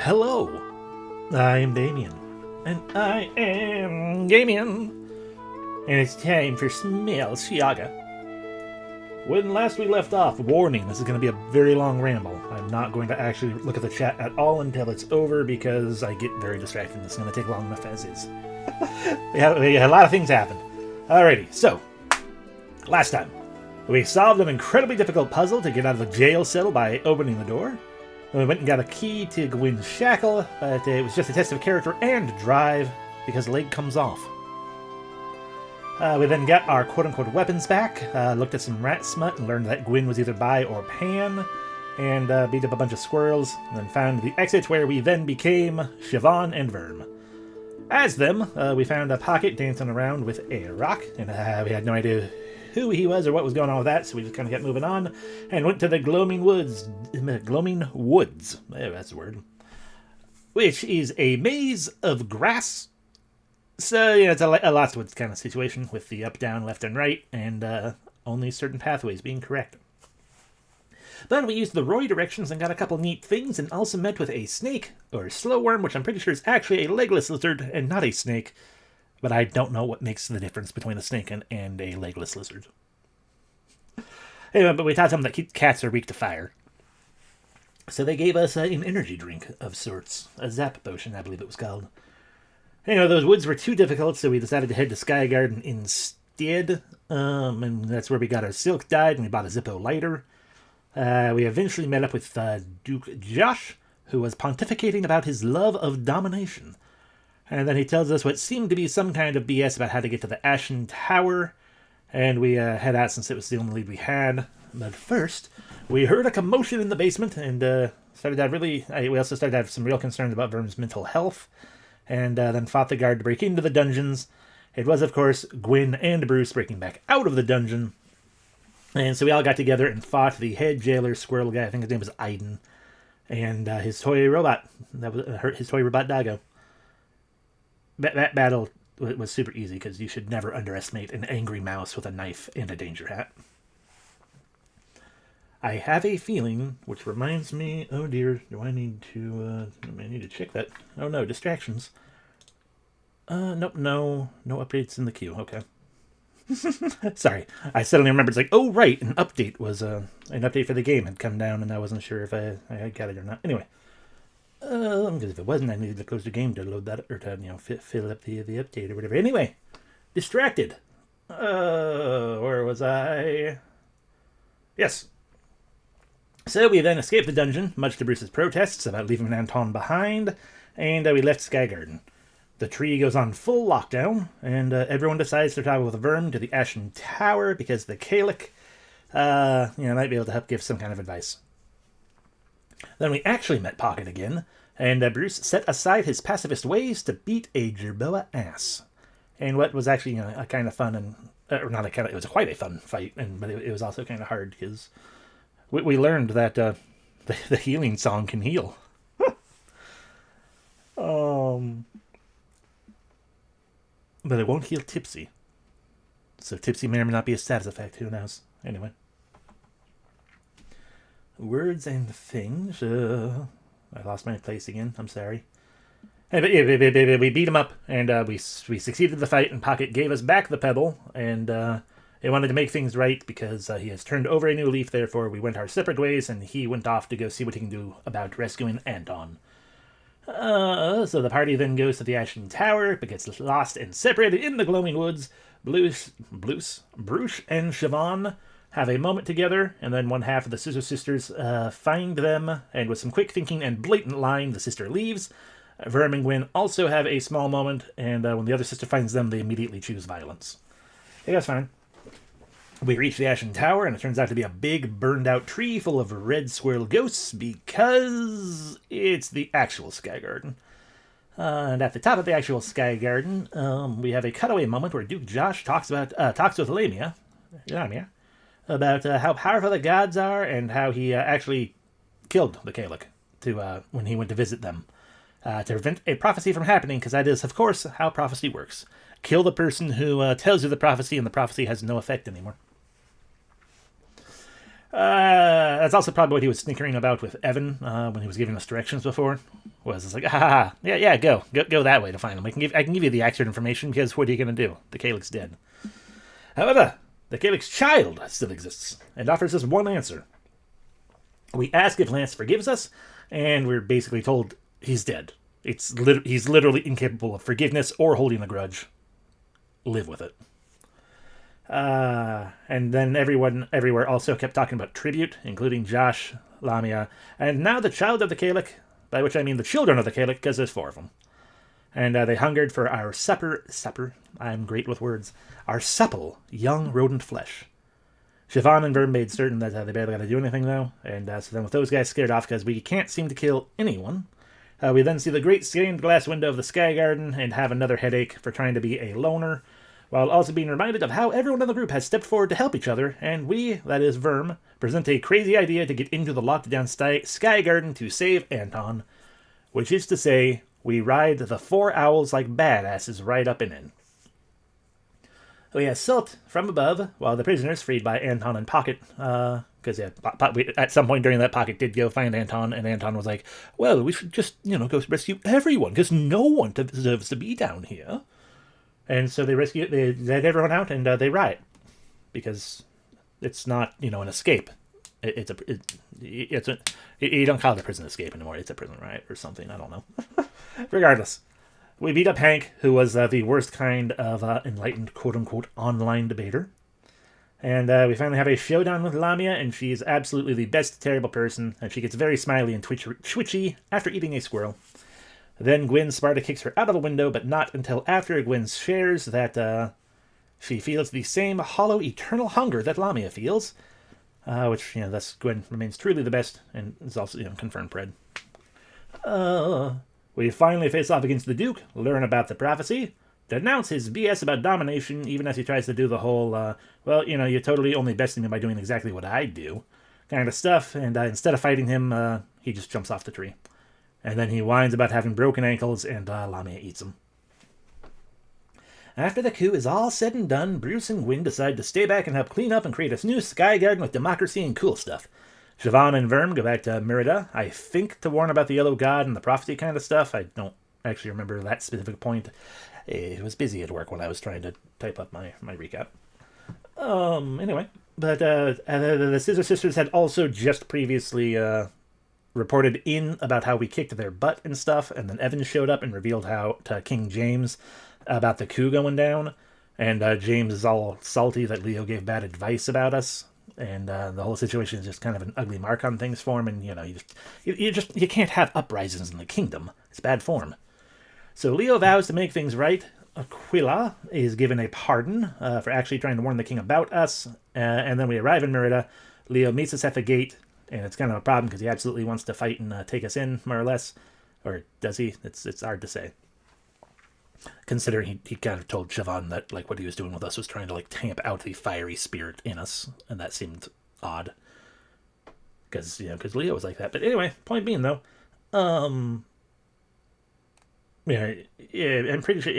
Hello, I am Damien. And I am Damien. And it's time for Smell Saga. When last we left off, warning, this is going to be a very long ramble. I'm not going to actually look at the chat at all until it's over because I get very distracted. It's going to take long enough as is. we had a lot of things happen. Alrighty, so, last time, we solved an incredibly difficult puzzle to get out of the jail cell by opening the door. We went and got a key to Gwyn's shackle, but it was just a test of character and drive, because the leg comes off. We then got our quote-unquote weapons back, looked at some rat smut and learned that Gwyn was either bi or pan, and beat up a bunch of squirrels, and then found the exit where we then became Siobhan and Verm. As them, we found a pocket dancing around with a rock, and we had no idea who he was or what was going on with that, so we just kind of kept moving on, and went to the Gloaming Woods, that's the word, which is a maze of grass. So, yeah, it's a Lost Woods kind of situation with the up, down, left, and right, and only certain pathways being correct. Then we used the Roy directions and got a couple neat things, and also met with a snake, or slow worm, which I'm pretty sure is actually a legless lizard and not a snake, but I don't know what makes the difference between a snake and a legless lizard. Anyway, but we taught them that cats are weak to fire. So they gave us an energy drink of sorts, a zap potion, I believe it was called. Anyway, those woods were too difficult, so we decided to head to Sky Garden instead. And that's where we got our silk dyed, and we bought a Zippo lighter. We eventually met up with Duke Josh, who was pontificating about his love of domination. And then he tells us what seemed to be some kind of BS about how to get to the Ashen Tower. And we head out since it was the only lead we had. But first, we heard a commotion in the basement, and we also started to have some real concerns about Verm's mental health. And then fought the guard to break into the dungeons. It was, of course, Gwyn and Bruce breaking back out of the dungeon. And so we all got together and fought the head jailer squirrel guy. I think his name was Aiden. And his toy robot. That was his toy robot Doggo. That battle was super easy because you should never underestimate an angry mouse with a knife and a danger hat. I have a feeling, which reminds me, oh dear, do I need to check that. Oh no, distractions. Nope, no updates in the queue, okay. Sorry, I suddenly remembered, it's like, oh right, an update for the game had come down, and I wasn't sure if I got it or not. Anyway, because if it wasn't, I needed to close the game to load that, or to, fill up the update or whatever. Anyway, distracted. Where was I? Yes. So we then escaped the dungeon, much to Bruce's protests about leaving Anton behind, and we left Sky Garden. The tree goes on full lockdown, and everyone decides to travel with Verm to the Ashen Tower because the Kalik, might be able to help give some kind of advice. Then we actually met Pocket again, and Bruce set aside his pacifist ways to beat a Jerboa ass. And what was actually a kind of fun it was quite a fun fight, but it was also kind of hard because we learned that the healing song can heal. But it won't heal Tipsy. So Tipsy may or may not be a status effect, who knows. Anyway. Words and things. I lost my place again, I'm sorry. Anyway, we beat him up, and we succeeded the fight, and Pocket gave us back the pebble, and he wanted to make things right because he has turned over a new leaf, therefore we went our separate ways, and he went off to go see what he can do about rescuing Anton. So the party then goes to the Ashen Tower, but gets lost and separated in the Glowing Woods. Bruce and Siobhan have a moment together, and then one half of the Scissor Sisters find them, and with some quick thinking and blatant lying, the sister leaves. Verm and Gwyn also have a small moment, and when the other sister finds them, they immediately choose violence. Hey, that's fine. We reach the Ashen Tower, and it turns out to be a big, burned-out tree full of red squirrel ghosts, because it's the actual Sky Garden. And at the top of the actual Sky Garden, we have a cutaway moment where Duke Josh talks with Lamia about how powerful the gods are, and how he actually killed the Kalik when he went to visit them. To prevent a prophecy from happening, because that is, of course, how prophecy works. Kill the person who tells you the prophecy, and the prophecy has no effect anymore. That's also probably what he was snickering about with Evan when he was giving us directions before. was it's like, ah, yeah, go that way to find him. I can give you the accurate information because what are you gonna do? The Calic's dead. However, the Calic's child still exists and offers us one answer. We ask if Lance forgives us, and we're basically told he's dead. He's literally incapable of forgiveness or holding a grudge. Live with it. And then everyone everywhere also kept talking about tribute, including Josh, Lamia, and now the child of the Calic, by which I mean the children of the Calic, because there's 4 of them. And they hungered for our supper, I'm great with words, our supple, young rodent flesh. Siobhan and Vern made certain that they barely got to do anything, though, and so then with those guys scared off because we can't seem to kill anyone, we then see the great stained glass window of the Sky Garden and have another headache for trying to be a loner, while also being reminded of how everyone in the group has stepped forward to help each other, and we, that is Verm, present a crazy idea to get into the locked down Sky Garden to save Anton, which is to say, we ride the 4 owls like badasses right up and in. We assault from above, while the prisoners, freed by Anton and Pocket, because at some point during that, Pocket did go find Anton, and Anton was like, well, we should just, go rescue everyone, because no one deserves to be down here. And so they let everyone out, and they riot, because it's not, an escape. You don't call it a prison escape anymore. It's a prison riot or something. I don't know. Regardless, we beat up Hank, who was the worst kind of enlightened, quote-unquote, online debater. And we finally have a showdown with Lamia, and she's absolutely the best terrible person, and she gets very smiley and twitchy after eating a squirrel. Then Gwen Sparta kicks her out of a window, but not until after Gwen shares that she feels the same hollow, eternal hunger that Lamia feels, which, thus Gwen remains truly the best, and is also, confirmed pred. We finally face off against the Duke, learn about the prophecy, denounce his BS about domination, even as he tries to do the whole, you're totally only besting me by doing exactly what I do, kind of stuff, and instead of fighting him, he just jumps off the tree. And then he whines about having broken ankles, and Lamia eats him. After the coup is all said and done, Bruce and Gwen decide to stay back and help clean up and create a new Sky Garden with democracy and cool stuff. Siobhan and Verm go back to Merida, I think to warn about the Yellow God and the prophecy kind of stuff. I don't actually remember that specific point. I was busy at work when I was trying to type up my recap. Anyway, but the Scissor Sisters had also just previously reported in about how we kicked their butt and stuff, and then Evan showed up and revealed how to King James about the coup going down, and James is all salty that Leo gave bad advice about us, and the whole situation is just kind of an ugly mark on things for him, and you can't have uprisings in the kingdom. It's bad form. So Leo vows to make things right. Aquila is given a pardon for actually trying to warn the king about us, and then we arrive in Merida. Leo meets us at the gate, and it's kind of a problem because he absolutely wants to fight and take us in, more or less. Or does he? It's hard to say. Considering he kind of told Siobhan that what he was doing with us was trying to tamp out the fiery spirit in us, and that seemed odd. Because Leo was like that. But anyway, point being though, I'm pretty sure.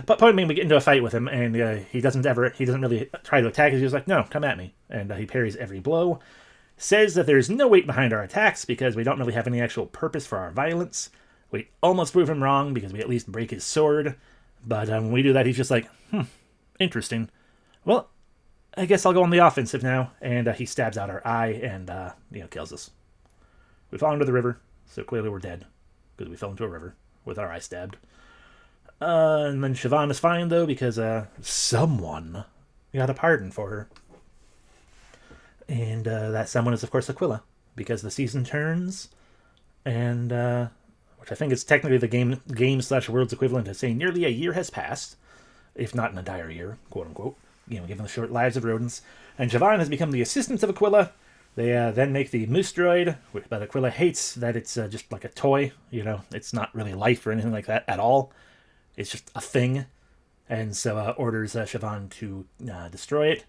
But point being, we get into a fight with him, and he doesn't really try to attack us. He's like, no, come at me, and he parries every blow. Says that there's no weight behind our attacks because we don't really have any actual purpose for our violence. We almost prove him wrong because we at least break his sword. But when we do that, he's just like, interesting. Well, I guess I'll go on the offensive now. And he stabs out our eye and, kills us. We fall into the river, so clearly we're dead because we fell into a river with our eye stabbed. And then Siobhan is fine, though, because someone got a pardon for her. And that someone is, of course, Aquila, because the season turns, and which I think is technically the game/world's equivalent to saying nearly a year has passed, if not an entire year, quote unquote, given the short lives of rodents. And Siobhan has become the assistant of Aquila. They then make the moose droid, but Aquila hates that it's just like a toy. It's not really life or anything like that at all. It's just a thing, and so orders Siobhan to destroy it.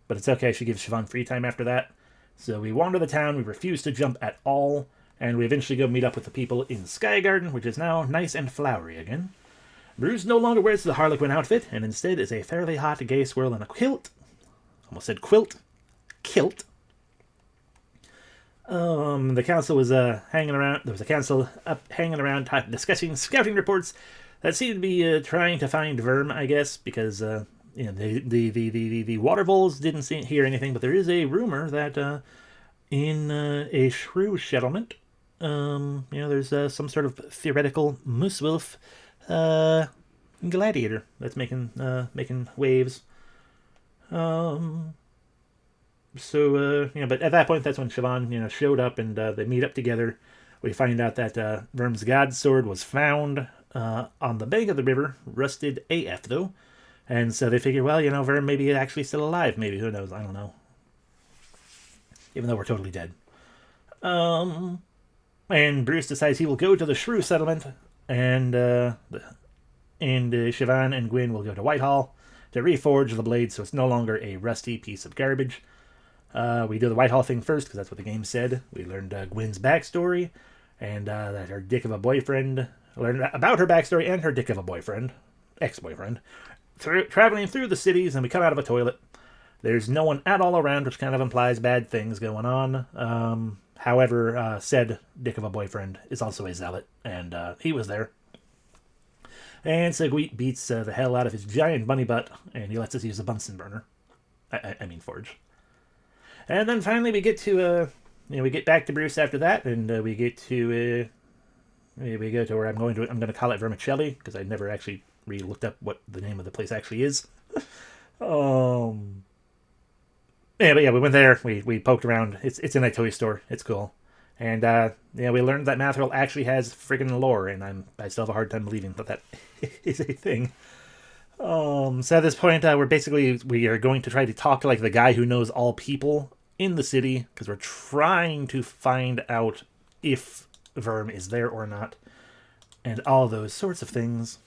But it's okay, she gives Siobhan free time after that. So we wander the town, we refuse to jump at all, and we eventually go meet up with the people in Sky Garden, which is now nice and flowery again. Bruce no longer wears the Harlequin outfit, and instead is a fairly hot gay swirl in a kilt. Almost said quilt. Kilt. The council was hanging around. There was a council up hanging around, discussing scouting reports that seemed to be trying to find Verm, I guess, because the water voles didn't hear anything. But there is a rumor that in a shrew settlement, there's some sort of theoretical moose wolf gladiator that's making waves. But at that point, that's when Siobhan, showed up, and they meet up together. We find out that Verm's god sword was found on the bank of the river, rusted AF though, and so they figure, well, Verm maybe actually still alive. Maybe, who knows? I don't know. Even though we're totally dead. And Bruce decides he will go to the Shrew settlement, and Siobhan and Gwyn will go to Whitehall to reforge the blade so it's no longer a rusty piece of garbage. We do the Whitehall thing first because that's what the game said. We learned Gwyn's backstory, and that her dick of a boyfriend. Learned about her backstory and her dick of a boyfriend, ex-boyfriend, traveling through the cities, and we come out of a toilet. There's no one at all around, which kind of implies bad things going on. However, said dick of a boyfriend is also a zealot, and he was there. And Segwit beats the hell out of his giant bunny butt, and he lets us use a Bunsen burner. I mean forge. And then finally we get to we get back to Bruce after that, and we get to we go to where I'm going to call it Vermicelli because I never actually really looked up what the name of the place actually is. Yeah, we went there. We poked around. It's in a toy store. It's cool. And we learned that Mathril actually has friggin' lore, and I still have a hard time believing that is a thing. So at this point, we are going to try to talk to like the guy who knows all people in the city, because we're trying to find out if Verm is there or not, and all those sorts of things.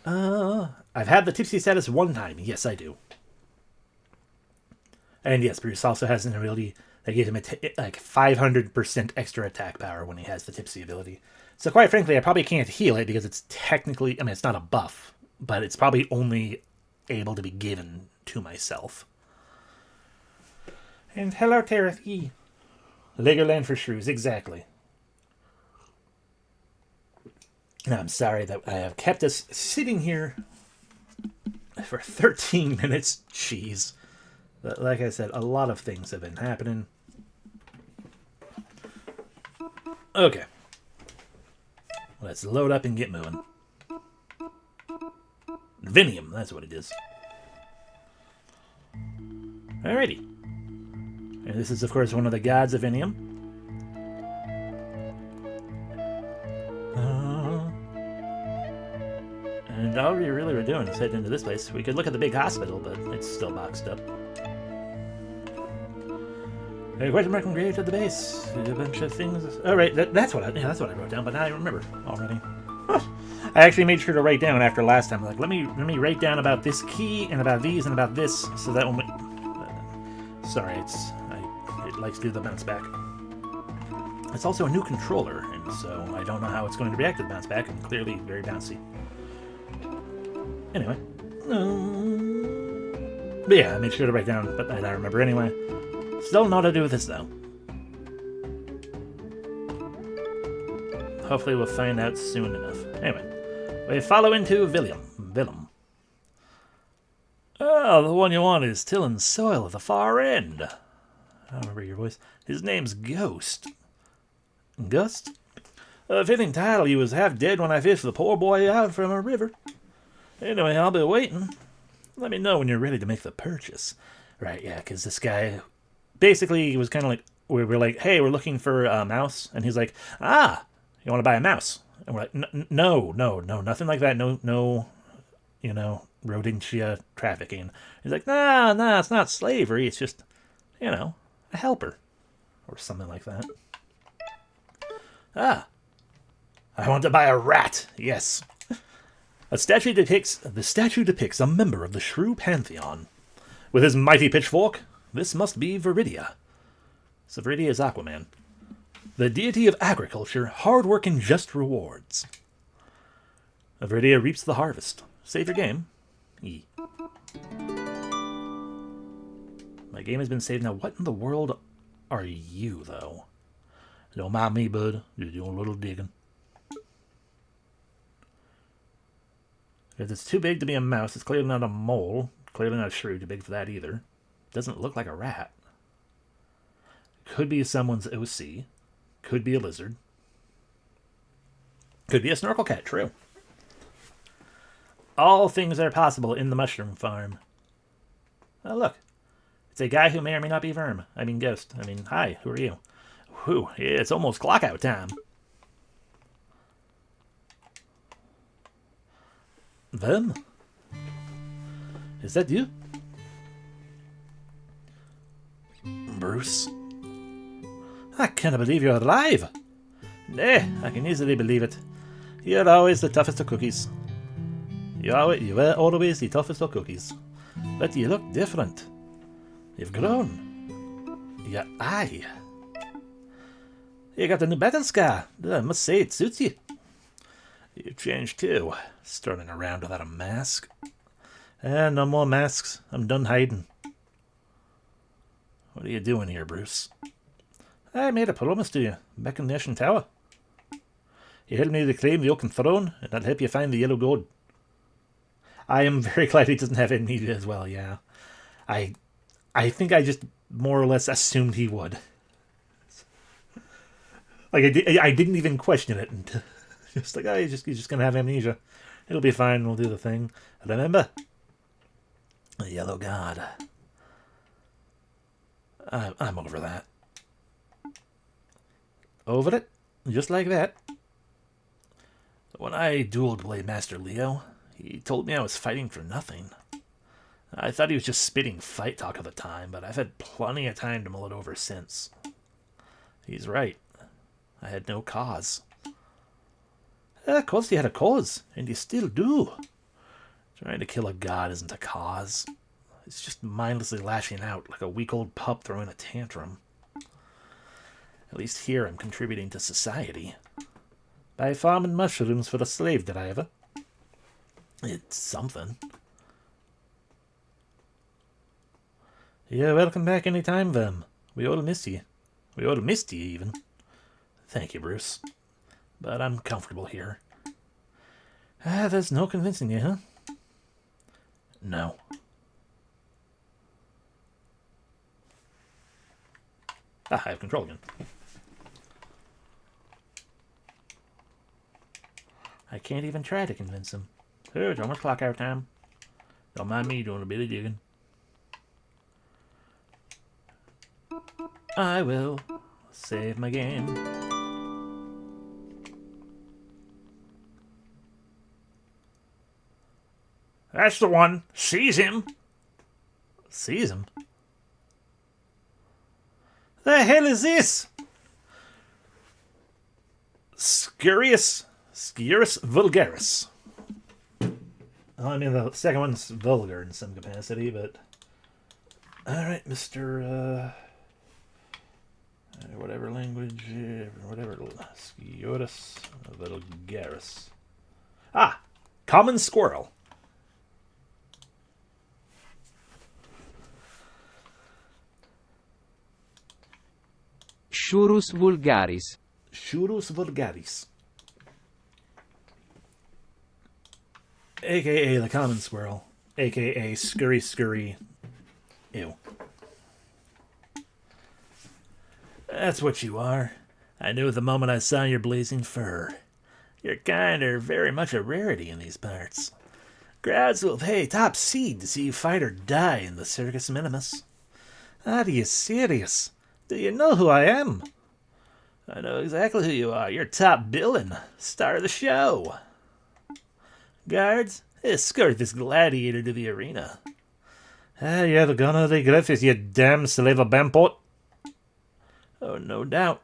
I've had the tipsy status one time. Yes, I do. And yes, Bruce also has an ability that gives him like 500% extra attack power when he has the tipsy ability. So quite frankly, I probably can't heal it because it's technically, it's not a buff, but it's probably only able to be given to myself. And hello, Tereth. Legoland for shrews, exactly. And I'm sorry that I have kept us sitting here for 13 minutes. Jeez. But like I said, a lot of things have been happening. Okay. Let's load up and get moving. Vinium, that's what it is. Alrighty. And this is, of course, one of the gods of Vinium. And all we really were doing is heading into this place. We could look at the big hospital, but it's still boxed up. A question mark engraved at the base. A bunch of things. Oh, right. That's what I wrote down, but now I remember already. I actually made sure to write down after last time. Like, let me write down about this key and about these and about this, so that when we... sorry, it likes to do the bounce back. It's also a new controller, and so I don't know how it's going to react to the bounce back, and clearly very bouncy. Anyway. But yeah, I made sure to write down, but I remember anyway. Still know how to do with this, though. Hopefully we'll find out soon enough. Anyway, we follow into Willem. Oh, the one you want is tilling soil at the far end. I don't remember your voice. His name's Ghost. Gust? A fitting title. He was half dead when I fished the poor boy out from a river. Anyway, I'll be waiting. Let me know when you're ready to make the purchase. Right, yeah, because this guy... basically, he was kind of like... we were like, hey, we're looking for a mouse. And he's like, you want to buy a mouse? And we're like, no, nothing like that. No, rodentia trafficking. He's like, nah, it's not slavery. It's just, a helper. Or something like that. I want to buy a rat. Yes. The statue depicts a member of the Shrew Pantheon. With his mighty pitchfork, this must be Viridia. So Viridia is Aquaman. The deity of agriculture, hard work and just rewards. Viridia reaps the harvest. Save your game. E. My game has been saved. Now, what in the world are you, though? Don't mind me, bud. Just doing a little digging. If it's too big to be a mouse, it's clearly not a mole. Clearly not a shrew. Too big for that either. Doesn't look like a rat. Could be someone's OC. Could be a lizard. Could be a snorkel cat. True. All things are possible in the mushroom farm. Oh, look. It's a guy who may or may not be Verm. I mean, Ghost. I mean, hi. Who are you? Whew. It's almost clock out time. Verm? Is that you? Bruce? I can't believe you're alive. Nay, I can easily believe it. You're always the toughest of cookies. You were always the toughest of cookies. But you look different. You've grown. Your eye. You got a new battle scar. I must say, it suits you. You've changed too. Strutting around without a mask. No more masks. I'm done hiding. What are you doing here, Bruce? I made a promise to you, back in the Ashen Tower. You helped me reclaim the Oaken Throne, and I'll help you find the Yellow Gold. I am very glad he doesn't have amnesia as well, yeah. I think I just more or less assumed he would. Like, I didn't even question it. And just like, oh, he's just going to have amnesia. It'll be fine, we'll do the thing. Remember? The Yellow God. I'm over that. Over it? Just like that. When I dueled Blade Master Leo, he told me I was fighting for nothing. I thought he was just spitting fight talk at the time, but I've had plenty of time to mull it over since. He's right. I had no cause. Of course you had a cause, and you still do. Trying to kill a god isn't a cause. It's just mindlessly lashing out like a week-old pup throwing a tantrum. At least here I'm contributing to society. By farming mushrooms for the slave driver. It's something. You're welcome back any time, Vem. We all miss you. We all missed you, even. Thank you, Bruce. But I'm comfortable here. There's no convincing you, huh? No. I have control again. I can't even try to convince him. Oh, it's almost clock out time. Don't mind me doing a bit of digging. I will save my game. That's the one. Seize him. Seize him? The hell is this? Scurrius vulgaris. I mean, the second one's vulgar in some capacity, but... Alright, Mr. Whatever language... Whatever... Scurrius vulgaris. Ah! Common squirrel. Shurus vulgaris. Shurus vulgaris. A.K.A. the common squirrel. A.K.A. scurry. Ew. That's what you are. I knew the moment I saw your blazing fur. Your kind are very much a rarity in these parts. Crowds will pay top seed to see you fight or die in the Circus Minimus. Are you serious? Do you know who I am? I know exactly who you are. You're top billing. Star of the show. Guards, escort this gladiator to the arena. You're gonna regret this, you damn slave of Bamport. Oh, no doubt.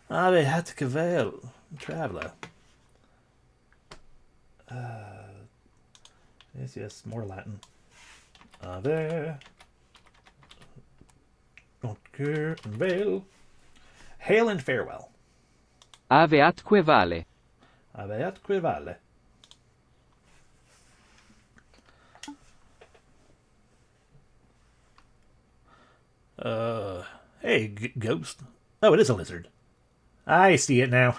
Ave hat cavale, traveler. Yes, more Latin. Ave. Don't care and veil. Hail and farewell. Ave atque vale. Ave atque vale. Hey, ghost. Oh, it is a lizard. I see it now.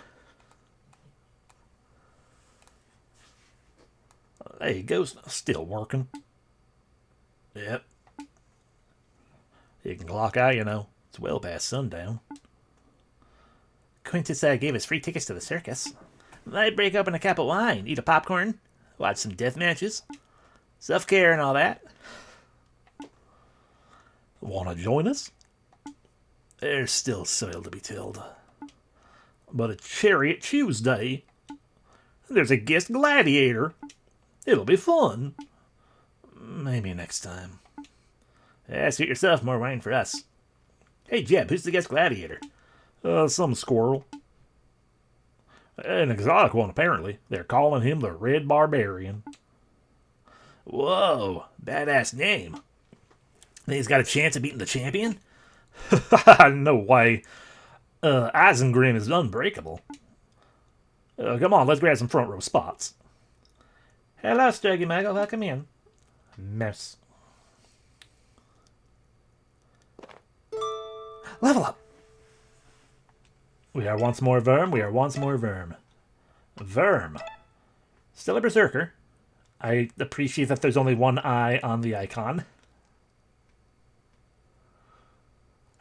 Hey, ghost. Still working. Yep. You can clock out, you know. It's well past sundown. Quintus gave us free tickets to the circus. Might break open a cup of wine, eat a popcorn, watch some death matches. Self-care and all that. Want to join us? There's still soil to be tilled. But a Chariot Tuesday. There's a guest gladiator. It'll be fun. Maybe next time. Suit yourself, more wine for us. Hey, Jeb, who's the guest gladiator? Some squirrel. An exotic one, apparently. They're calling him the Red Barbarian. Whoa, badass name. Think he's got a chance of beating the champion? No way. Isengrim is unbreakable. Come on, let's grab some front row spots. Hello, Sturgy Muggle. Welcome in. Mouse. Level up. We are once more Verm. We are once more Verm. Verm. Still a berserker. I appreciate that there's only one eye on the icon.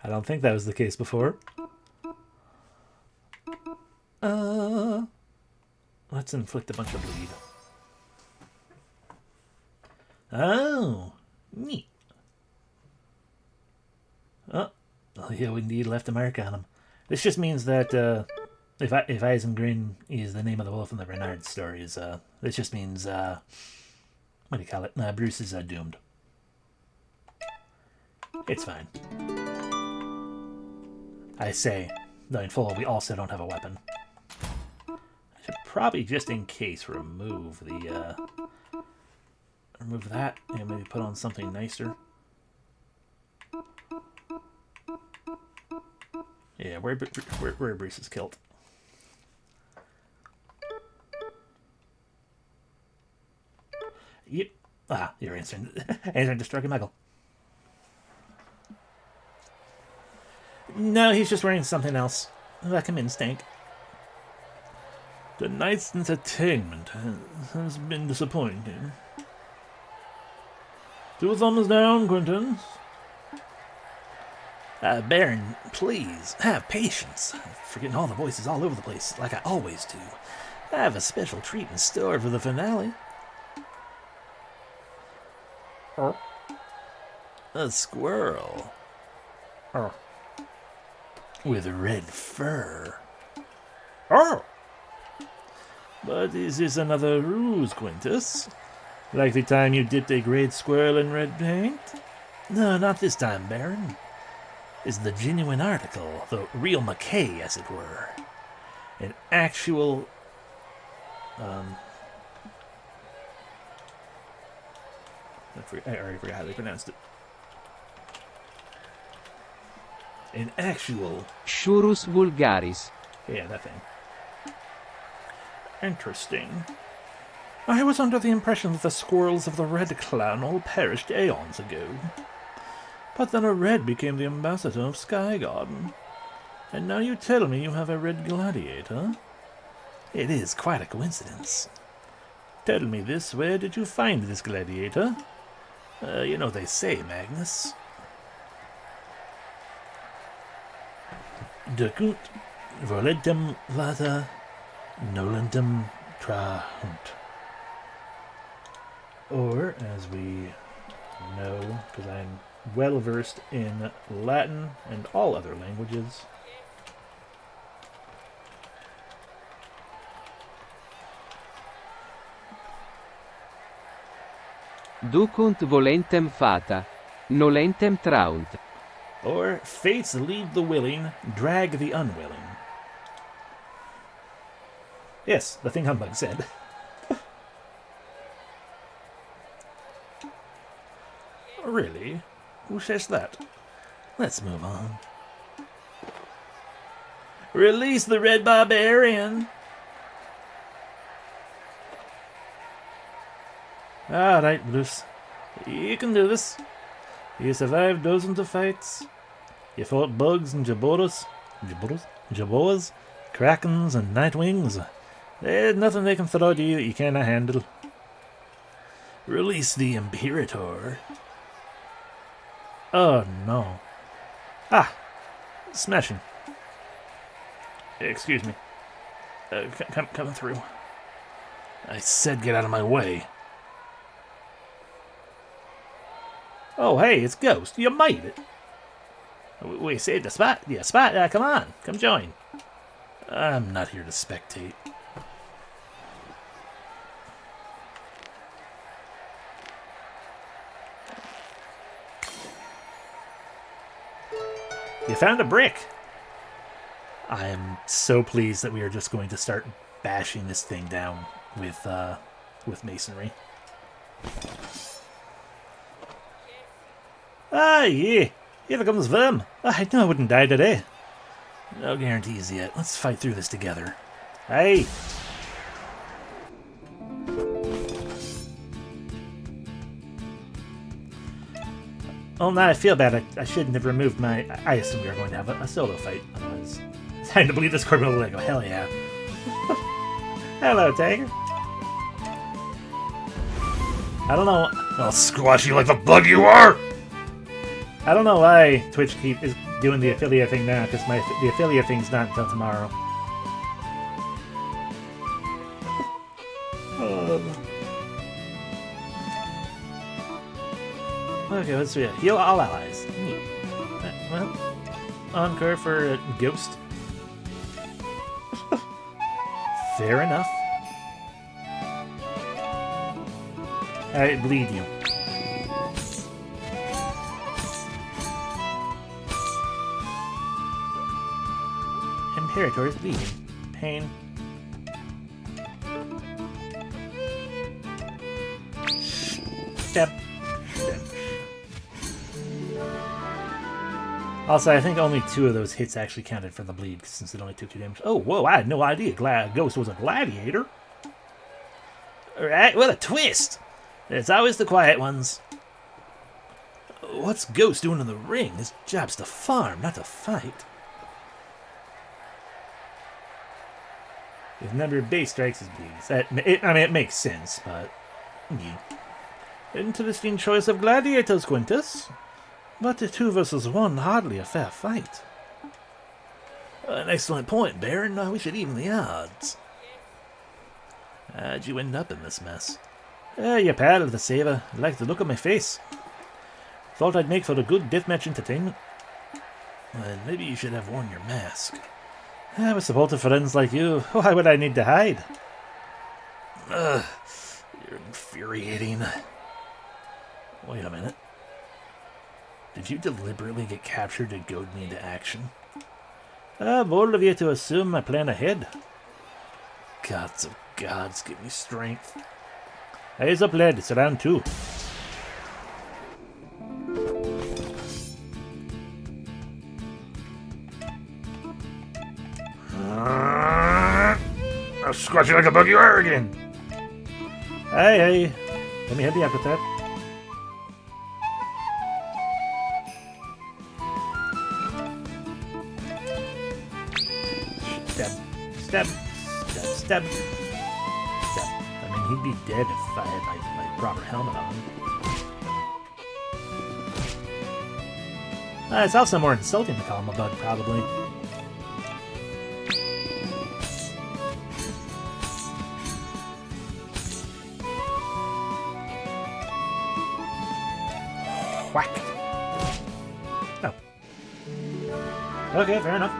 I don't think that was the case before. Let's inflict a bunch of bleed. Oh, neat. Oh, yeah, we indeed left a mark on him. This just means that if Isengrin is the name of the wolf in the Renard stories, this just means what do you call it? Bruce is doomed. It's fine. I say, though in full, we also don't have a weapon. I should probably, just in case, remove the remove that and maybe put on something nicer. Yeah, wear Bruce's kilt. Yep. You're answering. Answering to Sturgy Muggle. No, he's just wearing something else. Like a min stink. Tonight's entertainment has been disappointing. 2 thumbs down, Quentin. Baron, please, have patience. I'm forgetting all the voices all over the place, like I always do. I have a special treat in store for the finale. A squirrel. With red fur. But is this another ruse, Quintus? Like the time you dipped a great squirrel in red paint? No, not this time, Baron. It's the genuine article, the real Mackay, as it were. An actual... I already forgot how they pronounced it. An actual... Shurus vulgaris. Yeah, that thing. Interesting. I was under the impression that the squirrels of the Red Clan all perished aeons ago. But then a red became the ambassador of Sky Garden. And now you tell me you have a red gladiator? It is quite a coincidence. Tell me this, where did you find this gladiator? You know they say, Magnus. Decunt volentem vata nolentem trahunt. Or, as we know, because I'm well versed in Latin and all other languages, Ducunt volentem fata, nolentem traunt. or fates lead the willing, drag the unwilling. Yes, the thing Humbug said. Really? Who says that? Let's move on. Release the Red Barbarian! Alright, Bruce. You can do this. You survived dozens of fights. You fought bugs and jaboas, krakens and nightwings. There's nothing they can throw to you that you cannot handle. Release the Imperator. Oh no. Ah! Smashing. Excuse me. Coming through. I said get out of my way. Oh, hey, it's Ghost. You made it. We saved the spot. Yeah, spot. Come on. Come join. I'm not here to spectate. You found a brick. I am so pleased that we are just going to start bashing this thing down with masonry. Ah, yeah. Here comes them. I knew I wouldn't die today. No guarantees yet. Let's fight through this together. Hey! Oh, now I feel bad. I shouldn't have removed my... I assumed we were going to have a solo fight. Otherwise, it's time to believe this corporal will go, hell yeah. Hello, Tiger. I don't know... I'll squash you like the bug you are! I don't know why Twitch is doing the affiliate thing now, because the affiliate thing's not until tomorrow. Okay, let's do it. Heal all allies. Neat. Well, encore for a Ghost. Fair enough. I bleed you. Imperator is bleeding. Pain. Step. Also, I think only 2 of those hits actually counted for the bleed, since it only took 2 damage. Oh, whoa, I had no idea Ghost was a gladiator. Alright, what a twist! It's always the quiet ones. What's Ghost doing in the ring? His job's to farm, not to fight. His number of base strikes is bleeds. It makes sense, but... Yeah. Interesting choice of gladiators, Quintus. But the 2 versus 1, hardly a fair fight. An excellent point, Baron. We should even the odds. How'd you end up in this mess? You paddled the saver. I like the look on my face. Thought I'd make for a good deathmatch entertainment. Well, maybe you should have worn your mask. With supportive friends like you, why would I need to hide? Ugh, you're infuriating. Wait a minute. Did you deliberately get captured to goad me into action? Bold of you to assume my plan ahead. Gods of gods, give me strength. Eyes up, lad. It's round 2. I'll squash you like a bug you are again. Hey. Let me hit the epithet. Stab. I mean, he'd be dead if I had my proper helmet on. It's also more insulting to call him a bug, probably. Whack. Oh. Okay, fair enough.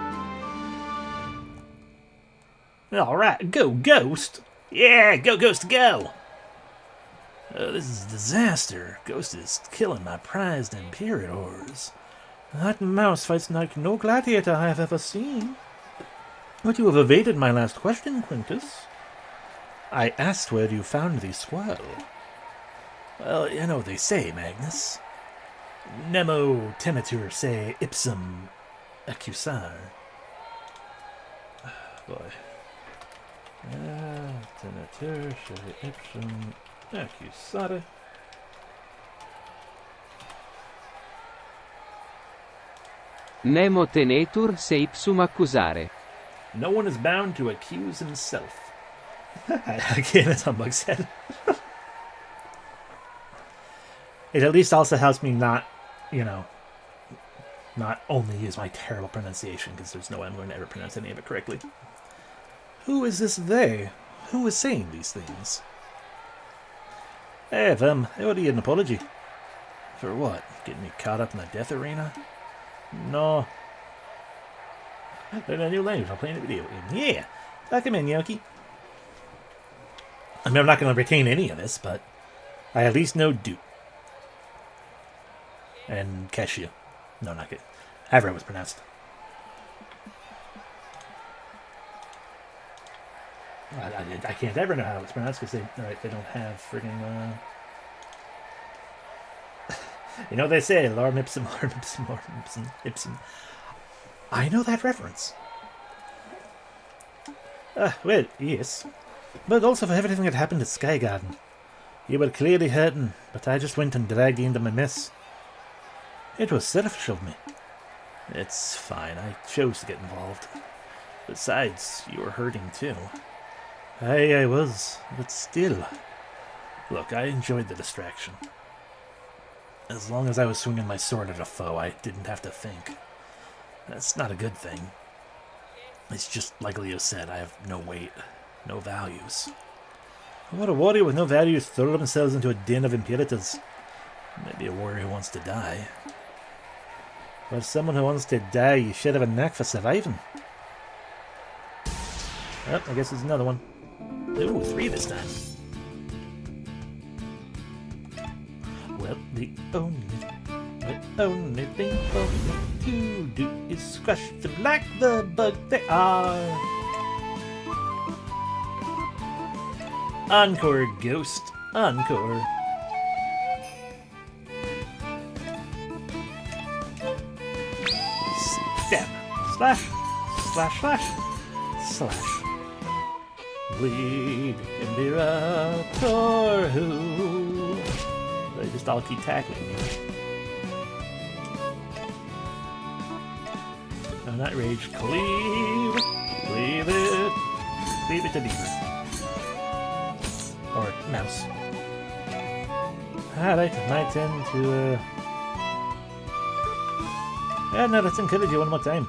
Alright, go Ghost! Yeah, go Ghost, go! This is a disaster. Ghost is killing my prized Imperators. That mouse fights like no gladiator I have ever seen. But you have evaded my last question, Quintus. I asked where you found the squirrel. Well, you know what they say, Magnus. Nemo temetur se ipsum accusar. Boy. Temetur se ipsum accusare. Nemo tenetur se ipsum accusare. No one is bound to accuse himself. Again, as Humbug said. It at least also helps me not, not only use my terrible pronunciation, because there's no way I'm going to ever pronounce any of it correctly. Who is this they? Who is saying these things? Hey, I owe you an apology. For what? Getting me caught up in the death arena? No. Learn a new language while playing a video game. Yeah! Welcome in, Yoki. I mean, I'm not going to retain any of this, but I at least know Duke. And Cashew. No, not good. However it was pronounced. I can't ever know how it's pronounced because they don't have friggin' you know what they say, Lorem ipsum, Lorem ipsum, Lorem ipsum, ipsum. I know that reference. Well, yes. But also for everything that happened at Sky Garden. You were clearly hurting, but I just went and dragged you into my mess. It was selfish of me. It's fine, I chose to get involved. Besides, you were hurting too. I was, but still. Look, I enjoyed the distraction. As long as I was swinging my sword at a foe, I didn't have to think. That's not a good thing. It's just like Leo said, I have no weight, no values. What a warrior with no values throw themselves into a den of impuritors. Maybe a warrior who wants to die. But someone who wants to die, you should have a knack for surviving. Oh, I guess there's another one. Ooh, 3 this time. Well, the only thing for me to do is squash them like the bug they are. Encore, Ghost. Encore. Stab. Slash. Slash, slash. Slash. Bleed Imperator who? They just all keep tackling me. No, not rage. Cleave. Cleave it. Cleave it to beaver. Or mouse. Alright, my turn to yeah, no, let's encourage you one more time.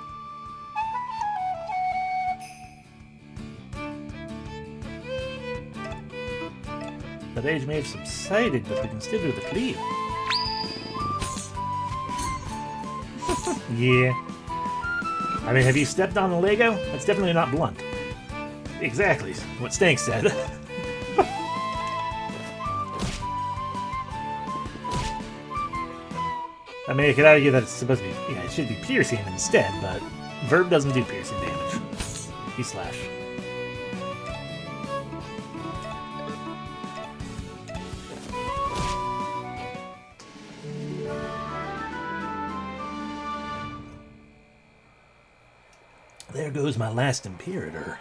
The rage may have subsided, but we can still do the cleave. Yeah. I mean, have you stepped on the Lego? That's definitely not blunt. Exactly what Stank said. I mean, I could argue that it's supposed to be, yeah, it should be piercing instead, but Verb doesn't do piercing damage. He slash. There goes my last Imperator.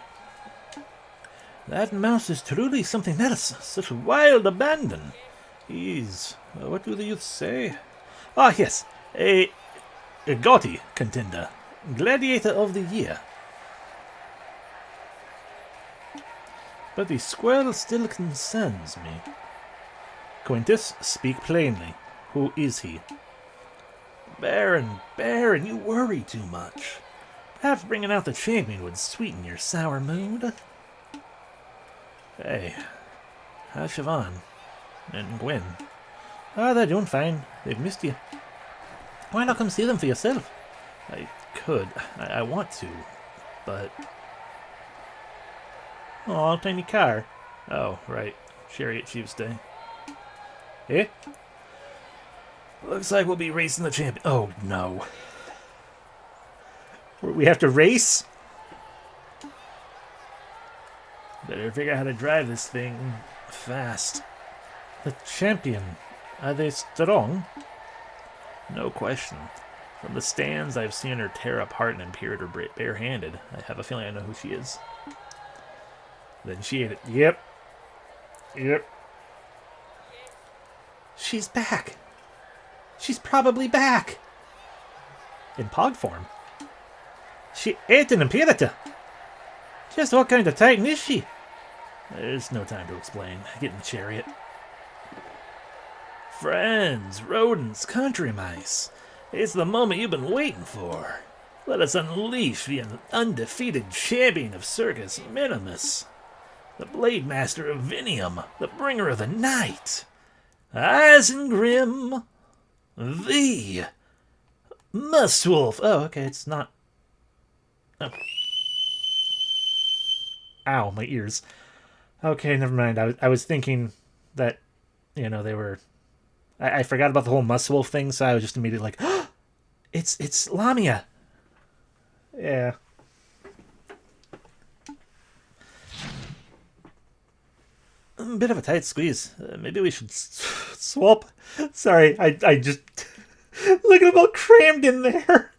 That mouse is truly something else. Such wild abandon. He's... what do the youth say? Ah, yes. A gaudy contender. Gladiator of the year. But the squirrel still concerns me. Quintus, speak plainly. Who is he? Baron, Baron, you worry too much. Perhaps bringing out the champion would sweeten your sour mood. Hey, how's Siobhan? And Gwen? Oh, they're doing fine. They've missed you. Why not come see them for yourself? I could. I want to. But... aw, tiny car. Oh, right. Chariot Chief's Day. Eh? Looks like we'll be racing the champion. Oh, no. We have to race? Better figure out how to drive this thing fast. The champion. Are they strong? No question. From the stands, I've seen her tear apart an Imperator barehanded. I have a feeling I know who she is. Then she ate it. Yep. Yep. She's back. She's probably back. in pog form. She ate an imperator. Just what kind of titan is she? There's no time to explain. Get in the chariot. Friends, rodents, country mice. It's the moment you've been waiting for. Let us unleash the undefeated champion of Circus Minimus. The Blade Master of Vinium, the bringer of the night. Isengrim, the Muswolf. Oh, okay, it's not. Oh. Ow, my ears. Okay, never mind. I was thinking that, they were. I forgot about the whole Muswolf thing, so I was just immediately like, oh, it's Lamia. Yeah. A bit of a tight squeeze. Maybe we should swap. Sorry, I just look at them all crammed in there.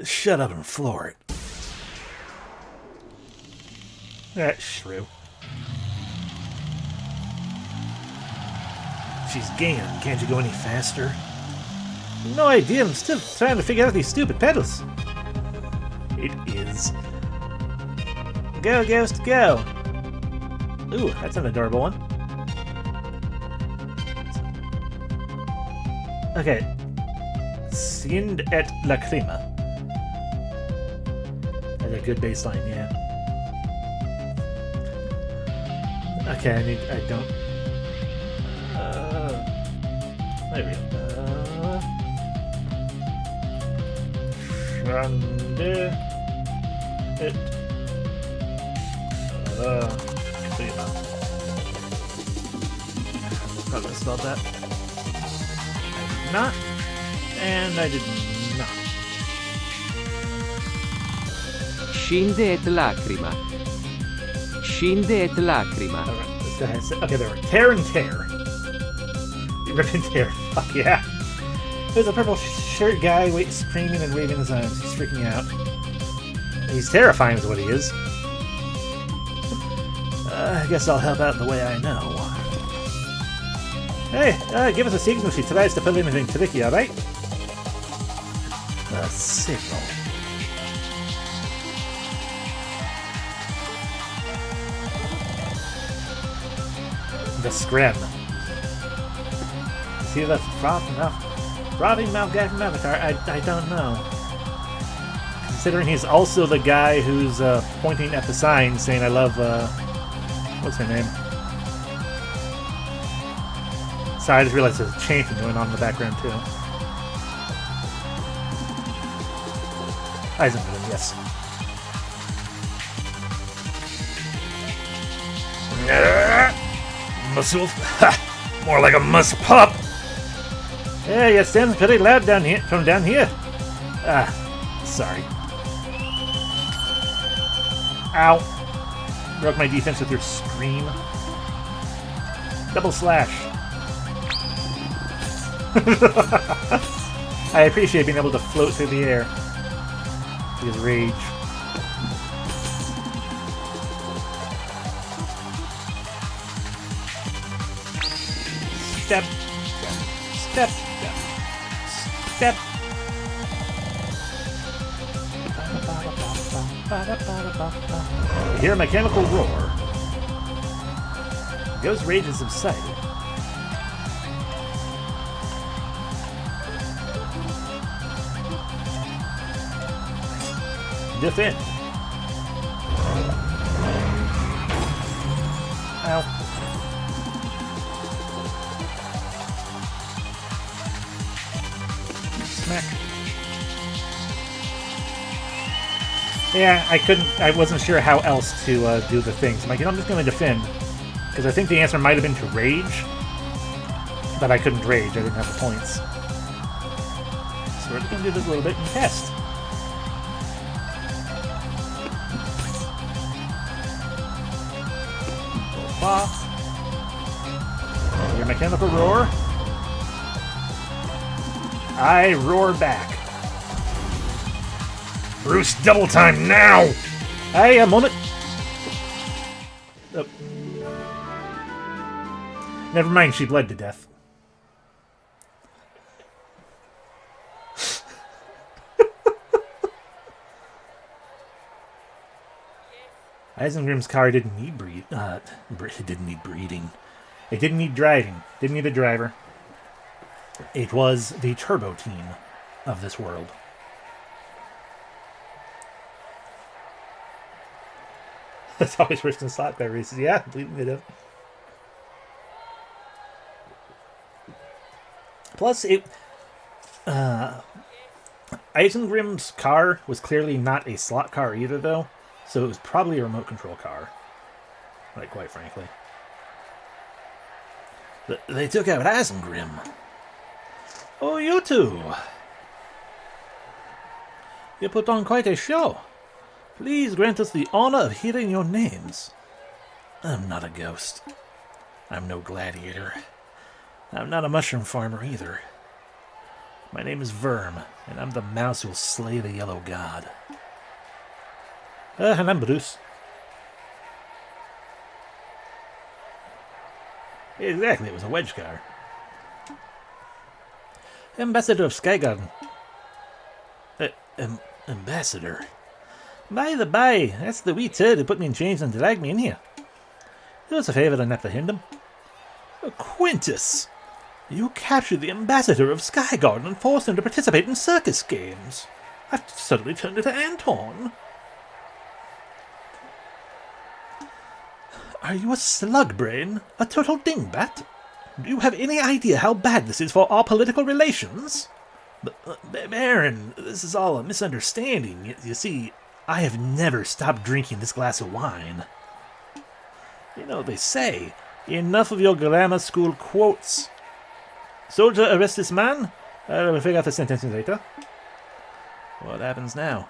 Shut up and floor it. That's shrew. She's gaining. Can't you go any faster? No idea. I'm still trying to figure out these stupid pedals. It is. Go, Ghost, go. Ooh, that's an adorable one. Okay. Sind et lacrima. That's a good bass line, yeah. Okay, I don't. There we go. Schande it. Prima. Probably spelled that. I did not. And I did not. Scinde et lacrima. Scinde et lacrima. Alright, okay, there were tear and tear. Rip and tear. Fuck yeah. There's a purple shirt guy screaming and waving his arms. He's freaking out. He's terrifying is what he is. I guess I'll help out the way I know. Hey, give us a signal if she tries to pull anything tricky, alright? A signal. The scrim. See the frothing mouth guy from Avatar? I don't know. Considering he's also the guy who's pointing at the sign saying I love, what's her name? Sorry, I just realized there's chanting going on in the background too. Eisenberg, yes. Muswolf? Ha! More like a mus pup! Yeah, you sound pretty loud down here, from down here. Ah, sorry. Ow. Broke my defense with your scream. Double slash. I appreciate being able to float through the air. His rage. Step. Step. Step. Step. I hear a mechanical roar. Ghost rage has subsided. Defend. Ow. Smack. Yeah, I wasn't sure how else to do the things. I'm like, I'm just going to defend. Because I think the answer might have been to rage. But I couldn't rage, I didn't have the points. So we're just going to do this a little bit and test. Your mechanical roar. I roar back. Bruce, double time now! Hey, a moment. Oh. Never mind, she bled to death. Eisengrim's car didn't need it didn't need breeding. It didn't need driving. Didn't need a driver. It was the turbo team of this world. That's always worse than slot car races. Yeah, bleeding it up. Plus, Eisengrim's car was clearly not a slot car either, though. So it was probably a remote control car. Like, quite frankly. They took out Eisengrim. Oh, you two. You put on quite a show. Please grant us the honor of hearing your names. I'm not a ghost. I'm no gladiator. I'm not a mushroom farmer either. My name is Verm, and I'm the mouse who will slay the Yellow God. And I'm Bruce. Exactly, it was a wedge car. Ambassador of Skygarden. Ambassador? By the by, that's the wee turd who put me in chains and dragged me in here. Do us a favour and apprehend him. Quintus! You captured the ambassador of Skygarden and forced him to participate in circus games. I've suddenly turned into Anton. Are you a slug brain? A total dingbat? Do you have any idea how bad this is for our political relations? Baron, this is all a misunderstanding. You see, I have never stopped drinking this glass of wine. You know, they say, enough of your grammar school quotes. Soldier, arrest this man. We'll figure out the sentencing later. What happens now?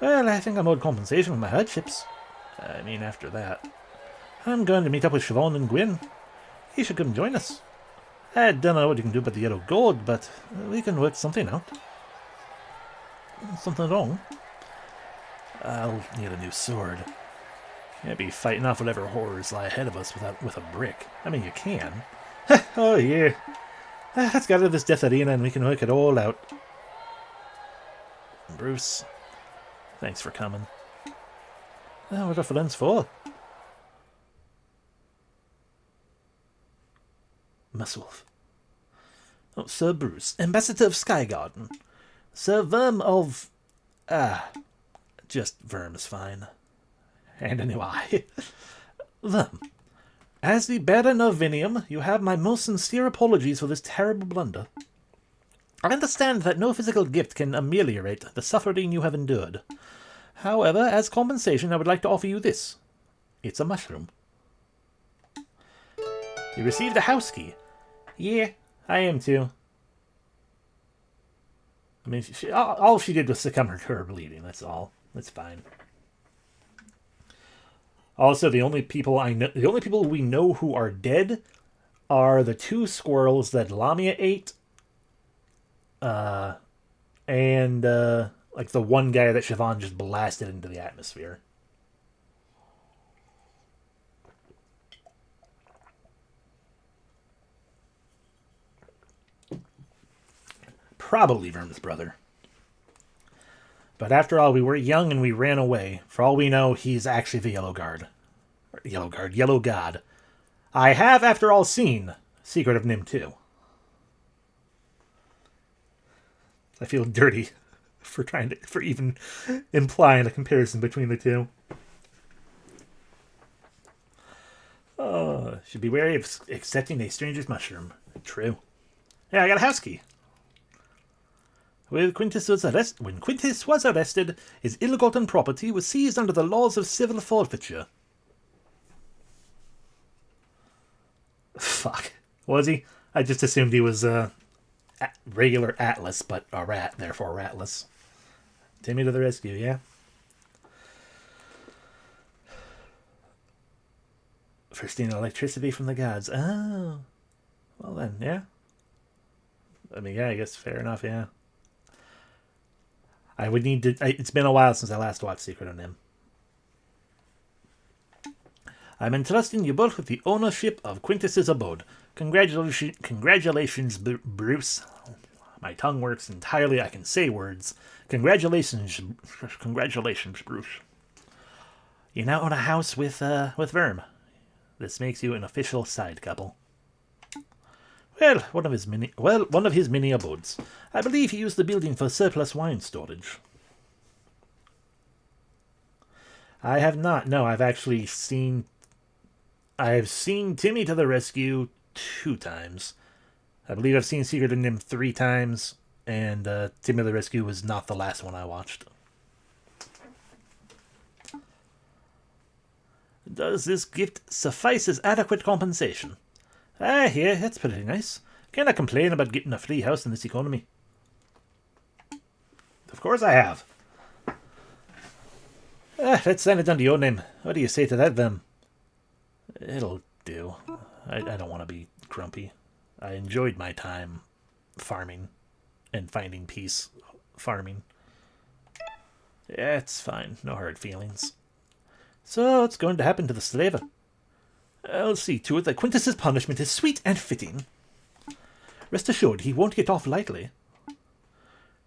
Well, I think I'm owed compensation for my hardships. I mean, after that. I'm going to meet up with Siobhan and Gwyn. You should come join us. I don't know what you can do about the yellow gold, but we can work something out. Something wrong? I'll need a new sword. Can't be fighting off whatever horrors lie ahead of us with a brick. I mean, you can. Oh, yeah. Let's get out of this death arena and we can work it all out. Bruce, thanks for coming. What are friends for? Muswolf. Oh, Sir Bruce, Ambassador of Skygarden. Sir Verm of... just Verm is fine. And a new eye. Verm, as the Baron of Vinium, you have my most sincere apologies for this terrible blunder. I understand that no physical gift can ameliorate the suffering you have endured. However, as compensation, I would like to offer you this. It's a mushroom. You received a house key. Yeah, I am too. I mean, all she did was succumb to her bleeding, that's all. That's fine. Also, the only people we know who are dead are the two squirrels that Lamia ate, and like the one guy that Siobhan just blasted into the atmosphere. Probably Verm's brother. But after all, we were young and we ran away. For all we know, he's actually the Yellow God. I have, after all, seen Secret of Nim 2. I feel dirty for even implying a comparison between the two. Should be wary of accepting a stranger's mushroom. True. Yeah, I got a house key. When Quintus was arrested, his ill-gotten property was seized under the laws of civil forfeiture. Fuck. Was he? I just assumed he was regular Atlas, but a rat, therefore ratless. Timmy to the rescue, yeah? For stealing electricity from the gods. Oh. Well then, yeah. I mean, yeah, I guess fair enough, yeah. I would need to... It's been a while since I last watched Secret of Nim. I'm entrusting you both with the ownership of Quintus's abode. Congratulations, Bruce. My tongue works entirely. I can say words. Congratulations, Bruce. You now own a house with Verm. This makes you an official side couple. Well, one of his many abodes. I believe he used the building for surplus wine storage. I have not. No, I've seen Timmy to the Rescue 2 times. I believe I've seen Secret of Nim 3 times, and Timmy to the Rescue was not the last one I watched. Does this gift suffice as adequate compensation? Yeah, that's pretty nice. Cannot complain about getting a free house in this economy. Of course I have. Let's send it under your name. What do you say to that, then? It'll do. I don't want to be grumpy. I enjoyed my time farming and finding peace farming. Yeah, it's fine. No hard feelings. So, what's going to happen to the slaver? I'll see to it that Quintus's punishment is sweet and fitting. Rest assured, he won't get off lightly.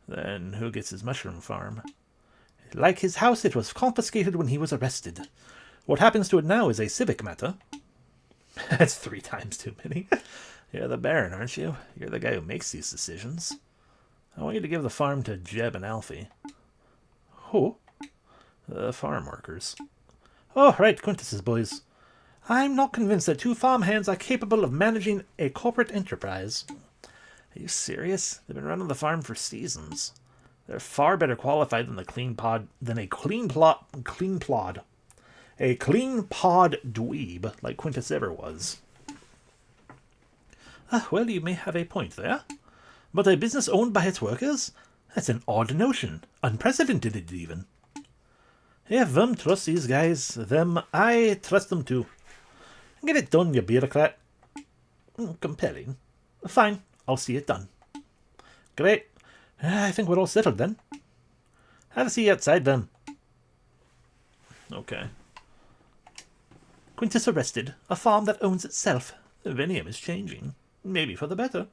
Then who gets his mushroom farm? Like his house, it was confiscated when he was arrested. What happens to it now is a civic matter. That's 3 times too many. You're the Baron, aren't you? You're the guy who makes these decisions. I want you to give the farm to Jeb and Alfie. Who? The farm workers. Oh, right, Quintus's boys. I'm not convinced that 2 farmhands are capable of managing a corporate enterprise. Are you serious? They've been running the farm for seasons. They're far better qualified than a clean pod dweeb like Quintus ever was. Well, you may have a point there. But a business owned by its workers? That's an odd notion. Unprecedented, even. If them trust these guys, I trust them too. Get it done, you bureaucrat. Compelling. Fine, I'll see it done. Great. I think we're all settled then. I'll see you outside then. Okay. Quintus arrested. A farm that owns itself. Venium is changing. Maybe for the better.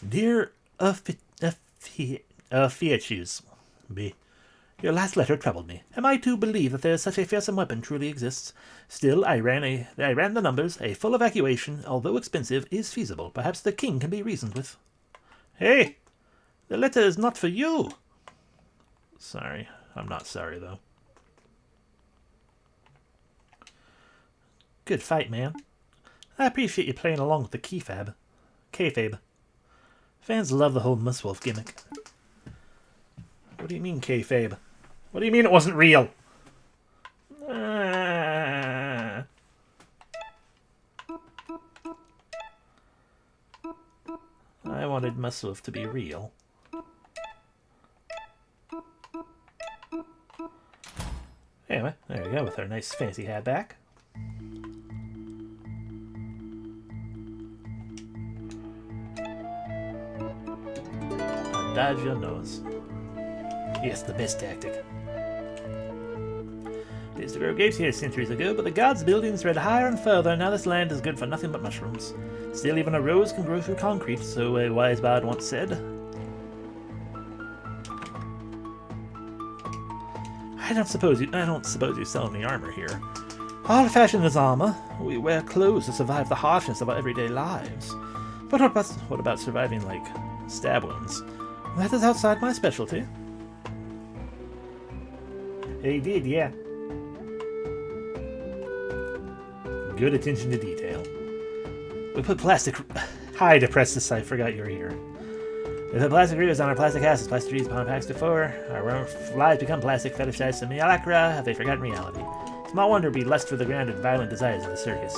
Dear Fiatus, B. Your last letter troubled me. Am I to believe that there is such a fearsome weapon truly exists? Still, I ran the numbers. A full evacuation, although expensive, is feasible. Perhaps the king can be reasoned with. Hey! The letter is not for you! Sorry. I'm not sorry, though. Good fight, man. I appreciate you playing along with the kayfabe. Fans love the whole Muswolf gimmick. What do you mean, kayfabe? What do you mean it wasn't real? I wanted Muswolf to be real. Anyway, there we go with our nice fancy hat back. Dodge your nose. Yes, the best tactic. They used to grow grapes here centuries ago, but the gods' buildings spread higher and further. Now this land is good for nothing but mushrooms. Still, even a rose can grow through concrete, so a wise bard once said. I don't suppose you sell any armor here. All fashion is armor. We wear clothes to survive the harshness of our everyday lives. But what about surviving, like, stab wounds? That is outside my specialty. He did, yeah. Good attention to detail. We put plastic... Hi, Depressus, I forgot you were here. We put plastic rivers on our plastic houses, plastic trees upon packs before. Our lives become plastic, fetishized simulacra. Have they forgotten reality? Small wonder we lust for the ground and violent desires of the circus.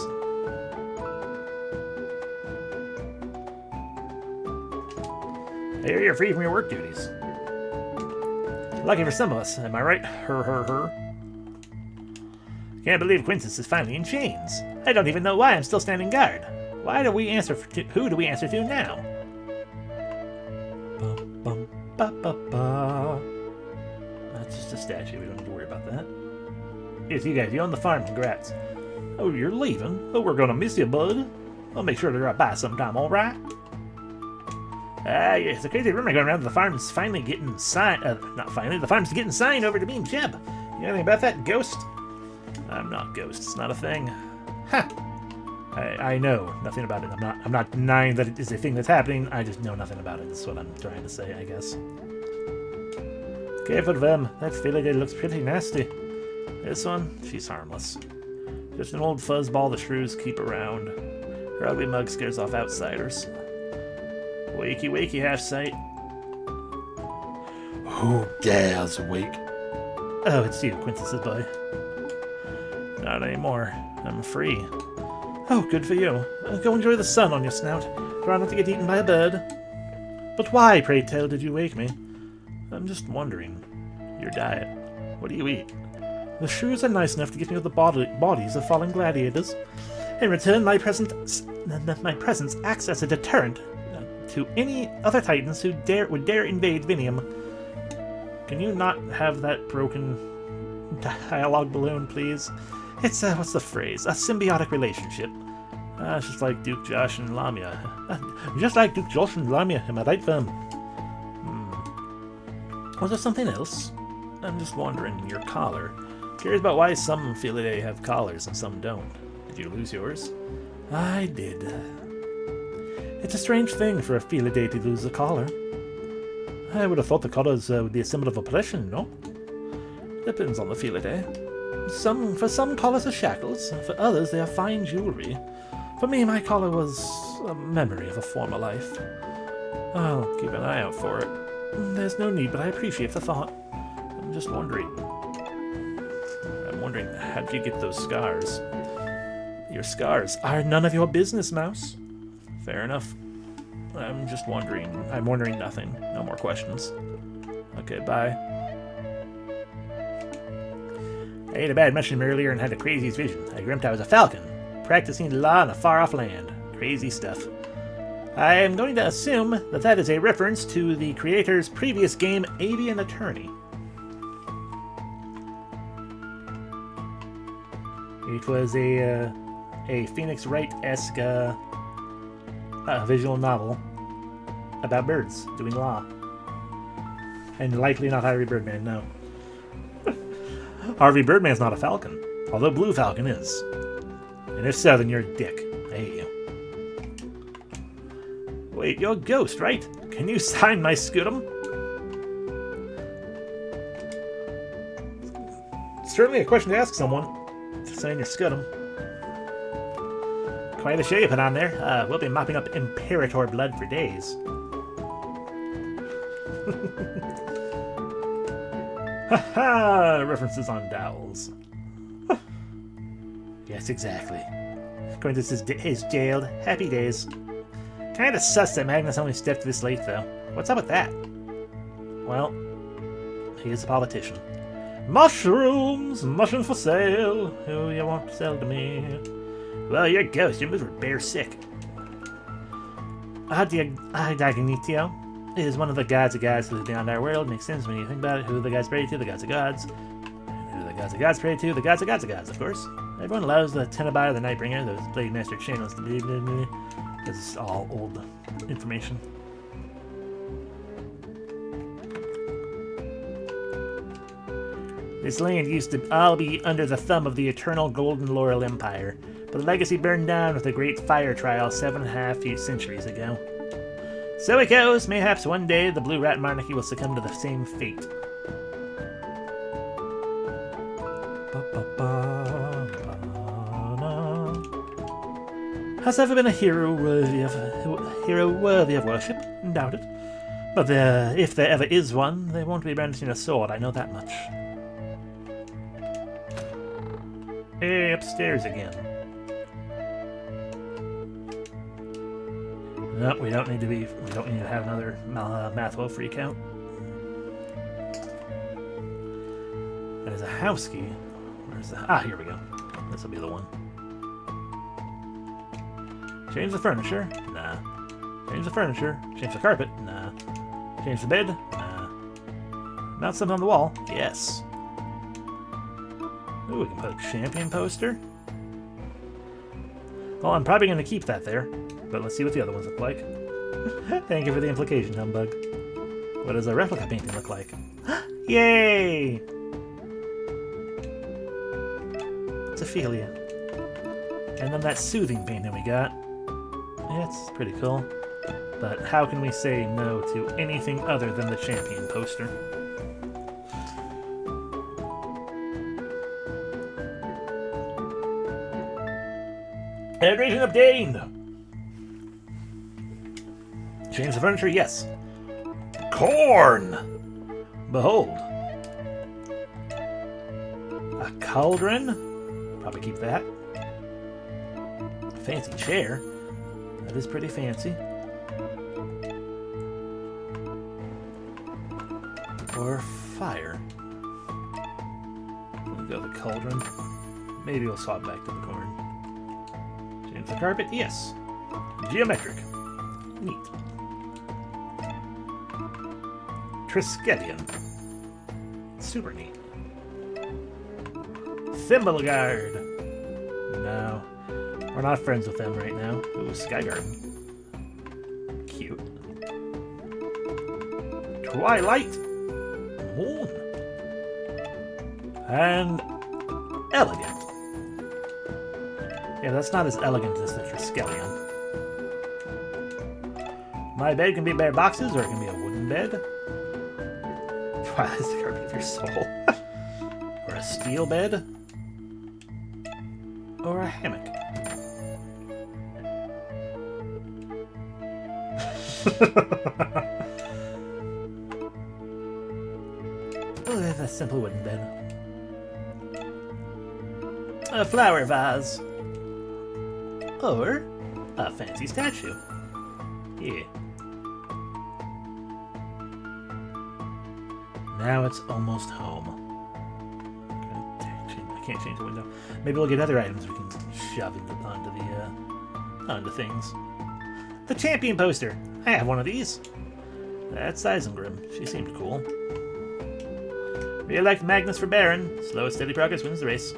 I hear you're free from your work duties. Lucky for some of us, am I right? Her. Can't believe Quintus is finally in chains. I don't even know why I'm still standing guard. Who do we answer to now? Bum, ba, ba, ba. That's just a statue. We don't need to worry about that. Yes, you guys, you own the farm. Congrats. Oh, you're leaving? Oh, we're gonna miss you, bud. I'll make sure to drop by sometime, alright? Yes, the crazy rumor going around the farm's finally getting signed. Not finally, the farm's getting signed over to me and Jeb. You know anything about that, Ghost? I'm not Ghost. It's not a thing. Ha! I know nothing about it. I'm not denying that it is a thing that's happening. I just know nothing about it. That's what I'm trying to say, I guess. Careful of them. That Filiday looks pretty nasty. This one, she's harmless. Just an old fuzzball the shrews keep around. Her ugly mug scares off outsiders. Wakey, wakey, half-sight. Who dares wake? Oh, it's you, Quintus's boy. Not anymore. I'm free. Oh, good for you. Go enjoy the sun on your snout. Try not to get eaten by a bird. But why, pray tell, did you wake me? I'm just wondering. Your diet. What do you eat? The shrews are nice enough to give me the bodies of fallen gladiators. In return, my presence acts as a deterrent to any other titans who would dare invade Vinium. Can you not have that broken dialogue balloon, please? It's, what's the phrase? A symbiotic relationship. It's just like Duke Josh and Lamia. Just like Duke Josh and Lamia, am I right, fam? Was there something else? I'm just wondering, your collar. Curious about why some Filidae have collars and some don't. Did you lose yours? I did. It's a strange thing for a Filidae to lose a collar. I would have thought the collars would be a symbol of oppression, no? Depends on the Filidae. For some collars are shackles, for others they are fine jewelry. For me, my collar was a memory of a former life. I'll keep an eye out for it. There's no need, but I appreciate the thought. I'm just wondering, how did you get those scars? Your scars are none of your business, Mouse. Fair enough. I'm just wondering. I'm wondering nothing. No more questions. Okay, bye. I ate a bad mushroom earlier and had the craziest vision. I dreamt I was a falcon, practicing law in a far-off land. Crazy stuff. I am going to assume that that is a reference to the creator's previous game, Avian Attorney. It was a Phoenix Wright-esque visual novel about birds doing law. And likely not Harvey Birdman, no. Harvey Birdman's not a falcon, although Blue Falcon is. And if so, then you're a dick. I hate you. Wait, you're a ghost, right? Can you sign my scutum? It's certainly a question to ask someone. To sign your scutum. Quite a show you put on there. We'll be mopping up Imperator blood for days. Haha! References on dowels. Yes, exactly. Quintus is jailed. Happy days. Kinda sus that Magnus only stepped this late, though. What's up with that? Well, he is a politician. Mushrooms! Mushrooms for sale! Who you want to sell to me? Well, you're a ghost. Your moves were bare sick. Diagonitio is one of the gods of gods who live beyond our world. Makes sense when you think about it. Who the gods pray to? The gods of gods. And who the gods of gods pray to? The gods of gods of gods, of course. Everyone loves the Tenebai, the Nightbringer, those Blade Master channels. This is all old information. This land used to all be under the thumb of the eternal Golden Laurel Empire, but the legacy burned down with a great fire trial 7.5 centuries ago. So it goes. Mayhaps one day the Blue Rat Monarchy will succumb to the same fate. Has ever been a hero worthy of worship? Doubt it. But if there ever is one, they won't be brandishing a sword. I know that much. Hey, upstairs again. No, we don't need to have another Mathwell freak out. There's a house key. Where's the... Ah, here we go. This will be the one. Change the furniture? Nah. Change the furniture? Change the carpet? Nah. Change the bed? Nah. Mount something on the wall? Yes. Ooh, we can put a champion poster. Well, I'm probably going to keep that there, but let's see what the other ones look like. Thank you for the implication, Humbug. What does a replica painting look like? Yay! It's Ophelia. And then that soothing painting we got. Yeah, it's pretty cool. But how can we say no to anything other than the champion poster? Hydration obtained! Change the furniture, yes. Corn! Behold. A cauldron? Probably keep that. A fancy chair. That is pretty fancy. Or fire. We'll go the cauldron. Maybe we'll swap back to the corn. Change the carpet, yes. Geometric. Neat. Triskelion. Super neat. Thimble Guard. No. We're not friends with them right now. Ooh, Sky Garden. Cute. Twilight. Moon. And elegant. Yeah, that's not as elegant as the Triskelion. My bed can be bare boxes, or it can be a wooden bed. Twilight is the carpet of your soul. Or a steel bed. Or a hammock. Oh, that's a simple wooden bed. A flower vase. Or a fancy statue. Yeah. Now it's almost home. I can't change the window. Maybe we'll get other items we can shove onto things. The champion poster. I have one of these. That's Isengrim. She seemed cool. Re-elect Magnus for Baron. Slow, steady progress wins the race.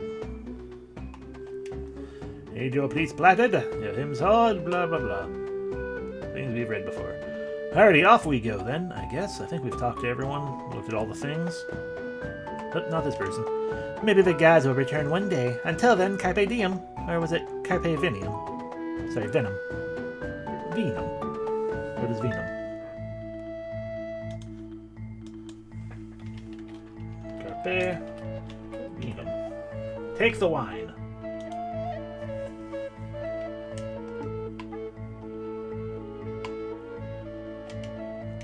Need your pleats platted. Your hymns hard. Blah, blah, blah. Things we've read before. Alrighty, off we go then, I guess. I think we've talked to everyone, looked at all the things. But not this person. Maybe the gods will return one day. Until then, Carpe Diem. Or was it Carpe Venium? Sorry, Venom. Venum. What is Venum? Carpe Venum. Take the wine.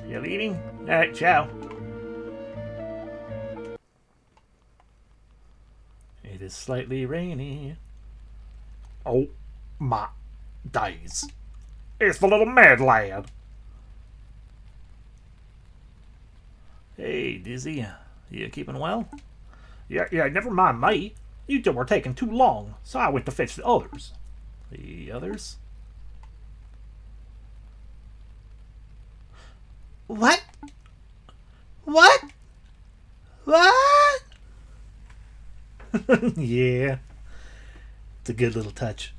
You leaving? Alright, ciao. It is slightly rainy. Oh my days. It's the little mad lad. Hey, Dizzy. You keeping well? Yeah, never mind me. You two were taking too long, so I went to fetch the others. The others? What? What? What? Yeah. It's a good little touch.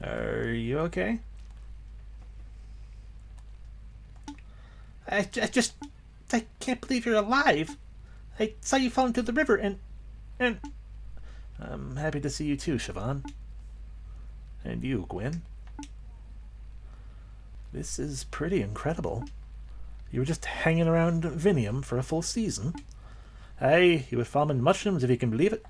Are you okay? I can't believe you're alive. I saw you fall into the river and... I'm happy to see you too, Siobhan. And you, Gwen. This is pretty incredible. You were just hanging around Vinium for a full season. Aye, you were farming mushrooms, if you can believe it.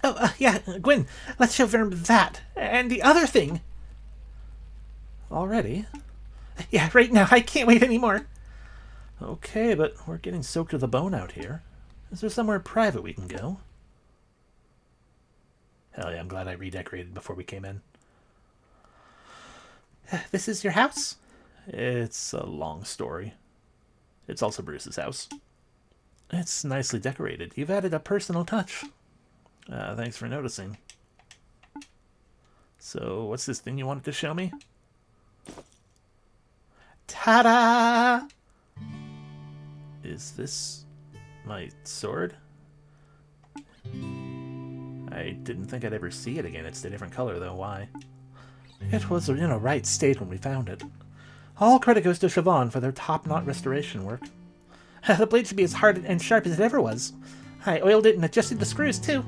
Oh, yeah, Gwen, let's show Vern that. And the other thing. Already? Yeah, right now. I can't wait anymore. Okay, but we're getting soaked to the bone out here. Is there somewhere private we can go? Hell yeah, I'm glad I redecorated before we came in. This is your house? It's a long story. It's also Bruce's house. It's nicely decorated. You've added a personal touch. Thanks for noticing. So, what's this thing you wanted to show me? Ta-da! Is this my sword? I didn't think I'd ever see it again. It's a different color, though. Why? It was in a right state when we found it. All credit goes to Siobhan for their top-notch restoration work. The blade should be as hard and sharp as it ever was. I oiled it and adjusted the screws, too.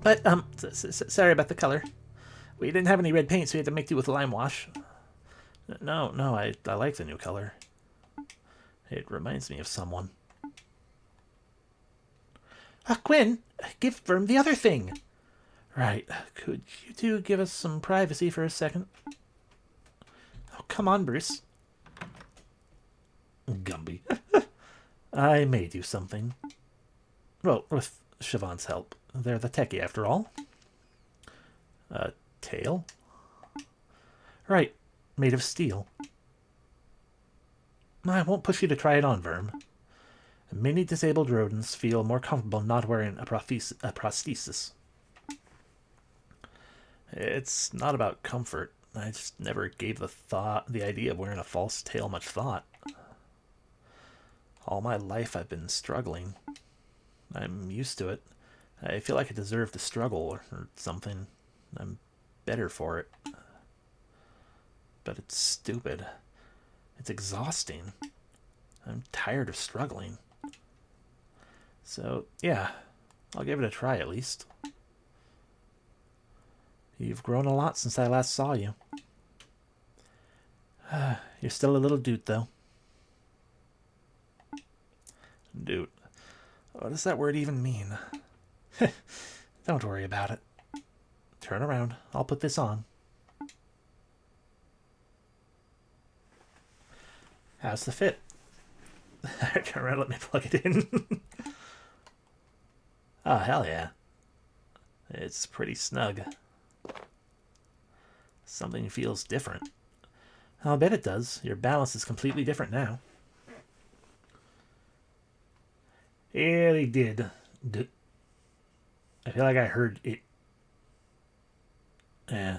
But, sorry about the color. We didn't have any red paint, so we had to make do with lime wash. No, I like the new color. It reminds me of someone. Gwen, give Verm the other thing. Right. Could you two give us some privacy for a second? Oh, come on, Bruce. Gumby. I may do something. Well, with Siobhan's help. They're the techie, after all. Tail? Right. Made of steel. I won't push you to try it on, Verm. Many disabled rodents feel more comfortable not wearing a prosthesis. It's not about comfort. I just never gave the idea of wearing a false tail much thought. All my life I've been struggling. I'm used to it. I feel like I deserve to struggle or something. I'm better for it. But it's stupid. It's exhausting. I'm tired of struggling. So, yeah, I'll give it a try at least. You've grown a lot since I last saw you. You're still a little dude, though. Dude. What does that word even mean? Don't worry about it. Turn around. I'll put this on. How's the fit? Turn around, let me plug it in. Oh, hell yeah. It's pretty snug. Something feels different. I'll bet it does. Your balance is completely different now. Yeah, they did. I feel like I heard it. Yeah.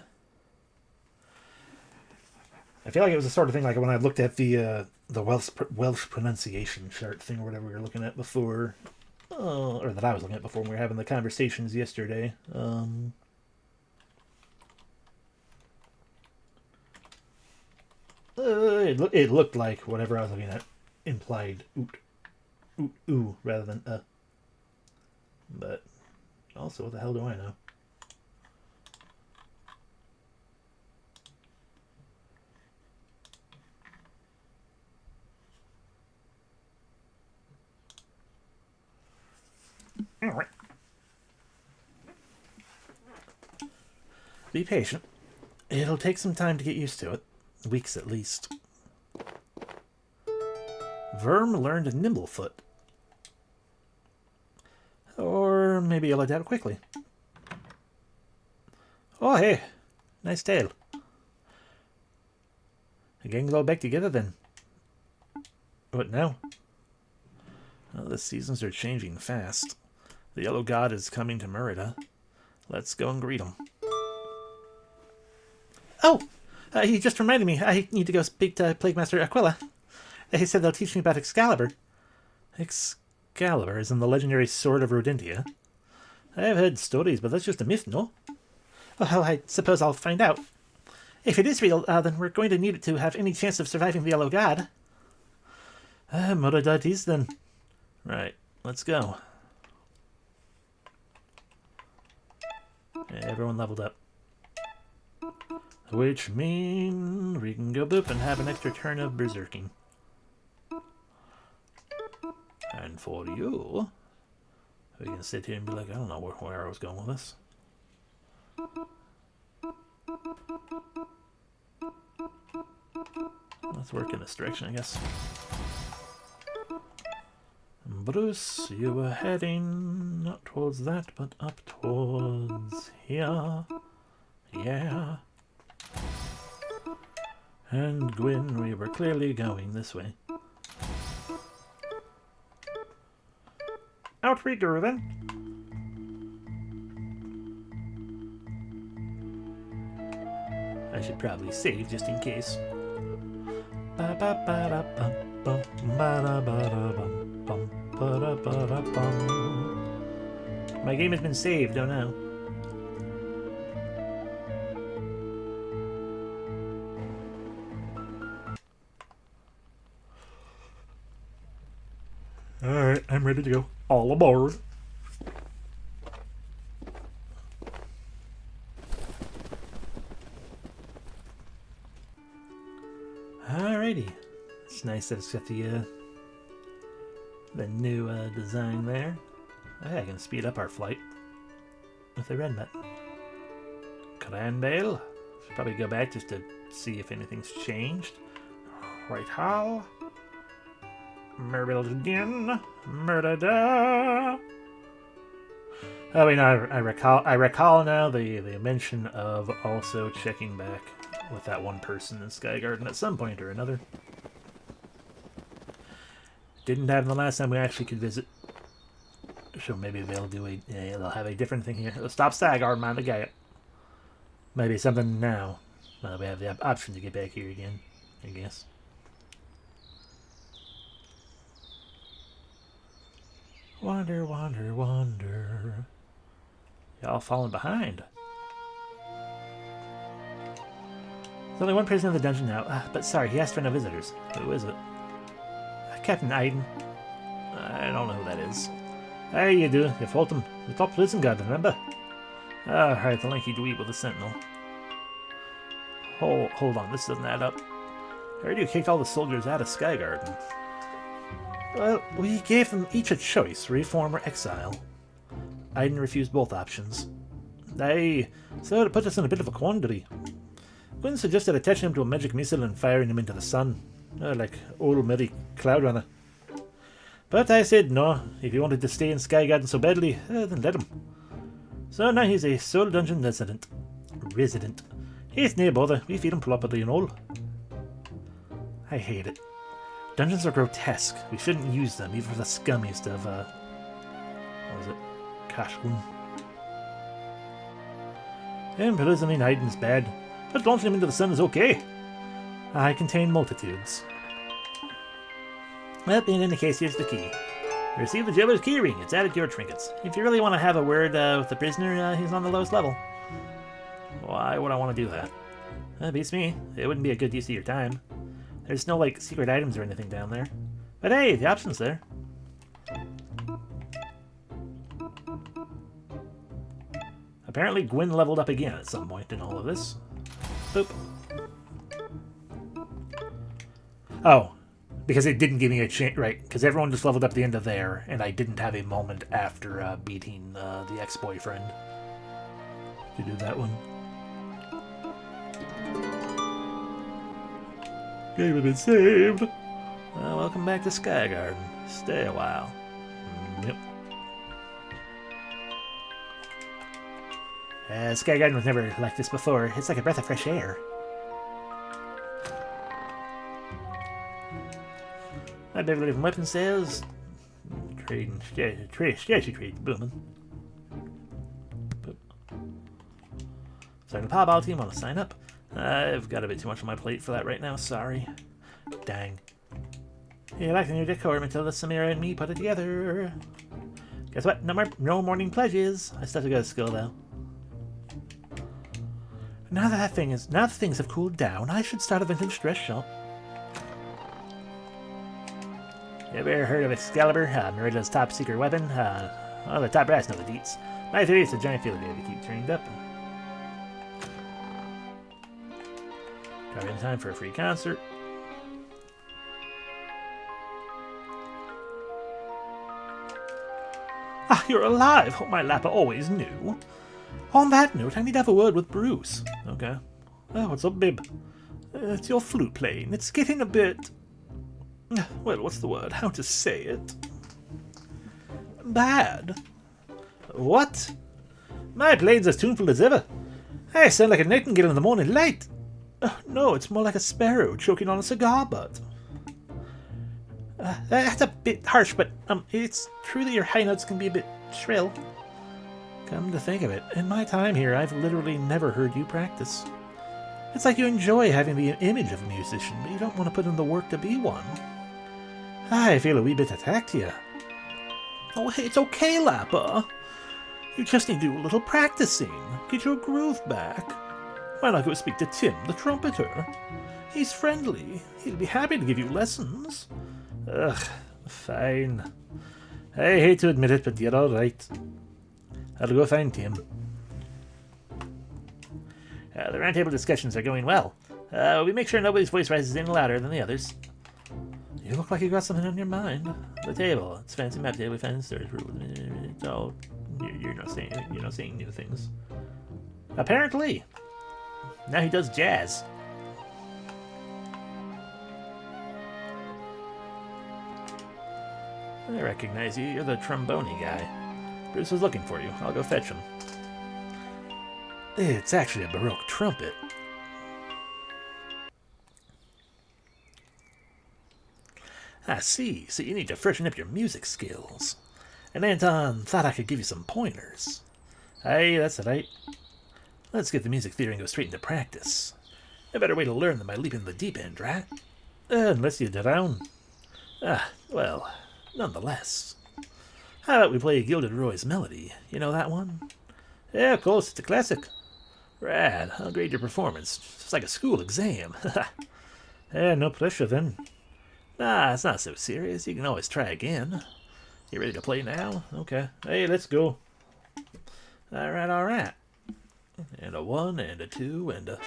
I feel like it was the sort of thing like when I looked at the Welsh pronunciation chart thing or whatever we were looking at before. Or that I was looking at before when we were having the conversations yesterday. It looked like whatever I was looking at implied ooh rather than But also, what the hell do I know? Alright. Be patient. It'll take some time to get used to it. Weeks at least. Verm learned Nimblefoot. Or maybe you'll adapt quickly. Oh, hey. Nice tail. The gang go back together then. What now? Well, the seasons are changing fast. The Yellow God is coming to Merida. Let's go and greet him. Oh! He just reminded me. I need to go speak to Plague Master Aquila. He said they'll teach me about Excalibur. Excalibur is in the legendary Sword of Rodentia. I've heard stories, but that's just a myth, no? Well, I suppose I'll find out. If it is real, then we're going to need it to have any chance of surviving the Yellow God. Merida it is then. Right, let's go. Everyone leveled up. Which means we can go boop and have an extra turn of berserking. And for you, we can sit here and be like, I don't know where I was going with this. Let's work in this direction, I guess. Bruce, you were heading not towards that, but up towards here. Yeah. And Gwyn, we were clearly going this way. Out we go then. I should probably save just in case. My game has been saved, oh no. Alright, I'm ready to go. All aboard. Alrighty. It's nice that it's got the new design there. Hey, I can speed up our flight with the red button. Cranbale. Should probably go back just to see if anything's changed. Right hall. Murdered again. Murdered. Oh wait, no, I recall now the mention of also checking back with that one person in Sky Garden at some point or another. Didn't happen the last time we actually could visit. So maybe they'll do they'll have a different thing here. Stop Sky Garden, man, the guy. Maybe something now. Well, we have the option to get back here again, I guess. Wander, wander, wander. Y'all falling behind. There's only one person in the dungeon now, but sorry, he asked for no visitors. Who is it? Captain Aiden. I don't know who that is. Hey, you do. You fought him. The top prison guard, remember? Alright, the lanky dweeb with the sentinel. Hold on, this doesn't add up. I heard you kicked all the soldiers out of Sky Garden. Well, we gave them each a choice, reform or exile. Aiden refused both options. So it put us in a bit of a quandary. Gwyn suggested attaching him to a magic missile and firing him into the sun. Like old Mary Cloudrunner. But I said no, if he wanted to stay in Sky Garden so badly, then let him. So now he's a Soul Dungeon resident. It's no bother, we feed him properly and all. I hate it. Dungeons are grotesque. We shouldn't use them, even for the scummiest of, what was it? Kashgun. Imprisoning Aiden's bad, but launching him into the sun is okay. I contain multitudes. Well, in any case, here's the key. Receive the jailer's key ring. It's added to your trinkets. If you really want to have a word with the prisoner, he's on the lowest level. Why would I want to do that? Beats me. It wouldn't be a good use of your time. There's no, like, secret items or anything down there. But hey, the option's there. Apparently Gwyn leveled up again at some point in all of this. Boop. Oh, because it didn't give me a chance, right, because everyone just leveled up at the end of there, and I didn't have a moment after beating the ex-boyfriend to do that one. Game has been saved. Welcome back to Sky Garden. Stay a while. Yep. Sky Garden was never like this before. It's like a breath of fresh air. My Beverly from weapon sales. Trading, statue trade, booming. Starting the Powerball team, want to sign up? I've got a bit too much on my plate for that right now, sorry. Dang. You like the new decor, Matilda, Samira, and me put it together. Guess what? No morning pledges. I still have to go to school, though. Now that things have cooled down, I should start a vintage dress shop. You ever heard of Excalibur, Merida's top secret weapon? Well, the top brass know the deets. My theory is a giant field day to keep trained up. Driving in time for a free concert. Ah, you're alive! Oh, my Lappa always knew. On that note, I need to have a word with Bruce. Okay. Oh, what's up, Bib? It's your flute playing. It's getting a bit... Well, what's the word? How to say it? Bad. What? My playing's as tuneful as ever. I sound like a nightingale in the morning light. No, it's more like a sparrow choking on a cigar butt. That's a bit harsh, but it's true that your high notes can be a bit shrill. Come to think of it, in my time here, I've literally never heard you practice. It's like you enjoy having the image of a musician, but you don't want to put in the work to be one. I feel a wee bit attacked here. Oh, hey, it's okay, Lappa. You just need to do a little practicing. Get your groove back. Why not go speak to Tim, the trumpeter? He's friendly. He'll be happy to give you lessons. Ugh, fine. I hate to admit it, but you're alright. I'll go find Tim. The roundtable discussions are going well. We make sure nobody's voice rises any louder than the others. You look like you got something on your mind. The table. It's a fancy map table. We found in storage room. It's all... You're not seeing new things. Apparently. Now he does jazz. I recognize you. You're the trombone guy. Bruce was looking for you. I'll go fetch him. It's actually a Baroque trumpet. I see. So you need to freshen up your music skills. And Anton thought I could give you some pointers. Aye, that's right. Let's get the music theory and go straight into practice. A better way to learn than by leaping in the deep end, right? Unless you drown. Well, nonetheless. How about we play Gilded Roy's Melody? You know that one? Yeah, of course. It's a classic. Rad. I'll grade your performance. It's like a school exam. No pressure then. Nah, it's not so serious. You can always try again. You ready to play now? Okay. Hey, let's go. Alright, alright. And a 1, and a 2, and a...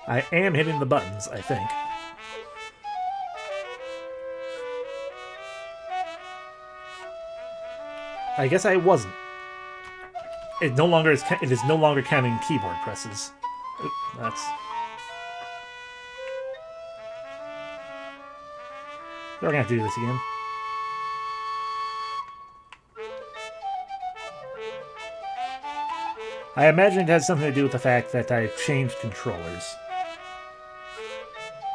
I am hitting the buttons, I think. I guess I wasn't. It no longer is. It is no longer counting keyboard presses. Oop, that's. We're gonna have to do this again. I imagine it has something to do with the fact that I changed controllers.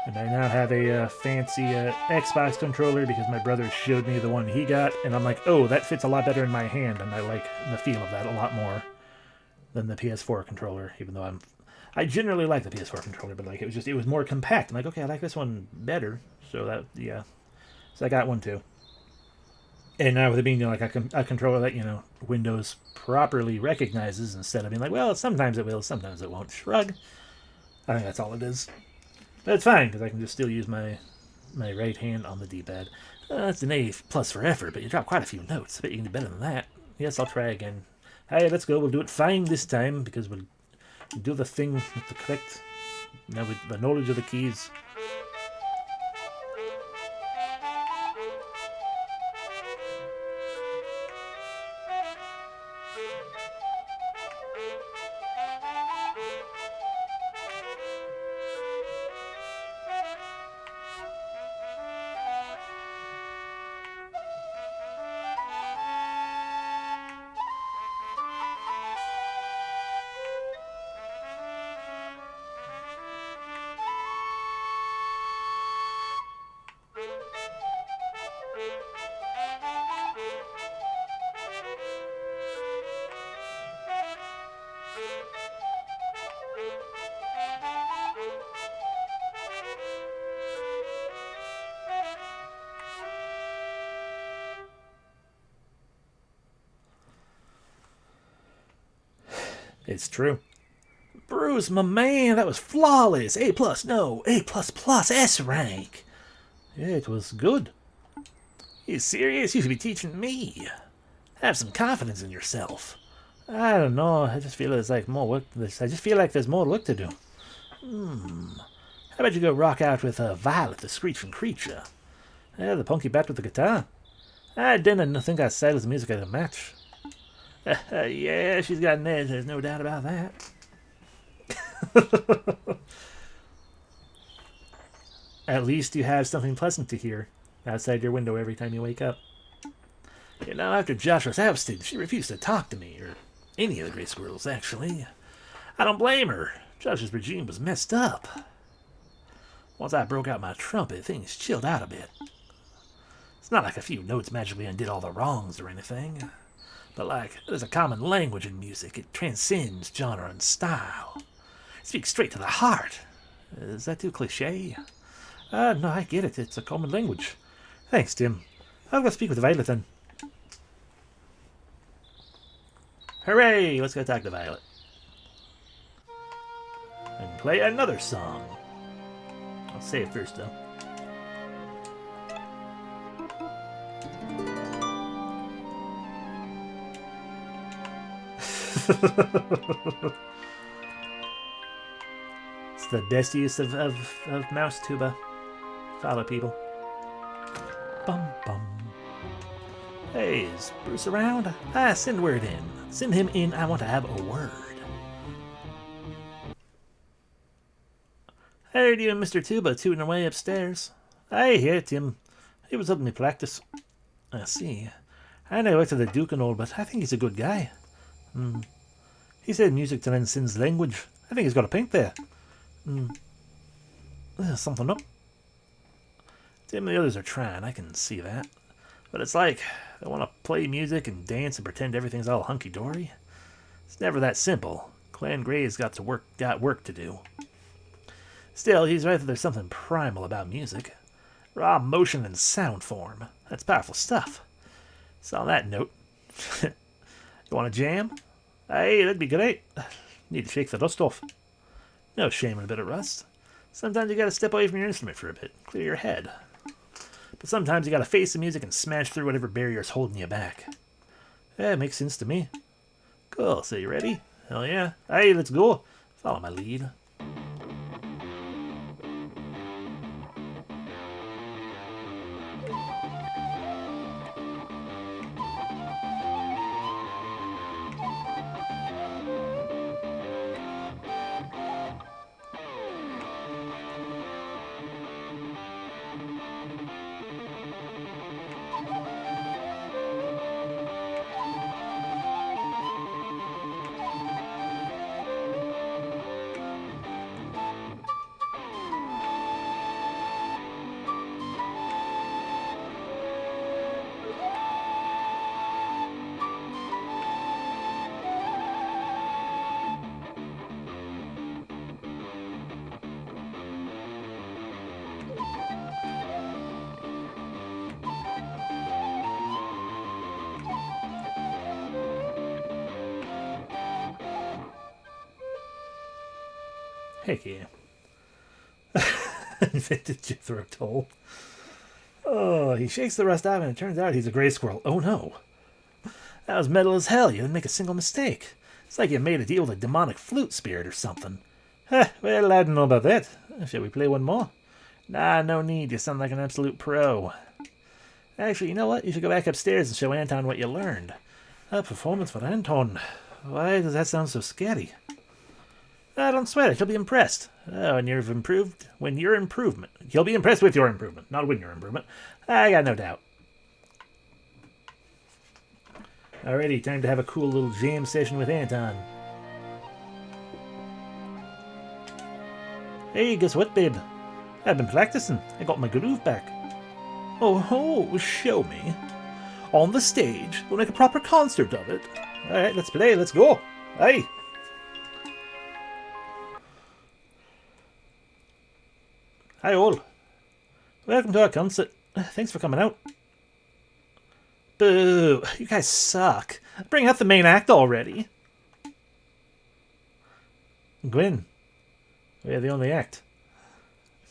And I now have a fancy Xbox controller because my brother showed me the one he got, and I'm like, oh, that fits a lot better in my hand, and I like the feel of that a lot more than the PS4 controller, even though I generally like the PS4 controller, but like it was more compact. I'm like, okay, I like this one better, so that, yeah. So I got one too. And now with it being like a controller that, Windows properly recognizes, instead of being like, well, sometimes it will, sometimes it won't. Shrug. I think that's all it is. But it's fine, because I can just still use my right hand on the D-pad. That's an A plus for effort, but you dropped quite a few notes. I bet you can do better than that. Yes, I'll try again. Hey, let's go. We'll do it fine this time, because we'll do the thing with the correct... Now with the knowledge of the keys. It's true. Bruce, my man, that was flawless. A+, no, A++, S rank. Yeah, it was good. You serious? You should be teaching me. Have some confidence in yourself. I don't know. I just feel there's like more work. I just feel like there's more work to do. How about you go rock out with Violet, the Screeching Creature? Yeah, the punky bat with the guitar. I didn't think I styled the music at a match. Yeah, she's got an edge. There's no doubt about that. At least you have something pleasant to hear outside your window every time you wake up. After Josh was ousted, she refused to talk to me, or any of the Gray Squirrels, actually. I don't blame her. Josh's regime was messed up. Once I broke out my trumpet, things chilled out a bit. It's not like a few notes magically undid all the wrongs or anything. But there's a common language in music. It transcends genre and style. Speak straight to the heart. Is that too cliche? No, I get it. It's a common language. Thanks, Tim. I'll go speak with Violet then. Hooray! Let's go talk to Violet. And play another song. I'll say it first, though. It's the best use of mouse tuba. Follow people. Bum bum. Hey, is Bruce around? Send word in. Send him in. I want to have a word. I heard you and Mr. Tuba tooting away upstairs. I hear Tim. He was helping me practice. I see. I know he worked at the Duke and all, but I think he's a good guy. He said music to learn Sin's language. I think he's got a pink there. There's something up. Tim and the others are trying, I can see that. But it's like they want to play music and dance and pretend everything's all hunky-dory. It's never that simple. Clan Gray's got work to do. Still, he's right that there's something primal about music. Raw motion and sound form. That's powerful stuff. So on that note, you want to jam? Hey, that'd be great. Need to shake the dust off. No shame in a bit of rust. Sometimes you gotta step away from your instrument for a bit, clear your head. But sometimes you gotta face the music and smash through whatever barrier's holding you back. Yeah, it makes sense to me. Cool, so you ready? Hell yeah. Hey, let's go. Follow my lead. Heck yeah. Invented Jethro Tull. Oh, he shakes the rust out and it turns out he's a gray squirrel. Oh no. That was metal as hell. You didn't make a single mistake. It's like you made a deal with a demonic flute spirit or something. Well, I don't know about that. Shall we play one more? Nah, no need. You sound like an absolute pro. Actually, you know what? You should go back upstairs and show Anton what you learned. A performance for Anton. Why does that sound so scary? Don't sweat it. He'll be impressed. When you're improvement. He'll be impressed with your improvement, not with your improvement. I got no doubt. Alrighty, time to have a cool little jam session with Anton. Hey, guess what, babe? I've been practicing. I got my groove back. Oh, show me. On the stage. We'll make a proper concert of it. Alright, let's play. Let's go. Hey. Hi all. Welcome to our concert. Thanks for coming out. Boo. You guys suck. Bring out the main act already. Gwen. We're the only act.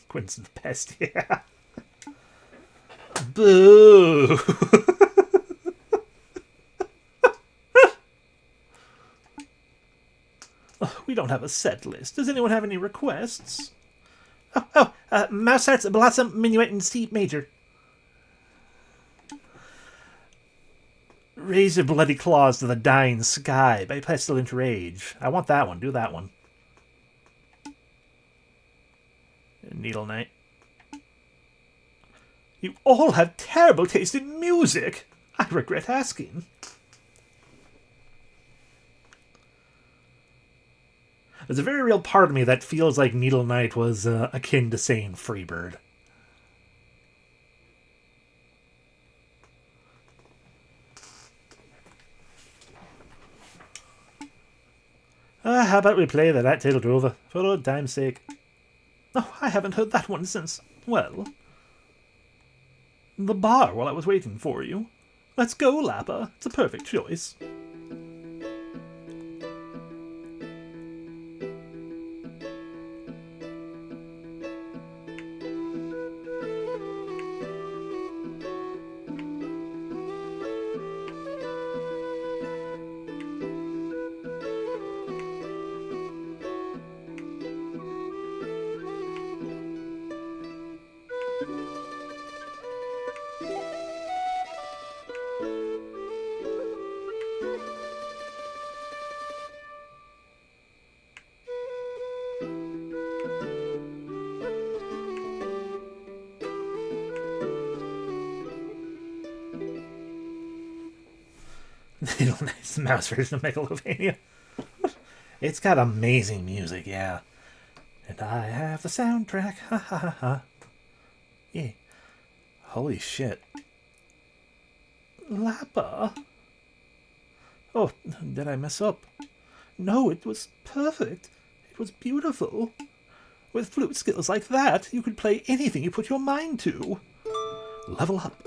Gwen's the best, yeah. Boo. We don't have a set list. Does anyone have any requests? Mouseheart's Blossom Minuet in C major. Raise your bloody claws to the dying sky by Pestilent Rage. I want that one. Do that one. Needle Knight. You all have terrible taste in music. I regret asking. There's a very real part of me that feels like Needle Knight was akin to saying Freebird. How about we play the Rat-tailed Drover, for old time's sake? Oh, I haven't heard that one since, well, The bar while I was waiting for you. let's go, Lappa. It's a perfect choice. It's the mouse version of Megalovania. It's got amazing music, yeah. And I have the soundtrack. Ha ha ha ha. Yeah. Holy shit. Lappa? Oh, did I mess up? No, it was perfect. It was beautiful. With flute skills like that, you could play anything you put your mind to. Level up.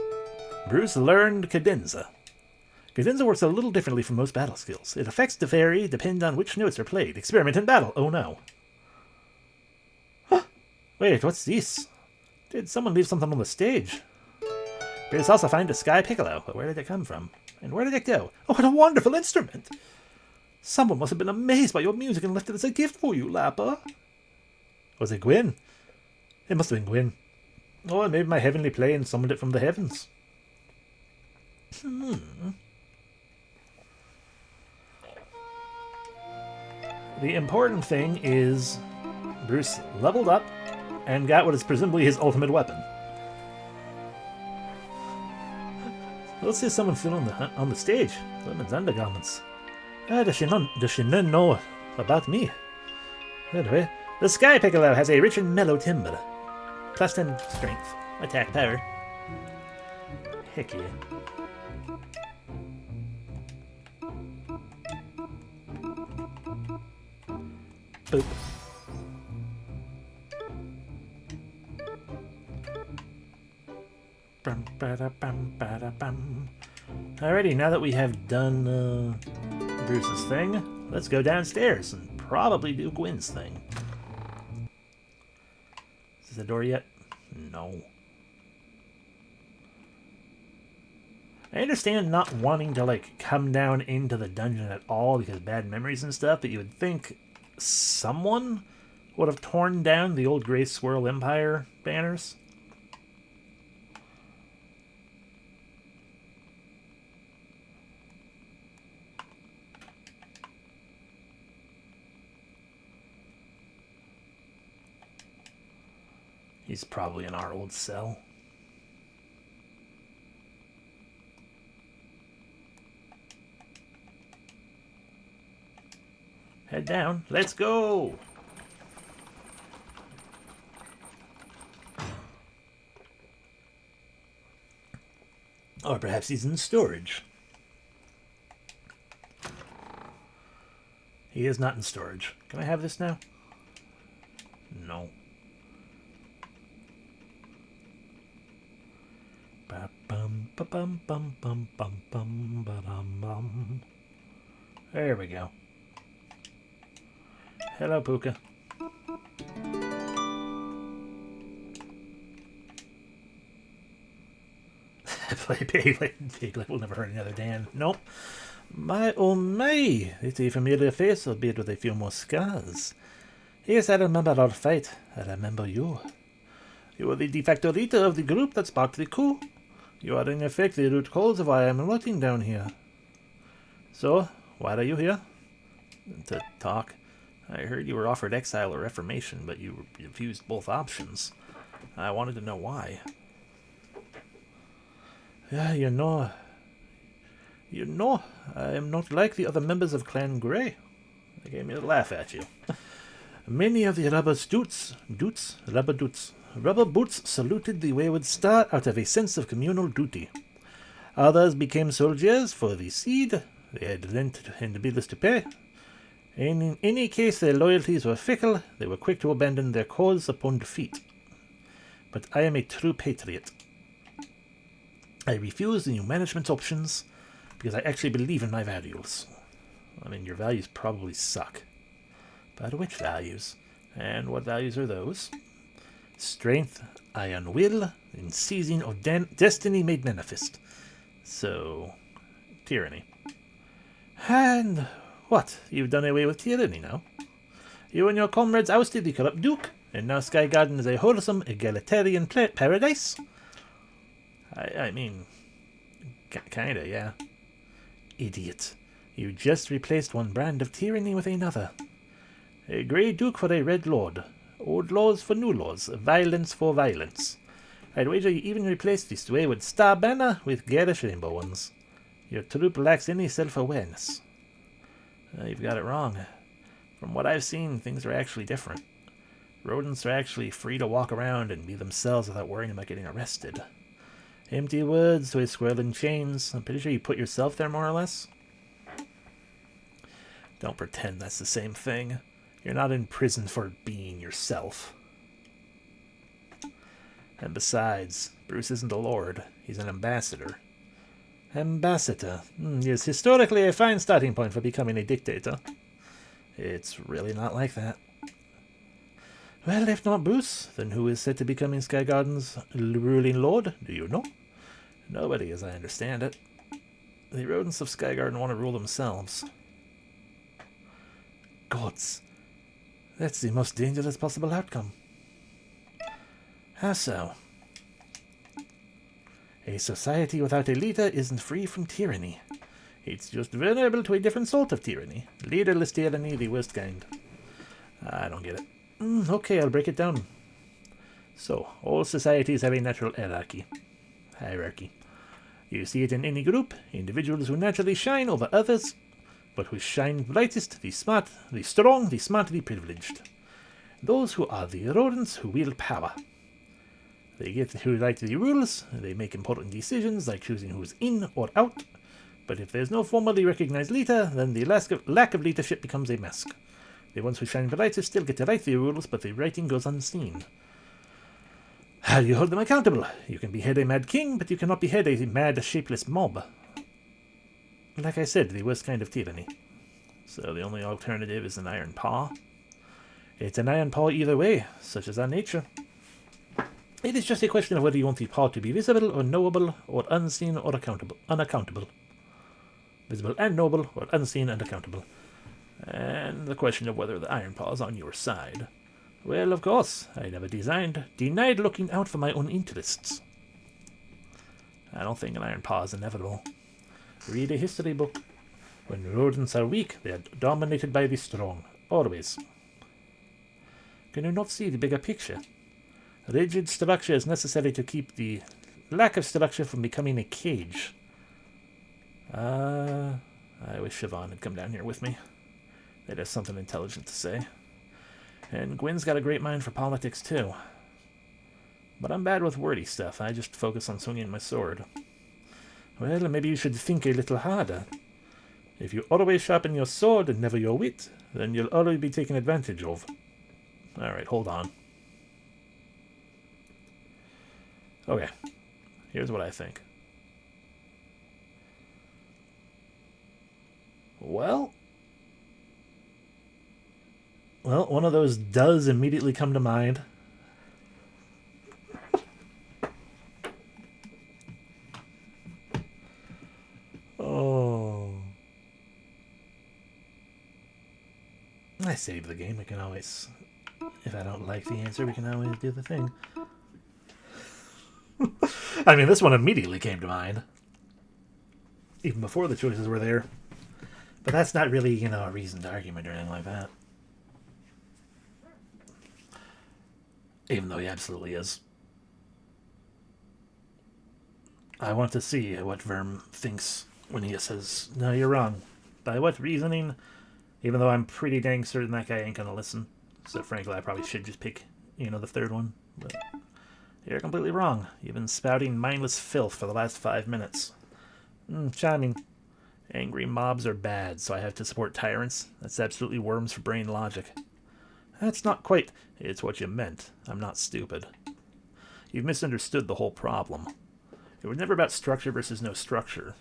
Bruce learned cadenza. Cadenza works a little differently from most battle skills. It affects to vary, depend on which notes are played. Experiment in battle. Oh no. Huh. Wait, what's this? Did someone leave something on the stage? Bruce also find a sky piccolo, but where did it come from? And where did it go? Oh, what a wonderful instrument! Someone must have been amazed by your music and left it as a gift for you, Lappa. Was it Gwyn? It must have been Gwyn. Oh, maybe my heavenly plane summoned it from the heavens. The important thing is Bruce leveled up and got what is presumably his ultimate weapon. Let's see someone still on the stage. Women's undergarments. Does she not know about me? Anyway, the Sky Piccolo has a rich and mellow timbre. Plus 10 strength. Attack power. Heck yeah. Boop. Alrighty, now that we have done Bruce's thing, let's go downstairs and probably do Gwyn's thing. Is this the door yet? No. I understand not wanting to, like, come down into the dungeon at all because of bad memories and stuff, but you would think someone would have torn down the old Grey Swirl Empire banners. He's probably in our old cell. Head down. Let's go! Or perhaps he's in storage. He is not in storage. Can I have this now? No. There we go. Hello, Puka. Play Piglet. Piglet will never hurt another Dan. Nope. My oh my! It's a familiar face, albeit with a few more scars. Yes, I remember our fight. I remember you. You were the de facto leader of the group that sparked the coup. You are in effect the root cause of why I am rotting down here. So, why are you here? To talk. I heard you were offered exile or reformation, but you refused both options. I wanted to know why. Yeah, you know, I am not like the other members of Clan Grey. They gave me a laugh at you. Many of the rubber boots saluted the wayward star out of a sense of communal duty. Others became soldiers for the seed. They had rent and bills to pay. In any case, their loyalties were fickle. They were quick to abandon their cause upon defeat. But I am a true patriot. I refuse the new management options because I actually believe in my values. I mean, your values probably suck. But which values? And what values are those? Strength, iron will, and seizing of destiny made manifest. So, tyranny. And what? You've done away with tyranny now? You and your comrades ousted the corrupt duke, and now Sky Garden is a wholesome, egalitarian paradise? I mean, kinda, yeah. Idiot. You just replaced one brand of tyranny with another. A grey duke for a red lord. Old laws for new laws. Violence for violence. I'd wager you even replaced this wayward star banner with garish rainbow ones. Your troop lacks any self-awareness. You've got it wrong. From what I've seen, things are actually different. Rodents are actually free to walk around and be themselves without worrying about getting arrested. Empty words to a squirrel in chains. I'm pretty sure you put yourself there, more or less. Don't pretend that's the same thing. You're not in prison for being yourself. And besides, Bruce isn't a lord. He's an ambassador. Ambassador. Yes, historically a fine starting point for becoming a dictator. It's really not like that. Well, if not Bruce, then who is said to be becoming Sky Garden's ruling lord? Do you know? Nobody, as I understand it. The rodents of Sky Garden want to rule themselves. Gods. That's the most dangerous possible outcome. How so? A society without a leader isn't free from tyranny. It's just vulnerable to a different sort of tyranny. Leaderless tyranny, the worst kind. I don't get it. Okay, I'll break it down. So, all societies have a natural hierarchy. You see it in any group, individuals who naturally shine over others, but who shine brightest, the smart, the strong, the smart, the privileged. Those who are the rodents who wield power. They get to write the rules, they make important decisions like choosing who's in or out, but if there's no formally recognized leader, then the lack of leadership becomes a mask. The ones who shine brightest still get to write the rules, but the writing goes unseen. How do you hold them accountable? You can behead a mad king, but you cannot behead a mad, shapeless mob. Like I said, the worst kind of tyranny. So the only alternative is an iron paw. It's an iron paw either way, such is our nature. It is just a question of whether you want the paw to be visible or knowable or unseen or unaccountable. Visible and knowable or unseen and accountable. And the question of whether the iron paw is on your side. Well, of course, I never denied looking out for my own interests. I don't think an iron paw is inevitable. Read a history book. When rodents are weak, they are dominated by the strong. Always. Can you not see the bigger picture? Rigid structure is necessary to keep the lack of structure from becoming a cage. I wish Siobhan had come down here with me. They'd have something intelligent to say. And Gwen's got a great mind for politics, too. But I'm bad with wordy stuff. I just focus on swinging my sword. Well, maybe you should think a little harder. If you always sharpen your sword and never your wit, then you'll always be taken advantage of. Alright, hold on. Okay, here's what I think. Well, one of those does immediately come to mind. Oh. I saved the game. We can always, if I don't like the answer, we can always do the thing. I mean, this one immediately came to mind. Even before the choices were there. But that's not really, a reasoned argument or anything like that. Even though he absolutely is. I want to see what Verm thinks when he says, no, you're wrong. By what reasoning? Even though I'm pretty dang certain that guy ain't gonna listen. So frankly, I probably should just pick, the third one. But you're completely wrong. You've been spouting mindless filth for the last 5 minutes. Charming. Angry mobs are bad, so I have to support tyrants. That's absolutely worms for brain logic. That's not quite... It's what you meant. I'm not stupid. You've misunderstood the whole problem. It was never about structure versus no structure.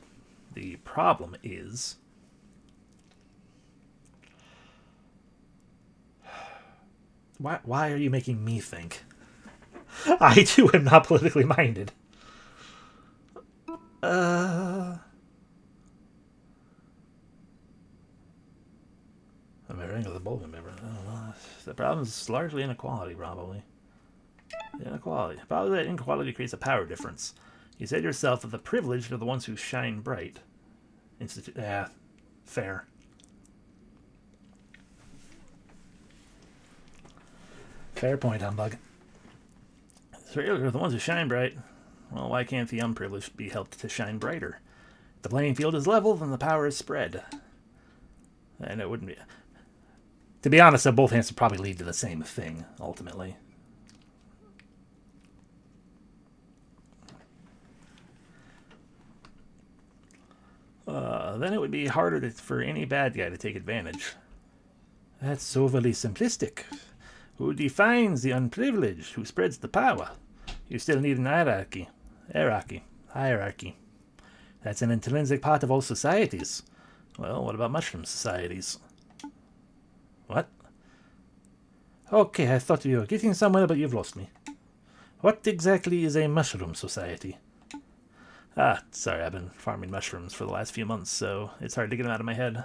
The problem is... Why are you making me think? I, too, am not politically minded. The problem is largely inequality, probably. Inequality. Probably that inequality creates a power difference. You said yourself that the privileged are the ones who shine bright. Fair. Fair point, humbug. The privileged are the ones who shine bright. Well, why can't the unprivileged be helped to shine brighter? If the playing field is level, then the power is spread. And it wouldn't be... To be honest, both answers probably lead to the same thing, ultimately. Then it would be harder for any bad guy to take advantage. That's overly simplistic. Who defines the unprivileged? Who spreads the power? You still need an hierarchy. Hierarchy. That's an intrinsic part of all societies. Well, what about mushroom societies? What? Okay, I thought you were getting somewhere, but you've lost me. What exactly is a mushroom society? Sorry, I've been farming mushrooms for the last few months, so it's hard to get them out of my head.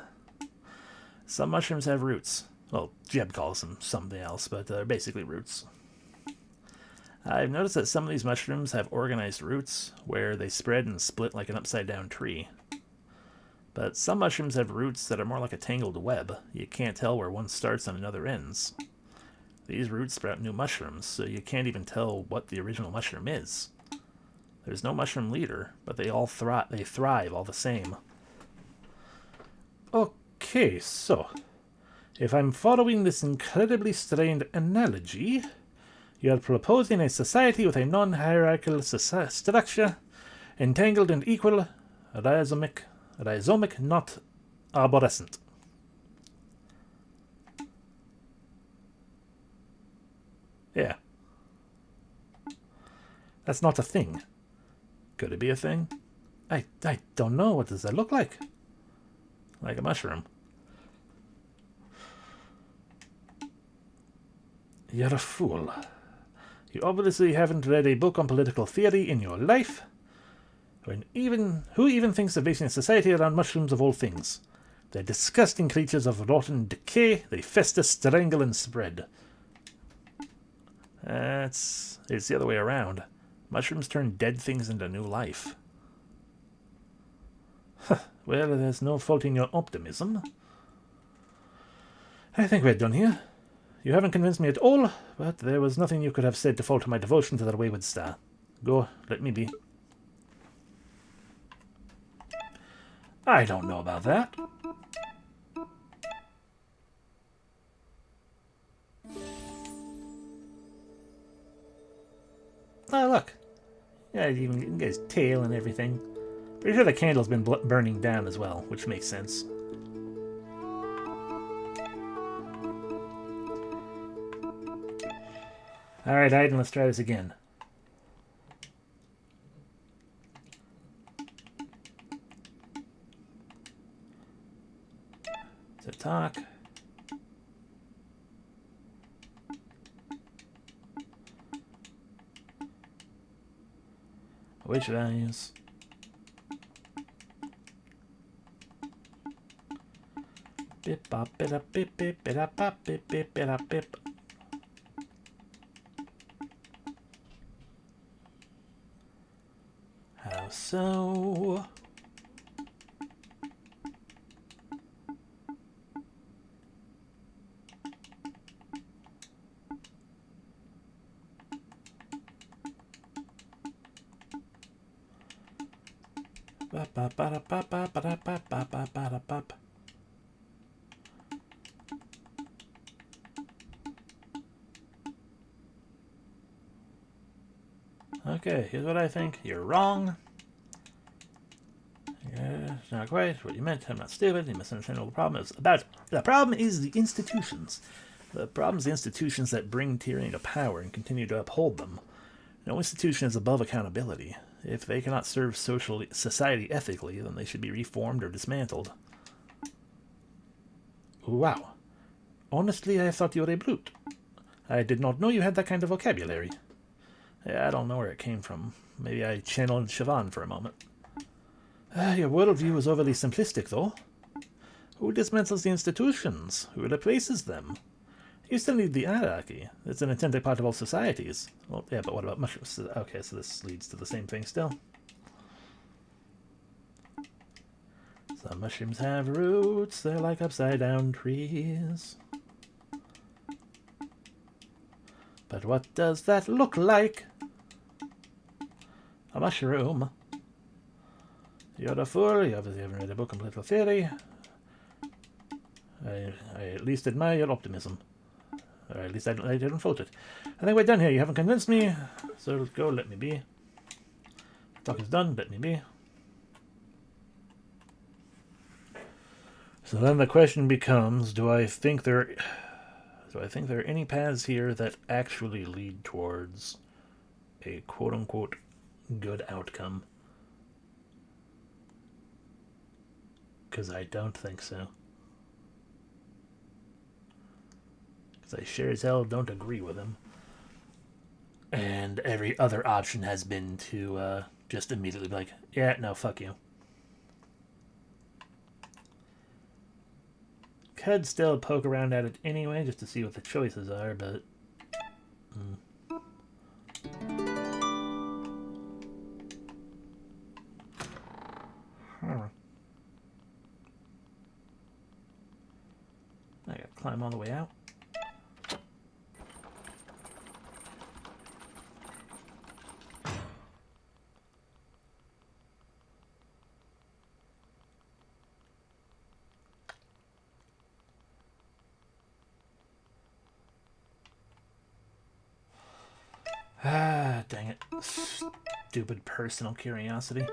Some mushrooms have roots. Well, Jeb calls them something else, but they're basically roots. I've noticed that some of these mushrooms have organized roots, where they spread and split like an upside-down tree. But some mushrooms have roots that are more like a tangled web. You can't tell where one starts and another ends. These roots sprout new mushrooms, so you can't even tell what the original mushroom is. There's no mushroom leader, but they all thrive all the same. Okay, so... If I'm following this incredibly strained analogy, you're proposing a society with a non-hierarchical structure, entangled and equal, rhizomic, not arborescent. Yeah. That's not a thing. Could it be a thing? I don't know. What does that look like? Like a mushroom. You're a fool. You obviously haven't read a book on political theory in your life. Who even thinks of basing a society around mushrooms of all things? They're disgusting creatures of rotten decay. They fester, strangle, and spread. It's the other way around. Mushrooms turn dead things into new life. Well, there's no faulting your optimism. I think we're done here. You haven't convinced me at all, but there was nothing you could have said to falter my devotion to the wayward star. Go, let me be. I don't know about that. Oh, look. Yeah, even got his tail and everything. Pretty sure the candle's been burning down as well, which makes sense. Alright, Aiden, let's try this again. To talk. Which values? Bip bop bip up bip bip bip up bop bip bip bip up bip. How so? Okay, here's what I think. You're wrong. Yeah, it's not quite what you meant. I'm not stupid. You misunderstand what the problem is. The problem is the institutions. The problem is the institutions that bring tyranny to power and continue to uphold them. No institution is above accountability. If they cannot serve society ethically, then they should be reformed or dismantled. Wow. Honestly, I thought you were a brute. I did not know you had that kind of vocabulary. Yeah, I don't know where it came from. Maybe I channeled Siobhan for a moment. Your worldview is overly simplistic, though. Who dismantles the institutions? Who replaces them? You still need the hierarchy. It's an intended part of all societies. Well, yeah, but what about mushrooms? Okay, so this leads to the same thing still. Some mushrooms have roots. They're like upside-down trees. But what does that look like? A mushroom. You're a fool. You obviously haven't read a book on political theory. I at least admire your optimism. Or at least I didn't vote it. I think we're done here. You haven't convinced me. So go, let me be. Talk is done, let me be. So then the question becomes, do I think there are any paths here that actually lead towards a quote-unquote good outcome? Because I don't think so. Because I sure as hell don't agree with him. And every other option has been to just immediately be like, yeah, no, fuck you. Could still poke around at it anyway, just to see what the choices are, but... I gotta climb all the way out. Ah, dang it. Stupid personal curiosity.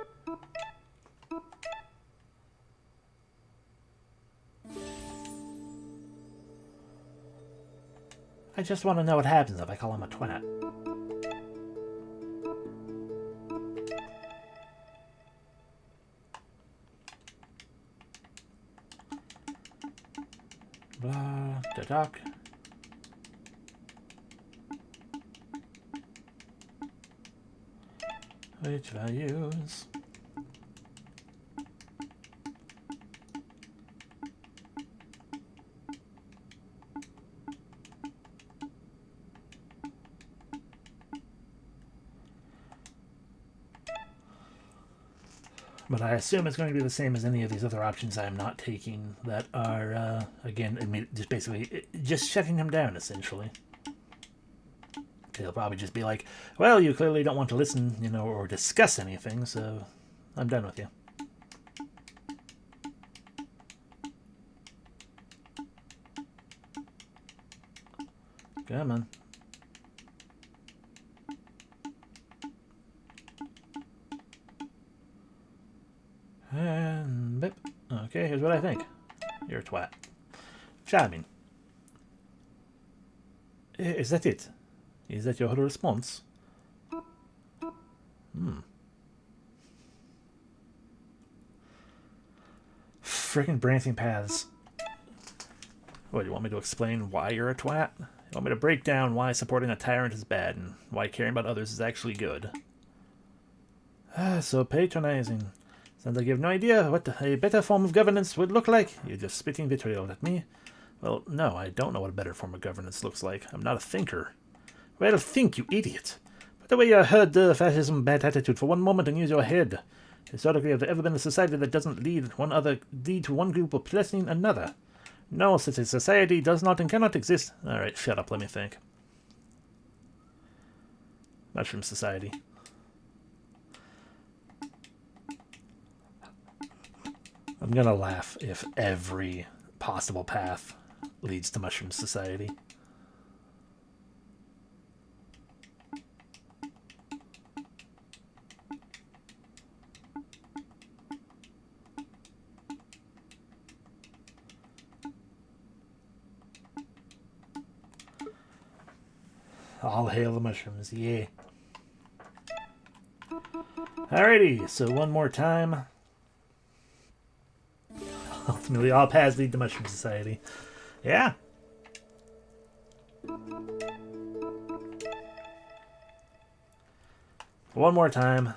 I just want to know what happens if I call him a twat. Blah, da doc. Which values? But I assume it's going to be the same as any of these other options I'm not taking that are, again, just basically just shutting him down, essentially. He'll probably just be like, well, you clearly don't want to listen, or discuss anything, so I'm done with you. Come on. And bip. Okay, here's what I think. You're a twat. Charming. Is that it? Is that your response? Frickin' branching paths. What, you want me to explain why you're a twat? You want me to break down why supporting a tyrant is bad and why caring about others is actually good? So patronizing. Sounds like you have no idea what a better form of governance would look like. You're just spitting vitriol at me. Well, no, I don't know what a better form of governance looks like. I'm not a thinker. Well, think, you idiot. Put away your herd fascism bad attitude for one moment and use your head. Historically, have there ever been a society that doesn't lead to one group oppressing another? No, such a society does not and cannot exist. Alright, shut up, let me think. Mushroom Society. I'm gonna laugh if every possible path leads to Mushroom Society. All hail the mushrooms, yeah. Alrighty, so one more time. Ultimately, all paths lead to Mushroom Society. Yeah. One more time,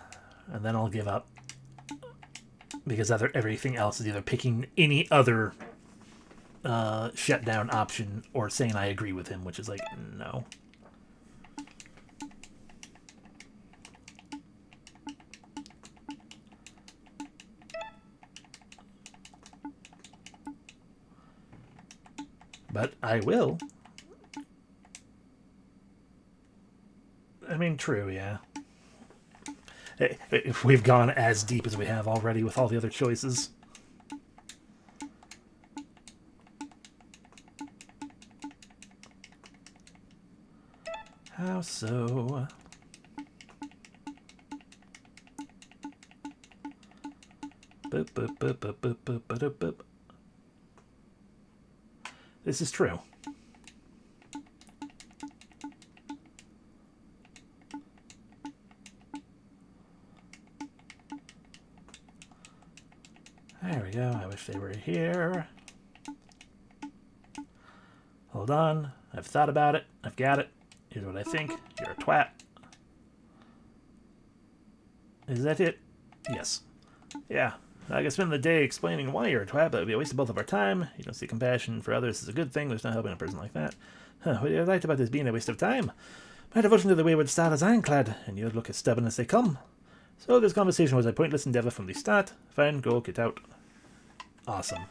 and then I'll give up. Because everything else is either picking any other shutdown option or saying I agree with him, which is like, no. But I will. I mean, true, yeah. If we've gone as deep as we have already with all the other choices. How so? Boop, boop, boop, boop, boop, boop, boop, boop. This is true. There we go. I wish they were here. Hold on. I've thought about it. I've got it. Here's what I think. You're a twat. Is that it? Yes. Yeah. I could spend the day explaining why you're a twat, but it would be a waste of both of our time. You don't see compassion for others as a good thing. There's no helping a person like that. Huh, what you liked about this being a waste of time? My devotion to the wayward star is ironclad, and you look as stubborn as they come. So this conversation was a pointless endeavor from the start. Fine, go, get out. Awesome.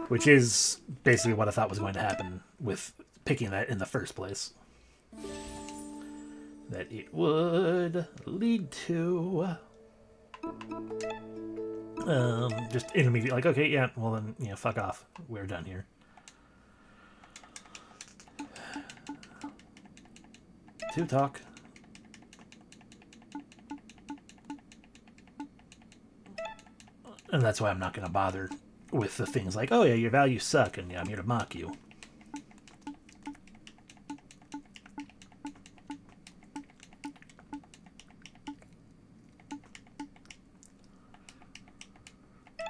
Which is basically what I thought was going to happen with picking that in the first place. That it would lead to... just intermediate, like, okay, yeah, well then, yeah, fuck off. We're done here. To talk. And that's why I'm not going to bother with the things like, oh yeah, your values suck, and yeah, I'm here to mock you.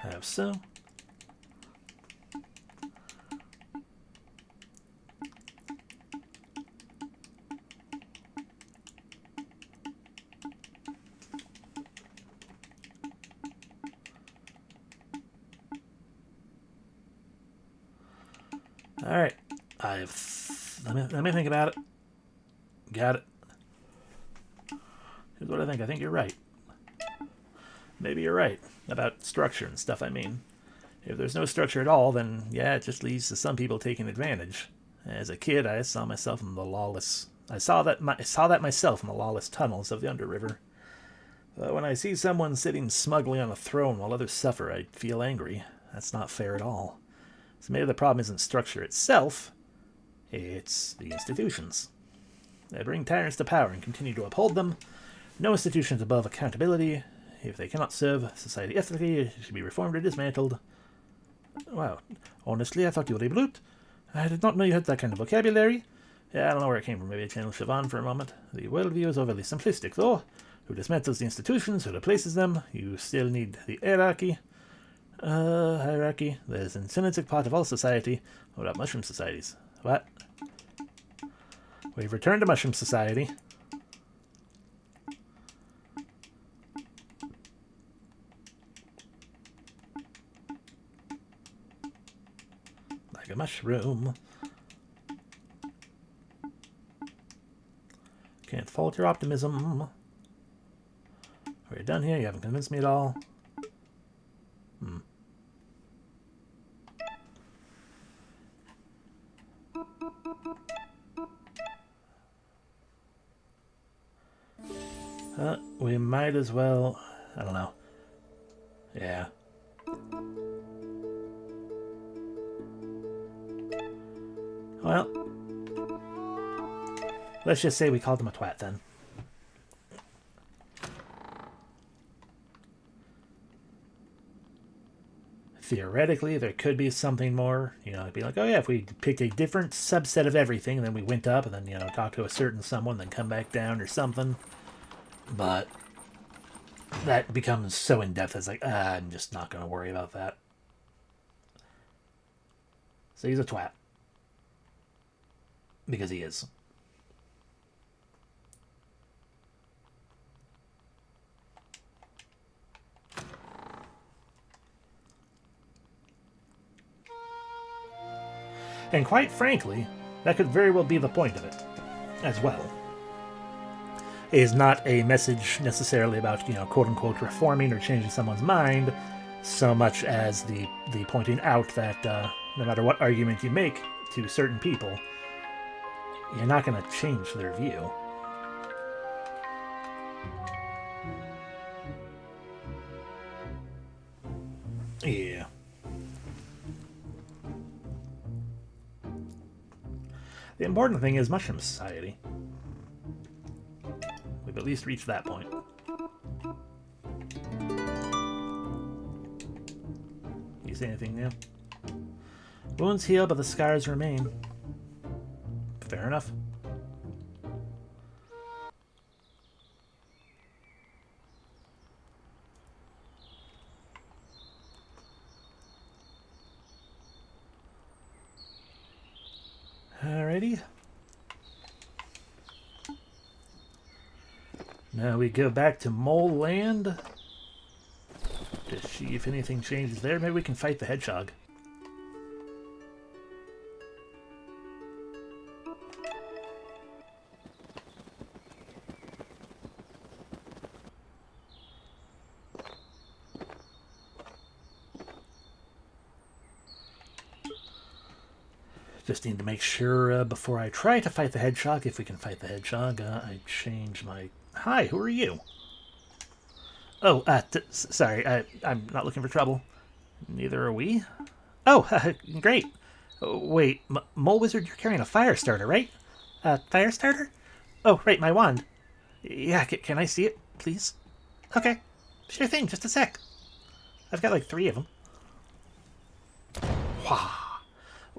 How so? All right, let me think about it. Got it. Here's what I think. I think you're right. Maybe you're right about structure and stuff. I mean, if there's no structure at all, then yeah, it just leads to some people taking advantage. As a kid, I saw myself in the lawless. I saw that myself in the lawless tunnels of the Underriver. But when I see someone sitting smugly on a throne while others suffer, I feel angry. That's not fair at all. So maybe the problem isn't structure itself, it's the institutions. They bring tyrants to power and continue to uphold them. No institution is above accountability. If they cannot serve society ethically, it should be reformed or dismantled. Wow. Honestly, I thought you were a brute. I did not know you had that kind of vocabulary. Yeah, I don't know where it came from. Maybe I channeled Siobhan for a moment. The worldview is overly simplistic, though. Who dismantles the institutions? Who replaces them? You still need the hierarchy. Hierarchy. There's an intrinsic part of all society. What about mushroom societies? What? We've returned to mushroom society. Like a mushroom. Can't fault your optimism. Are you done here? You haven't convinced me at all. We might as well... I don't know. Yeah. Well, let's just say we called him a twat then. theoretically, there could be something more. You know, it'd be like, oh yeah, if we picked a different subset of everything, and then we went up, and then, you know, talked to a certain someone, then come back down or something. But that becomes so in-depth, it's like, I'm just not going to worry about that. So he's a twat. Because he is. And quite frankly, that could very well be the point of it, as well. It is not a message necessarily about, you know, quote-unquote reforming or changing someone's mind, so much as the pointing out that no matter what argument you make to certain people, you're not going to change their view. Yeah. The important thing is Mushroom Society. We've at least reached that point. You see anything new? Wounds heal, but the scars remain. Fair enough. Alrighty. Now we go back to Mole Land to see if anything changes there. Maybe we can fight the hedgehog. Just need to make sure before I try to fight the hedgehog, if we can fight the hedgehog, I change my... Hi, who are you? Oh, sorry, I'm not looking for trouble. Neither are we. Oh, great. Wait, Mole Wizard, you're carrying a fire starter, right? Fire starter? Oh, right, my wand. Yeah, can I see it, please? Okay, sure thing, just a sec. I've got like 3 of them.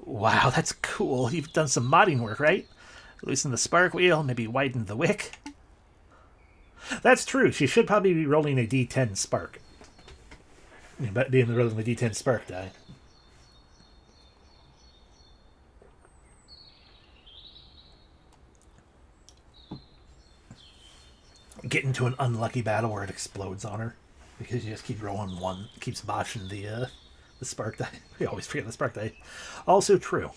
Wow, that's cool. You've done some modding work, right? Loosen the spark wheel, maybe widen the wick. That's true. She should probably be rolling a D10 spark. But being rolling the D10 spark die. Get into an unlucky battle where it explodes on her. Because you just keep rolling one, keeps botching the spark die. We always forget the spark die. Also true.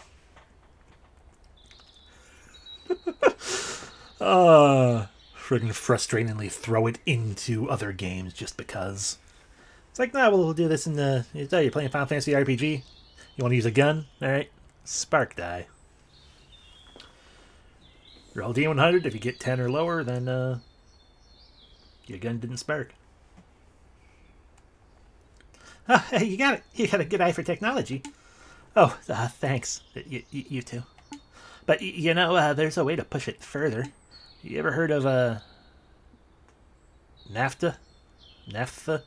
Friggin' frustratingly throw it into other games just because. It's like, nah, we'll do this in the... You're playing Final Fantasy RPG? You want to use a gun? Alright. Spark die. Roll D100. If you get 10 or lower, then your gun didn't spark. Oh, you got it. You got a good eye for technology. Oh, thanks. You too. But, you know, there's a way to push it further. You ever heard of, NAFTA? Naphtha?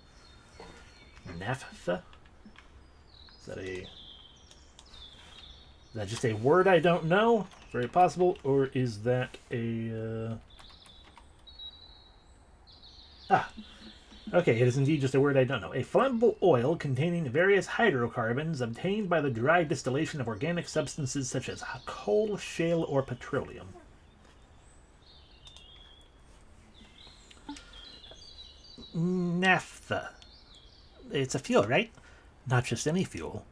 Naphtha? Is that just a word I don't know? Very possible. Or is that a, Okay, it is indeed just a word I don't know. A flammable oil containing various hydrocarbons obtained by the dry distillation of organic substances such as coal, shale, or petroleum. Naphtha. It's a fuel, right? Not just any fuel.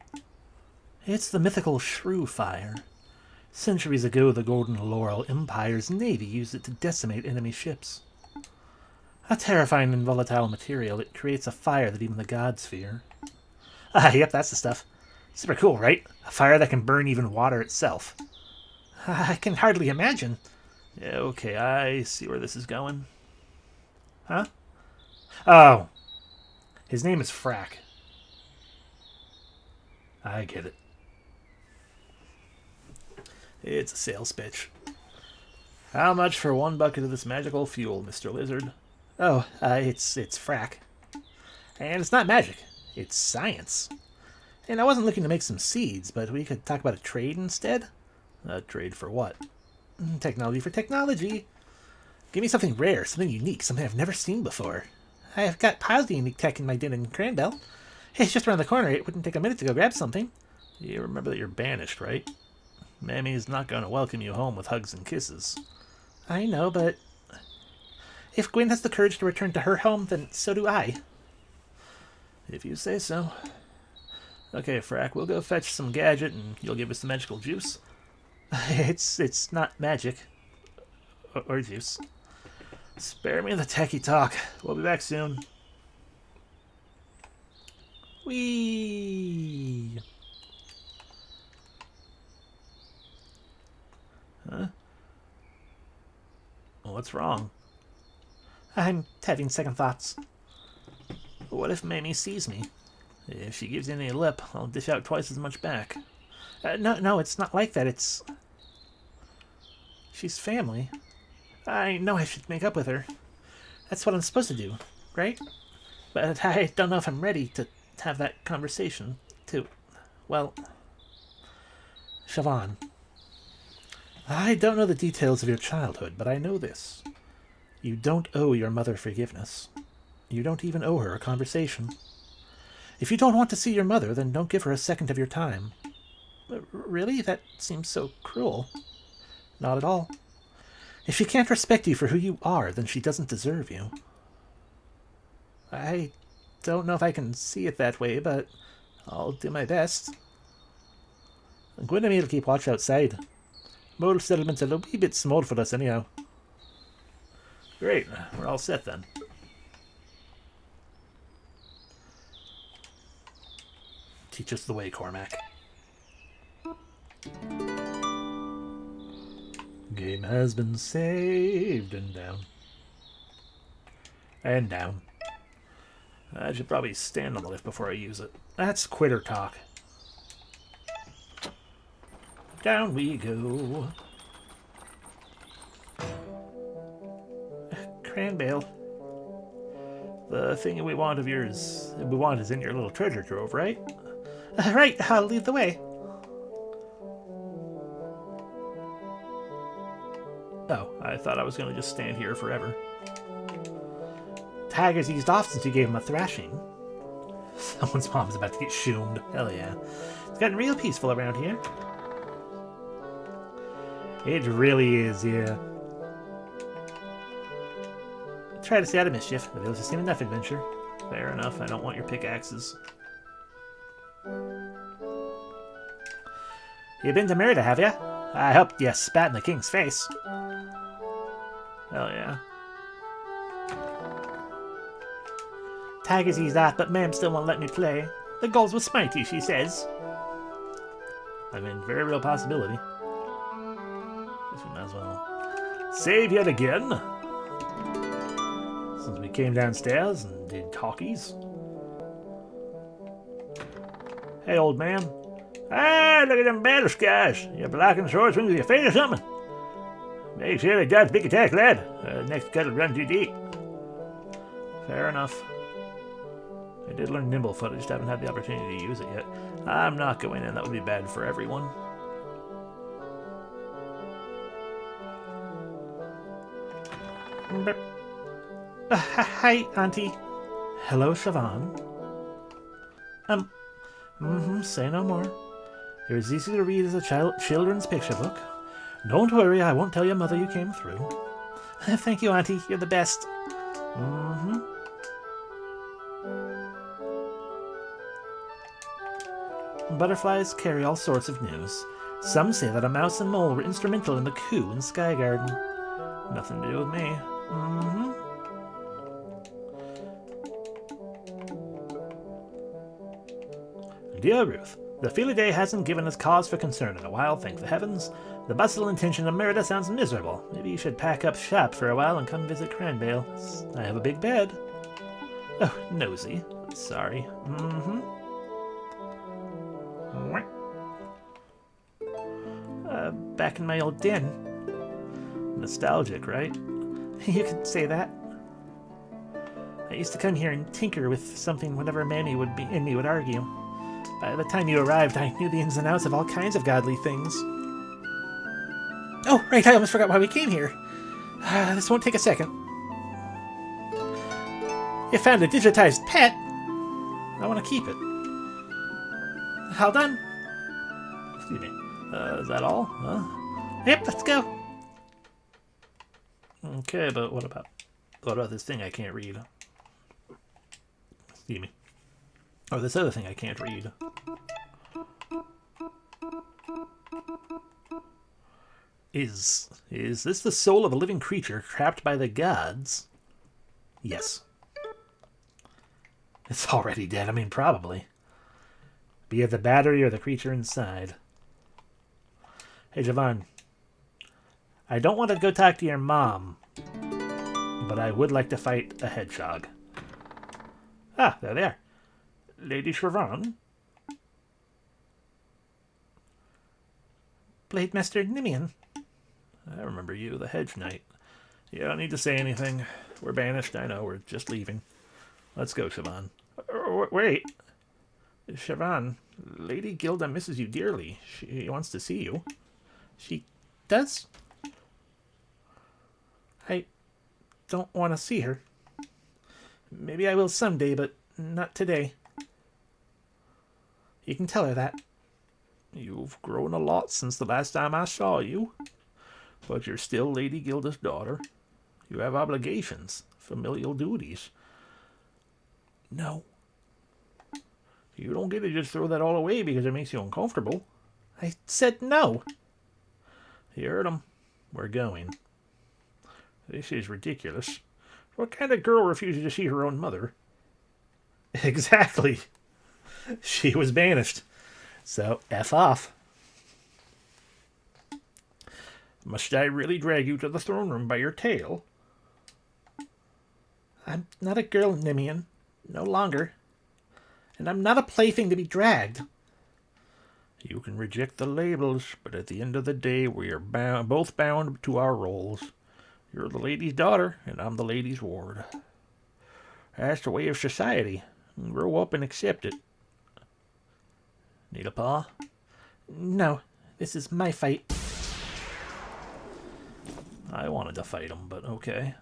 It's the mythical shrew fire. Centuries ago, the Golden Laurel Empire's navy used it to decimate enemy ships. A terrifying and volatile material, it creates a fire that even the gods fear. Yep, that's the stuff. Super cool, right? A fire that can burn even water itself. I can hardly imagine. Okay, I see where this is going. Huh? Oh. His name is Frack. I get it. It's a sales pitch. How much for 1 bucket of this magical fuel, Mr. Lizard? Oh, it's frack. And it's not magic. It's science. And I wasn't looking to make some seeds, but we could talk about a trade instead. A trade for what? Technology for technology. Give me something rare, something unique, something I've never seen before. I've got piles of unique tech in my den in Cranbell. It's just around the corner. It wouldn't take a minute to go grab something. You remember that you're banished, right? Mammy's not going to welcome you home with hugs and kisses. I know, but if Gwen has the courage to return to her home, then so do I. If you say so. Okay, Frack, we'll go fetch some gadget and you'll give us the magical juice. It's not magic. Or juice. Spare me the techie talk. We'll be back soon. Whee! Huh? Well, what's wrong? I'm having second thoughts. What if Mamie sees me? If she gives any lip, I'll dish out twice as much back. No, it's not like that. She's family. I know I should make up with her. That's what I'm supposed to do, right? But I don't know if I'm ready to have that conversation. Well, Siobhan, I don't know the details of your childhood, but I know this. You don't owe your mother forgiveness. You don't even owe her a conversation. If you don't want to see your mother, then don't give her a second of your time. Really? That seems so cruel. Not at all. If she can't respect you for who you are, then she doesn't deserve you. I don't know if I can see it that way, but I'll do my best. Gwen and me will keep watch outside. Mole settlement's a wee bit small for us anyhow. Great, we're all set then. Teach us the way, Cormac. Game has been saved and down. And down. I should probably stand on the lift before I use it. That's quitter talk. Down we go. Cranbale. The thing we want is in your little treasure trove, right? Right, I'll lead the way. Oh, I thought I was going to just stand here forever. Tiger's eased off since you gave him a thrashing. Someone's mom's about to get shoomed. Hell yeah. It's gotten real peaceful around here. It really is, yeah. Try to stay out of mischief. The village has seen enough adventure. Fair enough, I don't want your pickaxes. You been to Merida, have you? I hope you spat in the king's face. Hell yeah. Tiger's eased off, but ma'am still won't let me play. The goals will smite you, she says. I mean, very real possibility. Guess we might as well save yet again. Since we came downstairs and did talkies. Hey, old man. Ah, look at them battle scars. You're blocking swordsmen with your feet or something? Make sure they dodge big attack, lad. Next cut will run too deep. Fair enough. I did learn Nimblefoot, I just haven't had the opportunity to use it yet. I'm not going in, that would be bad for everyone. Hi, Auntie. Hello, Siobhan. Say no more. It was easy to read as a children's picture book. Don't worry, I won't tell your mother you came through. Thank you, Auntie. You're the best. Butterflies carry all sorts of news. Some say that a mouse and mole were instrumental in the coup in Sky Garden. Nothing to do with me. Dear Ruth, the Feely Day hasn't given us cause for concern in a while, thank the heavens. The bustle and tension of Merida sounds miserable. Maybe you should pack up shop for a while and come visit Cranbale. I have a big bed. Oh, nosy. Sorry. Back in my old den. Nostalgic, right? You could say that. I used to come here and tinker with something whenever Mammy and me would argue. By the time you arrived, I knew the ins and outs of all kinds of godly things. Oh, right, I almost forgot why we came here. This won't take a second. You found a digitized pet. I want to keep it. All done? Excuse me. Is that all? Yep, let's go. Okay, but what about this thing I can't read? Excuse me. Or this other thing I can't read. Is this the soul of a living creature trapped by the gods? Yes. It's already dead. I mean, probably. Be it the battery or the creature inside. Hey, Javon. I don't want to go talk to your mom, but I would like to fight a hedgehog. Ah, there they are. Lady Shravon. Blade Master Nimian. I remember you, the Hedge Knight. You don't need to say anything. We're banished, I know. We're just leaving. Let's go, Siobhan. Wait. Siobhan, Lady Gilda misses you dearly. She wants to see you. She does? I don't want to see her. Maybe I will someday, but not today. You can tell her that. You've grown a lot since the last time I saw you. But you're still Lady Gilda's daughter. You have obligations, familial duties. No. You don't get to just throw that all away because it makes you uncomfortable. I said no. You heard him. We're going. This is ridiculous. What kind of girl refuses to see her own mother? Exactly. She was banished. So, F off. Must I really drag you to the throne room by your tail? I'm not a girl, Nimian. No longer. And I'm not a plaything to be dragged. You can reject the labels, but at the end of the day, we are both bound to our roles. You're the lady's daughter, and I'm the lady's ward. That's the way of society. Grow up and accept it. Need a paw? No, this is my fight. I wanted to fight him, but okay.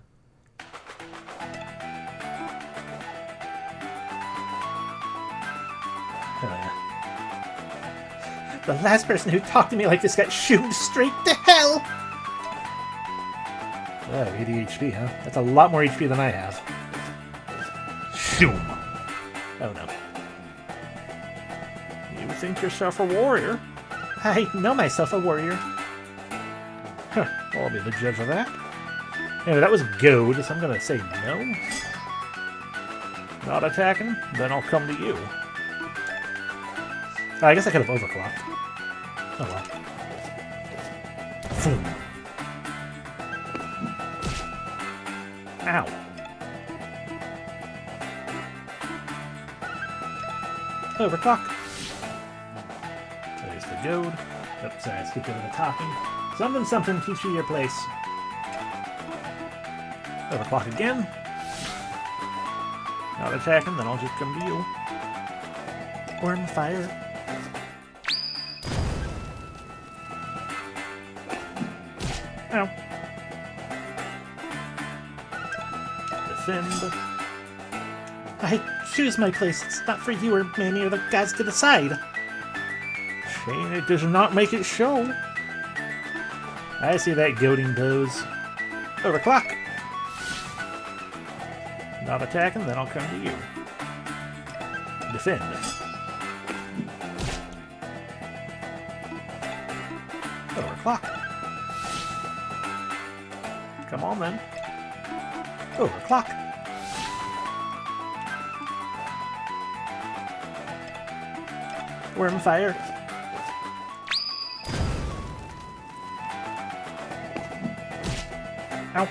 Hell yeah. The last person who talked to me like this got shooed straight to hell! Oh, 80 HP, huh? That's a lot more HP than I have. Shoom! Oh no. You think yourself a warrior? I know myself a warrior. Huh, I'll be the judge of that. Anyway, that was goad, so I'm gonna say no. Not attacking? Then I'll come to you. Oh, I guess I could have overclocked. Oh well. Boom. Ow. Overclock. There's the goad. Oops, sorry, I skipped over the talking. Something, something, teach you your place. Overclock again. Not attacking, then I'll just come to you. Worm fire. Ow. Defend. I choose my place. It's not for you or Manny or the gods to decide. Shane, it does not make it show. I see that goading pose. Overclock. Not attacking, then I'll come to you. Defend. Overclock. Come on then. Overclock. Worm fire. Ow.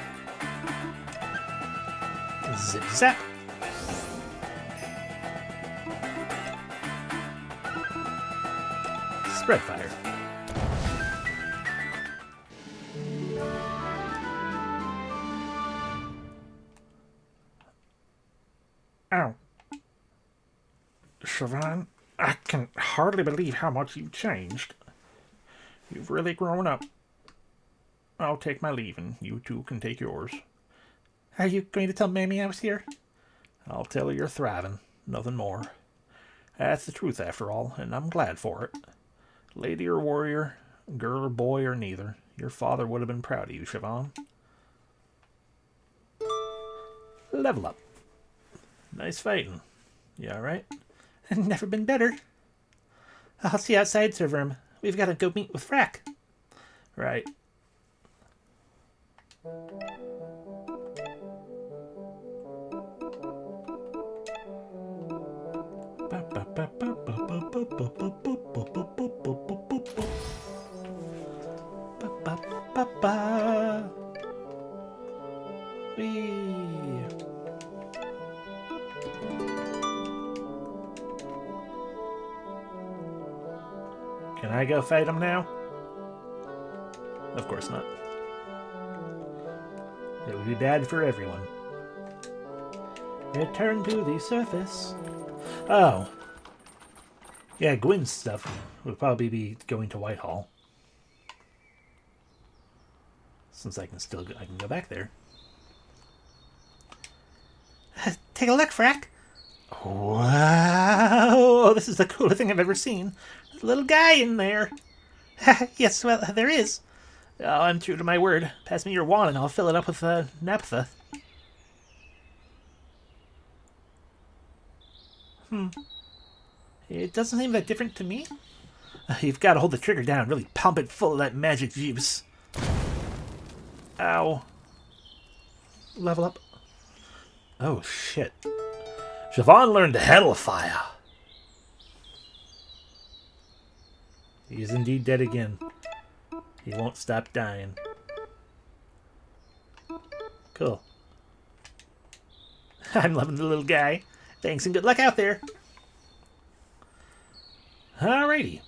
Zip zap. Spread fire. Ow. Siobhan, I can hardly believe how much you've changed. You've really grown up. I'll take my leave, and you two can take yours. Are you going to tell Mammy I was here? I'll tell her you're thriving, nothing more. That's the truth, after all, and I'm glad for it. Lady or warrior, girl or boy or neither, your father would have been proud of you, Siobhan. Level up. Nice fighting. You alright? Never been better. I'll see you outside, Sir Verm. We've got to go meet with Frack. Right. Whee! Can I go fight him now? Of course not. It would be bad for everyone. Return to the surface. Oh. Yeah, Gwyn's stuff would probably be going to Whitehall. Since I can go back there. Take a look, Frack. Wow! This is the coolest thing I've ever seen. There's a little guy in there. Yes, well, there is. Oh, I'm true to my word. Pass me your wand and I'll fill it up with naphtha. It doesn't seem that different to me. You've got to hold the trigger down, really pump it full of that magic juice. Ow. Level up. Oh, shit. Siobhan learned Hellfire. He is indeed dead again. He won't stop dying. Cool. I'm loving the little guy. Thanks and good luck out there. Alrighty.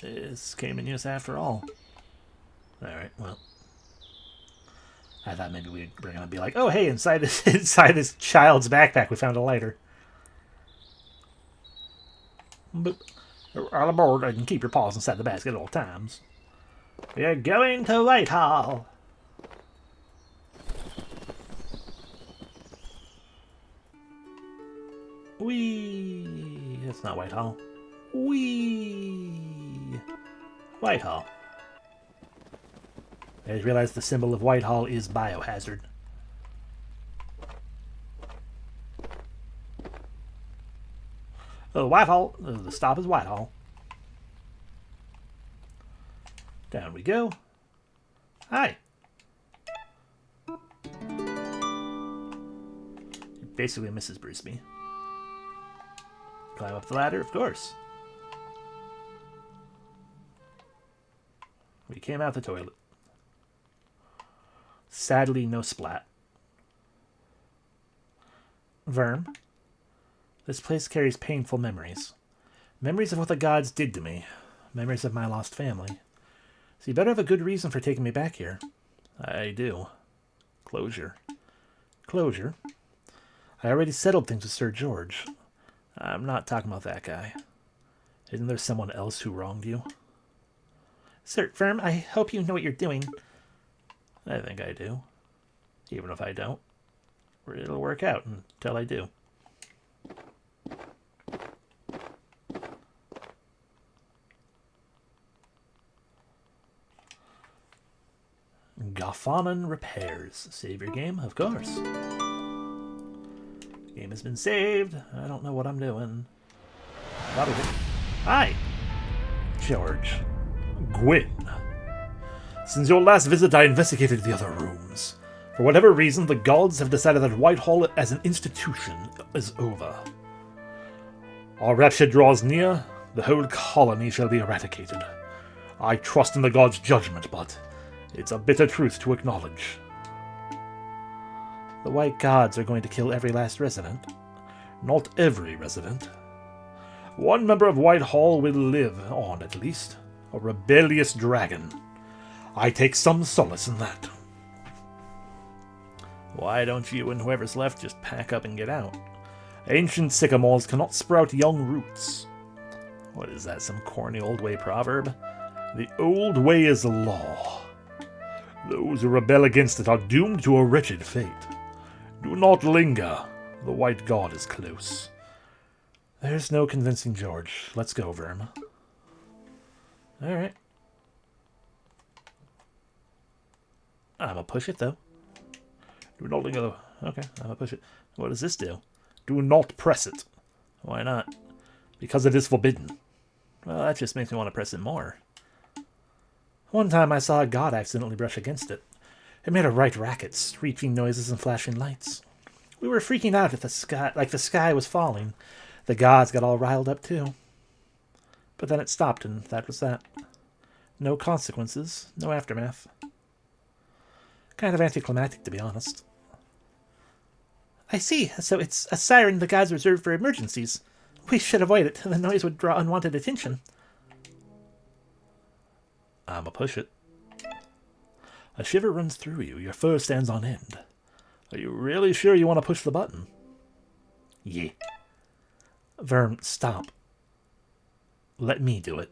This came in use after all. Alright, well. I thought maybe we were going to be like, oh, hey, inside this child's backpack we found a lighter. But all aboard, and keep your paws inside the basket at all times. We're going to Whitehall. Whee! That's not Whitehall. Whee! Whitehall. I just realized the symbol of Whitehall is Biohazard. Oh, Whitehall. The stop is Whitehall. Down we go. Hi. You're basically Mrs. Brisby. Climb up the ladder, of course. We came out the toilet. Sadly, no splat. Verm. This place carries painful memories. Memories of what the gods did to me. Memories of my lost family. So you better have a good reason for taking me back here. I do. Closure. Closure? I already settled things with Sir George. I'm not talking about that guy. Isn't there someone else who wronged you? Sir Verm, I hope you know what you're doing. I think I do. Even if I don't. It'll work out until I do. Gothanen repairs. Save your game, of course. Game has been saved. I don't know what I'm doing. Hi! George. Gwyn. Since your last visit, I investigated the other rooms. For whatever reason, the gods have decided that Whitehall as an institution is over. Our rapture draws near, the whole colony shall be eradicated. I trust in the gods' judgment, but it's a bitter truth to acknowledge. The White Gods are going to kill every last resident. Not every resident. One member of Whitehall will live on, at least. A rebellious dragon. I take some solace in that. Why don't you and whoever's left just pack up and get out? Ancient sycamores cannot sprout young roots. What is that, some corny old way proverb? The old way is the law. Those who rebel against it are doomed to a wretched fate. Do not linger. The white god is close. There's no convincing George. Let's go, Verm. Alright. I'm gonna push it, though. Do not linger. Okay, I'm gonna push it. What does this do? Do not press it. Why not? Because it is forbidden. Well, that just makes me want to press it more. One time I saw a god accidentally brush against it. It made a right racket, screeching noises and flashing lights. We were freaking out at the sky, like the sky was falling. The gods got all riled up too. But then it stopped, and that was that. No consequences, no aftermath. Kind of anticlimactic, to be honest. I see. So it's a siren the gods reserved for emergencies. We should avoid it. The noise would draw unwanted attention. I'ma push it. A shiver runs through you. Your fur stands on end. Are you really sure you want to push the button? Yeah. Verm, stop. Let me do it.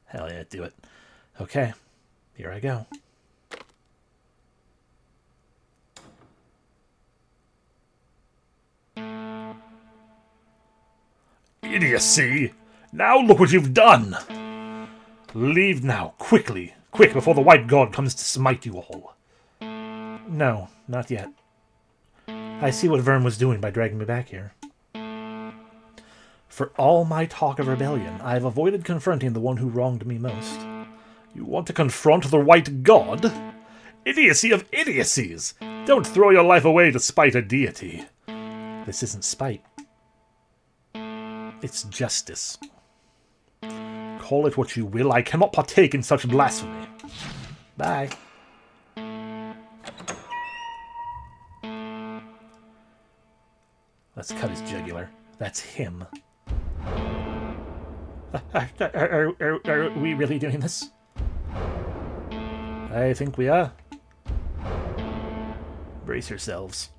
Hell yeah, do it. Okay, here I go. Idiocy! Now look what you've done! Leave now, quickly. Quick, before the white god comes to smite you all. No, not yet. I see what Verm was doing by dragging me back here. For all my talk of rebellion, I have avoided confronting the one who wronged me most. You want to confront the white god? Idiocy of idiocies! Don't throw your life away to spite a deity. This isn't spite. It's justice. Call it what you will, I cannot partake in such blasphemy. Bye. Let's cut his jugular. That's him. Are we really doing this? I think we are. Brace yourselves.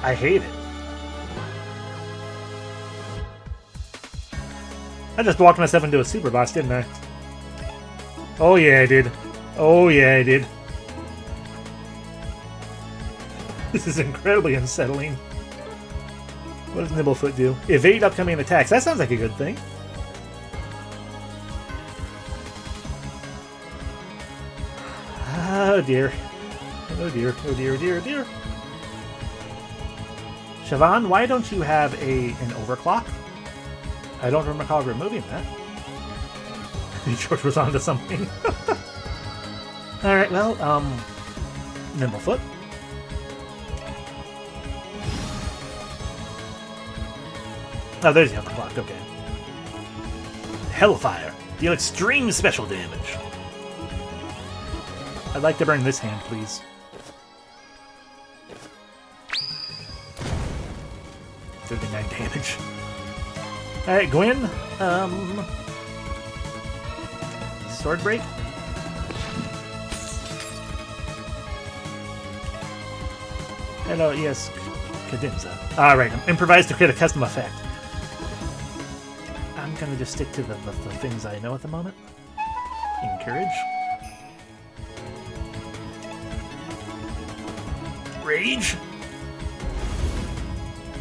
I hate it. I just walked myself into a super boss, didn't I? Oh yeah, I did. Oh yeah, I did. This is incredibly unsettling. What does Nibblefoot do? Evade upcoming attacks. That sounds like a good thing. Oh dear. Oh dear. Oh dear. Oh dear. Oh dear. Siobhan, why don't you have an overclock? I don't recall removing that. George was onto something. Alright, well, Nimblefoot. Oh, there's the overclock, okay. Hellfire. Deal extreme special damage. I'd like to burn this hand, please. 39 damage. Alright, Gwen. Sword break. Hello, yes, Cadenza. Alright, improvise to create a custom effect. I'm gonna just stick to the things I know at the moment. Encourage. Rage.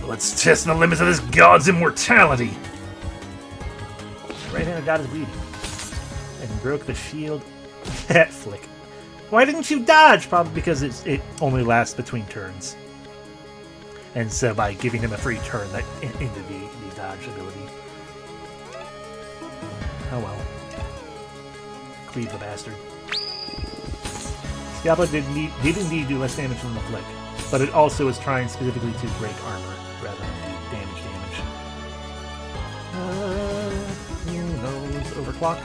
Let's test the limits of this god's immortality. Right-handed god is bleeding. And broke the shield. That flick. Why didn't you dodge? Probably because it only lasts between turns. And so by giving him a free turn, that ended the dodge ability. Oh well. Cleave the bastard. Scalpel did indeed do less damage than the flick, but it also is trying specifically to break armor rather than do damage. Who knows? Overclock.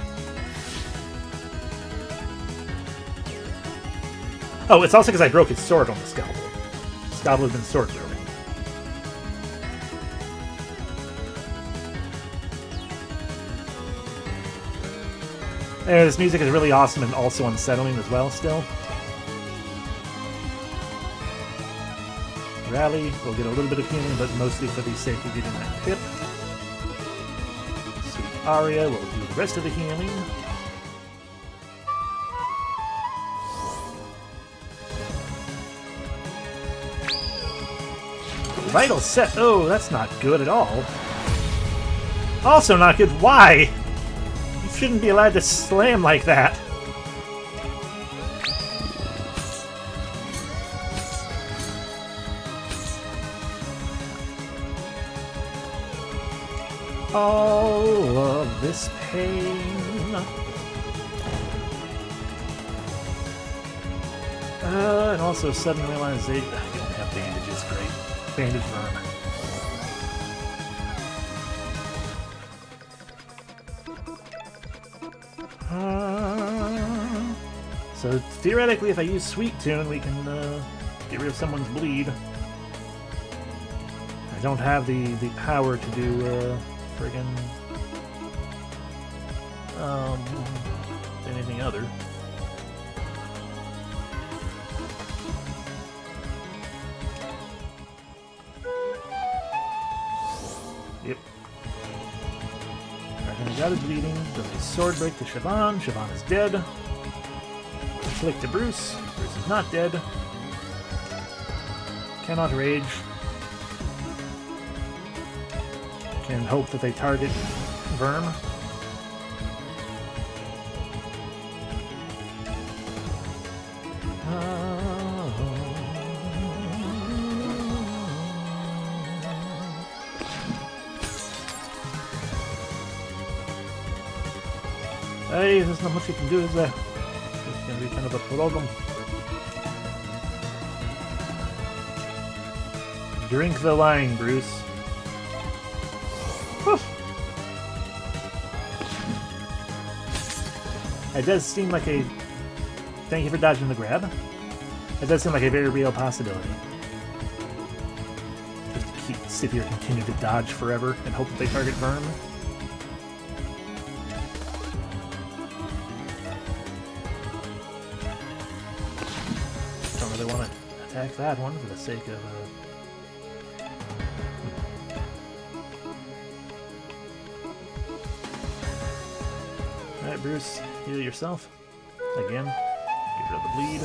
Oh, it's also because I broke his sword on the scalpel. Scalpel has been sword broken. This music is really awesome and also unsettling as well still. Rally, we'll get a little bit of healing, but mostly for the sake of getting that pip. Sweet Aria will do the rest of the healing. Vital set. Oh, that's not good at all. Also not good. Why? You shouldn't be allowed to slam like that. All of this pain. And also sudden realization. You don't have bandages. Great. Bandage burn. So theoretically, if I use Sweet Tune, we can get rid of someone's bleed. I don't have the power to do friggin' anything other. Yep. Dragon God is bleeding. Does a sword break to Siobhan. Siobhan is dead. Flick to Bruce. Bruce is not dead. Cannot rage. Can hope that they target Verm. Hey, there's not much you can do, is there? It's gonna be kind of a problem. Drink the wine, Bruce. Whew. It does seem like a... Thank you for dodging the grab. It does seem like a very real possibility. Just to sit here and continue to dodge forever and hope that they target Verm. Don't really want to attack that one for the sake of... Alright, Bruce, heal yourself. Again. Get rid of the bleed.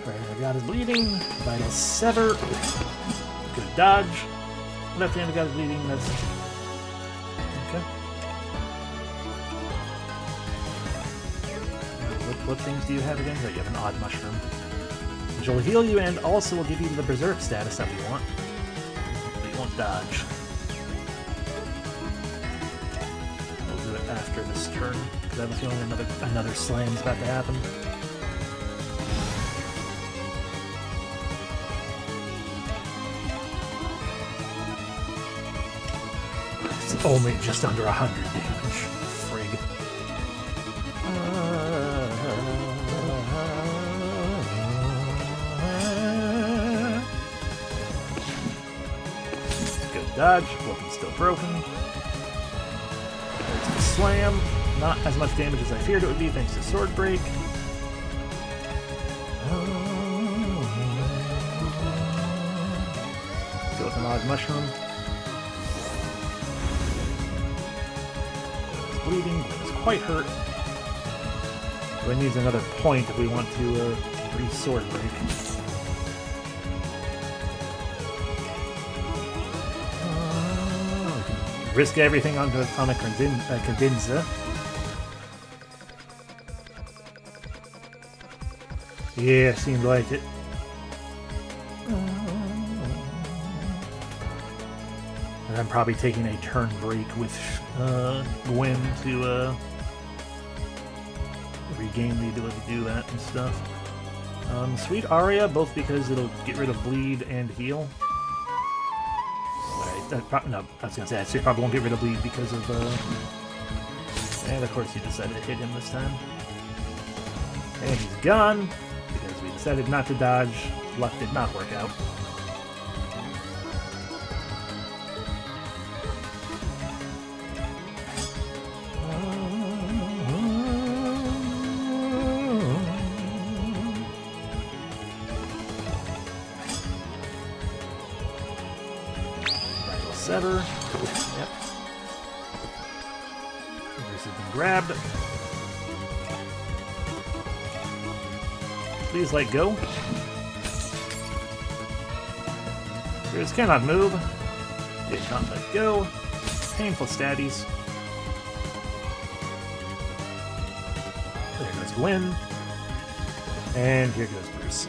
Alright, our god is bleeding. Vital Sever. Good dodge. Left hand god is bleeding. That's... Okay. What things do you have again? Oh, you have an odd mushroom. Which will heal you and also will give you the berserk status that we want. But you won't dodge. After this turn, because I have a feeling another slam's about to happen. It's only just under 100 damage. Frig. Good dodge. Weapon's still broken. Slam. Not as much damage as I feared it would be thanks to Sword Break. Go with an odd mushroom. It's bleeding. It's quite hurt. We need another point if we want to re-Sword Break. Risk everything on a Cadenza. Yeah, seemed like it. And I'm probably taking a turn break with Gwen to regain the ability to do that and stuff. Sweet Aria, both because it'll get rid of bleed and heal. No, I was gonna say, I probably won't get rid of bleed because of, and of course you decided to hit him this time. And he's gone, because we decided not to dodge. Luck did not work out. Right, we'll sever. Yep. This has been grabbed. Please let go. Screws cannot move. Did not let go. Painful stabbies. There goes Gwen. And here goes Bruce.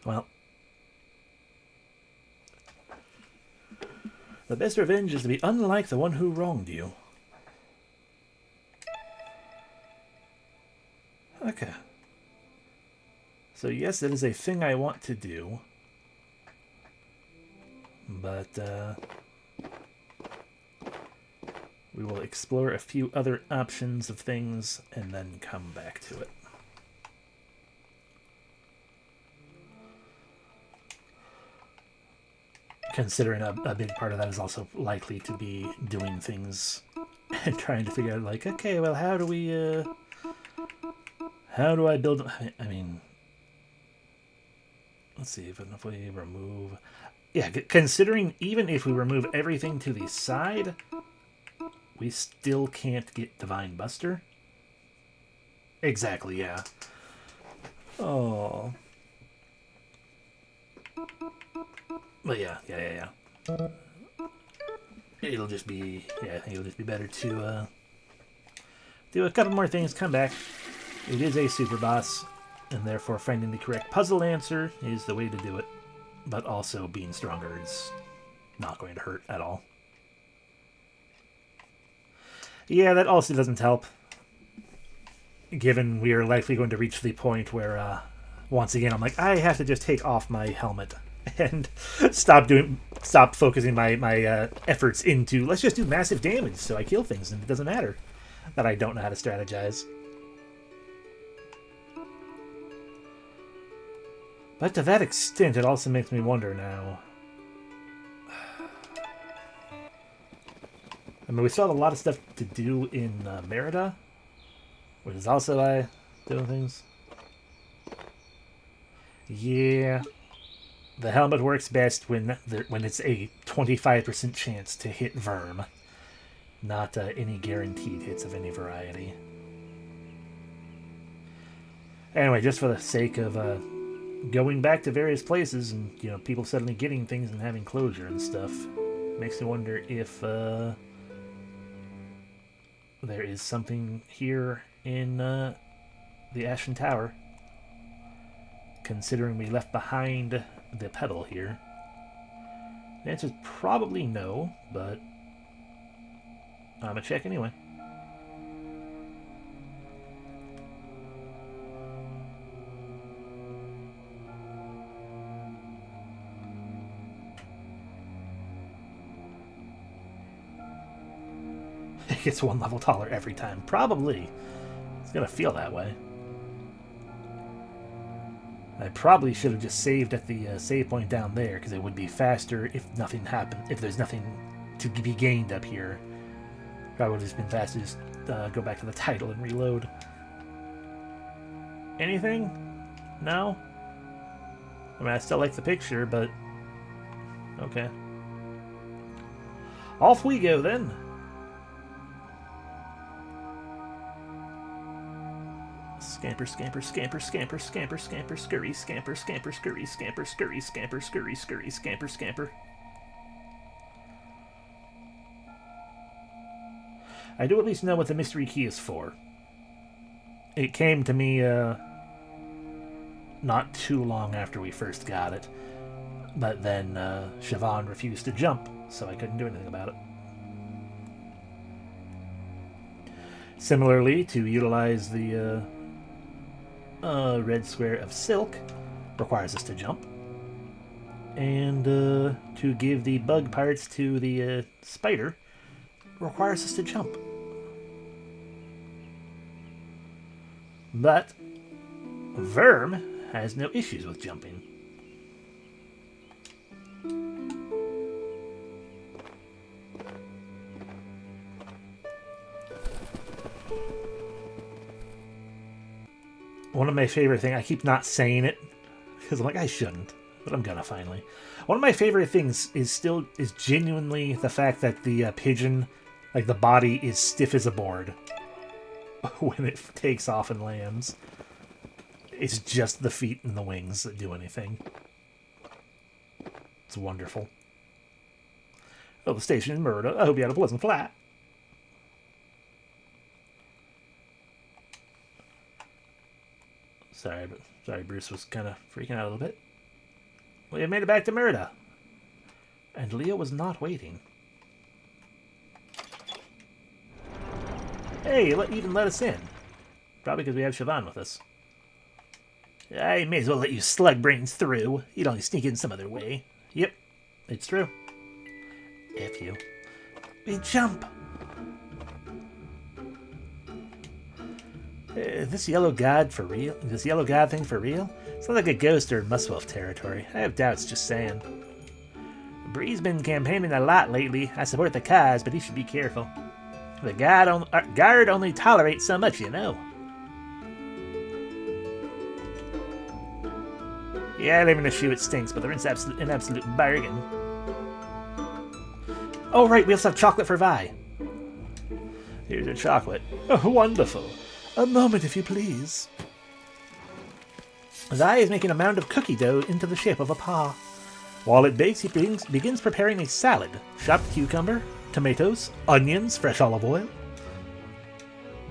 Well. The best revenge is to be unlike the one who wronged you. Okay. So yes, that is a thing I want to do. But, we will explore a few other options of things and then come back to it. Considering a big part of that is also likely to be doing things and trying to figure out, like, okay, well, how do we, how do I build... I mean... Let's see, even if we remove... Yeah, considering even if we remove everything to the side, we still can't get Divine Buster. Exactly, yeah. Oh. But yeah. It'll just be... Yeah, it'll just be better to, do a couple more things, come back. It is a super boss, and therefore finding the correct puzzle answer is the way to do it. But also being stronger is not going to hurt at all. Yeah, that also doesn't help. Given we are likely going to reach the point where, once again, I'm like, I have to just take off my helmet and stop focusing my efforts into, let's just do massive damage so I kill things, and it doesn't matter that I don't know how to strategize. But to that extent, it also makes me wonder now. I mean, we still have a lot of stuff to do in Merida, which is also doing things. Yeah, the helmet works best when it's a 25% chance to hit Verm, not any guaranteed hits of any variety. Anyway, just for the sake of going back to various places and, you know, people suddenly getting things and having closure and stuff, makes me wonder if there is something here in the Ashen Tower, considering we left behind the pedal here. The answer is probably no, but I'm gonna check anyway. It gets one level taller every time. Probably. It's gonna feel that way. I probably should have just saved at the save point down there, because it would be faster if nothing happened. If there's nothing to be gained up here, probably would have just been faster to just go back to the title and reload. Anything? No? I mean, I still like the picture, but okay. Off we go then. Scamper, scamper, scamper, scamper, scamper, scamper, scurry, scamper, scamper, scurry, scamper, scurry, scamper, scurry, scurry, scamper, scamper. I do at least know what the mystery key is for. It came to me not too long after we first got it, but then Siobhan refused to jump, so I couldn't do anything about it. Similarly, to utilize the red square of silk requires us to jump. And to give the bug parts to the spider requires us to jump. But Verm has no issues with jumping. One of my favorite things, I keep not saying it, because I'm like, I shouldn't, but I'm gonna finally. One of my favorite things is genuinely the fact that the pigeon, like the body is stiff as a board when it takes off and lands. It's just the feet and the wings that do anything. It's wonderful. Oh, the station in Murda. I hope you had a pleasant flight. Sorry, Bruce was kind of freaking out a little bit. We have made it back to Murda. And Leo was not waiting. Hey, even let us in. Probably because we have Siobhan with us. I may as well let you slug brains through. You'd only sneak in some other way. Yep, it's true. F you. We jump! This yellow god for real? This yellow god thing for real? It's not like a ghost or Muswolf territory. I have doubts, just saying. Bree's been campaigning a lot lately. I support the cause, but he should be careful. The guard only tolerates so much, you know. Yeah, I live in a shoe, it stinks, but they're an absolute bargain. Oh, right, we also have chocolate for Vi. Here's your chocolate. Oh, wonderful. A moment, if you please. Vi is making a mound of cookie dough into the shape of a paw. While it bakes, he begins preparing a salad. Chopped cucumber, tomatoes, onions, fresh olive oil.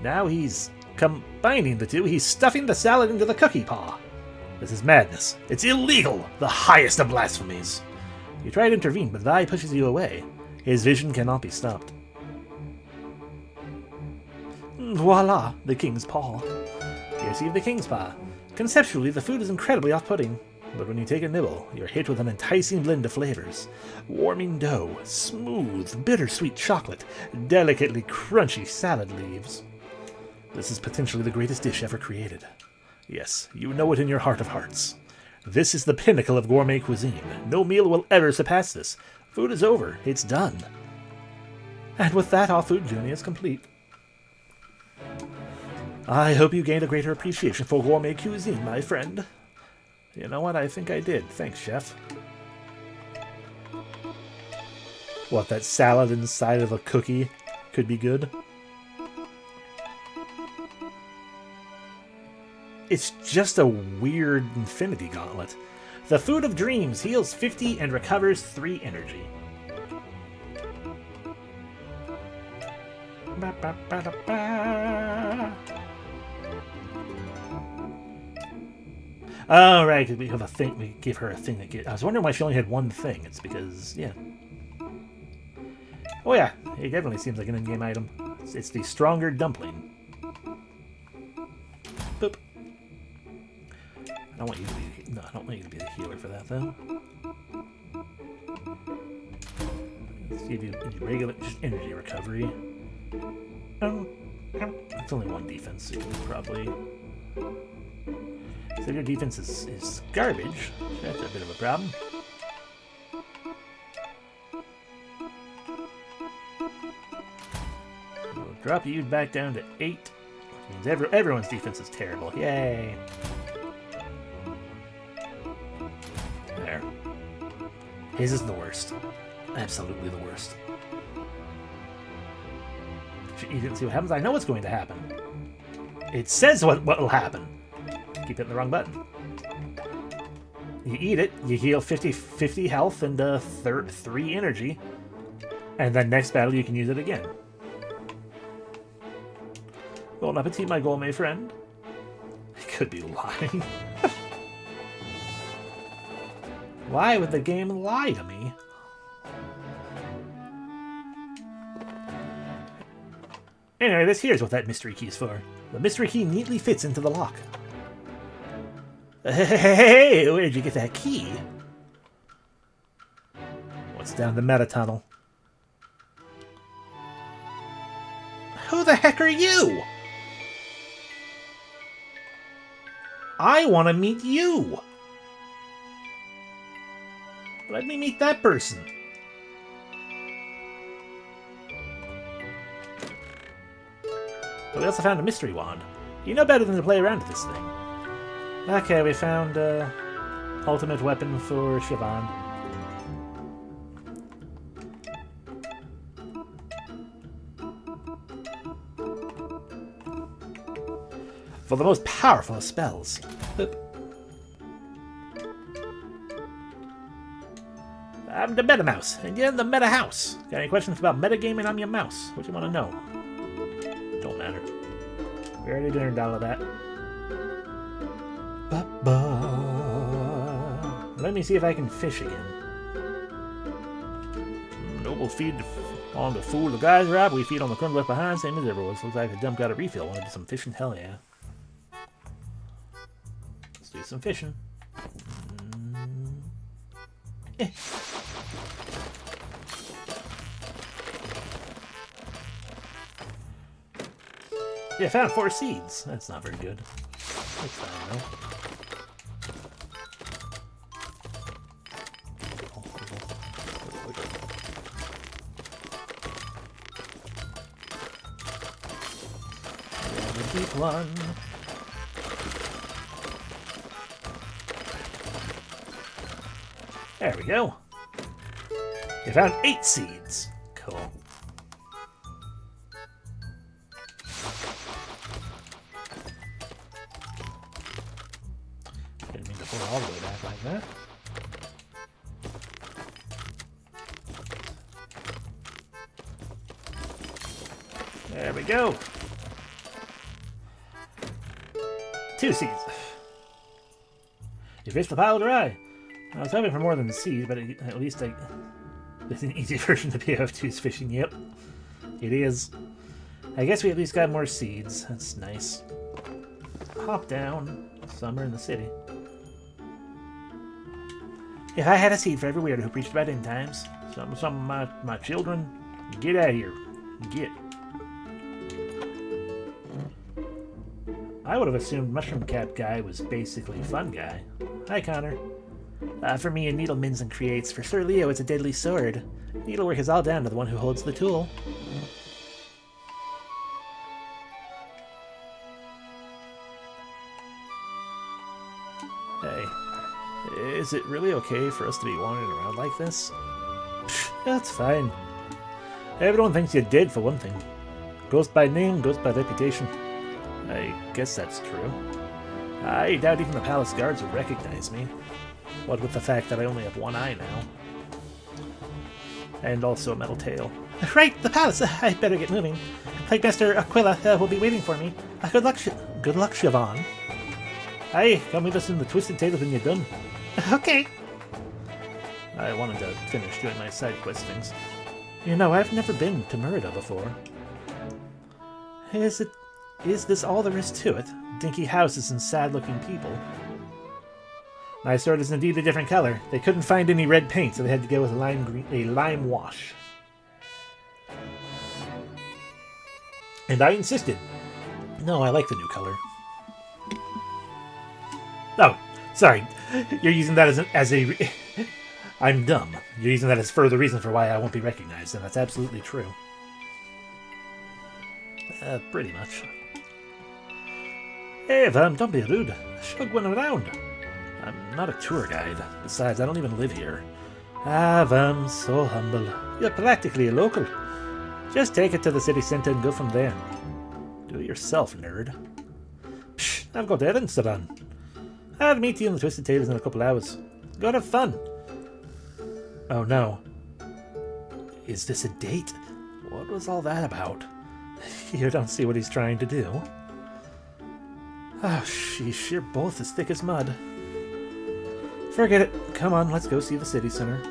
Now he's combining the two. He's stuffing the salad into the cookie paw. This is madness. It's illegal! The highest of blasphemies. You try to intervene, but Vi pushes you away. His vision cannot be stopped. Voila, the king's paw. You receive the king's paw. Conceptually, the food is incredibly off-putting, but when you take a nibble, you're hit with an enticing blend of flavors. Warming dough, smooth, bittersweet chocolate, delicately crunchy salad leaves. This is potentially the greatest dish ever created. Yes, you know it in your heart of hearts. This is the pinnacle of gourmet cuisine. No meal will ever surpass this. Food is over. It's done. And with that, our food journey is complete. I hope you gained a greater appreciation for gourmet cuisine, my friend. You know what? I think I did. Thanks, chef. What, that salad inside of a cookie could be good? It's just a weird infinity gauntlet. The Food of Dreams heals 50 and recovers 3 energy. Oh, right, because we have a thing. We give her a thing that I was wondering why she only had one thing. It's because, yeah. Oh, yeah, it definitely seems like an in-game item. It's the Stronger Dumpling. Boop. I don't want you to be. No, I don't want you to be the healer for that, though. Let's give you regular, just energy recovery. It's only 1 defense, so you can probably. So your defense is garbage. That's a bit of a problem. We'll drop you back down to 8. Which means everyone's defense is terrible. Yay! There. His is the worst. Absolutely the worst. You didn't see what happens? I know what's going to happen. It says what will happen. Keep hitting the wrong button. You eat it, you heal 50 health and 3 energy. And then next battle you can use it again. Bon appetit, my gourmet friend. I could be lying. Why would the game lie to me? Anyway, this here's what that mystery key is for. The mystery key neatly fits into the lock. Hey, where'd you get that key? What's down the meta tunnel? Who the heck are you? I want to meet you. Let me meet that person. But we also found a mystery wand. You know better than to play around with this thing. Okay, we found ultimate weapon for Siobhan. For the most powerful of spells. I'm the Meta Mouse, and you're in the Meta House. Got any questions about metagaming? I'm your mouse. What do you want to know? Don't matter. We already learned all of that. Ba-ba. Let me see if I can fish again. Noble feed on the fool the guys rob. We feed on the crumbs left behind, same as everyone. Looks like the dump got a refill. Want to do some fishing? Hell yeah. Let's do some fishing. Eh. Yeah, I found 4 seeds. That's not very good. It's fine though. Yeah, the deep one. There we go. You found 8 seeds. Cool. Didn't mean to pull it all the way back like that. There we go. 2 seeds. You fished the pile dry. I was hoping for more than seeds, but at least it's an easy version of BF2's fishing. Yep, it is. I guess we at least got more seeds. That's nice. Hop down. Summer in the city. If I had a seed for every weirdo who preached about end times, some of my children, get out of here. Get. I would have assumed Mushroom Cap Guy was basically Fun Guy. Hi, Connor. For me, a needle mins and creates. For Sir Leo, it's a deadly sword. Needlework is all down to the one who holds the tool. Hey, is it really okay for us to be wandering around like this? Psh, that's fine. Everyone thinks you're dead for one thing. Ghost by name, ghost by reputation. I guess that's true. I doubt even the palace guards would recognize me. What with the fact that I only have one eye now. And also a metal tail. Right, the palace! I better get moving. Plaguemaster Aquila will be waiting for me. Good luck, Siobhan. Hey, come meet us in the Twisted Tales when you're done. Okay. I wanted to finish doing my side quest things. You know, I've never been to Merida before. Is this all there is to it? Dinky houses and sad-looking people. My sword is indeed a different color. They couldn't find any red paint, so they had to go with a lime wash. And I insisted. No, I like the new color. Oh, sorry. You're using that as a I'm dumb. You're using that as further reason for why I won't be recognized, and that's absolutely true. Pretty much. Hey, don't be rude. Shug went around. I'm not a tour guide. Besides, I don't even live here. Vam, so humble. You're practically a local. Just take it to the city center and go from there. Do it yourself, nerd. Psh, I've got errands to run. I'll meet you in the Twisted Tales in a couple hours. Go have fun. Oh no. Is this a date? What was all that about? You don't see what he's trying to do. Oh, sheesh, you're both as thick as mud. Forget it. Come on, let's go see the city center.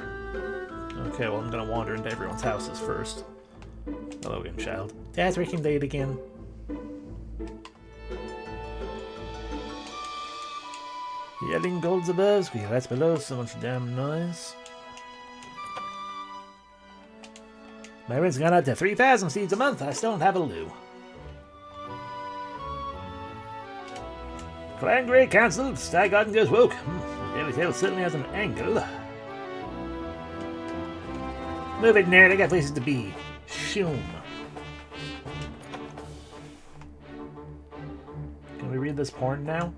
Okay, well, I'm gonna wander into everyone's houses first. Hello again, child. Dad's working late again. Yelling golds above, we rats below, so much damn noise. My rent's gone up to 3,000 seeds a month. I still don't have a loo. Clan Grey cancelled. Sky Garden goes woke. Daily Tale certainly has an angle. Move it, nerd. I got places to be. Shoom. Can we read this porn now?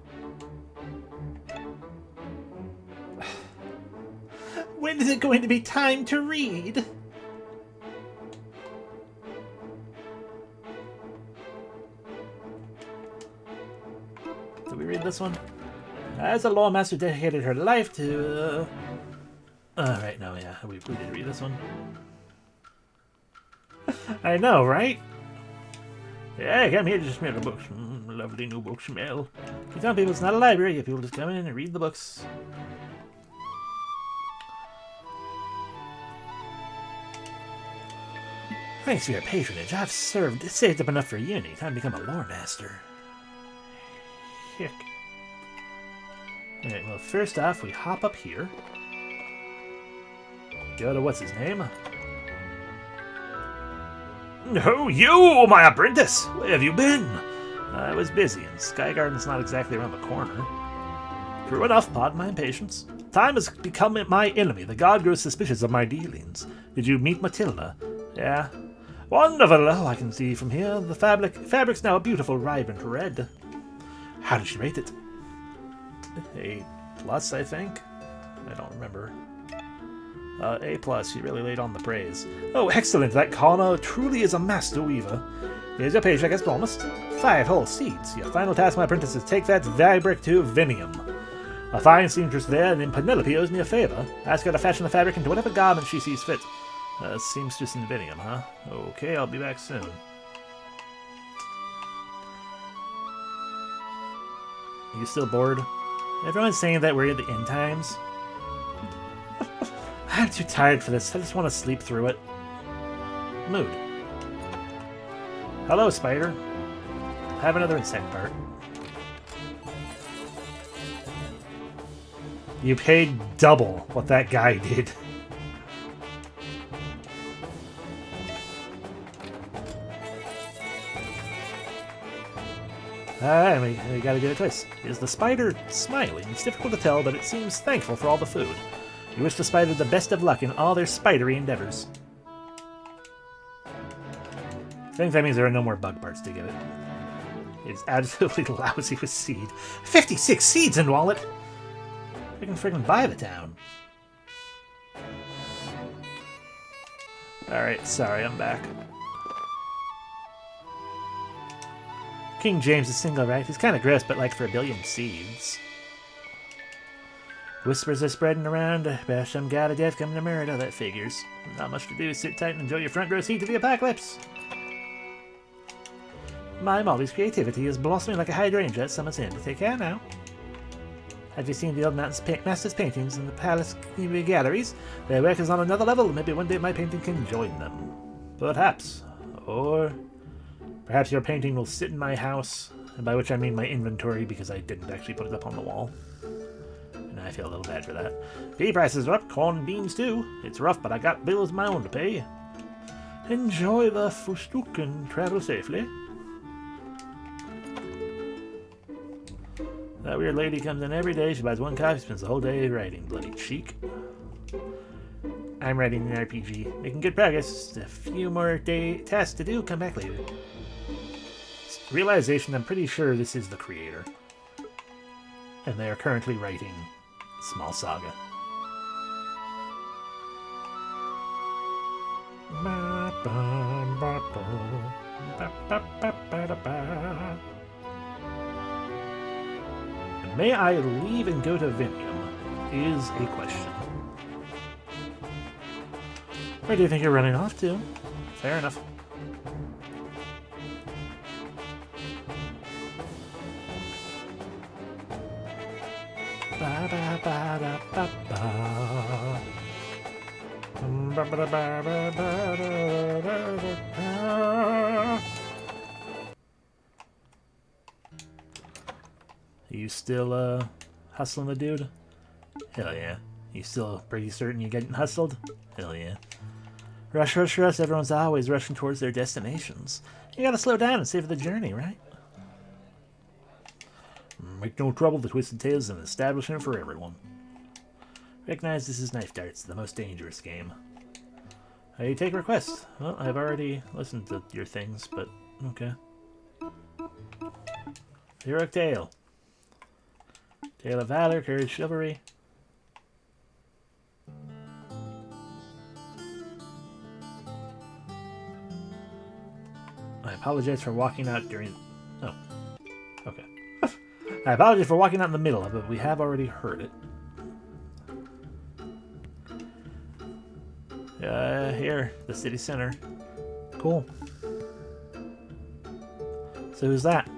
When is it going to be time to read? Did we read this one? As a law master dedicated her life to... right, no, yeah, we did read this one. I know, right? Yeah, I come here to just smell the books. Lovely new book smell. You tell people it's not a library, if people just come in and read the books. Thanks for your patronage. I've saved up enough for uni. Time to become a lore master. Heck. Alright, well, first off, we hop up here. Go to what's his name? No, you, my apprentice! Where have you been? I was busy, and Sky Garden's not exactly around the corner. True enough, pardon my impatience. Time has become my enemy. The god grows suspicious of my dealings. Did you meet Matilda? Yeah. Wonderful! Oh, I can see from here. The fabric's now a beautiful, vibrant red. How did she rate it? A+, I think? I don't remember. A+, she really laid on the praise. Oh, excellent! That Kana truly is a master weaver. Here's your paycheck as promised. 5 whole seeds. Your final task, my apprentice, is take that fabric to Vinium. A fine seamstress there, and Penelope owes me a favor. Ask her to fashion the fabric into whatever garment she sees fit. Seamstress in Vinium, huh? Okay, I'll be back soon. Are you still bored? Everyone's saying that we're at the end times. I'm too tired for this. I just want to sleep through it. Mood. Hello, spider. Have another insect part. You paid double what that guy did. Alright, we gotta get a twist. Is the spider smiling? It's difficult to tell, but it seems thankful for all the food. You wish the spider the best of luck in all their spidery endeavors. I think that means there are no more bug parts to give it. It's absolutely lousy with seed. 56 seeds in wallet! I can freaking buy the town. Alright, sorry, I'm back. King James is single, right? He's kind of gross, but like for 1 billion seeds. Whispers are spreading around. Bash some god of death coming to murder. That figures. Not much to do. Sit tight and enjoy your front row seat to the apocalypse. My Molly's creativity is blossoming like a hydrangea at summer's end. Take care now. Have you seen the old masters' paintings in the palace galleries? Their work is on another level. Maybe one day my painting can join them. Perhaps. Or perhaps your painting will sit in my house, and by which I mean my inventory, because I didn't actually put it up on the wall. And I feel a little bad for that. Pea prices are up, corn and beans too. It's rough, but I got bills of my own to pay. Enjoy the Fustuk and travel safely. That weird lady comes in every day. She buys 1 coffee, spends the whole day writing. Bloody cheek. I'm writing an RPG. Making good progress. Just a few more tasks to do. Come back later. Realization, I'm pretty sure this is the creator. And they are currently writing Small Saga. May I leave and go to Vinium is a question. Where do you think you're running off to? Fair enough. You still, hustling the dude? Hell yeah. You still pretty certain you're getting hustled? Hell yeah. Rush, rush, rush. Everyone's always rushing towards their destinations. You gotta slow down and savor the journey, right? Make no trouble, the Twisted Tale is an establishment for everyone. Recognize this is Knife Darts, the most dangerous game. You take requests. Well, I've already listened to your things, but okay. Heroic Tale. Tale of Valor, Courage, Chivalry. I apologize for walking out during... Oh. Okay. I apologize for walking out in the middle of it, but we have already heard it. Here, the city center. Cool. So who's that?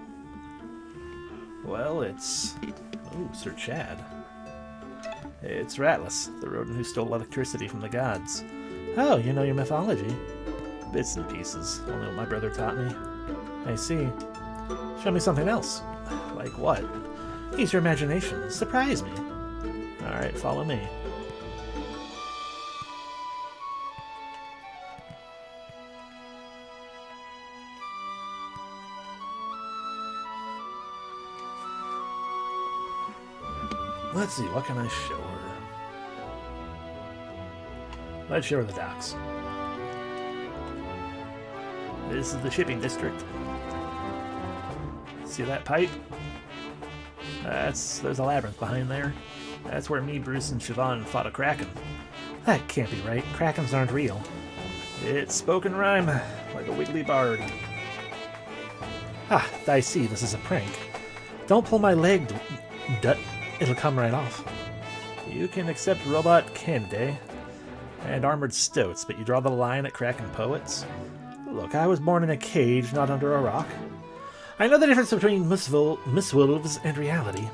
Well, it's... Ooh, Sir Chad. It's Ratless, the rodent who stole electricity from the gods. Oh, you know your mythology. Bits and pieces, only what my brother taught me. I see. Show me something else. Like what? Use your imagination. Surprise me. Alright, follow me. Let's see, what can I show her? Let's show her the docks. This is the shipping district. See that pipe? There's a labyrinth behind there. That's where me, Bruce, and Siobhan fought a kraken. That can't be right. Krakens aren't real. It's spoken rhyme, like a wiggly bard. Ah, I see. This is a prank. Don't pull my leg, Dut. It'll come right off. You can accept robot Candy and armored stoats, but you draw the line at kraken poets? Look, I was born in a cage, not under a rock. I know the difference between Mistwolves and reality.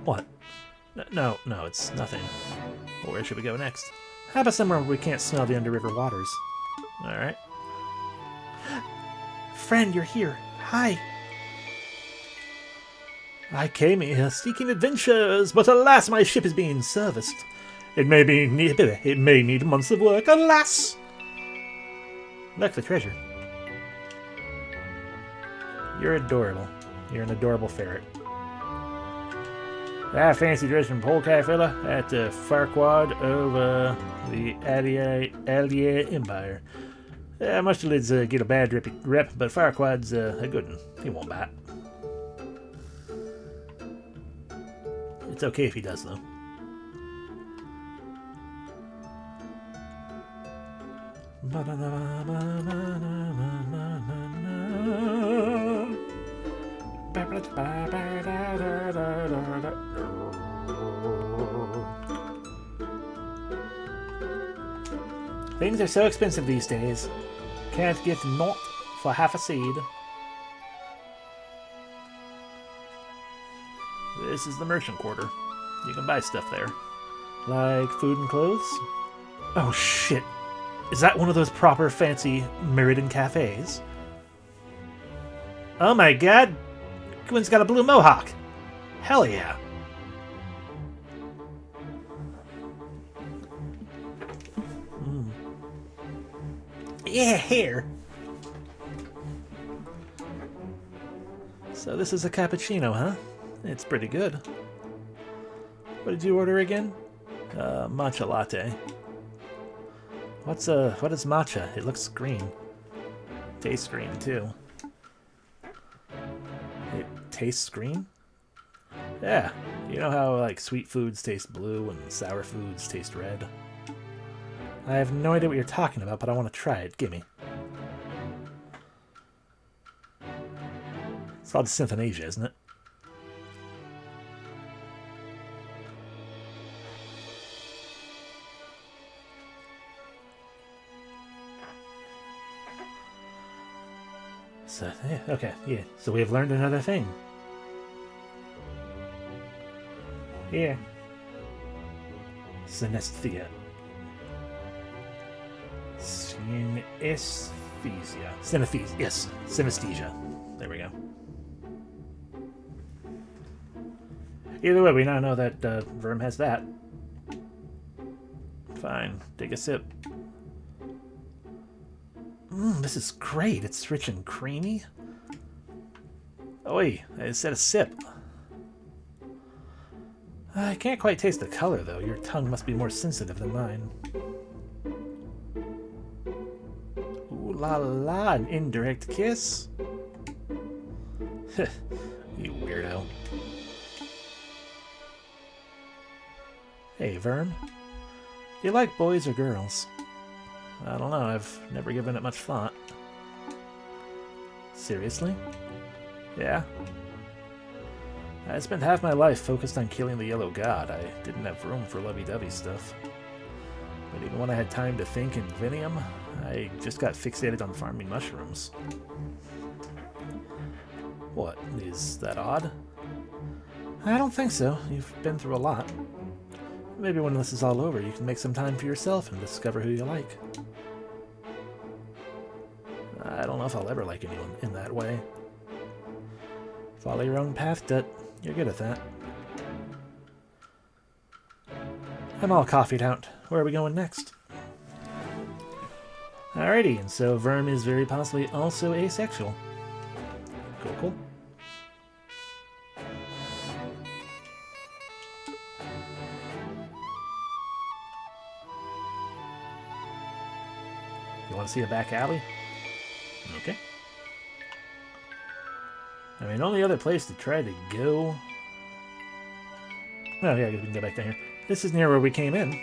What? No, it's nothing. Well, where should we go next? How about somewhere where we can't smell the underriver waters? Alright. Friend, you're here. Hi. I came here seeking adventures, but alas, my ship is being serviced. It may need months of work, alas! Look, the treasure. You're adorable. You're an adorable ferret. I fancy dress from Polkai fella at the Farquad of the Allier Empire. Mustelids get a bad rep, but Farquad's a good one. He won't bite. It's okay if he does, though. Things are so expensive these days. Can't get naught for half a seed. This is the merchant quarter. You can buy stuff there. Like food and clothes? Oh shit. Is that one of those proper fancy Meriden cafes? Oh my god! Gwyn's got a blue mohawk! Hell yeah! Yeah, hair! So this is a cappuccino, huh? It's pretty good. What did you order again? Matcha latte. What is matcha? It looks green. Tastes green too. It tastes green? Yeah. You know how like sweet foods taste blue and sour foods taste red? I have no idea what you're talking about, but I want to try it. Gimme. It's called Synthonasia, isn't it? So, yeah, okay, yeah. So we have learned another thing. Here. Synesthesia. Synesthesia. Synesthesia, yes. Synesthesia. There we go. Either way, we now know that Verm has that. Fine. Take a sip. This is great. It's rich and creamy. Oi, I said a sip. I can't quite taste the color, though. Your tongue must be more sensitive than mine. Ooh la la, an indirect kiss? You weirdo. Hey, Verm. Do you like boys or girls? I don't know, I've never given it much thought. Seriously? Yeah? I spent half my life focused on killing the Yellow God. I didn't have room for lovey-dovey stuff. But even when I had time to think in Vinium, I just got fixated on farming mushrooms. What? Is that odd? I don't think so. You've been through a lot. Maybe when this is all over, you can make some time for yourself and discover who you like. I don't know if I'll ever like anyone in that way. Follow your own path, Dut. You're good at that. I'm all coffeeed out. Where are we going next? Alrighty, and so Verm is very possibly also asexual. Cool, cool. You want to see a back alley? Okay. I mean, only other place to try to go... Oh, yeah, we can go back down here. This is near where we came in.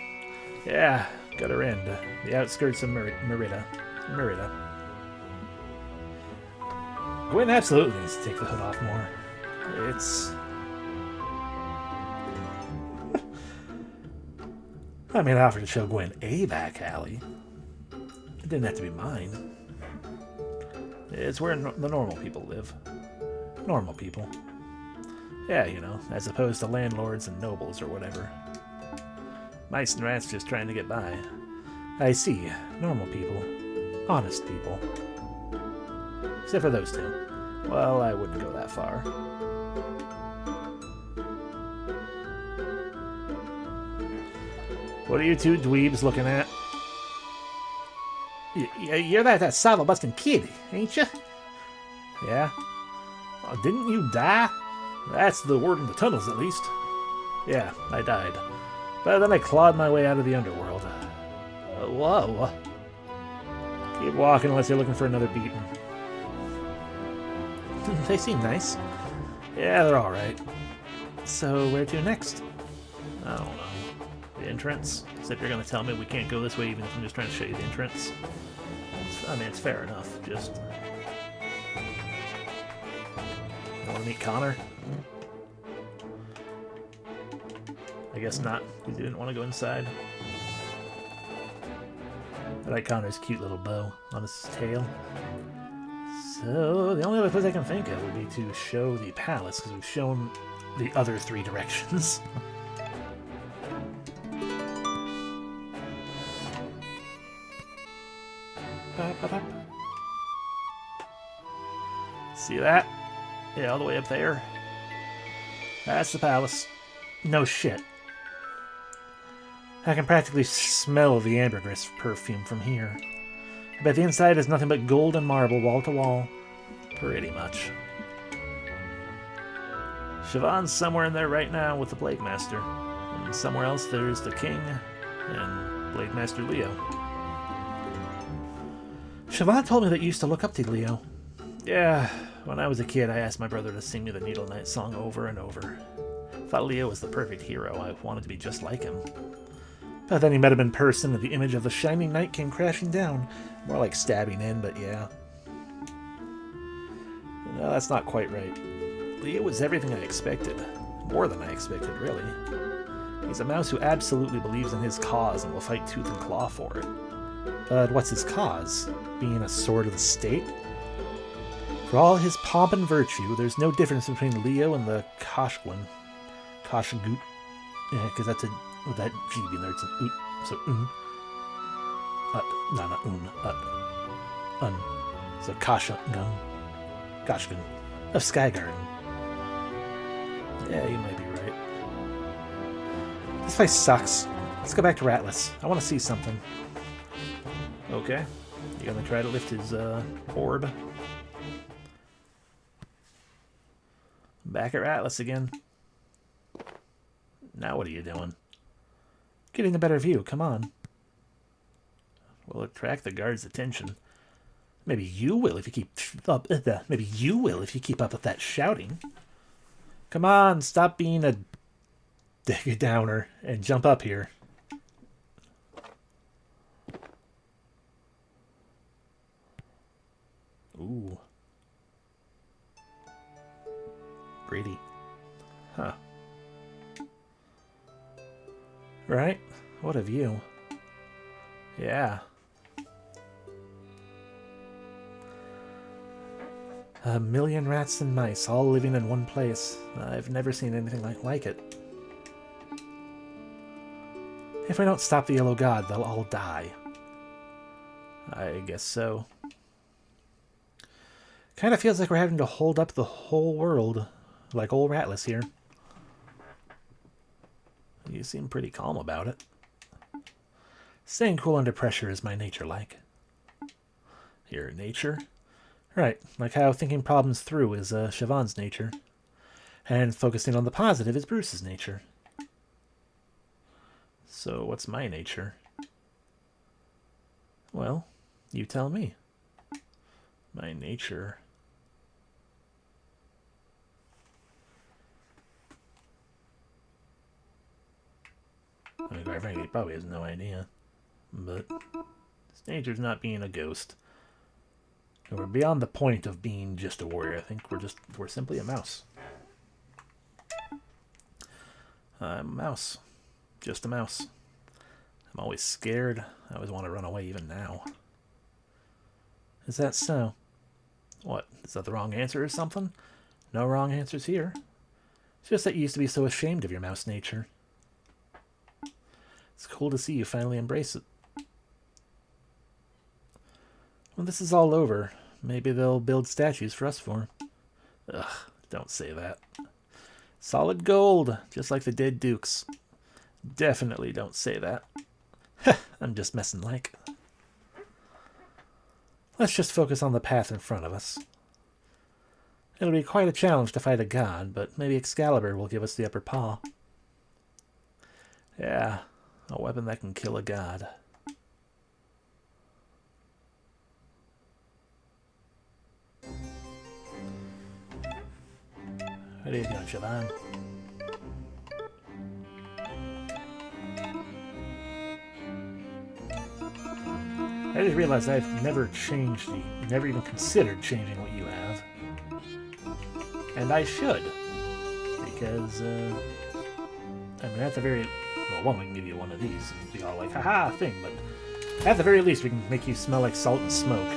Yeah, got her end. The outskirts of Merida. Gwen absolutely needs to take the hood off more. It's... I mean, I offered to show Gwen a back alley. It didn't have to be mine. It's where the normal people live. Normal people. Yeah, you know, as opposed to landlords and nobles or whatever. Mice and rats just trying to get by. I see. Normal people. Honest people. Except for those two. Well, I wouldn't go that far. What are you two dweebs looking at? You're that saddle-busting kid, ain't you? Yeah? Didn't you die? That's the word in the tunnels, at least. Yeah, I died. But then I clawed my way out of the underworld. Whoa. Keep walking unless you're looking for another beating. They seem nice. Yeah, they're alright. So, where to next? I don't know. The entrance? Except you're going to tell me we can't go this way even if I'm just trying to show you the entrance. I mean, it's fair enough, just... You want to meet Connor? I guess not, because you didn't want to go inside. I like Connor's cute little bow on his tail. So, the only other place I can think of would be to show the palace, because we've shown the other three directions. See that? Yeah, all the way up there. That's the palace. No shit. I can practically smell the ambergris perfume from here. I bet the inside is nothing but gold and marble wall to wall. Pretty much. Siobhan's somewhere in there right now with the Blade Master. And somewhere else there's the King and Blade Master Leo. Siobhan told me that you used to look up to Leo. Yeah, when I was a kid I asked my brother to sing me the Needle Knight song over and over. Thought Leo was the perfect hero. I wanted to be just like him. But then he met him in person and the image of the shining knight came crashing down. More like stabbing in, but yeah. No, that's not quite right. Leo was everything I expected. More than I expected, really. He's a mouse who absolutely believes in his cause and will fight tooth and claw for it. But what's his cause? Being a sword of the state? For all his pomp and virtue, there's no difference between Leo and the Koshgwin. Koshgut. Yeah, because that's a... with that G in there, it's an oot. So, No, not un. So, Koshgun. Koshgun. Of Skygarden. Yeah, you might be right. This place sucks. Let's go back to Ratless. I want to see something. Okay. gonna try to lift his orb. Back at Atlas again. Now what are you doing? Getting a better view, come on. We'll attract the guard's attention. Maybe you will if you keep up. Maybe you will if you keep up with that shouting. Come on, stop being a downer and jump up here. Ooh. Greedy. Huh. Right? What a view. Yeah. A million rats and mice all living in one place. I've never seen anything like it. If we don't stop the Yellow God, they'll all die. I guess so. Kind of feels like we're having to hold up the whole world, like old Ratless here. You seem pretty calm about it. Staying cool under pressure is my nature like. Your nature? Right, like how thinking problems through is Siobhan's nature. And focusing on the positive is Bruce's nature. So what's my nature? Well, you tell me. My nature... I mean, quite frankly, he probably has no idea. But his nature's not being a ghost. And we're beyond the point of being just a warrior. I think we're simply a mouse. I'm a mouse. Just a mouse. I'm always scared. I always want to run away, even now. Is that so? What? Is that the wrong answer or something? No wrong answers here. It's just that you used to be so ashamed of your mouse nature. It's cool to see you finally embrace it. When this is all over, maybe they'll build statues for us for. Ugh, don't say that. Solid gold, just like the dead dukes. Definitely don't say that. I'm just messing like. Let's just focus on the path in front of us. It'll be quite a challenge to fight a god, but maybe Excalibur will give us the upper paw. Yeah, a weapon that can kill a god. What are you doing, Siobhan? I just realized I've never changed never even considered changing what you have. And I should. Because, I mean, at the very... Well, one, we can give you one of these and be all like, haha, thing, but at the very least, we can make you smell like salt and smoke.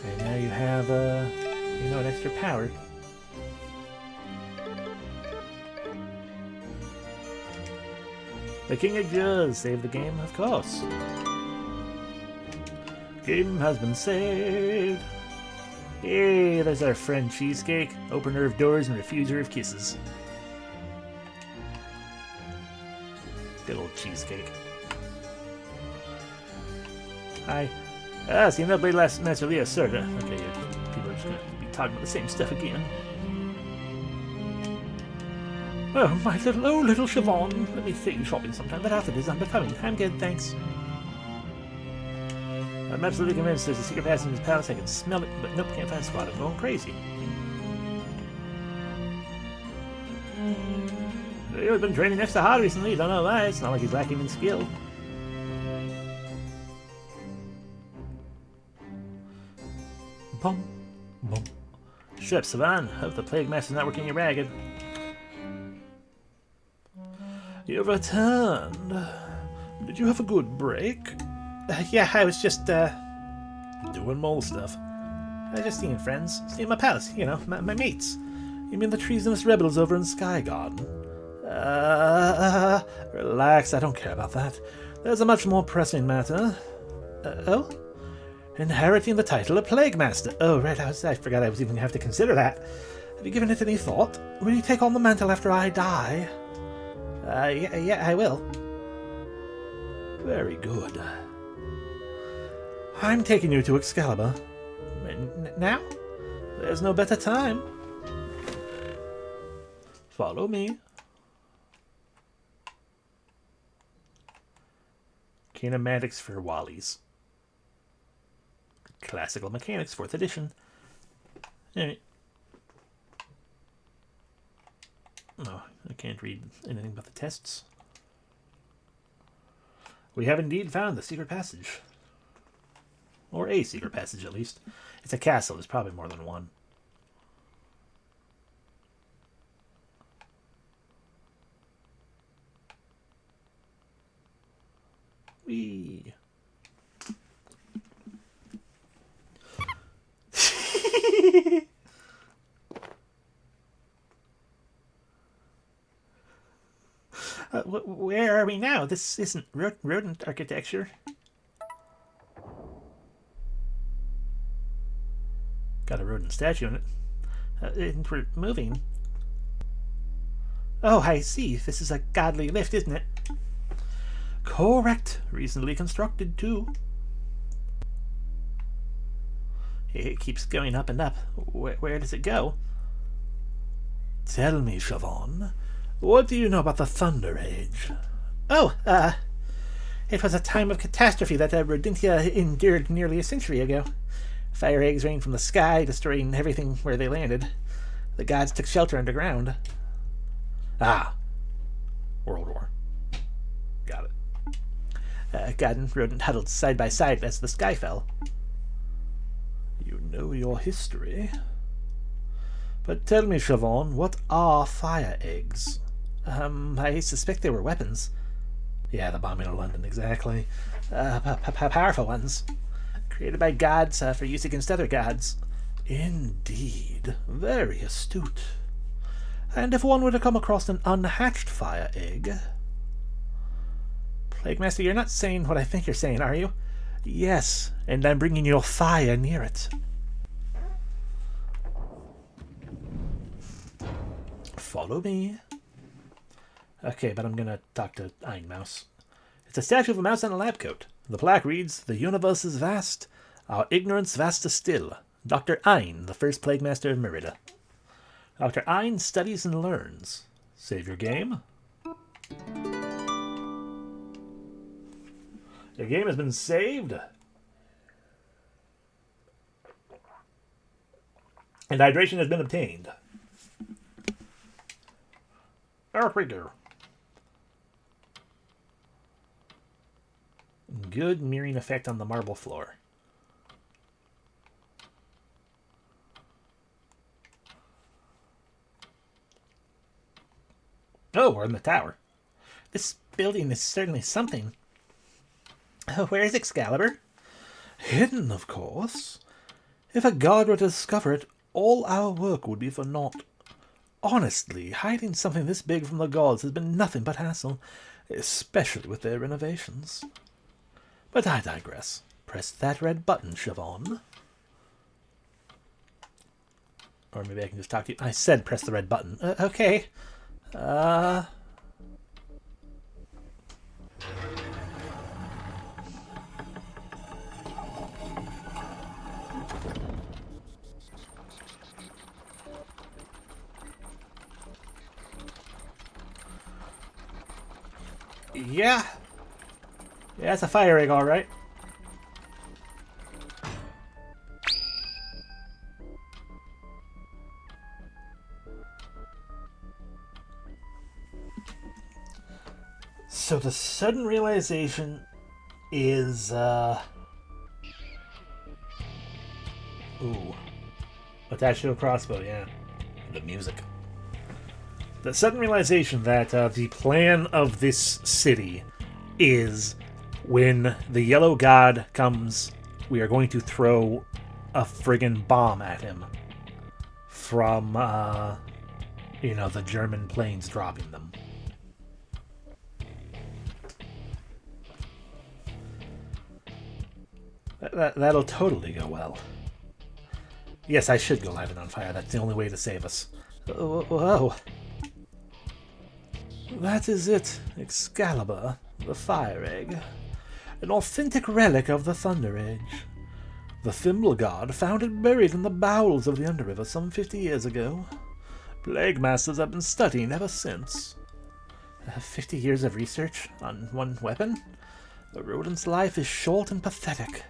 And now you have, you know, an extra power. The King of Jaws saved the game, of course. Game has been saved. Hey, there's our friend Cheesecake, opener of doors and refuser of kisses. Good old Cheesecake. Hi. Seen nobody last Master Leo, sir. Okay, people are just gonna be talking about the same stuff again. Oh, my little Siobhan. Let me take you shopping sometime. That outfit is unbecoming. I'm good, thanks. I'm absolutely convinced there's a secret passage in this palace. I can smell it, but nope, can't find a spot. I'm going crazy. He's been training extra hard recently. Don't know why. It's not like he's lacking in skill. Bum, bum. Shut up, Savan. Hope the Plague Master's not working you ragged. You've returned. Did you have a good break? Yeah, I was just, doing mole stuff. Just seeing friends. Seeing my palace, you know, my mates. You mean the treasonous rebels over in Sky Garden? Relax, I don't care about that. There's a much more pressing matter. Oh? Inheriting the title of Plague Master. Oh, right, I forgot I was even going to have to consider that. Have you given it any thought? Will you take on the mantle after I die? Yeah, I will. Very good. I'm taking you to Excalibur. Now? There's no better time. Follow me. Kinematics for Wallies. Classical Mechanics, 4th edition. Alright. Oh, I can't read anything but the tests. We have indeed found the secret passage. Or a secret passage, at least. It's a castle. There's probably more than one. Whee! Where are we now? This isn't rodent architecture. Got a rodent statue in it. And we're moving. Oh, I see. This is a godly lift, isn't it? Correct. Recently constructed, too. It keeps going up and up. Where does it go? Tell me, Siobhan, what do you know about the Thunder Age? Oh, it was a time of catastrophe that Rodentia endured nearly a century ago. Fire eggs rained from the sky, destroying everything where they landed. The gods took shelter underground. Ah. World War. Got it. God and rodent huddled side by side as the sky fell. You know your history. But tell me, Siobhan, what are fire eggs? I suspect they were weapons. Yeah, the bombing of London, exactly. Powerful ones. Created by gods for use against other gods. Indeed. Very astute. And if one were to come across an unhatched fire egg... Plague Master, you're not saying what I think you're saying, are you? Yes, and I'm bringing your fire near it. Follow me. Okay, but I'm gonna talk to Ein Mouse. It's a statue of a mouse in a lab coat. The plaque reads, "The universe is vast, our ignorance vaster still. Dr. Ein, the first Plague Master of Merida." Dr. Ein studies and learns. Save your game. Your game has been saved. And hydration has been obtained. There we go. Good mirroring effect on the marble floor. Oh, we're in the tower. This building is certainly something. Where's Excalibur? Hidden, of course. If a god were to discover it, all our work would be for naught. Honestly, hiding something this big from the gods has been nothing but hassle, especially with their renovations. But I digress. Press that red button, Siobhan. Or maybe I can just talk to you. I said press the red button. Okay. Yeah. Yeah, it's a fire egg, all right. So the sudden realization is, ooh. Attached to a crossbow, yeah. The music. The sudden realization that the plan of this city is when the yellow god comes, we are going to throw a friggin' bomb at him from, the German planes dropping them. That'll totally go well. Yes, I should go live and on fire. That's the only way to save us. Whoa. That is it. Excalibur, the fire egg. An authentic relic of the Thunder Age. The Thimble God found it buried in the bowels of the Underriver some 50 years ago. Plague Masters have been studying ever since. 50 years of research on one weapon? The rodent's life is short and pathetic.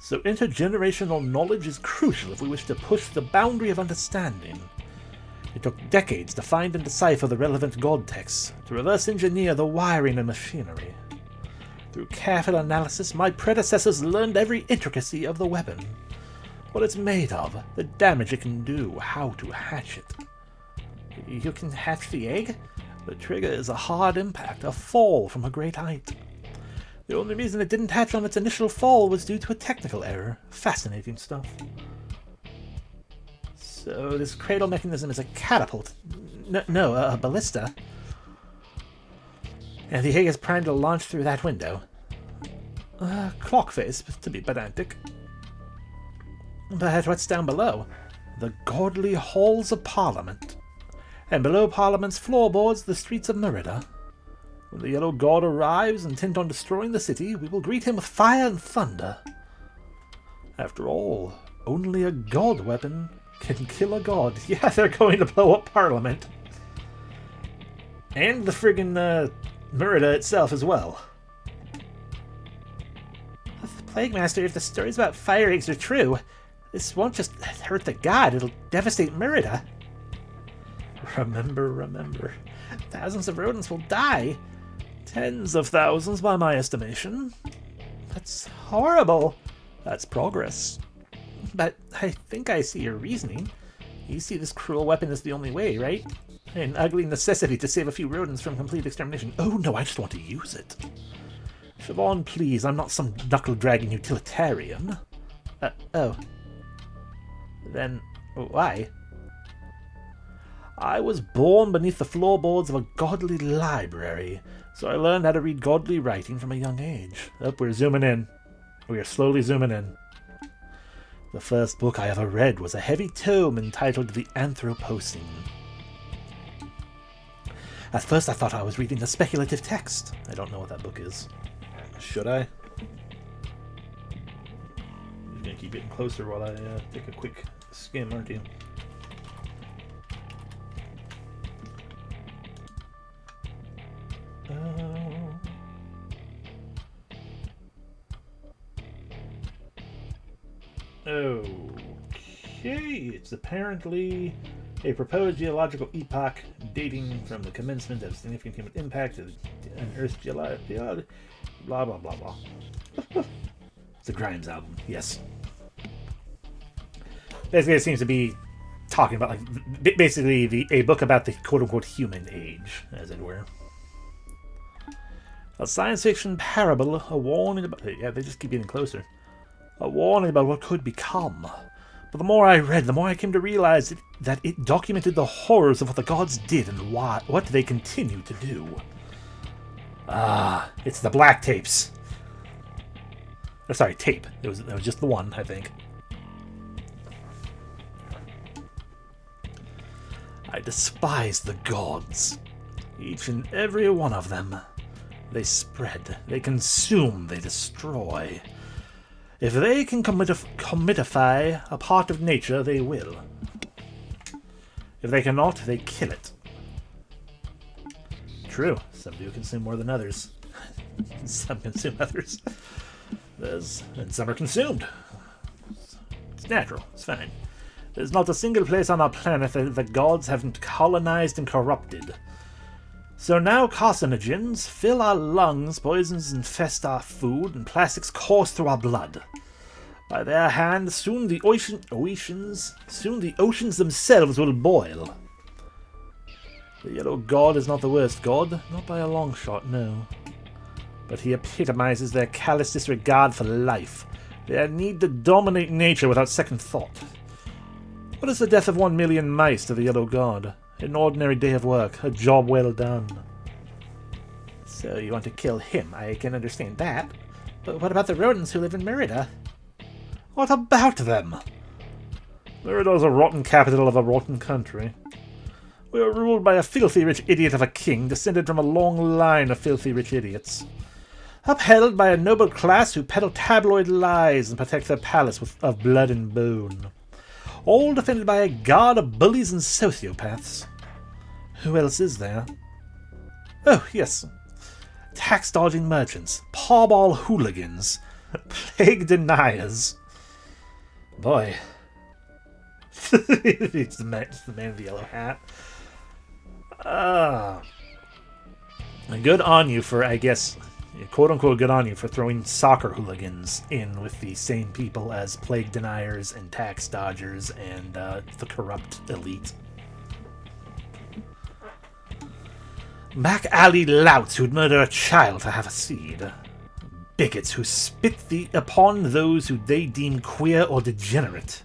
So intergenerational knowledge is crucial if we wish to push the boundary of understanding. It took decades to find and decipher the relevant god texts, to reverse engineer the wiring and machinery. Through careful analysis, my predecessors learned every intricacy of the weapon. What it's made of, the damage it can do, how to hatch it. You can hatch the egg? The trigger is a hard impact, a fall from a great height. The only reason it didn't hatch on its initial fall was due to a technical error. Fascinating stuff. So this cradle mechanism is a catapult. No, a ballista. And the egg is primed to launch through that window. Clock face, to be pedantic. But what's down below? The godly halls of Parliament. And below Parliament's floorboards, the streets of Merida. When the Yellow God arrives, intent on destroying the city, we will greet him with fire and thunder. After all, only a god weapon can kill a god. Yeah, they're going to blow up Parliament. And the friggin' Merida itself as well. The Plague Master, if the stories about fire eggs are true, this won't just hurt the god, it'll devastate Merida. Remember. Thousands of rodents will die. Tens of thousands by my estimation. That's horrible. That's progress. But I think I see your reasoning. You see this cruel weapon as the only way, right? An ugly necessity to save a few rodents from complete extermination. Oh no, I just want to use it. Siobhan, please, I'm not some knuckle-dragging utilitarian. Oh. Then, why? I was born beneath the floorboards of a godly library, so I learned how to read godly writing from a young age. Oh, we're zooming in. We are slowly zooming in. The first book I ever read was a heavy tome entitled The Anthropocene. At first I thought I was reading a speculative text. I don't know what that book is. Should I? You're gonna keep getting closer while I take a quick skim, aren't you? Okay, it's apparently a proposed geological epoch dating from the commencement of significant human impact on Earth's geology. Blah, blah, blah, blah. It's a Grimes album, yes. Basically, it seems to be talking about, like, basically a book about the quote-unquote human age, as it were. A science fiction parable, a warning about... Yeah, they just keep getting closer. A warning about what could become. But the more I read, the more I came to realize that it documented the horrors of what the gods did and what they continue to do. It's the black tapes. Oh, sorry, tape. It was just the one, I think. I despise the gods. Each and every one of them. They spread, they consume, they destroy. If they can commitify a part of nature, they will. If they cannot, they kill it. True, some do consume more than others. Some consume others. And some are consumed. It's natural, it's fine. There's not a single place on our planet that the gods haven't colonized and corrupted. So now carcinogens fill our lungs, poisons infest our food, and plastics course through our blood. By their hand, soon the oceans themselves will boil. The Yellow God is not the worst god, not by a long shot, no. But he epitomizes their callous disregard for life, their need to dominate nature without second thought. What is the death of 1 million mice to the Yellow God? An ordinary day of work, a job well done. So you want to kill him, I can understand that. But what about the rodents who live in Merida? What about them? Merida is a rotten capital of a rotten country. We are ruled by a filthy rich idiot of a king, descended from a long line of filthy rich idiots. Upheld by a noble class who peddle tabloid lies and protect their palace of blood and bone. All defended by a god of bullies and sociopaths. Who else is there? Oh, yes. Tax-dodging merchants, pawball hooligans, plague deniers. Boy. it's the man with the yellow hat. Good on you for, I guess, quote-unquote good on you for throwing soccer hooligans in with the same people as plague deniers and tax dodgers and the corrupt elite. Back alley louts who'd murder a child to have a seed. Bigots who spit upon those who they deem queer or degenerate.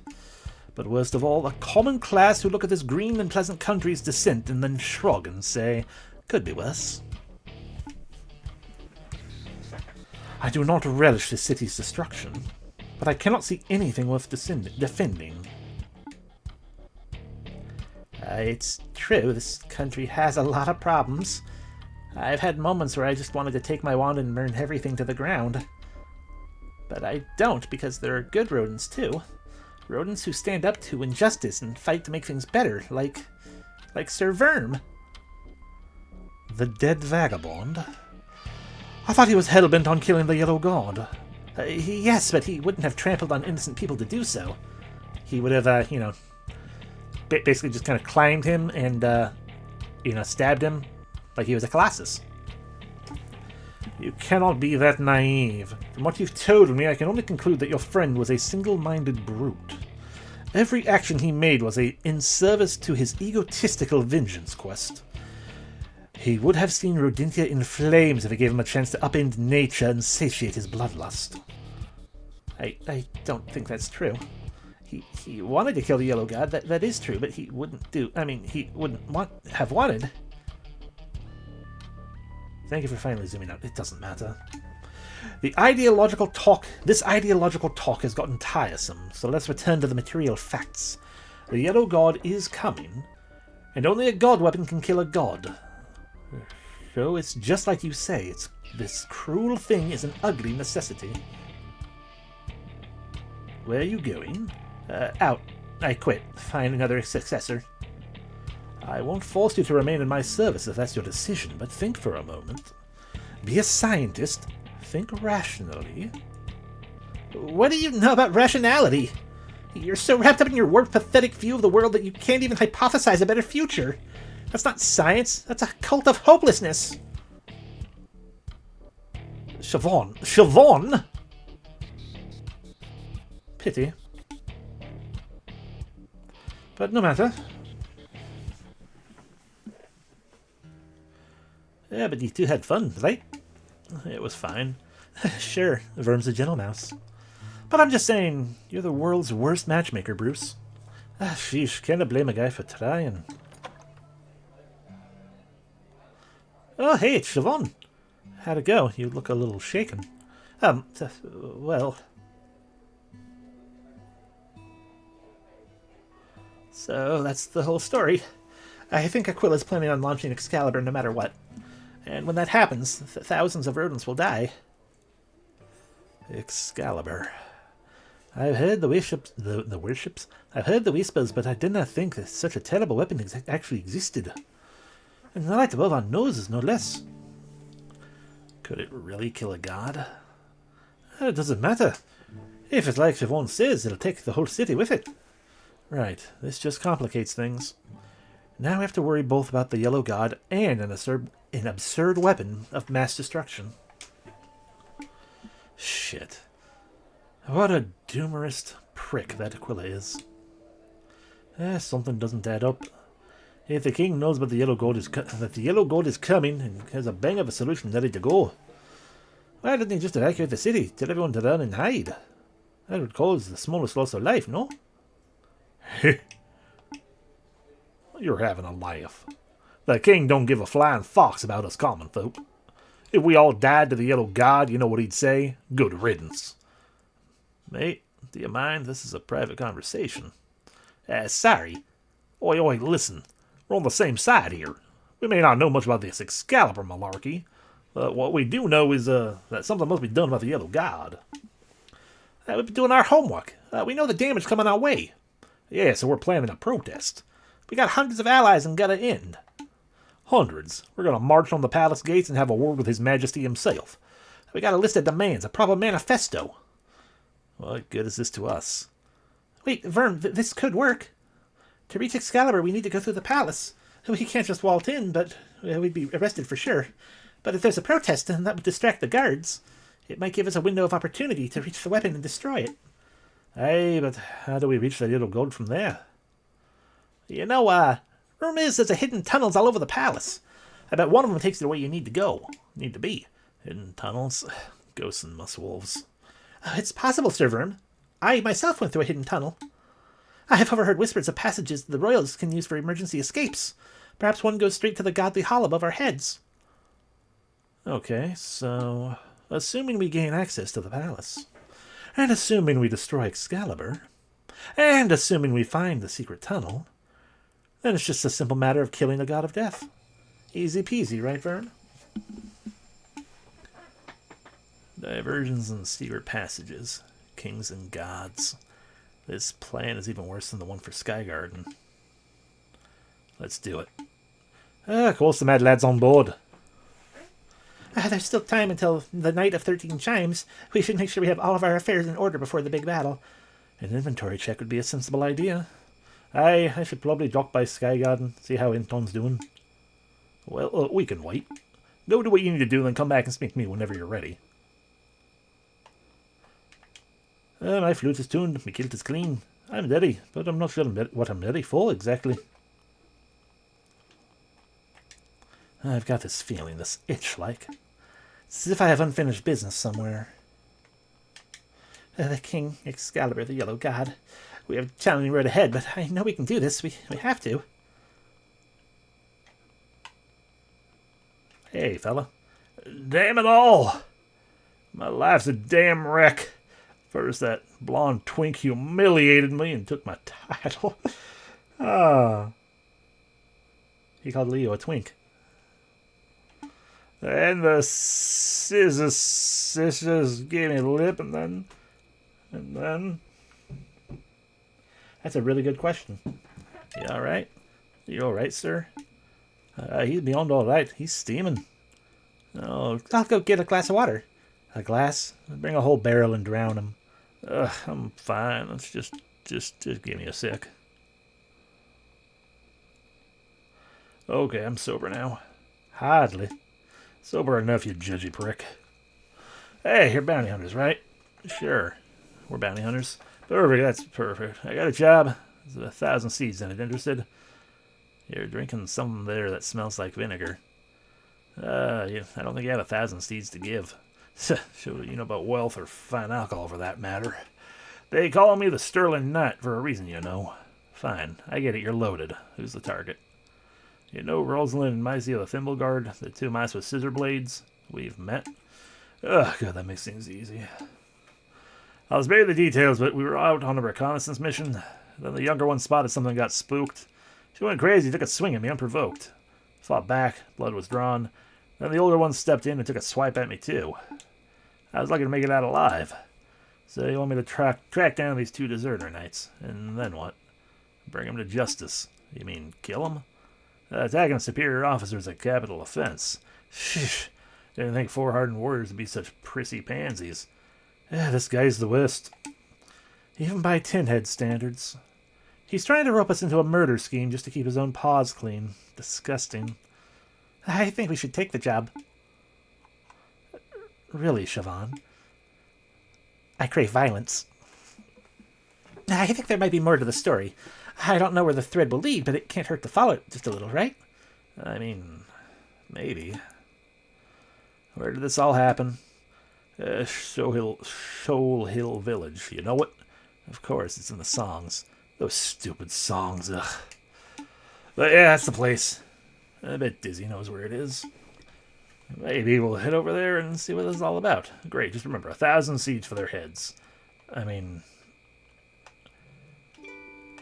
But worst of all, a common class who look at this green and pleasant country's descent and then shrug and say, could be worse. I do not relish the city's destruction, but I cannot see anything worth defending. It's true, this country has a lot of problems. I've had moments where I just wanted to take my wand and burn everything to the ground. But I don't, because there are good rodents too. Rodents who stand up to injustice and fight to make things better, like Sir Verm. The dead vagabond? I thought he was hell-bent on killing the Yellow God. Yes, but he wouldn't have trampled on innocent people to do so. He would have, basically just kind of climbed him and, stabbed him like he was a Colossus. You cannot be that naive. From what you've told me, I can only conclude that your friend was a single-minded brute. Every action he made was in service to his egotistical vengeance quest. He would have seen Rodentia in flames if it gave him a chance to upend nature and satiate his bloodlust. I don't think that's true. He wanted to kill the Yellow God, that is true, but he wouldn't he wouldn't have wanted. Thank you for finally zooming out. It doesn't matter. This ideological talk has gotten tiresome, so let's return to the material facts. The Yellow God is coming, and only a god weapon can kill a god. So it's just like you say, this cruel thing is an ugly necessity. Where are you going? Out. I quit. Find another successor. I won't force you to remain in my service if that's your decision, but think for a moment. Be a scientist. Think rationally. What do you know about rationality? You're so wrapped up in your warped, pathetic view of the world that you can't even hypothesize a better future. That's not science. That's a cult of hopelessness. Siobhan? Pity. But no matter. Yeah, but you two had fun, right? It was fine. Sure, Verm's a gentle mouse. But I'm just saying, you're the world's worst matchmaker, Bruce. Sheesh, can't I blame a guy for trying? Oh, hey, it's Siobhan. How'd it go? You look a little shaken. Well... So, that's the whole story. I think Aquila's planning on launching Excalibur no matter what. And when that happens, thousands of rodents will die. Excalibur. I've heard the worships. I've heard the whispers, but I did not think that such a terrible weapon actually existed. And the light above our noses, no less. Could it really kill a god? It doesn't matter. If it's like Siobhan says, it'll take the whole city with it. Right, this just complicates things. Now we have to worry both about the Yellow God and an absurd weapon of mass destruction. Shit. What a doomerist prick that Aquila is. Something doesn't add up. If the king knows about the Yellow God is coming and has a bang of a solution ready to go, why didn't he just evacuate the city, tell everyone to run and hide? That would cause the smallest loss of life, no? You're having a laugh. The king don't give a flying fox about us common folk. If we all died to the Yellow God, you know what he'd say? Good riddance. Mate, do you mind? This is a private conversation. Sorry. Oi, listen. We're on the same side here. We may not know much about this Excalibur malarkey, What we do know is that something must be done about the Yellow God. We've been doing our homework. We know the damage coming our way. Yeah, so we're planning a protest. We got hundreds of allies and gotta end. Hundreds. We're going to march on the palace gates and have a word with His Majesty himself. We got a list of demands, a proper manifesto. What good is this to us? Wait, Vern, this could work. To reach Excalibur, we need to go through the palace. We can't just waltz in, but we'd be arrested for sure. But if there's a protest, then that would distract the guards. It might give us a window of opportunity to reach the weapon and destroy it. Aye, but how do we reach the Yellow God from there? You know, rumor is there's a hidden tunnels all over the palace. I bet one of them takes you where you need to go. Need to be. Hidden tunnels? Ghosts and musswolves. It's possible, Sir Vern. I myself went through a hidden tunnel. I have overheard whispers of passages the royals can use for emergency escapes. Perhaps one goes straight to the godly hall above our heads. Okay, so assuming we gain access to the palace, and assuming we destroy Excalibur, and assuming we find the secret tunnel, then it's just a simple matter of killing the God of Death. Easy peasy, right, Vern? Diversions and secret passages. Kings and gods. This plan is even worse than the one for Skygarden. Let's do it. Of course the mad lad's on board. There's still time until the night of 13 chimes. We should make sure we have all of our affairs in order before the big battle. An inventory check would be a sensible idea. Aye, I should probably drop by Skygarden, see how Inton's doing. Well, we can wait. Go do what you need to do, then come back and speak to me whenever you're ready. My flute is tuned, my kilt is clean. I'm ready, but I'm not sure what I'm ready for exactly. I've got this feeling, this itch like. It's as if I have unfinished business somewhere. The King, Excalibur, the Yellow God. We have a challenging road ahead, but I know we can do this. We have to. Hey, fella. Damn it all! My life's a damn wreck. First, that blonde twink humiliated me and took my title. He called Leo a twink. And the sisters gave me lip, and then... That's a really good question. You all right? You all right, sir? He's beyond all right. He's steaming. Oh, I'll go get a glass of water. a glass? Bring a whole barrel and drown him. I'm fine. Let's just give me a sec. Okay, I'm sober now. Hardly. Sober enough, you judgy prick. Hey, you're bounty hunters, right? Sure. We're bounty hunters. Perfect, that's perfect. I got a job. There's 1,000 seeds in it. Interested? You're drinking something there that smells like vinegar. I don't think you have 1,000 seeds to give. Sure, you know about wealth or fine alcohol for that matter. They call me the Sterling Knight for a reason, you know. Fine, I get it, you're loaded. Who's the target? You know Rosalind and Mysia the Thimbleguard, the two mice with scissor blades? We've met. Ugh, God, that makes things easy. I'll spare you the details, but we were out on a reconnaissance mission. Then the younger one spotted something and got spooked. She went crazy, took a swing at me unprovoked. Fought back, blood was drawn. Then the older one stepped in and took a swipe at me too. I was lucky to make it out alive. So you want me to track down these two deserter knights, and then what? Bring them to justice. You mean kill them? Attacking a superior officer is a capital offense. Shh. Didn't think 4 hardened warriors would be such prissy pansies. This guy's the worst. Even by Tinhead standards. He's trying to rope us into a murder scheme just to keep his own paws clean. Disgusting. I think we should take the job. Really, Siobhan? I crave violence. I think there might be more to the story. I don't know where the thread will lead, but it can't hurt to follow it just a little, right? I mean, maybe. Where did this all happen? Shoal Hill Village. You know it? Of course, it's in the songs. Those stupid songs, ugh. But yeah, that's the place. I bet Dizzy knows where it is. Maybe we'll head over there and see what this is all about. Great, just remember, 1,000 seeds for their heads. I mean,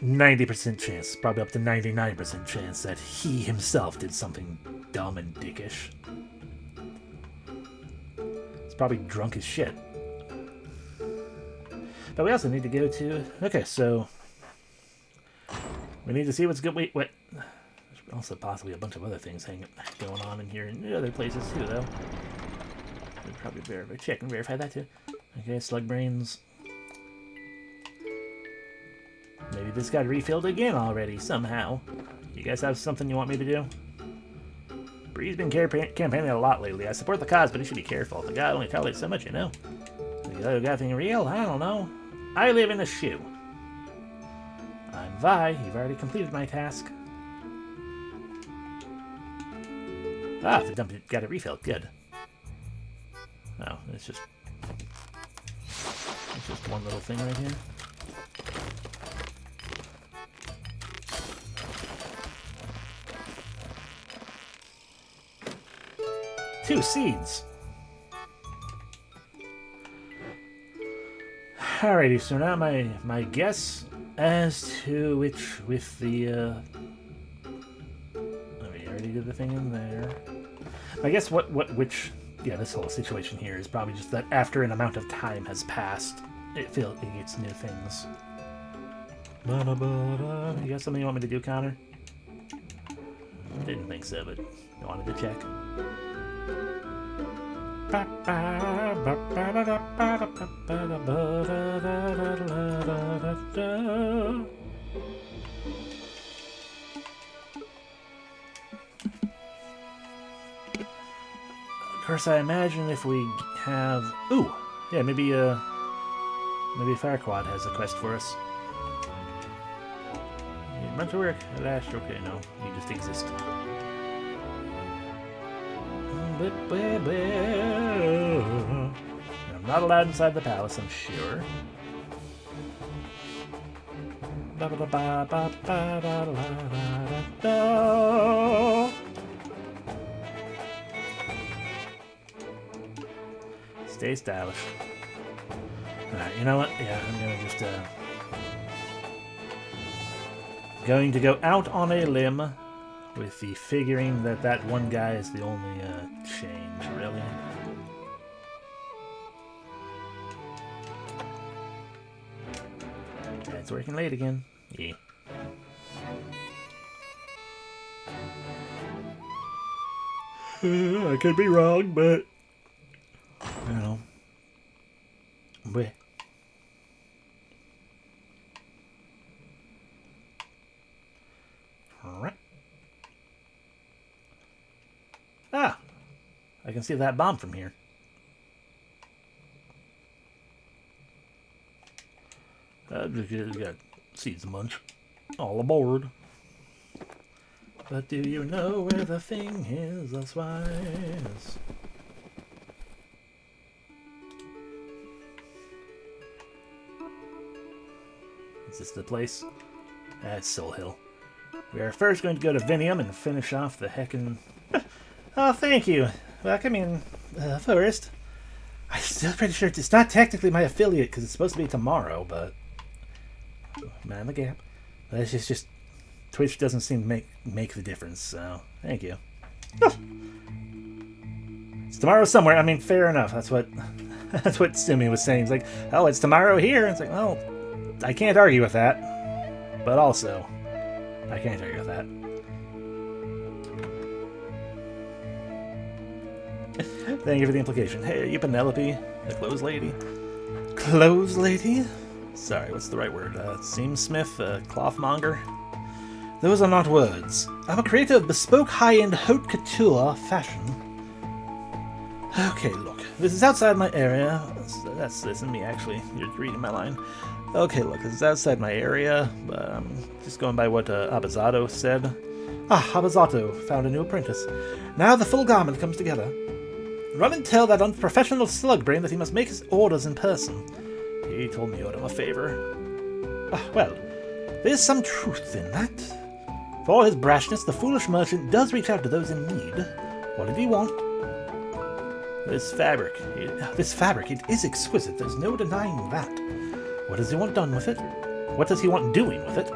90% chance, probably up to 99% chance that he himself did something dumb and dickish. probably drunk as shit. But we also need to go to... Okay, so... We need to see what's good... Wait, what? There's also possibly a bunch of other things going on in here in other places too, though. We'll probably check and verify that too. Okay, slug brains. Maybe this got refilled again already, somehow. You guys have something you want me to do? Bree's been campaigning a lot lately. I support the cause, but he should be careful. The god only tolerates so much, you know. The other guy thing real? I don't know. I live in a shoe. I'm Vi. You've already completed my task. Ah, the dump got it refilled. Good. Oh, it's just one little thing right here. Two seeds. Alrighty, so now my guess as to which with the we already did the thing in there. I guess which this whole situation here is probably just that after an amount of time has passed, it gets new things. You got something you want me to do, Connor? Didn't think so, but I wanted to check. Of course, I imagine if we have... Ooh! Yeah, maybe Firequad has a quest for us. You run to work at Ash. Okay, no. You just exist. I'm not allowed inside the palace, I'm sure. Stay stylish. Alright, you know what? Yeah, I'm gonna just going to go out on a limb with the figuring that one guy is the only change, really. It's working late again. Yeah. I could be wrong, but you know. Bleh. Alright. Ah! I can see that bomb from here. Just got seeds a bunch. All aboard. But do you know where the thing is? That's why. Is this the place? That's Soul Hill. We are first going to go to Vinium and finish off the heckin... Oh, thank you. Welcome in, Forrest. I'm still pretty sure it's not technically my affiliate because it's supposed to be tomorrow, but... Man the gap. But it's just Twitch doesn't seem to make the difference, so thank you. It's tomorrow somewhere. I mean, fair enough. That's what Sumi was saying. It's like, oh, it's tomorrow here. It's like, well, I can't argue with that. But also, I can't argue with that. Thank you for the implication. Hey, you Penelope, the clothes lady. Clothes lady? Sorry, what's the right word? Seamsmith, clothmonger? Those are not words. I'm a creator of bespoke high-end haute couture fashion. Okay, look. This is outside my area. This isn't me, actually. You're reading my line. Okay, look. This is outside my area. But I'm just going by what Abazato said. Ah, Abazato found a new apprentice. Now the full garment comes together. Run and tell that unprofessional slug brain that he must make his orders in person. He told me you owed him a favor. Ah, well, there's some truth in that. For all his brashness, the foolish merchant does reach out to those in need. What did he want? This fabric, it is exquisite. There's no denying that. What does he want done with it? What does he want doing with it?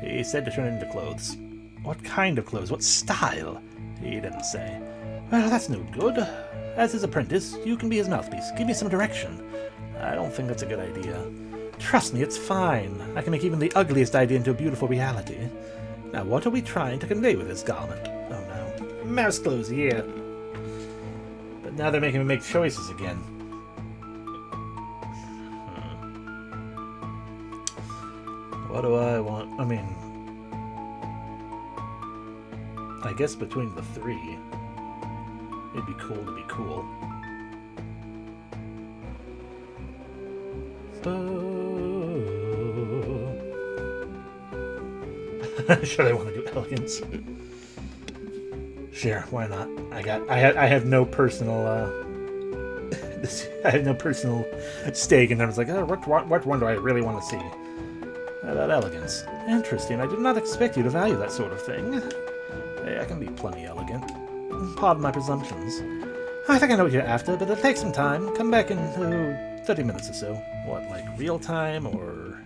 He said to turn it into clothes. What kind of clothes? What style? He didn't say. Well, that's no good. As his apprentice, you can be his mouthpiece. Give me some direction. I don't think that's a good idea. Trust me, it's fine. I can make even the ugliest idea into a beautiful reality. Now, what are we trying to convey with this garment? Oh no. Mouse clothes, yeah. But now they're making me make choices again. What do I want? I mean, I guess between the three, it'd be cool to be cool. Sure, they want to do elegance. Sure, why not? I have no personal I have no personal stake in them. It's like, oh, what one do I really want to see? How about elegance? Interesting. I did not expect you to value that sort of thing. Hey, I can be plenty elegant. Pardon my presumptions. I think I know what you're after, but it'll take some time. Come back in 30 minutes or so. What, like real time or...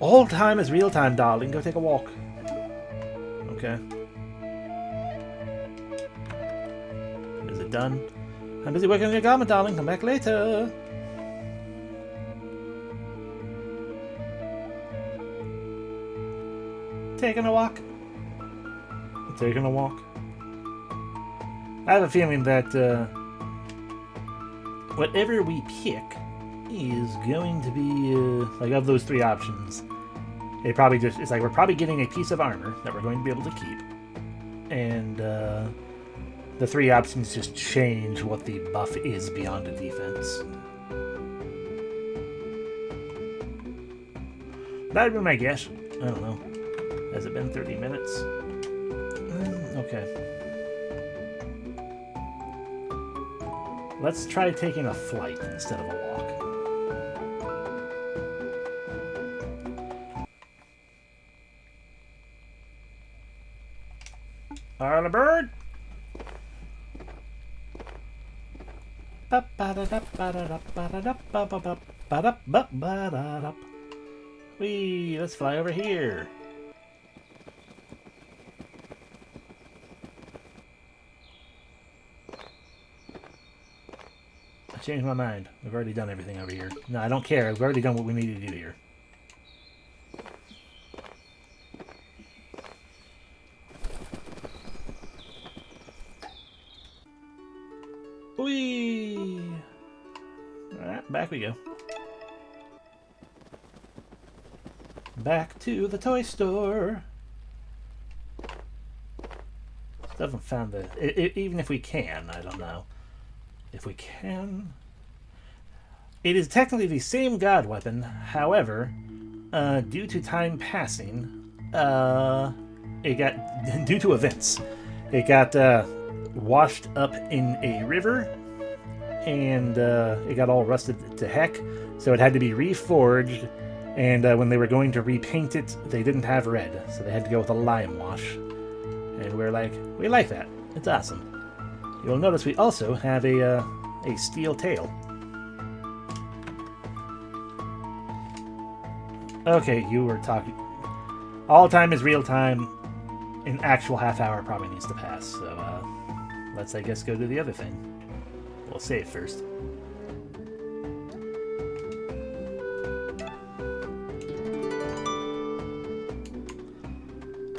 All time is real time, darling. Go take a walk. Okay. Is it done? I'm busy working on your garment, darling. Come back later. Taking a walk. Taking a walk. I have a feeling that whatever we pick is going to be like of those three options. It's like we're probably getting a piece of armor that we're going to be able to keep, and the three options just change what the buff is beyond the defense. That'd be my guess. I don't know. Has it been 30 minutes? Okay. Let's try taking a flight instead of a walk. On a bird! Whee! Let's fly over here. I changed my mind. We've already done everything over here. No, I don't care. We've already done what we needed to do here. Whee! Alright, back we go. Back to the toy store. Still haven't found the... even if we can, I don't know. If we can... It is technically the same god weapon, however, due to time passing, it got... due to events, it got washed up in a river, and it got all rusted to heck, so it had to be reforged, and when they were going to repaint it, they didn't have red, so they had to go with a lime wash. And we're like, we like that. It's awesome. You'll notice we also have a steel tail. Okay, you were talking... All time is real time. An actual half hour probably needs to pass, so let's, I guess, go do the other thing. We'll save first.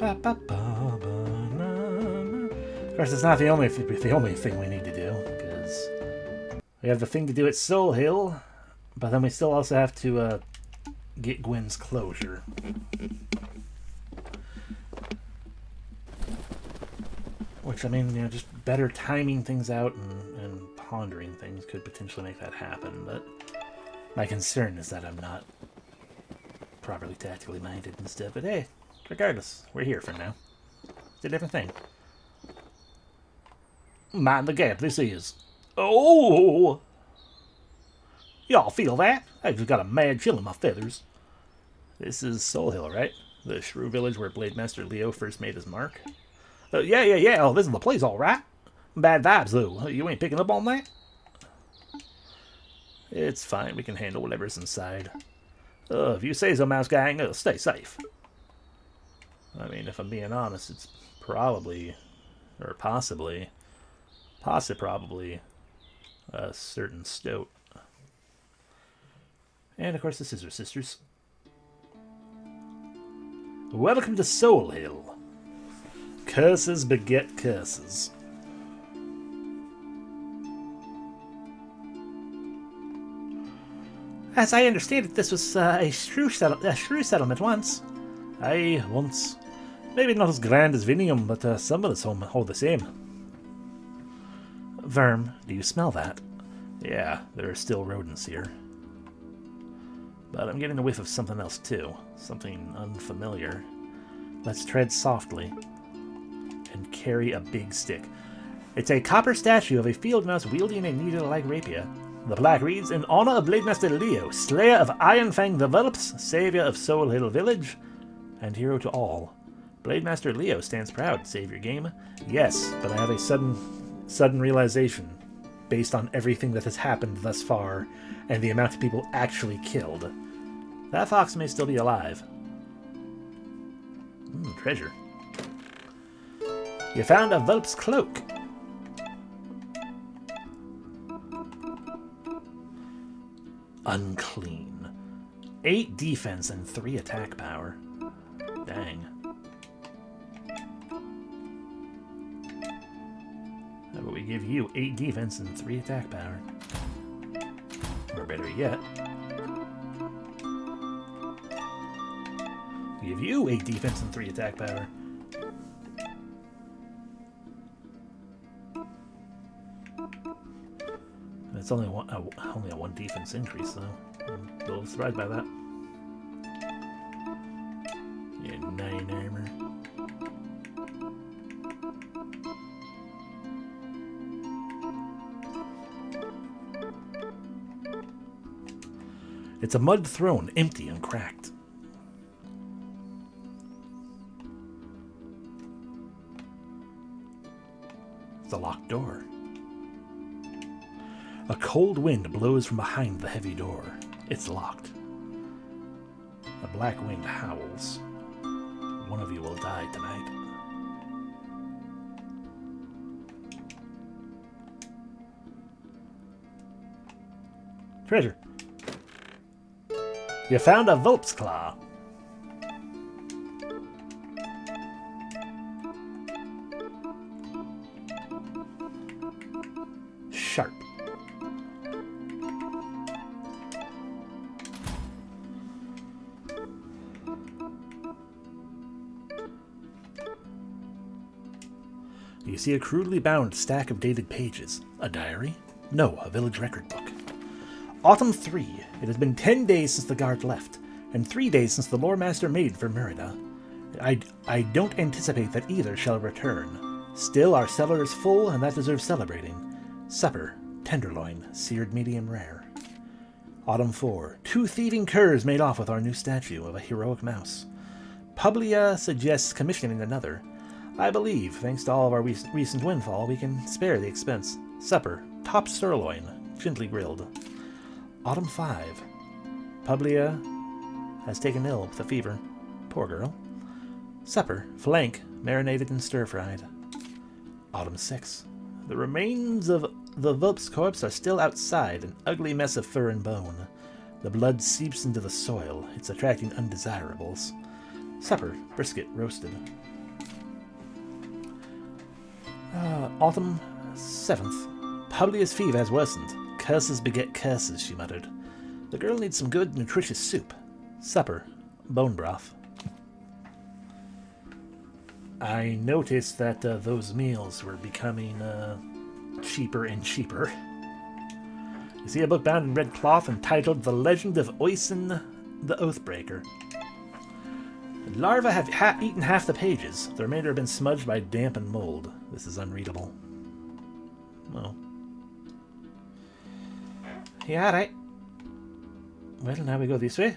Of course, it's not the only thing we need to do, because we have the thing to do at Soul Hill, but then we still also have to get Gwen's closure. Which, I mean, you know, just better timing things out and pondering things could potentially make that happen, but my concern is that I'm not properly tactically minded and stuff. But hey, regardless, we're here for now. It's a different thing. Mind the gap this is. Oh! Y'all feel that? I just got a mad chill in my feathers. This is Soul Hill, right? The Shrew village where Blade Master Leo first made his mark. Yeah. Oh, this is the place, all right. Bad vibes, though. You ain't picking up on that? It's fine. We can handle whatever's inside. If you say so, Mouse Gang, stay safe. I mean, if I'm being honest, it's probably, or possibly, probably a certain stoat. And of course the Scissor Sisters. Welcome to Soul Hill. Curses beget curses. As I understand it, this was a shrew settlement once. Aye, once. Maybe not as grand as Vinium, but some of us hold the same. Verm, do you smell that? Yeah, there are still rodents here. But I'm getting a whiff of something else too. Something unfamiliar. Let's tread softly and carry a big stick. It's a copper statue of a field mouse wielding a needle-like rapier. The plaque reads, in honor of Blade Master Leo, slayer of Iron Fang the Whelps, savior of Soul Hill Village, and hero to all. Blade Master Leo stands proud, save your game. Yes, but I have a sudden realization, based on everything that has happened thus far, and the amount of people actually killed. That fox may still be alive. Treasure. You found a Whelp's cloak. Unclean. 8 defense and 3 attack power. Dang. How about we give you 8 defense and 3 attack power? Or better yet, give you 8 defense and 3 attack power. It's only a 1 defense increase, though. I'm a little surprised by that. Yeah, 9 armor. It's a mud throne, empty and cracked. It's a locked door. A cold wind blows from behind the heavy door. It's locked. A black wind howls. One of you will die tonight. Treasure. You found a Whelp's claw. Sharp. You see a crudely bound stack of dated pages. A diary? No, a village record book. Autumn 3. It has been 10 days since the guard left, and 3 days since the lore master made for Merida. I don't anticipate that either shall return. Still, our cellar is full, and that deserves celebrating. Supper, tenderloin, seared medium rare. Autumn 4. 2 thieving curs made off with our new statue of a heroic mouse. Publia suggests commissioning another. I believe, thanks to all of our recent windfall, we can spare the expense. Supper, top sirloin, gently grilled. Autumn 5. Publia has taken ill with a fever. Poor girl. Supper, flank, marinated and stir-fried. Autumn 6. The remains of the Whelp's corpse are still outside, an ugly mess of fur and bone. The blood seeps into the soil. It's attracting undesirables. Supper, brisket, roasted. Autumn 7th. Publia's fever has worsened. Curses beget curses, she muttered. The girl needs some good, nutritious soup. Supper, bone broth. I noticed that those meals were becoming cheaper and cheaper. You see a book bound in red cloth entitled The Legend of Oisin the Oathbreaker. The larvae have eaten half the pages. The remainder have been smudged by damp and mold. This is unreadable. Well. Yeah, right. Well, now we go this way.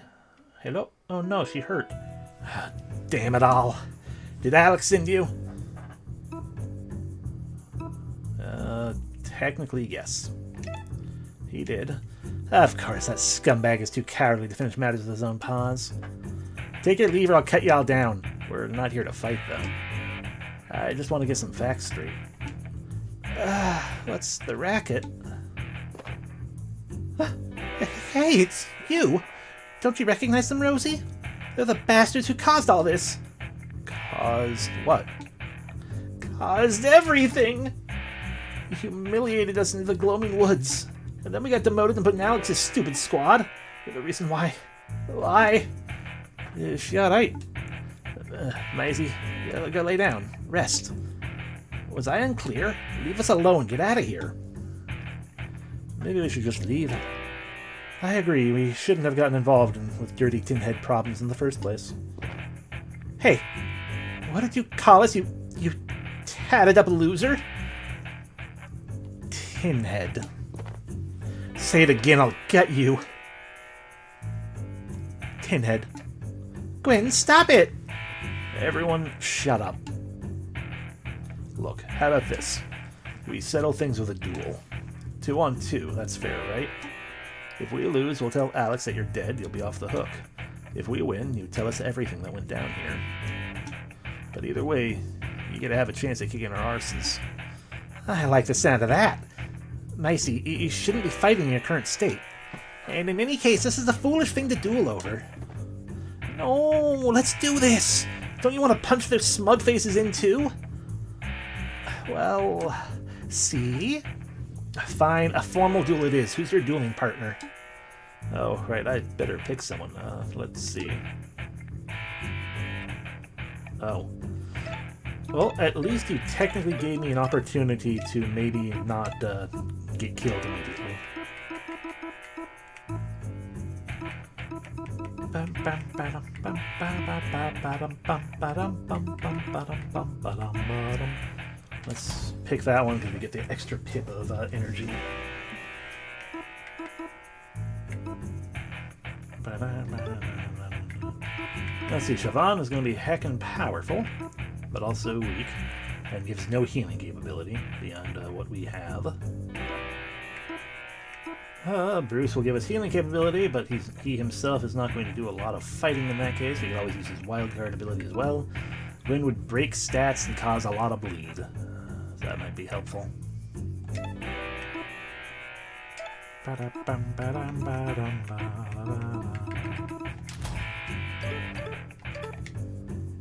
Hello? Oh no, she hurt. Damn it all. Did Alex send you? Technically, yes. He did. Of course, that scumbag is too cowardly to finish matters with his own paws. Take your leave or I'll cut y'all down. We're not here to fight, though. I just want to get some facts straight. What's the racket? Hey, it's you! Don't you recognize them, Rosie? They're the bastards who caused all this! Caused what? Caused everything! You humiliated us into the gloaming woods. And then we got demoted and put in Alex's stupid squad. You're the reason why. Why? Is she alright? Maisie, you gotta go lay down. Rest. Was I unclear? Leave us alone. Get out of here. Maybe we should just leave. I agree, we shouldn't have gotten involved with dirty tin head problems in the first place. Hey, what did you call us, you tatted up loser? Tin head. Say it again, I'll get you. Tin head. Gwen, stop it! Everyone, shut up. Look, how about this? We settle things with a duel. 2 on 2, that's fair, right? If we lose, we'll tell Alex that you're dead, you'll be off the hook. If we win, you tell us everything that went down here. But either way, you get to have a chance at kicking our arses. I like the sound of that. Maisie, you shouldn't be fighting in your current state. And in any case, this is a foolish thing to duel over. No, let's do this! Don't you want to punch their smug faces in too? Well, see? Fine, a formal duel it is. Who's your dueling partner? Oh, right, I'd better pick someone. Let's see. Oh. Well, at least you technically gave me an opportunity to maybe not get killed immediately. Let's pick that one because we get the extra pip of energy. Let's see, Siobhan is going to be heckin' powerful, but also weak, and gives no healing capability beyond what we have. Bruce will give us healing capability, but he himself is not going to do a lot of fighting in that case. He can always use his wildcard ability as well. Gwen would break stats and cause a lot of bleed. So that might be helpful.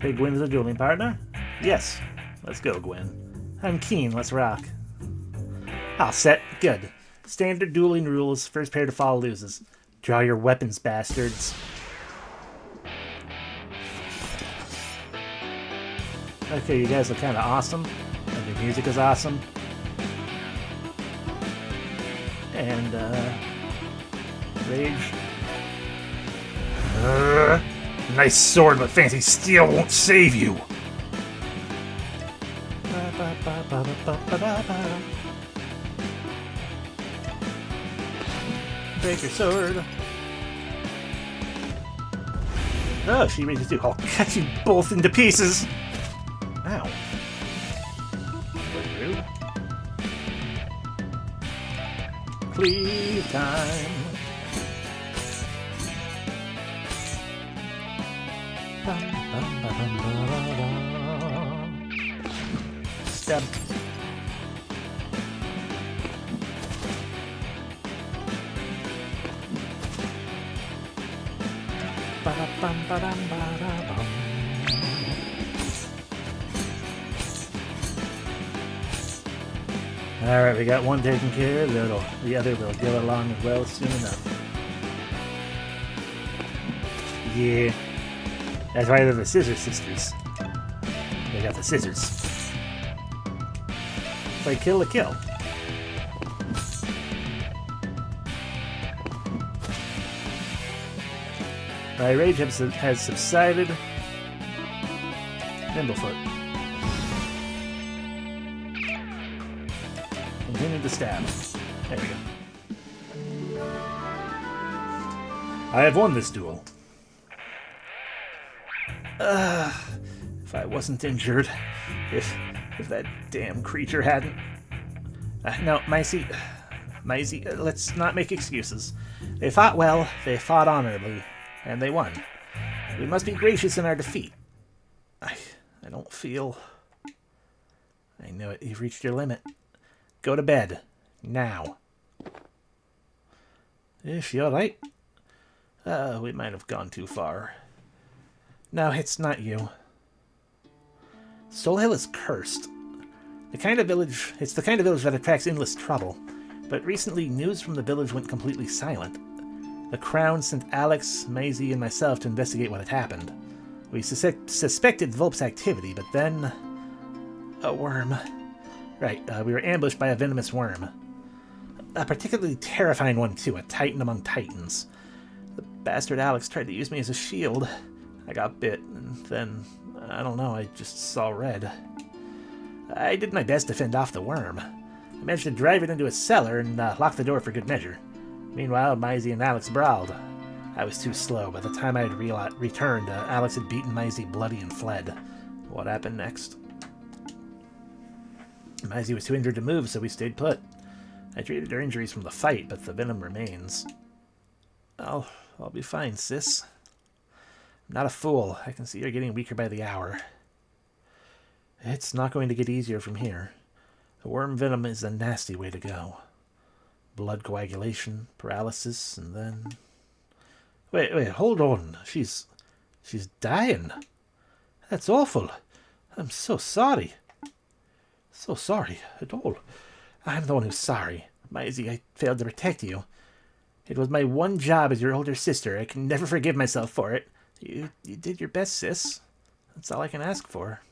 Hey, Gwen is a dueling partner? Yes. Let's go, Gwen. I'm keen. Let's rock. All set. Good. Standard dueling rules. First pair to fall loses. Draw your weapons, bastards. Okay, you guys look kind of awesome. And the music is awesome. And, Rage. Nice sword, but fancy steel won't save you. Break your sword. Oh, she rages too. I'll cut you both into pieces. Ow. Very rude. Cleave time. Stab. Alright, we got one taken care of. The other will go along as well soon enough. Yeah. That's why they're the Scissor Sisters. They got the scissors. It's like kill to kill. My rage has subsided. Nimblefoot. Continue to stab. There we go. I have won this duel. If I wasn't injured. If that damn creature hadn't... no, Maisie, let's not make excuses. They fought well, they fought honorably, and they won. We must be gracious in our defeat. I don't feel... I know it, you've reached your limit. Go to bed. Now. Is she alright? We might have gone too far. No, it's not you. Soul Hill is cursed. It's the kind of village that attracts endless trouble. But recently, news from the village went completely silent. The Crown sent Alex, Maisie, and myself to investigate what had happened. We suspected Volp's activity, but then... a worm. Right, we were ambushed by a venomous worm. A particularly terrifying one, too, a titan among titans. The bastard Alex tried to use me as a shield. I got bit, and then, I don't know, I just saw red. I did my best to fend off the worm. I managed to drive it into a cellar and lock the door for good measure. Meanwhile, Maisie and Alex brawled. I was too slow. By the time I had returned, Alex had beaten Maisie bloody and fled. What happened next? Maisie was too injured to move, so we stayed put. I treated her injuries from the fight, but the venom remains. I'll be fine, sis. I'm not a fool. I can see you're getting weaker by the hour. It's not going to get easier from here. The worm venom is a nasty way to go. Blood coagulation, paralysis, and then... Wait, hold on. She's dying. That's awful. I'm so sorry. So sorry at all. I'm the one who's sorry. Maisie, I failed to protect you. It was my one job as your older sister. I can never forgive myself for it. You did your best, sis. That's all I can ask for.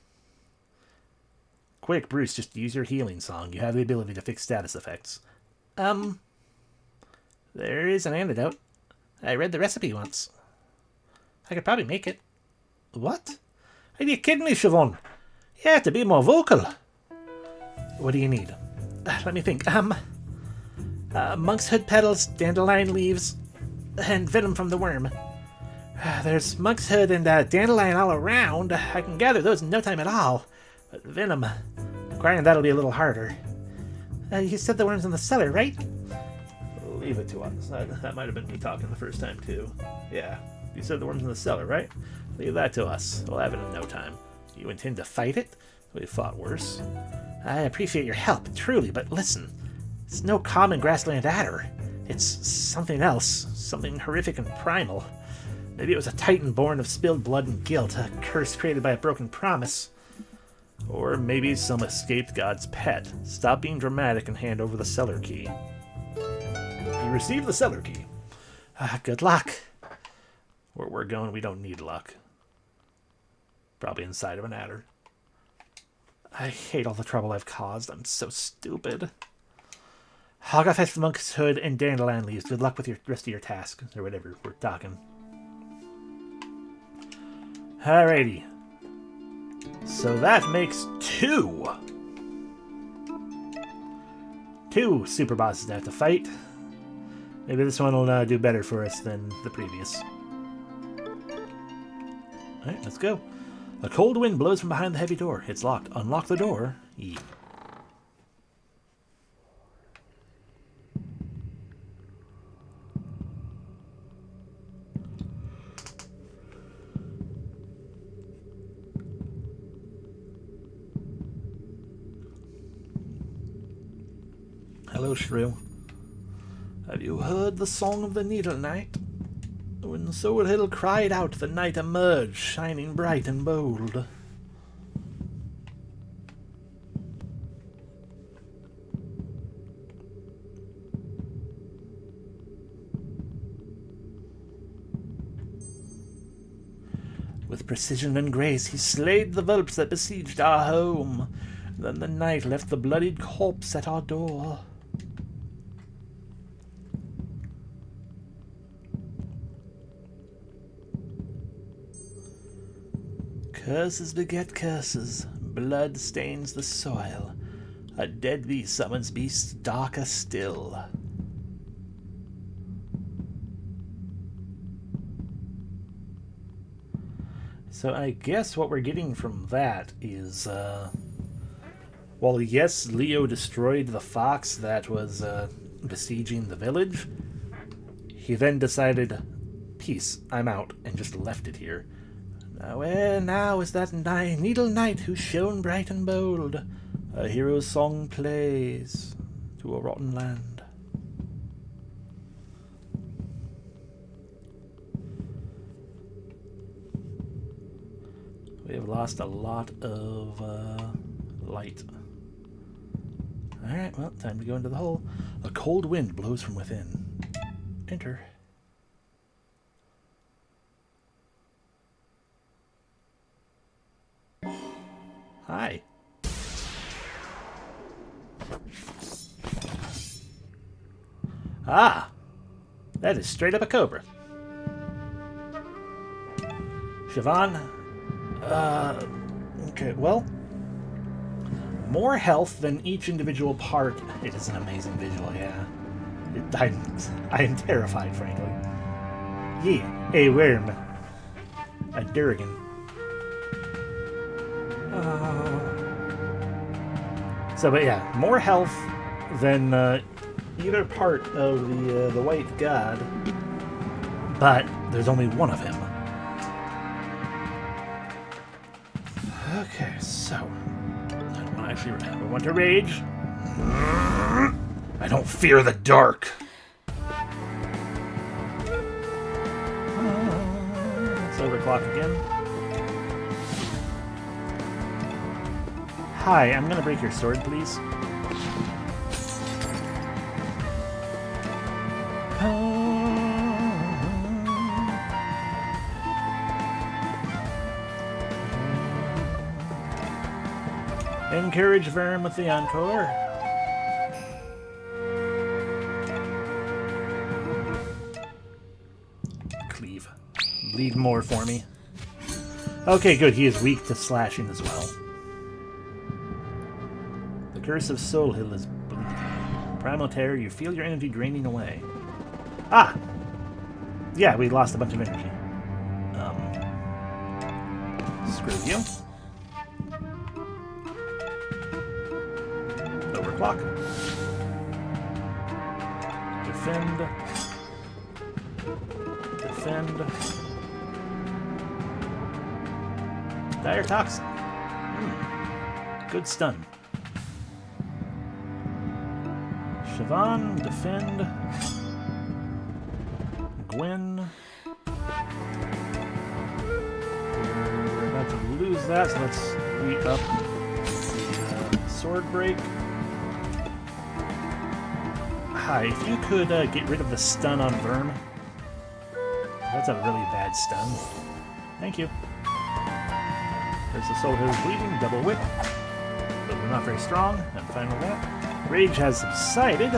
Quick, Bruce, just use your healing song. You have the ability to fix status effects. There is an antidote. I read the recipe once. I could probably make it. What? Are you kidding me, Siobhan? You have to be more vocal. What do you need? Let me think. Monk's hood petals, dandelion leaves, and venom from the worm. There's monk's hood and dandelion all around. I can gather those in no time at all. But venom, acquiring that'll be a little harder. You said the worm's in the cellar, right? Leave it to us. That might have been me talking the first time, too. Yeah, you said the worm's in the cellar, right? Leave that to us. We'll have it in no time. You intend to fight it? We've fought worse. I appreciate your help, truly, but listen. It's no common grassland adder. It's something else. Something horrific and primal. Maybe it was a titan born of spilled blood and guilt, a curse created by a broken promise. Or maybe some escaped god's pet. Stop being dramatic and hand over the cellar key. You received the cellar key. Good luck. Where we're going, we don't need luck. Probably inside of an adder. I hate all the trouble I've caused. I'm so stupid. I'll go fetch the monk's hood and dandelion leaves. Good luck with your rest of your task, or whatever we're talking. Alrighty. So that makes two super bosses to have to fight. Maybe this one will do better for us than the previous. Alright, let's go. A cold wind blows from behind the heavy door. It's locked. Unlock the door. Yeah. Hello, Shrew. Have you heard the song of the Needle Knight? When Soul Hill cried out, the knight emerged, shining bright and bold. With precision and grace he slayed the whelps that besieged our home. Then the knight left the bloodied corpse at our door. Curses beget curses, blood stains the soil. A dead beast summons beasts darker still. So I guess what we're getting from that is, well, yes, Leo destroyed the fox that was besieging the village. He then decided, peace, I'm out, and just left it here. Where now is that needle knight who shone bright and bold? A hero's song plays. to a rotten land. We have lost a lot of light. Alright, well, time to go into the hole. A cold wind blows from within. Enter. Hi. Ah! That is straight up a cobra. Siobhan? Okay, well, more health than each individual part. It is an amazing visual, yeah. I am terrified, frankly. Ye, a worm. A Durgan. So, but yeah, more health than either part of the White God, but there's only one of him. Okay, so I want to rage. I don't fear the dark. It's overclock again. Hi, I'm gonna break your sword, please. Encourage Verm with the encore. Cleave. Bleed more for me. Okay, good. He is weak to slashing as well. The Curse of Soul Hill is bleeding. Primal Terror, you feel your energy draining away. Ah! Yeah, we lost a bunch of energy. Screw you. Overclock. Defend. Defend. Dire Toxin. Good stun. Siobhan, defend. Gwen. We're about to lose that, so let's re-up the sword break. Hi, if you could get rid of the stun on Verm. That's a really bad stun. Thank you. There's the Soul Hill bleeding, double whip. But we're not very strong. I'm fine with that. Rage has subsided.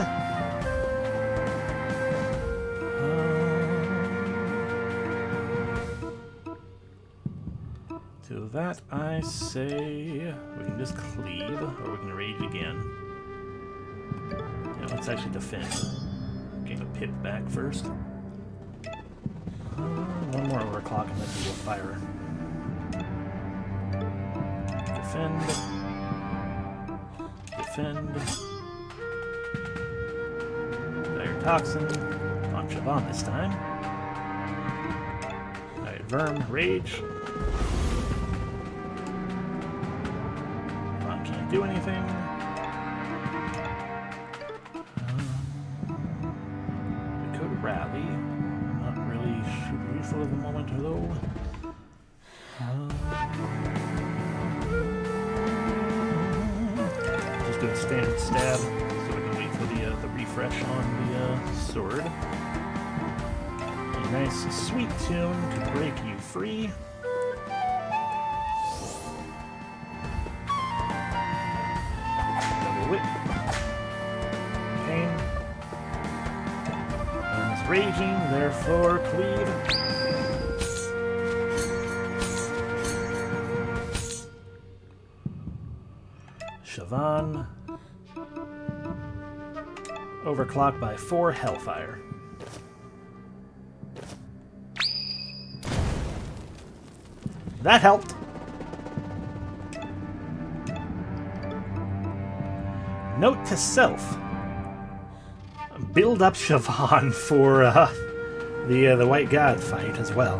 To that I say we can just cleave, or we can rage again. Yeah, let's actually defend. Gain a pip back first. One more overclock and then we will fire. Defend. Defend. Dire Toxin on Siobhan this time. Alright, Verm, Rage. Siobhan can't do anything. We could rally. Not really super useful at the moment, though. Just do a standard stab, so we can wait for the refresh on the sword. A nice sweet tune could break you free. Double whip. Pain. And it's raging, therefore cleave. Siobhan. Overclocked by 4 Hellfire. That helped. Note to self. Build up Siobhan for the White God fight as well.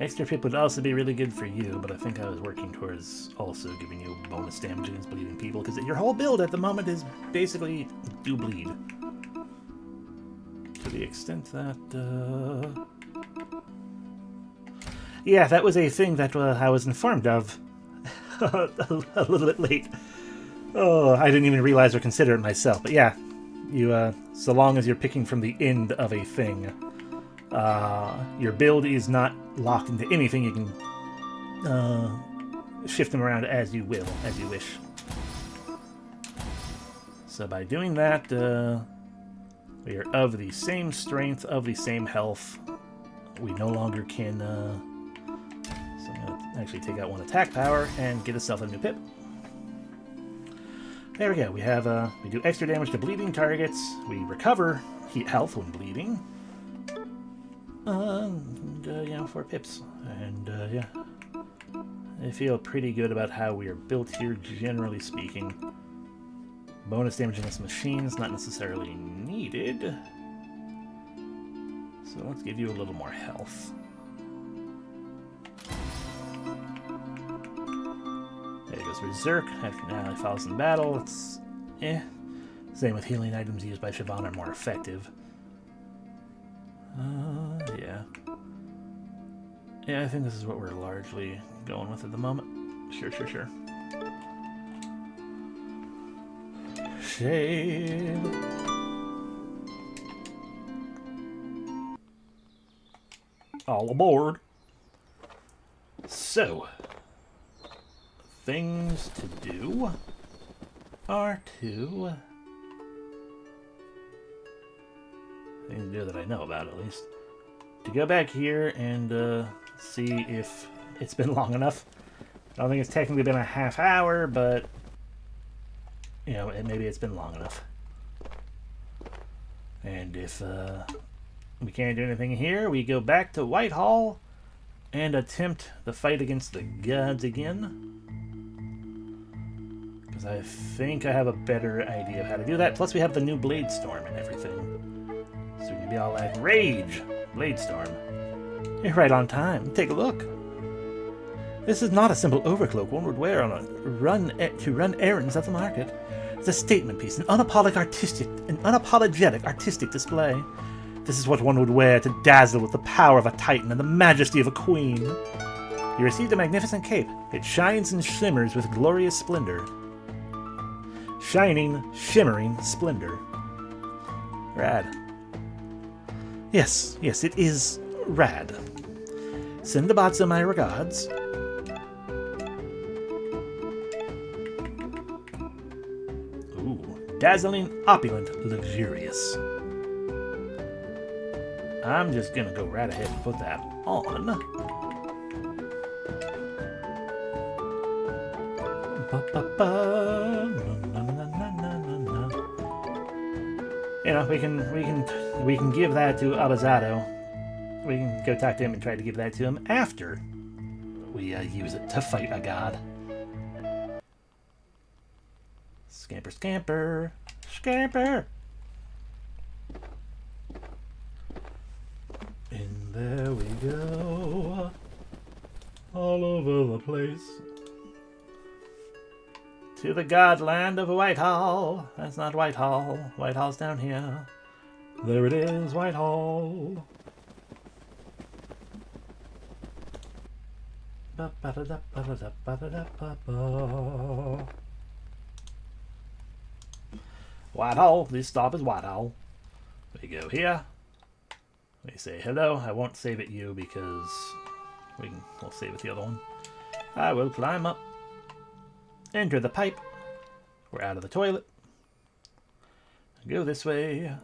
Extra pip would also be really good for you, but I think I was working towards also giving you bonus damage against bleeding people, because your whole build at the moment is basically do bleed. To the extent that, yeah, that was a thing that I was informed of a little bit late. Oh, I didn't even realize or consider it myself, but yeah, you, so long as you're picking from the end of a thing, your build is not locked into anything. You can shift them around as you will, as you wish. So by doing that, we are of the same strength, of the same health. We no longer can... so I'm going to actually take out one attack power and get us a new pip. There we go. We have we do extra damage to bleeding targets. We recover health when bleeding. And, you know, 4 pips. And, yeah. I feel pretty good about how we are built here, generally speaking. Bonus damage against machines, not necessarily needed. So let's give you a little more health. There goes Berserk. After an ally falls in battle, it's Same with healing items used by Siobhan are more effective. Yeah. Yeah, I think this is what we're largely going with at the moment. Sure. Shade. All aboard. So, things to do are to... things to do that I know about, at least. To go back here and see if it's been long enough. I don't think it's technically been a half hour, but... you know, maybe it's been long enough. And if we can't do anything here, we go back to Whitehall and attempt the fight against the gods again. Because I think I have a better idea of how to do that. Plus we have the new Blade Storm and everything. So we can be all like, Rage! Blade Storm. You're right on time. Take a look. This is not a simple overcloak one would wear on a run to run errands at the market. It's a statement piece, an unapologetic artistic display. This is what one would wear to dazzle with the power of a titan and the majesty of a queen. You received a magnificent cape. It shines and shimmers with glorious splendor. Shining, shimmering splendor. Rad. Yes, it is rad. Send the Batsu my regards. Dazzling, opulent, luxurious. I'm just gonna go right ahead and put that on. You know, we can give that to Abazato. We can go talk to him and try to give that to him after we use it to fight a god. Scamper. And there we go. All over the place. To the godland of Whitehall. That's not Whitehall. Whitehall's down here. There it is, Whitehall. Whitehall. This stop is Whitehall. We go here. We say hello. I won't save it you because we'll save it the other one. I will climb up. Enter the pipe. We're out of the toilet. Go this way.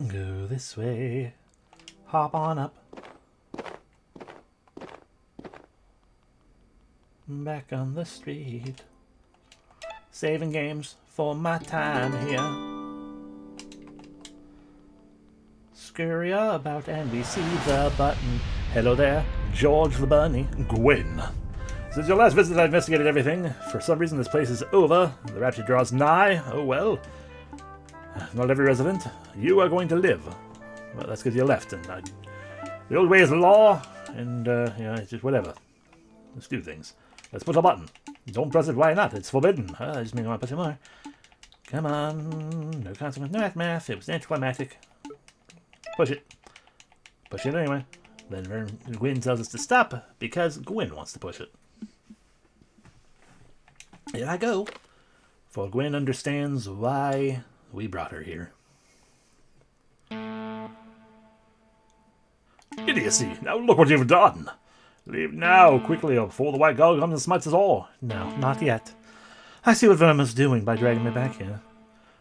Go this way. Hop on up. Back on the street. Saving games for my time here. Scurry about and we see the button. Hello there, George the Bunny. Gwen. Since your last visit I investigated everything. For some reason this place is over. The rapture draws nigh. Oh well. Not every resident. You are going to live. Well, that's because you left, and the old way is the law, and, it's just whatever. Let's do things. Let's push a button. Don't press it, why not? It's forbidden. I just mean I want to push it more. Come on. No consequence, no math. It was anticlimactic. Push it. Push it anyway. Then Gwyn tells us to stop because Gwyn wants to push it. Here I go. For Gwyn understands why we brought her here. Idiocy! Now look what you've done! Leave now, quickly, or before the white guard comes and smites us all. No, not yet. I see what Verma's doing by dragging me back here.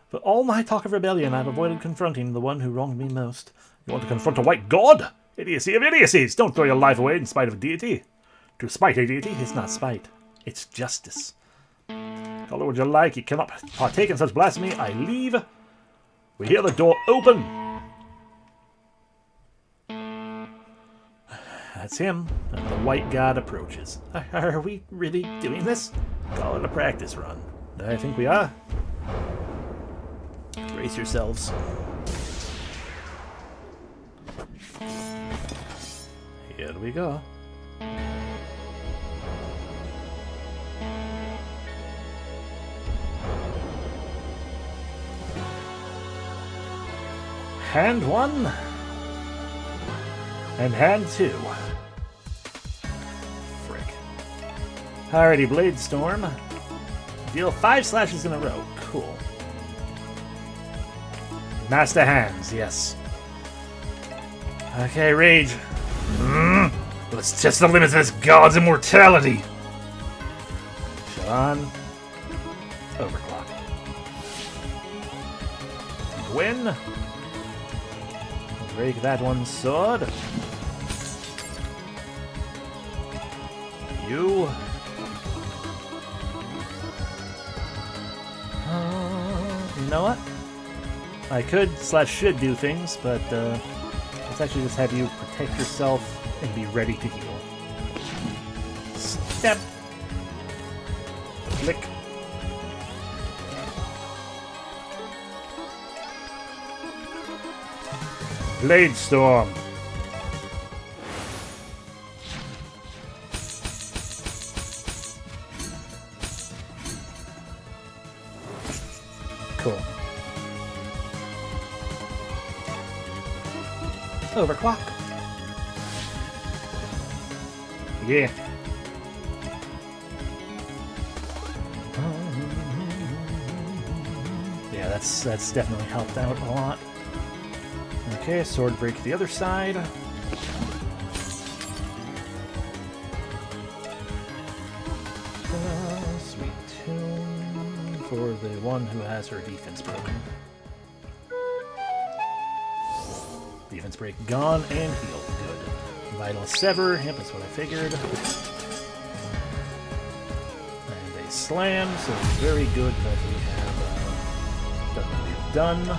For all my talk of rebellion, I've avoided confronting the one who wronged me most. You want to confront a white god? Idiocy of idiocies! Don't throw your life away in spite of a deity. To spite a deity It's not spite. It's justice. Call it what you like. You cannot partake in such blasphemy. I leave. We hear the door open. That's him, and the white god approaches. Are we really doing this? Call it a practice run. I think we are. Brace yourselves. Here we go. Hand one. And hand two. Frick. Alrighty, Blade Storm. Deal 5 slashes in a row. Cool. Master hands, yes. Okay, Rage. Let's test the limits of this god's immortality. Sean. Overclock. Gwyn. Break that one's sword. You. You know what? I could / should do things, but let's actually just have you protect yourself and be ready to heal. Step. Flick. Blade Storm. Cool. Overclock. Yeah. Yeah, that's definitely helped out a lot. Okay, sword break the other side. Sweet tune for the one who has her defense broken. Defense break gone and healed. Good. Vital sever. Yep, that's what I figured. And a slam, so it's very good that we have done what we've done.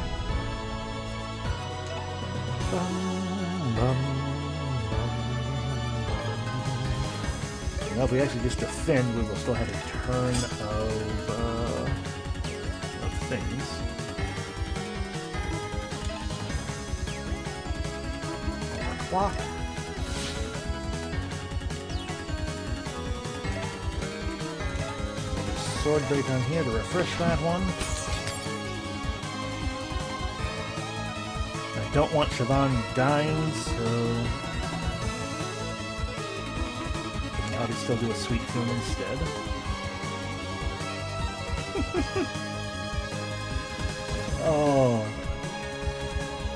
Now, if we actually just defend, we will still have a turn of things. Clock. Sword break on here to refresh that one. I don't want Siobhan dying, so I can probably still do a sweet tune instead. Oh.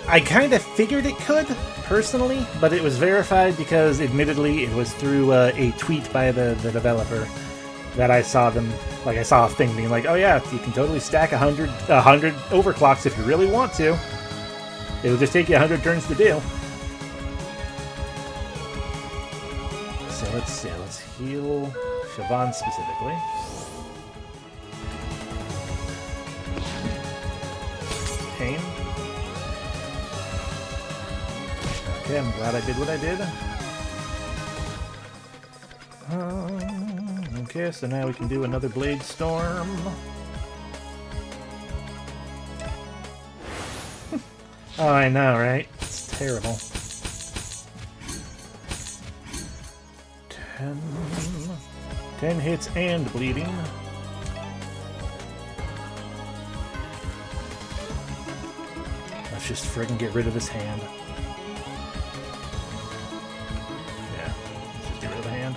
I kind of figured it could, personally, but it was verified because, admittedly, it was through a tweet by the developer that I saw them, like I saw a thing being like, oh yeah, you can totally stack 100 overclocks if you really want to. It'll just take you 100 turns to do. So let's see, let's heal Siobhan specifically. Pain. Okay, I'm glad I did what I did. Okay, so now we can do another Blade Storm. Oh, I know, right? It's terrible. 10. 10 hits and bleeding. Let's just friggin' get rid of this hand. Yeah, let's just get rid of the hand.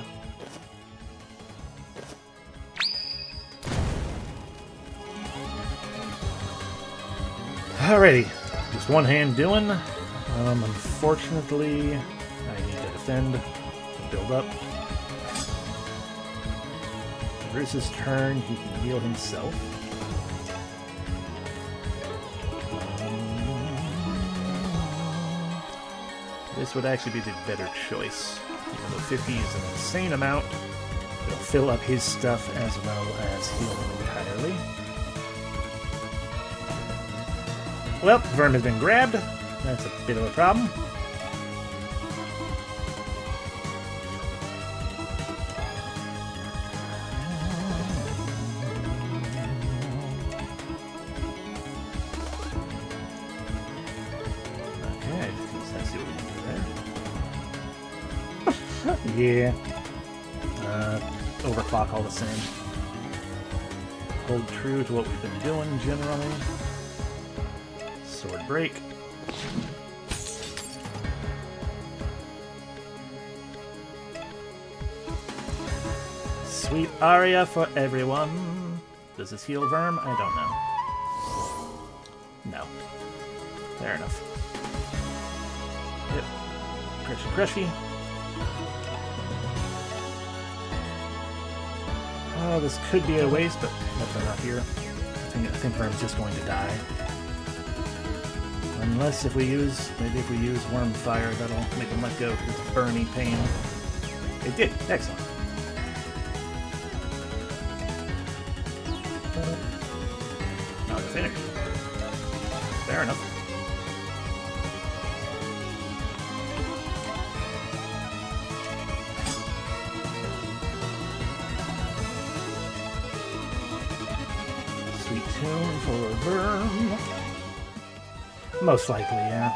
Alrighty, just one hand doing. Unfortunately, I need to defend, to build up. Bruce's turn, he can heal himself. This would actually be the better choice. Even though 50 is an insane amount, it'll fill up his stuff as well as heal him entirely. Well, Verm has been grabbed. That's a bit of a problem. Okay, let's see what we can do there. Yeah. Overclock all the same. Hold true to what we've been doing generally. Sword break. Sweet aria for everyone. Does this heal Verm? I don't know. No. Fair enough. Yep. Crushy, crushy. Oh, this could be a waste, but nothing not here. I think Verm's just going to die. Unless if we use, maybe if we use Worm Fire, that'll make him let go of his burning pain. It did. Excellent. Now to finish. Fair enough. Sweet tune for Verm. Most likely, yeah.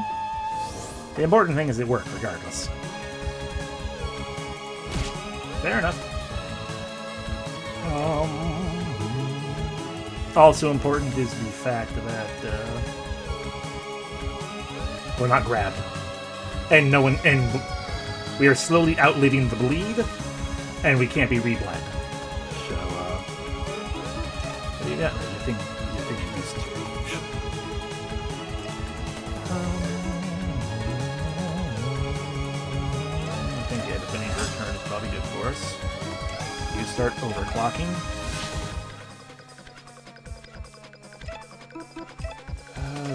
The important thing is it worked regardless. Fair enough. Also important is the fact that we're not grabbed, and no one, and we are slowly outliving the bleed, and we can't be rebled. So, what do you got? I think it uses rage. I think yeah, defending her turn is probably good for us. You start overclocking.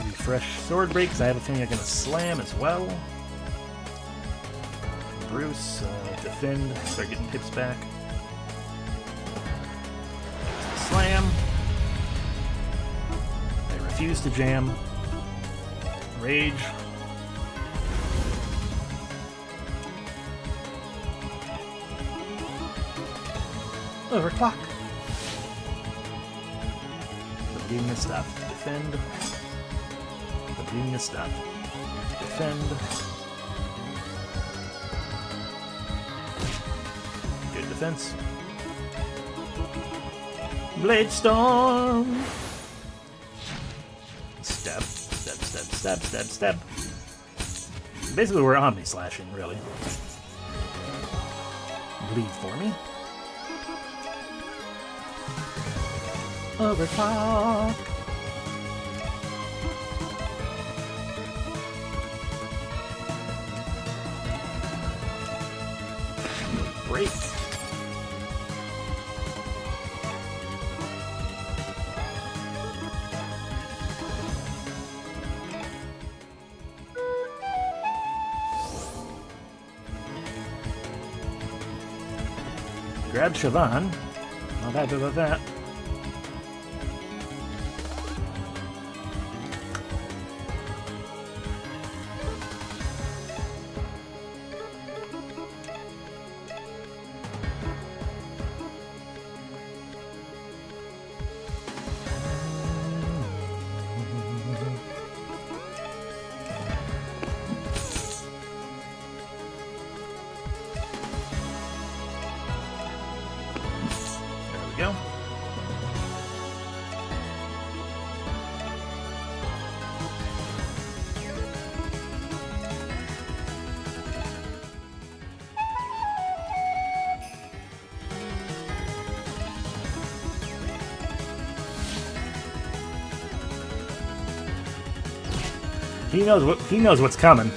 Refresh sword break, because I have a feeling I'm going to slam as well. Bruce, defend, start getting tips back. Slam. I refuse to jam. Rage. Overclock. The bleeding is stopped. Defend. The bleeding is stopped. Defend. Good defense. Blade Storm! Step, step, step, step, step, step. Basically, we're Omni slashing, really. Bleed for me. Overclock. Break. Grab Siobhan. Not happy about that. He knows what's coming.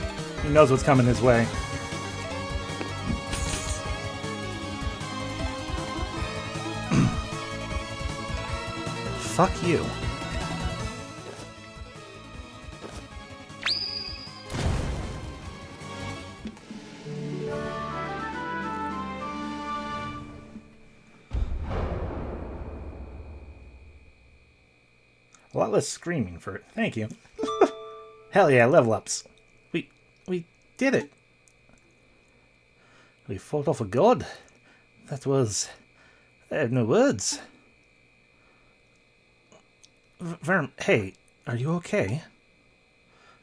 He knows what's coming his way. Fuck you. A lot less screaming for it. Thank you. Hell yeah, level ups. We did it. We fought off a god. That was... I have no words. Verm, hey, are you okay?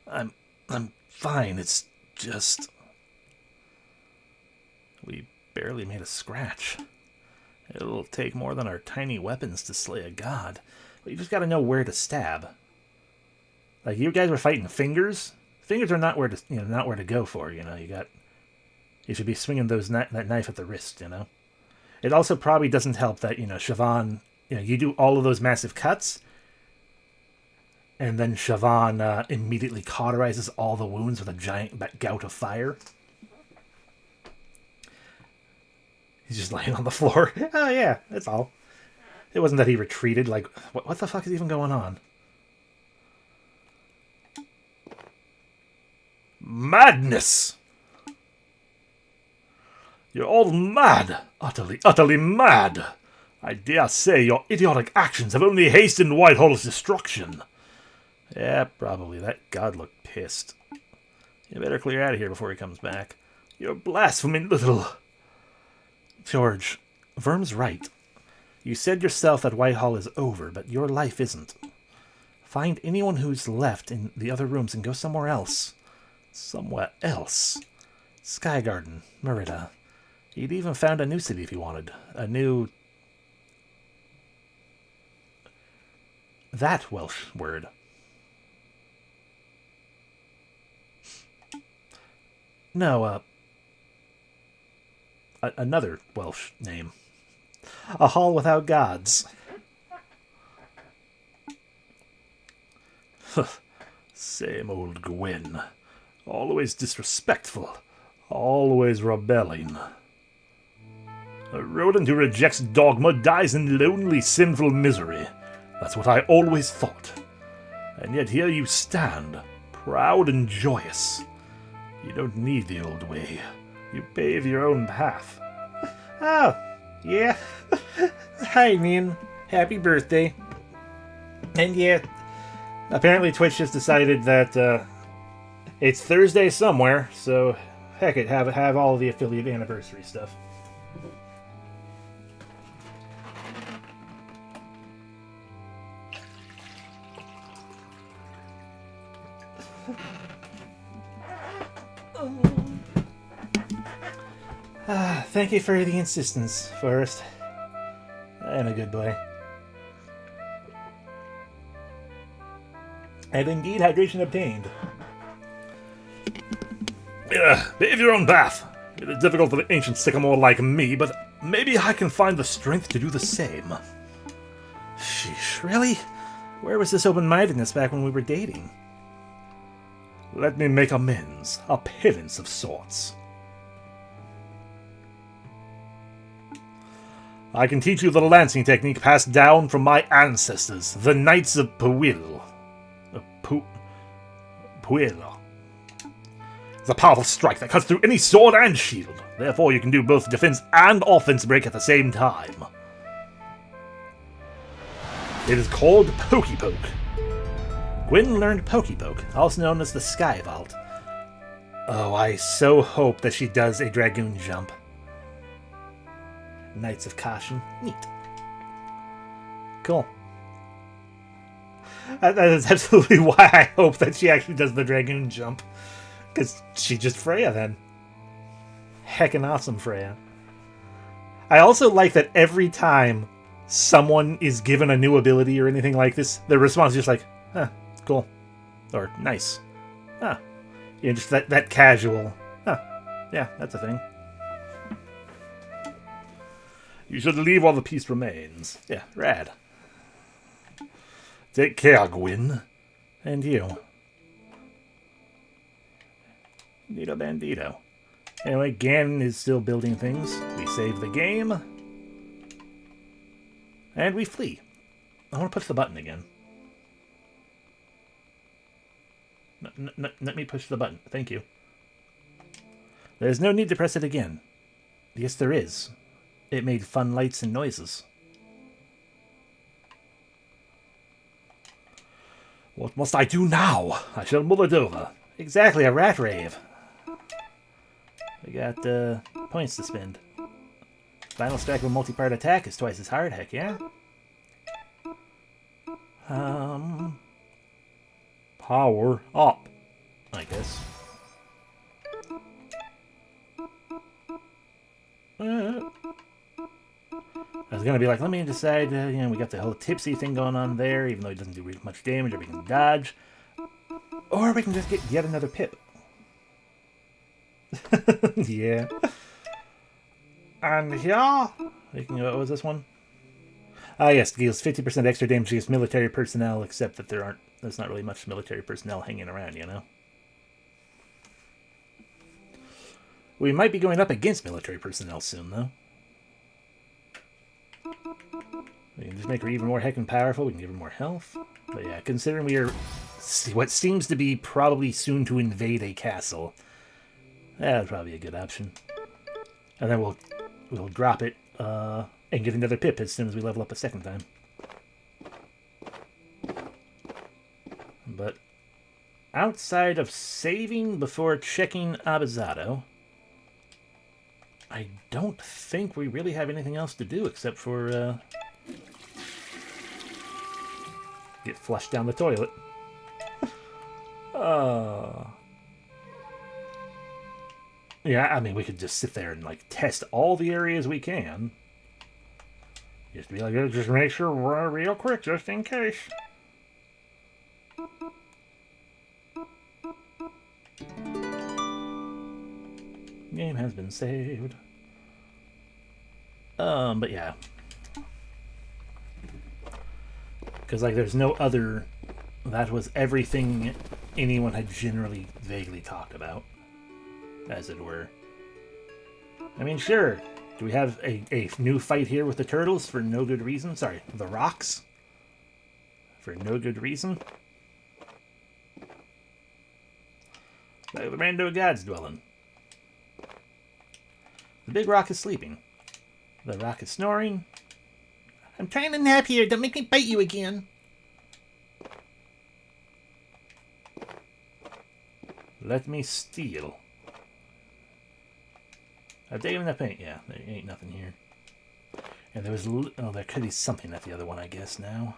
I'm fine. It's just... We barely made a scratch. It'll take more than our tiny weapons to slay a god. You just gotta know where to stab. Like, you guys were fighting fingers. Fingers are not where to, not where to go for. You should be swinging that knife at the wrist. It also probably doesn't help that Siobhan. You do all of those massive cuts, and then Siobhan immediately cauterizes all the wounds with a giant gout of fire. He's just laying on the floor. Oh yeah, that's all. It wasn't that he retreated. Like, what the fuck is even going on? Madness! You're all mad. Utterly, utterly mad. I dare say your idiotic actions have only hastened Whitehall's destruction. Yeah, probably. That god looked pissed. You better clear out of here before he comes back. You're blaspheming little... George, Verm's right. You said yourself that Whitehall is over, but your life isn't. Find anyone who's left in the other rooms and go somewhere else. Somewhere else. Sky Garden, Merida. He'd even found a new city if he wanted. A new... That Welsh word. No, another Welsh name. A hall without gods. Same old Gwyn. Always disrespectful. Always rebelling. A rodent who rejects dogma dies in lonely, sinful misery. That's what I always thought. And yet here you stand, proud and joyous. You don't need the old way. You pave your own path. Oh, yeah. Hi, man. Happy birthday. And yeah, apparently Twitch just decided that it's Thursday somewhere, so heck it, have all the affiliate anniversary stuff. Thank you for the insistence, Forrest. And a good boy. And indeed, hydration obtained. Pave your own path. It is difficult for the ancient sycamore like me, but maybe I can find the strength to do the same. Sheesh, really? Where was this open-mindedness back when we were dating? Let me make amends. A penance of sorts. I can teach you the lancing technique passed down from my ancestors, the Knights of Puil. Puil. It's a powerful strike that cuts through any sword and shield. Therefore, you can do both defense and offense break at the same time. It is called Pokey Poke. Gwyn learned Pokey Poke, also known as the Sky Vault. Oh, I so hope that she does a Dragoon jump. Knights of Caution. Neat. Cool. That is absolutely why I hope that she actually does the Dragoon jump. Because she's just Freya then. Heckin' awesome Freya. I also like that every time someone is given a new ability or anything like this, their response is just like, huh, cool. Or nice. Huh. You know, just that casual. Huh. Yeah, that's a thing. You should leave while the peace remains. Yeah, rad. Take care, Gwyn. And you. Bandito bandito. Anyway, Ganon is still building things. We save the game. And we flee. I want to push the button again. Let me push the button. Thank you. There's no need to press it again. Yes, there is. It made fun lights and noises. What must I do now? I shall mull it over. Exactly, a rat rave. We got points to spend. Final stack of a multi-part attack is twice as hard, heck yeah. Power up, I guess. I was gonna be like, let me decide, we got the whole tipsy thing going on there, even though it doesn't do really much damage, or we can dodge. Or we can just get yet another pip. Yeah. And here, we can go, what was this one? Ah, yes, it deals 50% extra damage against military personnel, except that there's not really much military personnel hanging around, you know? We might be going up against military personnel soon, though. We can just make her even more heckin' powerful. We can give her more health. But yeah, considering we are what seems to be probably soon to invade a castle, that'd probably be a good option. And then we'll drop it and get another pip as soon as we level up a second time. But outside of saving before checking Abizado, I don't think we really have anything else to do except for get flushed down the toilet. Yeah, I mean, we could just sit there and, like, test all the areas we can. Just be like, just make sure we're real quick, just in case. Game has been saved. But yeah. Because, like, there's no other... That was everything anyone had generally vaguely talked about, as it were. I mean, sure. Do we have a new fight here with the turtles for no good reason? Sorry, the rocks? For no good reason? Like the rando god's dwelling. The big rock is sleeping. The rock is snoring. I'm trying to nap here. Don't make me bite you again. Let me steal. I've taken enough paint. Yeah, there ain't nothing here. And there was... Oh, there could be something at the other one, I guess, now.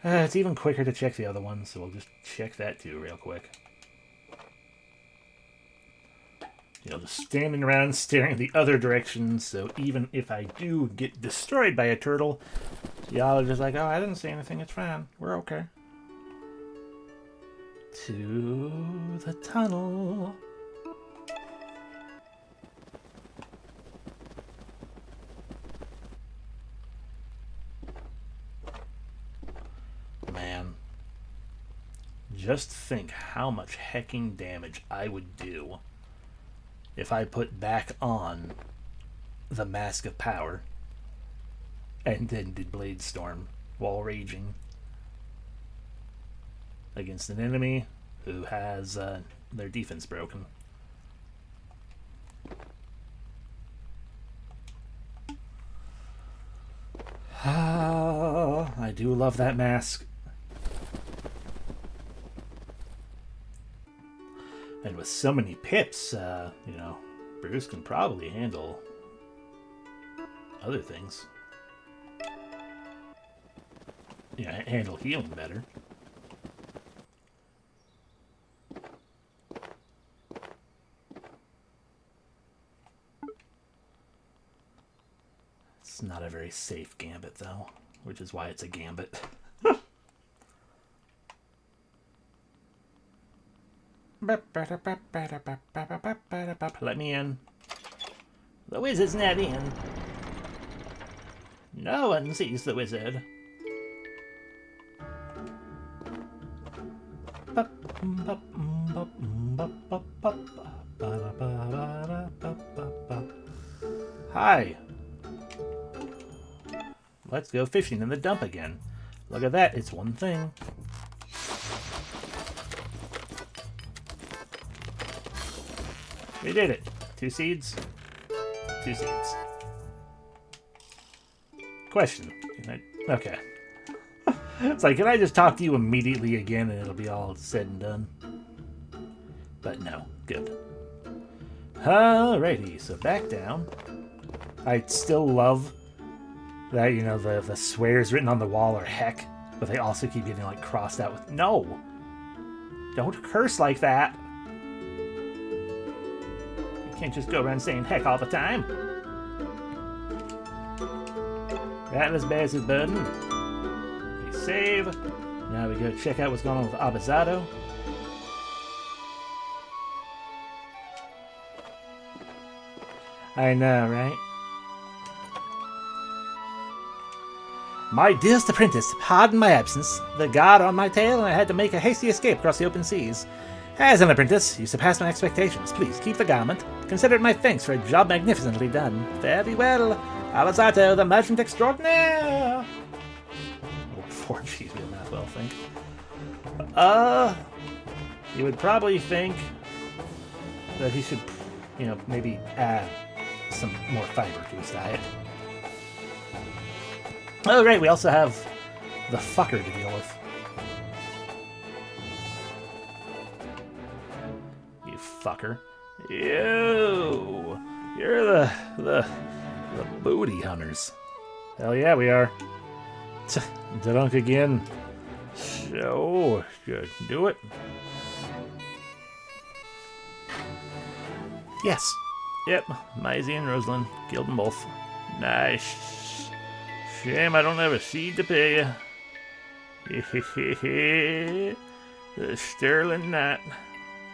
It's even quicker to check the other one, so we'll just check that too real quick. Just standing around staring the other direction, so even if I do get destroyed by a turtle, y'all are just like, oh, I didn't see anything, it's fine. We're okay. To the tunnel. Man. Just think how much hecking damage I would do if I put back on the Mask of Power and then did Blade Storm while raging against an enemy who has their defense broken. I do love that mask. And with so many pips, Bruce can probably handle other things. Handle healing better. It's not a very safe gambit, though, which is why it's a gambit. Let me in. The wizard's not in. No one sees the wizard. Hi. Let's go fishing in the dump again. Look at that, it's one thing. We did it. 2 seeds. 2 seeds. Question. Okay. It's like, can I just talk to you immediately again and it'll be all said and done? But no. Good. Alrighty, so back down. I still love that, you know, the swears written on the wall are heck, but they also keep getting, like, crossed out with no! Don't curse like that! You can't just go around saying heck all the time. Rattlers bears his burden. We save. Now we go check out what's going on with Abizado. I know, right? My dearest apprentice, pardon my absence. The guard on my tail, and I had to make a hasty escape across the open seas. As an apprentice, you surpassed my expectations. Please keep the garment. Consider it my thanks for a job magnificently done. Fare thee well, Alizato, the merchant extraordinaire. Oh, 4G's doing that well, think. You would probably think that he should, you know, maybe add some more fiber to his diet. Oh, right, we also have the fucker to deal with. You fucker. You! You're the booty hunters. Hell yeah, we are. Drunk again. So good. Do it. Yes. Yep, Maisie and Rosalind. Killed them both. Nice. Shame I don't have a seed to pay you. The sterling knight.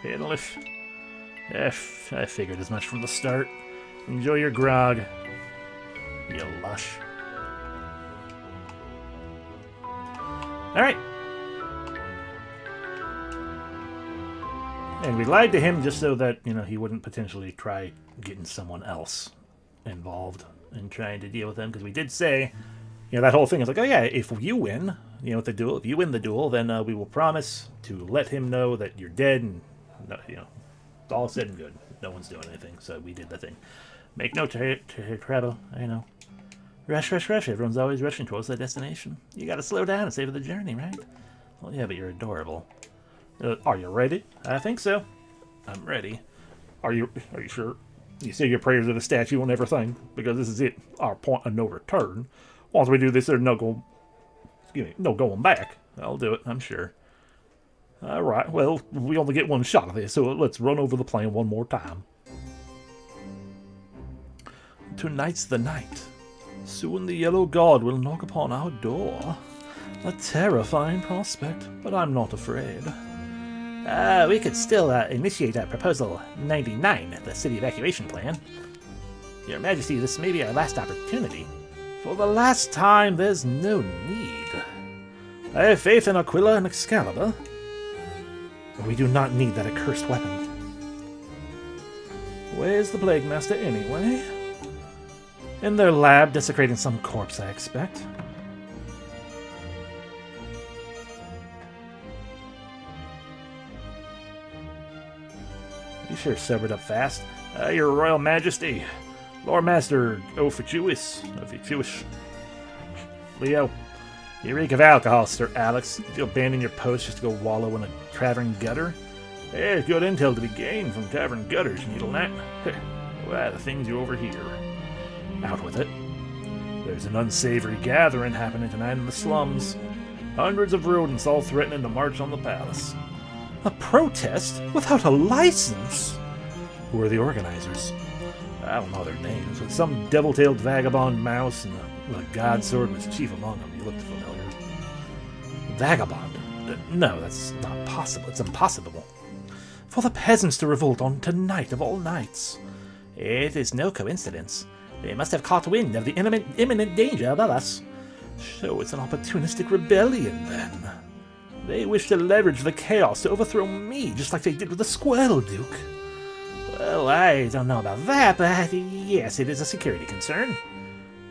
Penniless. I figured as much from the start. Enjoy your grog. You lush. Alright. And we lied to him just so that, you know, he wouldn't potentially try getting someone else involved in trying to deal with him. Because we did say, you know, that whole thing is like, oh yeah, if you win, you know, with the duel, if you win the duel, then we will promise to let him know that you're dead and, you know, it's all said and good. No one's doing anything, so we did the thing. Make no travel, I know. Rush. Everyone's always rushing towards their destination. You gotta slow down and savor the journey, right? Well, yeah, but you're adorable. Are you ready? I think so. I'm ready. Are you sure? You say your prayers of the statue and everything, because this is it, our point of no return. Once we do this, there's no going back. I'll do it, I'm sure. Alright, well, we only get one shot of this, so let's run over the plan one more time. Tonight's the night. Soon the yellow god will knock upon our door. A terrifying prospect, but I'm not afraid. We could still initiate Proposal 99, the city evacuation plan. Your Majesty, this may be our last opportunity. For the last time, there's no need. I have faith in Aquila and Excalibur. We do not need that accursed weapon. Where's the Plague Master anyway? In their lab, desecrating some corpse, I expect. You sure sobered up fast. Your Royal Majesty, Lord Master Ophiuchus. Leo, you reek of alcohol, Sir Alex. Did you abandon your post just to go wallow in a tavern gutter? There's good intel to be gained from tavern gutters, Needlenet. Why, the things you overhear. Out with it. There's an unsavory gathering happening tonight in the slums. Hundreds of rodents all threatening to march on the palace. A protest? Without a license? Who are the organizers? I don't know their names, but some devil-tailed vagabond mouse and a god sword was chief among them. You looked familiar. Vagabond? No, that's not possible. It's impossible. For the peasants to revolt on tonight of all nights. It is no coincidence. They must have caught wind of the imminent danger above us. So it's an opportunistic rebellion, then. They wish to leverage the chaos to overthrow me, just like they did with the Squirrel Duke. Well, I don't know about that, but yes, it is a security concern.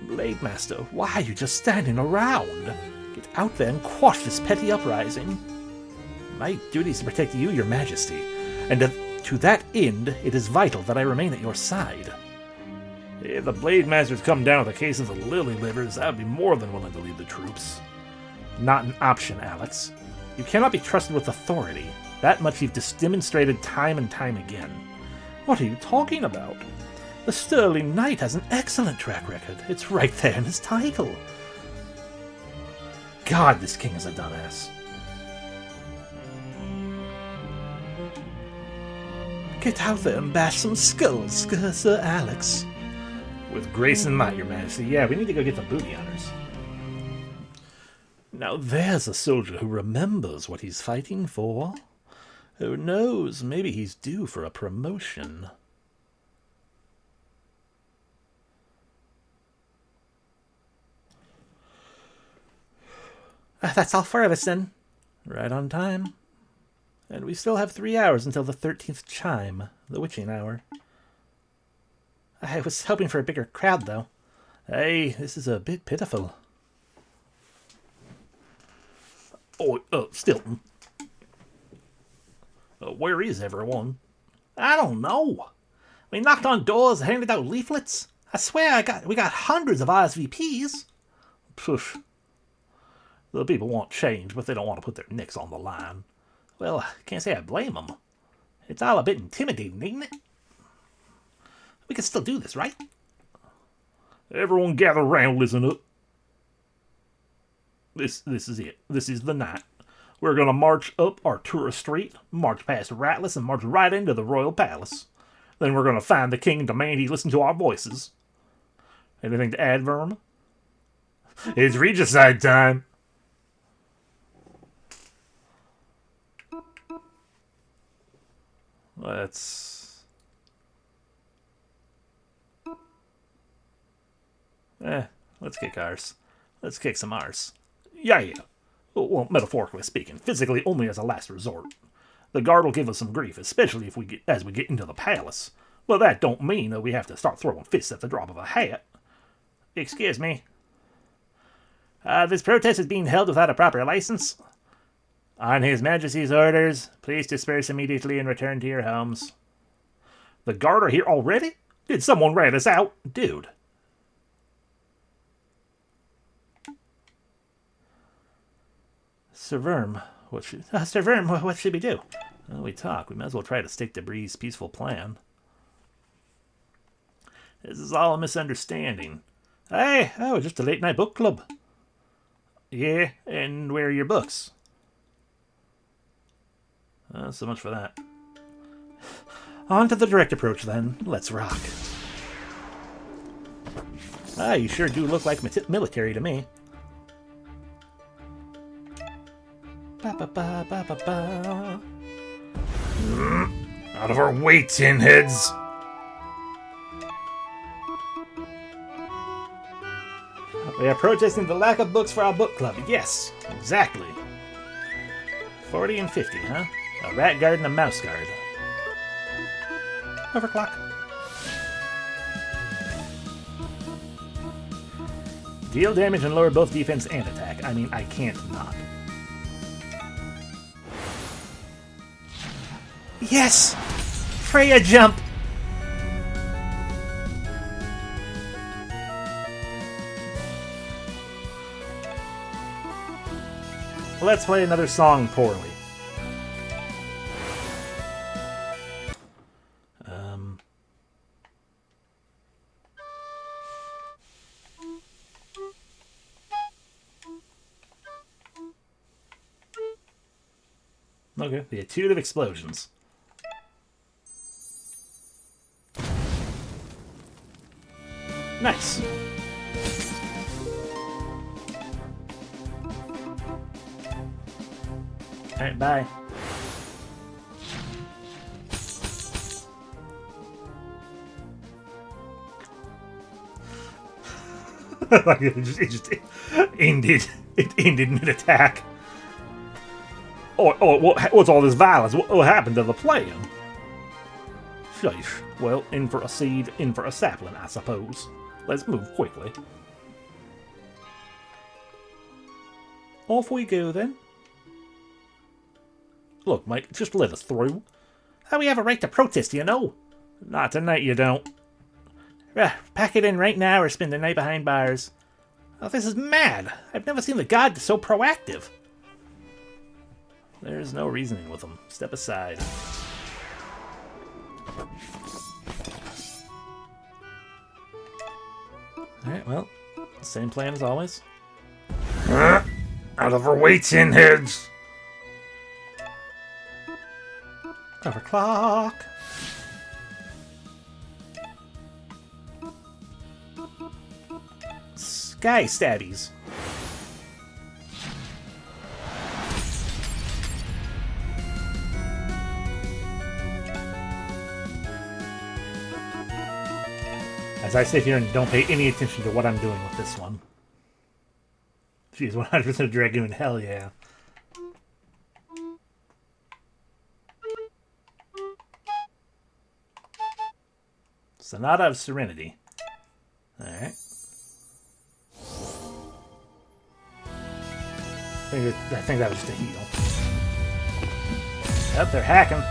Blade Master, why are you just standing around? Get out there and quash this petty uprising. My duty is to protect you, your majesty, and to that end, it is vital that I remain at your side. If the Blade Masters come down with a case of the lily livers, I would be more than willing to lead the troops. Not an option, Alex. You cannot be trusted with authority. That much you've just demonstrated time and time again. What are you talking about? The Sterling Knight has an excellent track record. It's right there in his title. God, this king is a dumbass. Get out there and bash some skulls, Sir Alex. With grace and might, your majesty. Yeah, we need to go get the booty hunters. Now there's a soldier who remembers what he's fighting for. Who knows, maybe he's due for a promotion. That's all 4 of us then. Right on time. And we still have 3 hours until the 13th chime, the witching hour. I was hoping for a bigger crowd, though. Hey, this is a bit pitiful. Oh, Stilton. Where is everyone? I don't know. We knocked on doors, handed out leaflets. I swear we got hundreds of RSVPs. Poof. The people want change, but they don't want to put their necks on the line. Well, I can't say I blame them. It's all a bit intimidating, ain't it? We can still do this, right? Everyone gather round, listen up. This is it. This is the night. We're going to march up Artura Street, march past Ratless, and march right into the Royal Palace. Then we're going to find the king and demand he listen to our voices. Anything to add, Verm? It's regicide time. Let's kick ours. Let's kick some arse. Yeah. Well, metaphorically speaking, physically only as a last resort. The guard will give us some grief, especially as we get into the palace. But that don't mean that we have to start throwing fists at the drop of a hat. Excuse me. This protest is being held without a proper license. On His Majesty's orders, please disperse immediately and return to your homes. The guard are here already? Did someone rat us out? Dude. Sir Verm, what should we do? Well, we talk. We might as well try to stick to Bree's peaceful plan. This is all a misunderstanding. Hey, just a late night book club. Yeah, and where are your books? So much for that. On to the direct approach, then. Let's rock. You sure do look like military to me. Ba-ba-ba-ba-ba-ba. Out of our way, tin heads! We are protesting the lack of books for our book club. Yes, exactly. 40 and 50, huh? A rat guard and a mouse guard. Overclock. Deal damage and lower both defense and attack. I mean, I can't not. Yes! Freya jump! Let's play another song poorly. Okay, the Etude of Explosions. Nice. Alright, bye. it ended mid-attack. What's all this violence? What happened to the plan? Sheesh. Well, in for a seed, in for a sapling, I suppose. Let's move quickly. Off we go, then. Look, mate, just let us through. How we have a right to protest, you know? Not tonight, you don't. Pack it in right now or spend the night behind bars. Oh, this is mad. I've never seen the god so proactive. There's no reasoning with them. Step aside. Alright, well, same plan as always. Out of our way, tin heads! Overclock. Sky stabbies. As I sit here and don't pay any attention to what I'm doing with this one. She's 100% Dragoon, hell yeah. Sonata of Serenity. Alright. I think that was just a heal. Yep, they're hacking.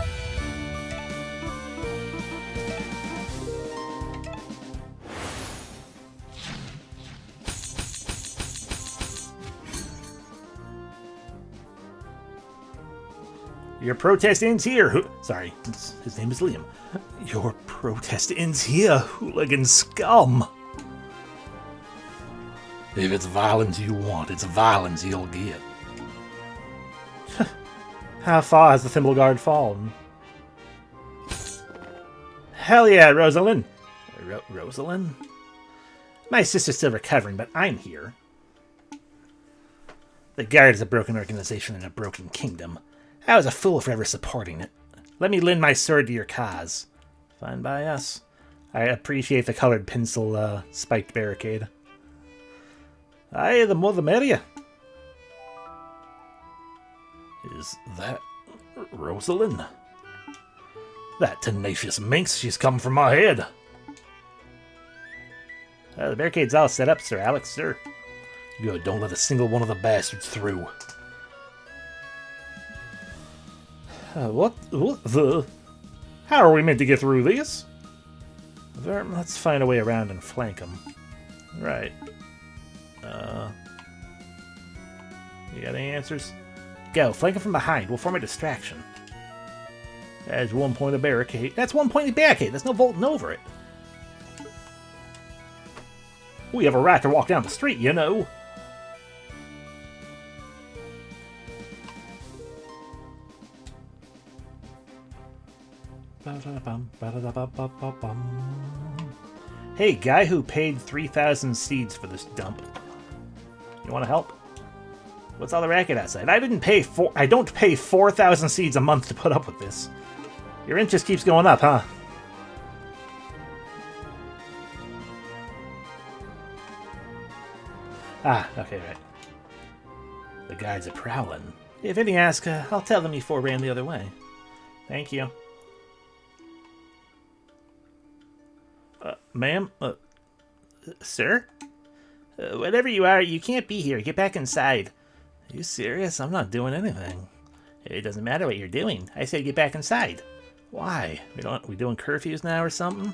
Your protest ends here. Sorry, his name is Liam. Your protest ends here, hooligan scum. If it's violence you want, it's violence you'll get. How far has the Thimble Guard fallen? Hell yeah, Rosalind. Rosalind? My sister's still recovering, but I'm here. The Guard is a broken organization in a broken kingdom. I was a fool for ever supporting it. Let me lend my sword to your cause. Fine by us. I appreciate the colored pencil spiked barricade. Aye, the more the merrier. Is that Rosalind? That tenacious minx, she's come for my head. The barricade's all set up, Sir Alex, sir. Good, don't let a single one of the bastards through. What the? How are we meant to get through this? Let's find a way around and flank them. Right. You got any answers? Go, flank them from behind. We'll form a distraction. That's 1 point of barricade. That's 1 point of barricade. There's no vaulting over it. We have a right to walk down the street, you know. Hey, guy who paid 3,000 seeds for this dump. You want to help? What's all the racket outside? I don't pay 4,000 seeds a month to put up with this. Your rent just keeps going up, huh? Ah, okay, right. The guides are prowling. If any ask, I'll tell them you ran the other way. Thank you. Ma'am? Sir? Whatever you are, you can't be here. Get back inside. Are you serious? I'm not doing anything. It doesn't matter what you're doing. I said get back inside. Why? We doing curfews now or something?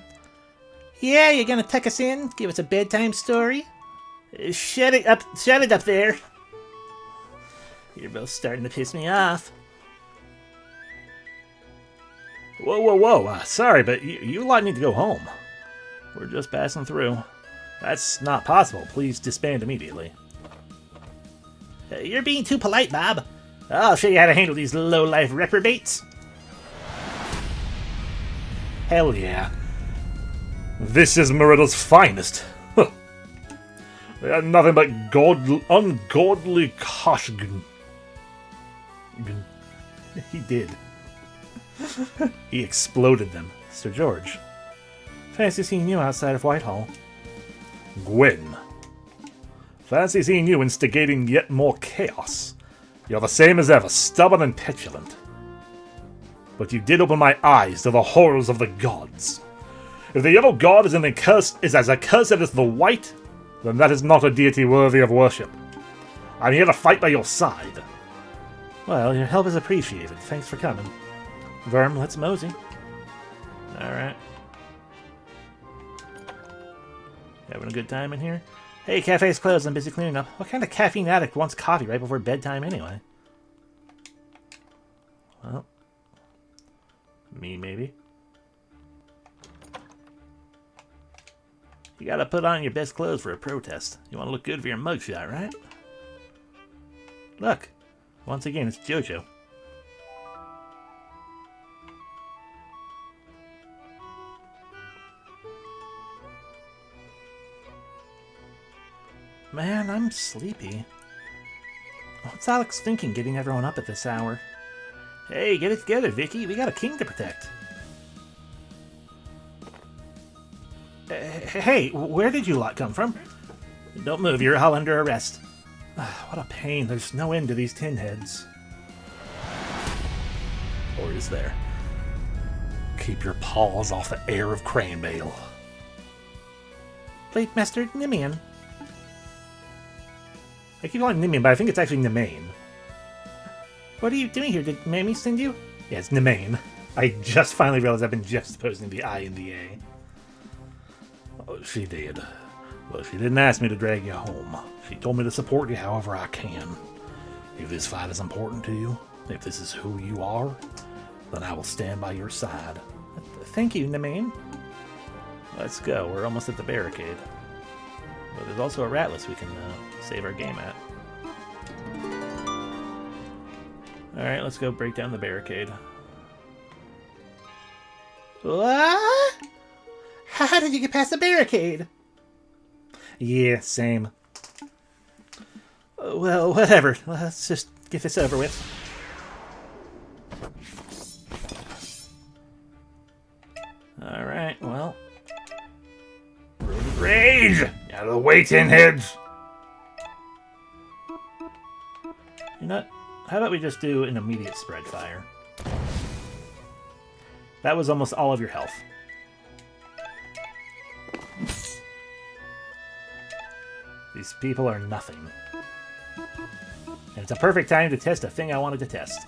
Yeah, you're gonna tuck us in? Give us a bedtime story? Shut it up there. You're both starting to piss me off. Whoa. Sorry, but you lot need to go home. We're just passing through. That's not possible. Please disband immediately. You're being too polite, Bob. I'll show you how to handle these low-life reprobates. Hell yeah. This is Merida's finest. Huh. They are nothing but ungodly koshgun. He did. He exploded them. Sir George. Fancy seeing you outside of Whitehall. Gwen. Fancy seeing you instigating yet more chaos. You're the same as ever, stubborn and petulant. But you did open my eyes to the horrors of the gods. If the yellow god is as accursed as the white, then that is not a deity worthy of worship. I'm here to fight by your side. Well, your help is appreciated. Thanks for coming. Verm, let's mosey. Alright. Having a good time in here? Hey, cafe's closed. I'm busy cleaning up. What kind of caffeine addict wants coffee right before bedtime anyway? Well, me maybe. You gotta put on your best clothes for a protest. You want to look good for your mugshot, right? Look. Once again, it's JoJo. Man, I'm sleepy. What's Alex thinking getting everyone up at this hour? Hey, get it together, Vicky. We got a king to protect. Hey, where did you lot come from? Don't move, you're all under arrest. What a pain. There's no end to these tin heads. Or is there? Keep your paws off the air of Cranebale. Plate Master Nimian. I keep calling Nimian, but I think it's actually Nemain. What are you doing here? Did Mamie send you? Yeah, it's Nemain. I just finally realized I've been juxtaposing the I and the A. Oh, she did. Well, she didn't ask me to drag you home. She told me to support you however I can. If this fight is important to you, if this is who you are, then I will stand by your side. Thank you, Nemain. Let's go. We're almost at the barricade. But there's also a ratless we can save our game at. Alright, let's go break down the barricade. What? How did you get past the barricade? Yeah, same. Well, whatever. Let's just get this over with. Alright, well. Rage! Out of the way, tin heads! You know what? How about we just do an immediate spread fire? That was almost all of your health. These people are nothing. And it's a perfect time to test a thing I wanted to test.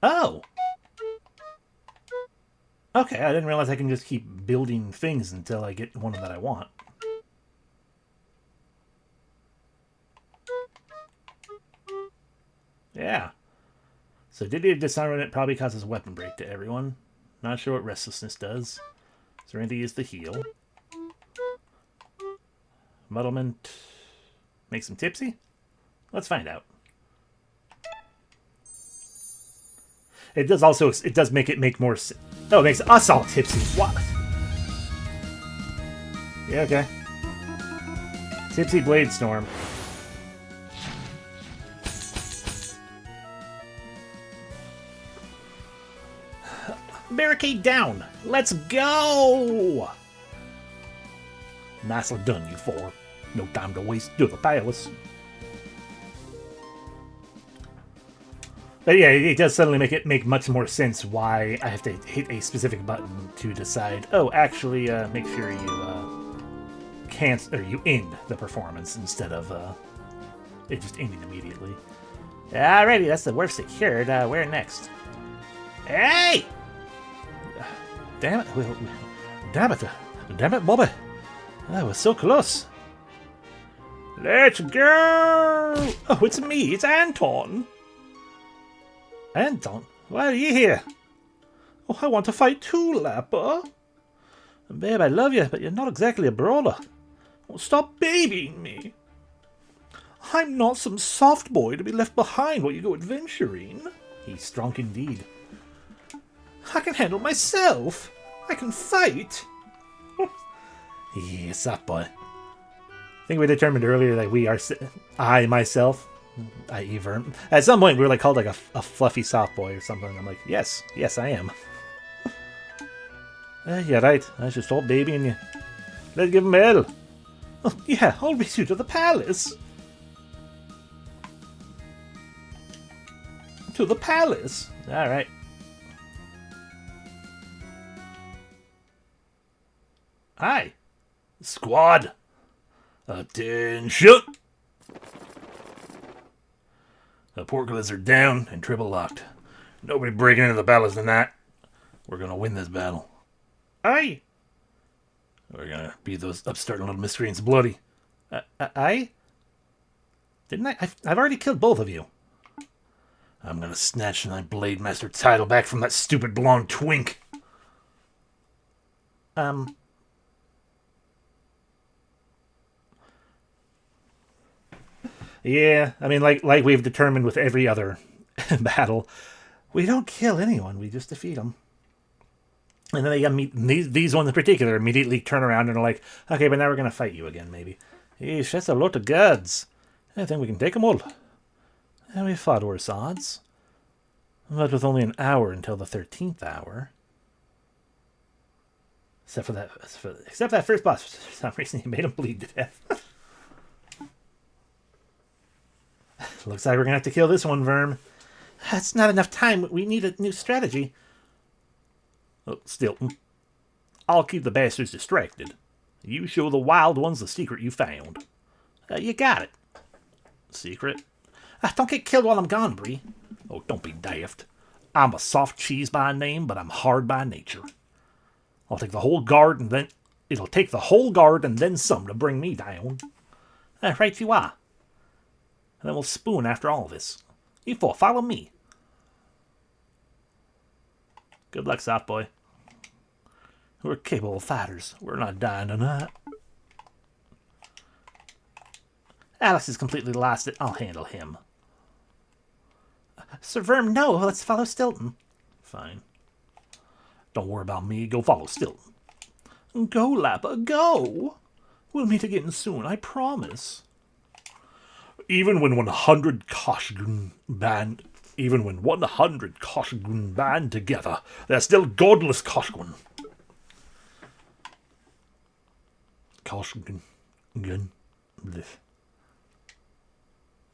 Oh! Okay, I didn't realize I can just keep building things until I get one that I want. Yeah. So Didier Disarmament probably causes weapon break to everyone. Not sure what restlessness does. Serenity is the heal. Muddlement makes them tipsy? Let's find out. It does also, it does make it make more sense. Oh, it makes us all tipsy. What? Yeah, okay. Tipsy Blade Storm. Barricade down! Let's go! Nicely done, you four. No time to waste to the palace. But yeah, it does suddenly make much more sense why I have to hit a specific button to decide, oh, actually, make sure you cancel, or you end the performance instead of it just ending immediately. Alrighty, that's the worst secured. Where next? Hey! Damn it. Damn it. Damn it, Bobby. That was so close. Let's go! Oh, it's me. It's Anton. Anton? Why are you here? Oh, I want to fight too, Lapper. Babe, I love you, but you're not exactly a brawler. Oh, stop babying me. I'm not some soft boy to be left behind while you go adventuring. He's strong indeed. I can handle myself. I can fight. Yeah, soft boy. I think we determined earlier that we are... I, myself, i.e. Verm. At some point, we were like called like a fluffy soft boy or something. I'm like, yes, I am. Yeah, right. I should stop babying you. Let's give him hell. Oh, yeah, I'll meet you to the palace. To the palace. All right. Hi. Squad. Attention. The portcullis are down and triple locked. Nobody breaking into the palace tonight. We're gonna win this battle. Aye. We're gonna beat those upstarting little miscreants bloody. Aye? Didn't I? I've already killed both of you. I'm gonna snatch my Blade Master title back from that stupid blonde twink. Yeah, I mean, like we've determined with every other battle, we don't kill anyone, we just defeat them. And then they got these ones in particular immediately turn around and are like, okay, but now we're going to fight you again, maybe. Yeesh, that's a lot of guards. I think we can take them all. And we fought worse odds. But with only an hour until the 13th hour. Except for that first boss. For some reason, he made him bleed to death. Looks like we're going to have to kill this one, Verm. That's not enough time. We need a new strategy. Oh, Stilton. I'll keep the bastards distracted. You show the wild ones the secret you found. You got it. Secret? Don't get killed while I'm gone, Bree. Oh, don't be daft. I'm a soft cheese by name, but I'm hard by nature. I'll take the whole guard and then... It'll take the whole guard and then some to bring me down. Right you are. And then we'll spoon after all this. You four, follow me. Good luck, soft boy. We're capable fighters. We're not dying tonight. Alex has completely lost it. I'll handle him. Sir Verm, no. Let's follow Stilton. Fine. Don't worry about me. Go follow Stilton. Go, Lappa, go. We'll meet again soon, I promise. Even when 100 Koshgun band together, they're still godless Koshgun. Koshgun.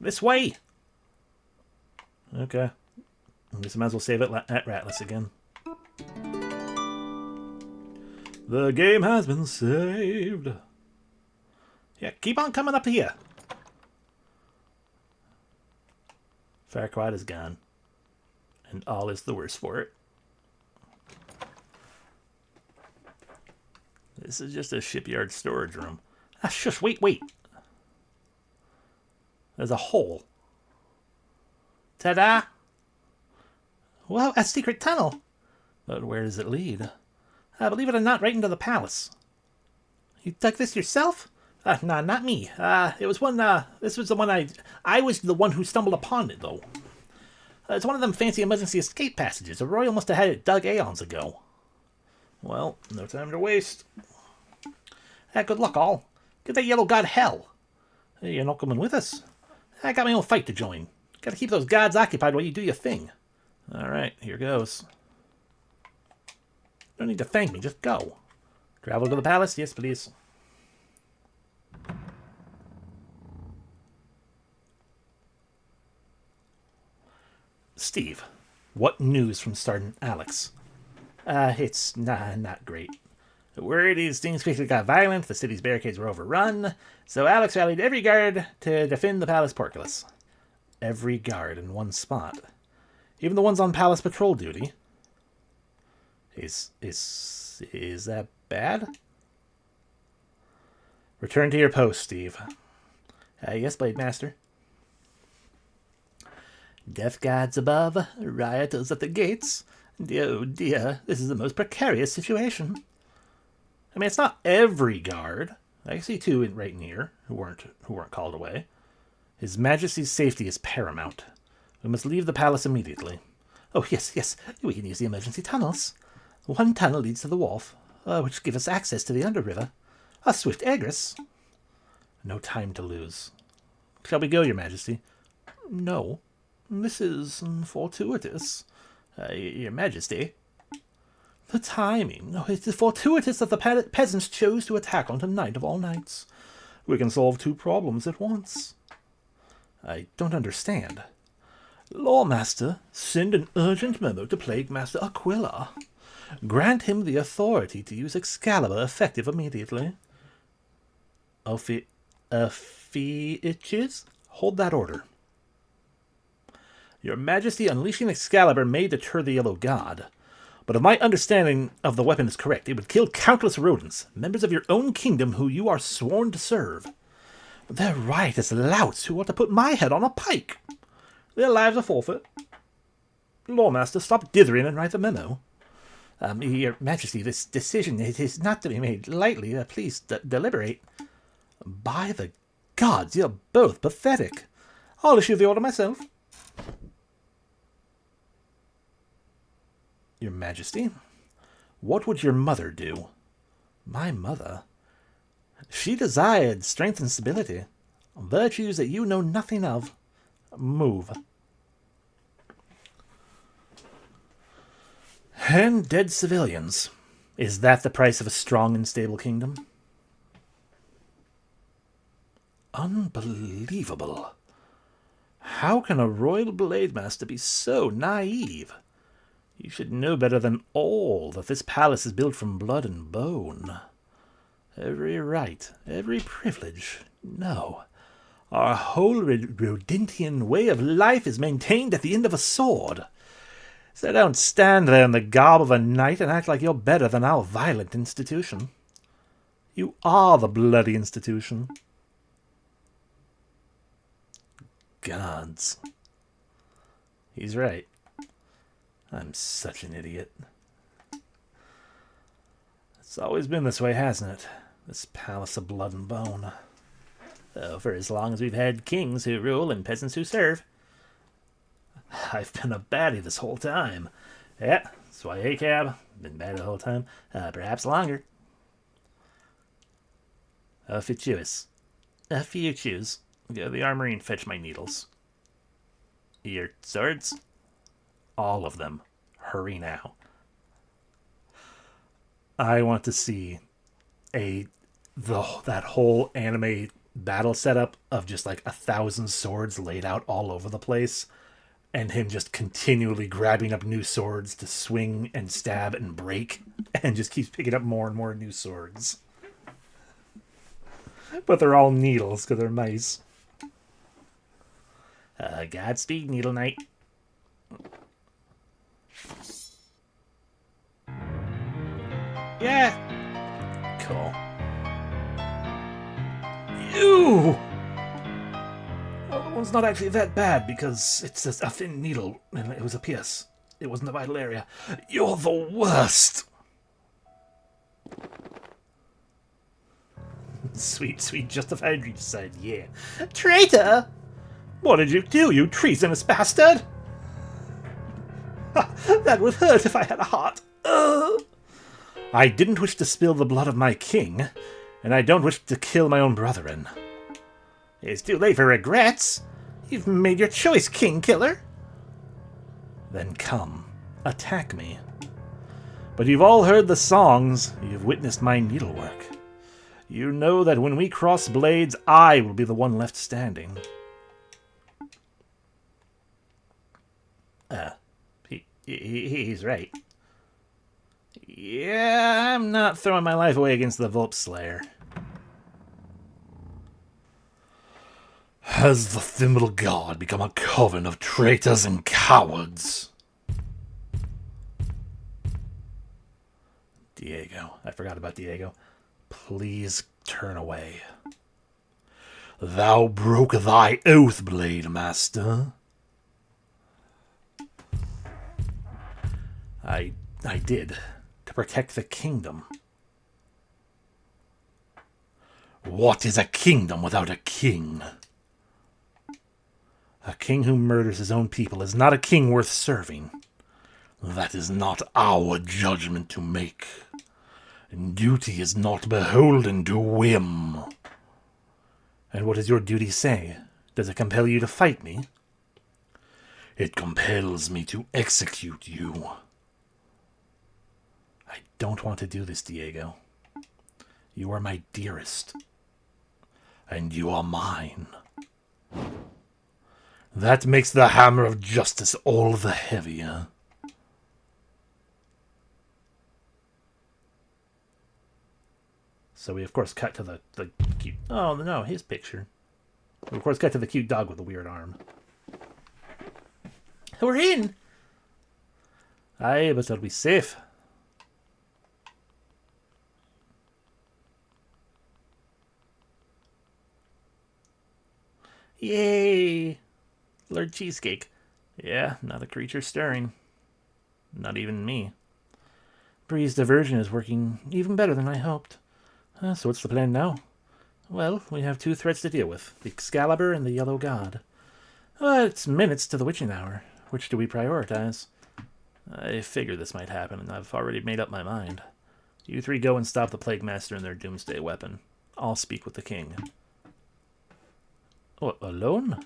This way. Okay. I guess I might as well save it at Ratless again. The game has been saved. Yeah, keep on coming up here. Farquaad is gone. And all is the worse for it. This is just a shipyard storage room. Ah, shush, wait. There's a hole. Ta-da! Whoa, a secret tunnel. But where does it lead? Believe it or not, right into the palace. You dug this yourself? Nah, not me. It was one, this was the one I was the one who stumbled upon it, though. It's one of them fancy emergency escape passages. The Royal must have had it dug aeons ago. Well, no time to waste. Good luck, all. Give that yellow god hell. Hey, you're not coming with us. I got my own fight to join. Gotta keep those gods occupied while you do your thing. Alright, here goes. Don't need to thank me, just go. Travel to the palace? Yes, please. Steve, what news from Sergeant Alex? It's not great. Word is things quickly got violent, the city's barricades were overrun, so Alex rallied every guard to defend the palace portcullis. Every guard in one spot. Even the ones on palace patrol duty. Is that bad? Return to your post, Steve. Yes, Blade Master. Death guards above, rioters at the gates. Oh dear, this is the most precarious situation. I mean, it's not every guard. I see two right near who weren't called away. His Majesty's safety is paramount. We must leave the palace immediately. Oh yes, we can use the emergency tunnels. One tunnel leads to the wharf, which gives us access to the underriver. A swift egress. No time to lose. Shall we go, Your Majesty? No. This is fortuitous. Your Majesty. The timing. Oh, it is fortuitous that the peasants chose to attack on tonight of all nights. We can solve two problems at once. I don't understand. Lawmaster, send an urgent memo to Plague Master Aquila. Grant him the authority to use Excalibur effective immediately. Itches? Hold that order. Your Majesty, unleashing Excalibur may deter the Yellow God, but if my understanding of the weapon is correct, it would kill countless rodents, members of your own kingdom who you are sworn to serve. They're riotous louts who want to put my head on a pike. Their lives are forfeit. Lawmaster, stop dithering and write the memo. Your Majesty, this decision it is not to be made lightly. Please deliberate. By the gods, you're both pathetic. I'll issue the order myself. Your Majesty, what would your mother do? My mother? She desired strength and stability, virtues that you know nothing of. Move. And dead civilians. Is that the price of a strong and stable kingdom? Unbelievable. How can a royal blade master be so naive? You should know better than all that this palace is built from blood and bone. Every right, every privilege. No. Our whole Rodentian way of life is maintained at the end of a sword. So don't stand there in the garb of a knight and act like you're better than our violent institution. You are the bloody institution. Gods. He's right. I'm such an idiot. It's always been this way, hasn't it? This palace of blood and bone. Oh, for as long as we've had kings who rule and peasants who serve. I've been a baddie this whole time. Yeah, that's why ACAB. Been bad the whole time. Perhaps longer. If you choose. Go to the armory and fetch my needles. Your swords? All of them. Hurry now. I want to see that whole anime battle setup of just like 1,000 swords laid out all over the place, and him just continually grabbing up new swords to swing and stab and break, and just keeps picking up more and more new swords. But they're all needles because they're mice. Godspeed, Needle Knight. Yeah. Cool. Ew! Well, the one's not actually that bad because it's just a thin needle and it was a pierce. It wasn't a vital area. You're the worst! Sweet, sweet justified regicide, yeah. Traitor! What did you do, you treasonous bastard? That would hurt if I had a heart. I didn't wish to spill the blood of my king, and I don't wish to kill my own brethren. It's too late for regrets. You've made your choice, king killer. Then come, attack me. But you've all heard the songs, you've witnessed my needlework. You know that when we cross blades, I will be the one left standing. He's right. Yeah, I'm not throwing my life away against the Volp Slayer. Has the Thimble God become a coven of traitors and cowards? Diego. I forgot about Diego. Please turn away. Thou broke thy oath, Blade Master. I did. To protect the kingdom. What is a kingdom without a king? A king who murders his own people is not a king worth serving. That is not our judgment to make. Duty is not beholden to whim. And what does your duty say? Does it compel you to fight me? It compels me to execute you. I don't want to do this, Diego. You are my dearest. and you are mine. That makes the hammer of justice all the heavier. So we, of course, cut to the cute... Oh, no, his picture. We, of course, cut to the cute dog with the weird arm. We're in. Aye, but are we safe? Yay. Lord Cheesecake. Yeah, not a creature stirring. Not even me. Bree's diversion is working even better than I hoped. So what's the plan now? Well, we have two threats to deal with. The Excalibur and the Yellow God. It's minutes to the witching hour. Which do we prioritize? I figured this might happen, and I've already made up my mind. You three go and stop the Plague Master and their doomsday weapon. I'll speak with the king. Oh, alone?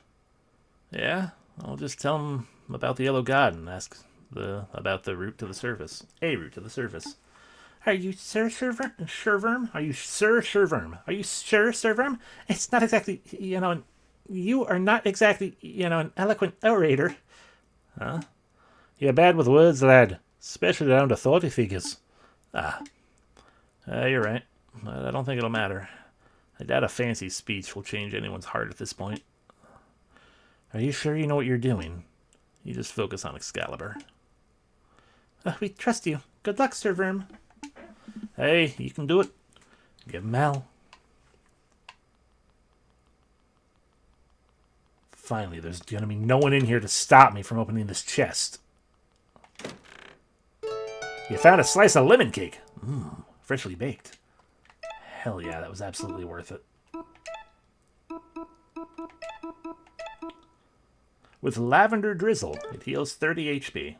Yeah, I'll just tell him about the Yellow God and ask about the route to the surface. A route to the surface. Are you Sir Sherverm? Are you Sir Sherverm? Are you Sir Sherverm? It's not exactly, you are not exactly, an eloquent orator. Huh? You're bad with words, lad. Especially down to thoughty figures. You're right. But I don't think it'll matter. I doubt a fancy speech will change anyone's heart at this point. Are you sure you know what you're doing? You just focus on Excalibur. We trust you. Good luck, Sir Verm. Hey, you can do it. Give him hell. Finally, there's gonna be no one in here to stop me from opening this chest. You found a slice of lemon cake. Freshly baked. Hell yeah, that was absolutely worth it. With lavender drizzle, it heals 30 HP.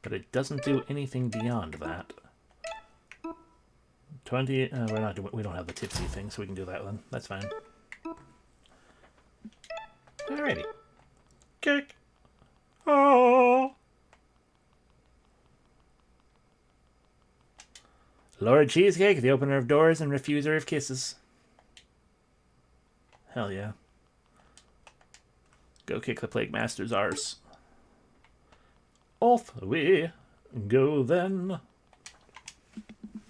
But it doesn't do anything beyond that. 20, we don't have the tipsy thing, so we can do that one. That's fine. Alrighty. Cake. Oh. Lord Cheesecake, the opener of doors and refuser of kisses. Hell yeah. Go kick the Plague Master's arse. Off we go then.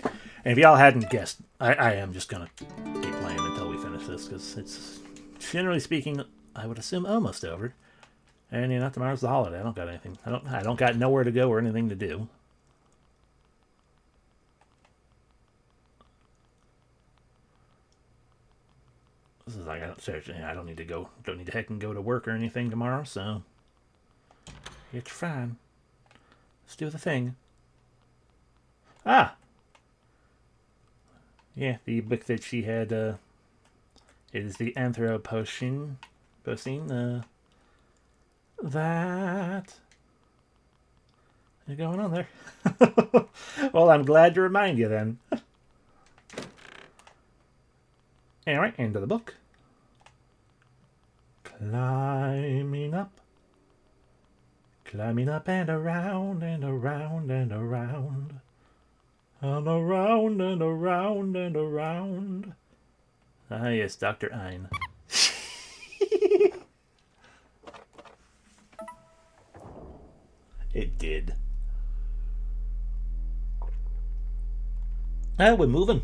And if y'all hadn't guessed, I am just going to keep playing until we finish this, because it's, generally speaking, I would assume almost over. And, tomorrow's the holiday. I don't got anything. I don't got nowhere to go or anything to do. This is like, I don't need to heckin' go to work or anything tomorrow, so it's fine. Let's do the thing. Yeah, the book that she had, is the Anthropocene, that is going on there. Well, I'm glad to remind you then. Anyway, end of the book. Climbing up and around and around and around. And around and around and around. Ah, yes, Dr. Ein. It did. Ah, we're moving.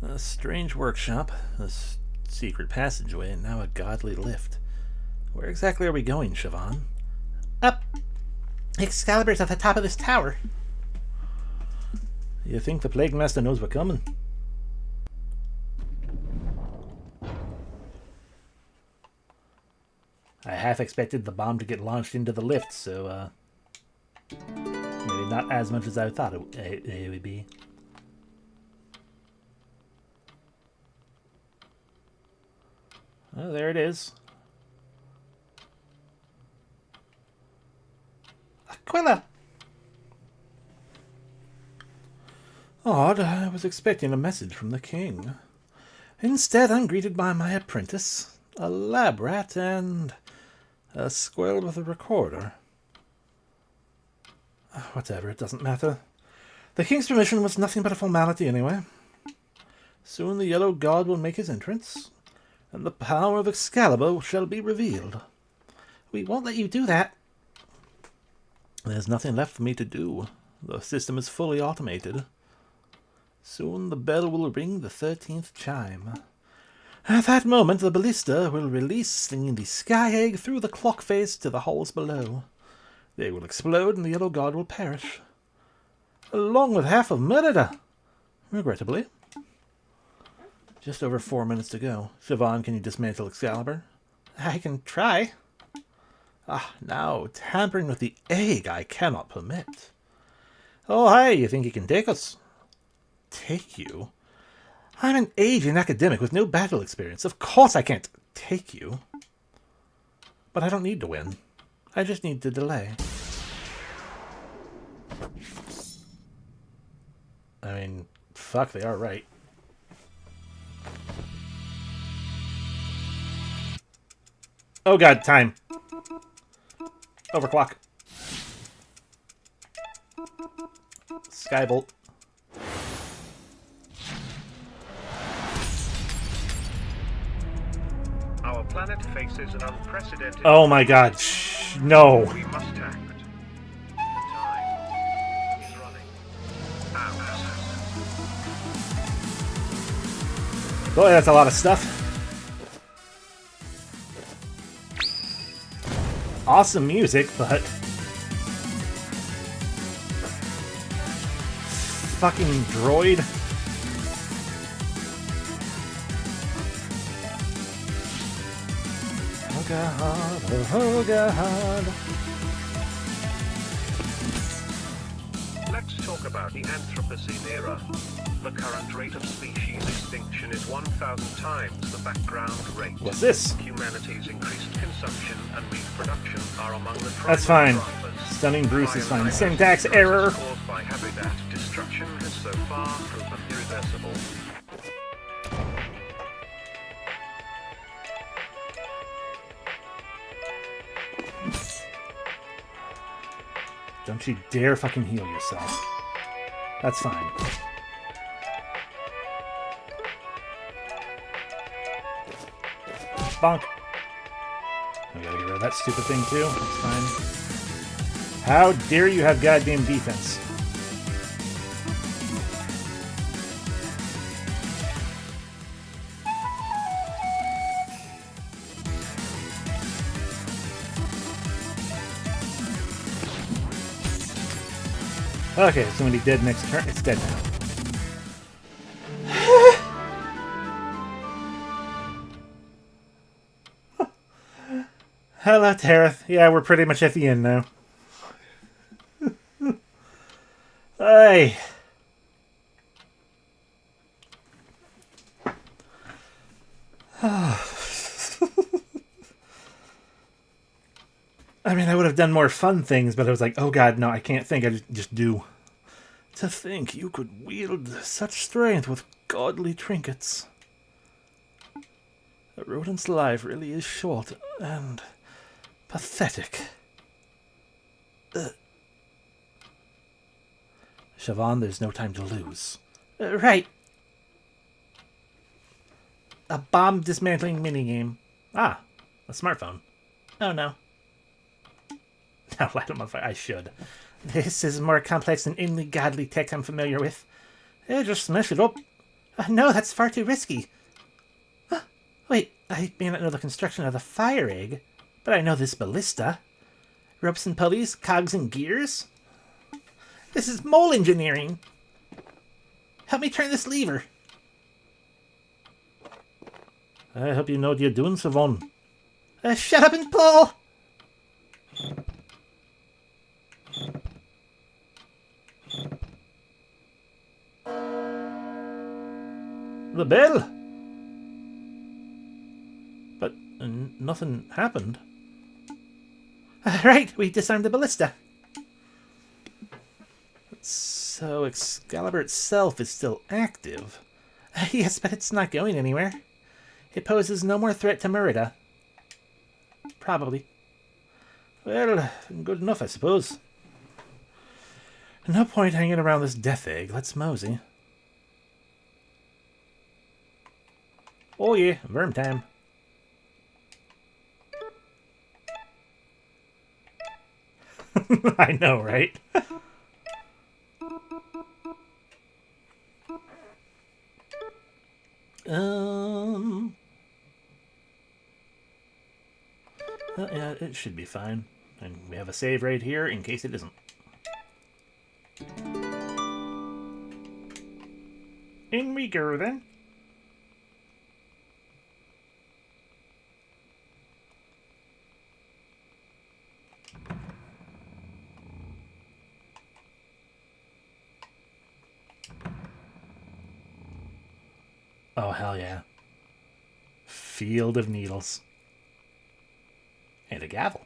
A strange workshop, a secret passageway, and now a godly lift. Where exactly are we going, Siobhan? Up. Excalibur's at the top of this tower. You think the Plague Master knows we're coming? I half expected the bomb to get launched into the lift, so, maybe not as much as I thought it would be. Oh, there it is. Aquila! Odd, I was expecting a message from the king. Instead, I'm greeted by my apprentice, a lab rat, and a squirrel with a recorder. Whatever, it doesn't matter. The king's permission was nothing but a formality anyway. Soon the yellow god will make his entrance, and the power of Excalibur shall be revealed. We won't let you do that. There's nothing left for me to do. The system is fully automated. Soon the bell will ring the 13th chime. At that moment, the ballista will release, slinging the sky egg through the clock face to the halls below. They will explode, and the yellow god will perish, along with half of Merida, regrettably. Just over 4 minutes to go. Siobhan, can you dismantle Excalibur? I can try. Now, tampering with the egg I cannot permit. Oh, hi, you think you can take us? Take you? I'm an aging academic with no battle experience. Of course I can't take you. But I don't need to win. I just need to delay. I mean, fuck, they are right. Oh god, time. Overclock. Skybolt. Our planet faces an unprecedented... Oh my god, no. We must act. Time is running out. Boy, that's a lot of stuff. Awesome music, but... fucking droid. Oh god, oh god. Let's talk about the Anthropocene era. The current rate of species extinction is 1,000 times the background rate. What's this? Humanity's increased consumption and reproduction are among the That's fine. drivers. Stunning Bruce is fine. Syntax error. Caused by habitat destruction has so far proven irreversible. Don't you dare fucking heal yourself. That's fine. Bonk. I gotta get rid of that stupid thing too. That's fine. How dare you have goddamn defense? Okay, it's gonna be dead next turn. It's dead now. Hello, Tareth. Yeah, we're pretty much at the end now. Hey. I mean, I would have done more fun things, but I was like, oh god, no, I can't think. I just do. To think you could wield such strength with godly trinkets. A rodent's life really is short and pathetic. Siobhan, there's no time to lose. Right. A bomb dismantling minigame. Ah, a smartphone. Oh no. Now light them on fire. I should. This is more complex than any godly tech I'm familiar with. Just smash it up. No, that's far too risky. Wait, I may not know the construction of the fire egg, but I know this ballista. Ropes and pulleys, cogs and gears. This is mole engineering. Help me turn this lever. I hope you know what you're doing, Siobhan. Shut up and pull! The bell! But nothing happened. Right, we disarmed the ballista. So Excalibur itself is still active. Yes, but it's not going anywhere. It poses no more threat to Merida. Probably. Well, good enough, I suppose. No point hanging around this death egg. Let's mosey. Oh yeah, worm time. I know, right? Yeah, it should be fine. And we have a save right here in case it isn't. In we go then. Oh, hell yeah. Field of Needles. And a gavel.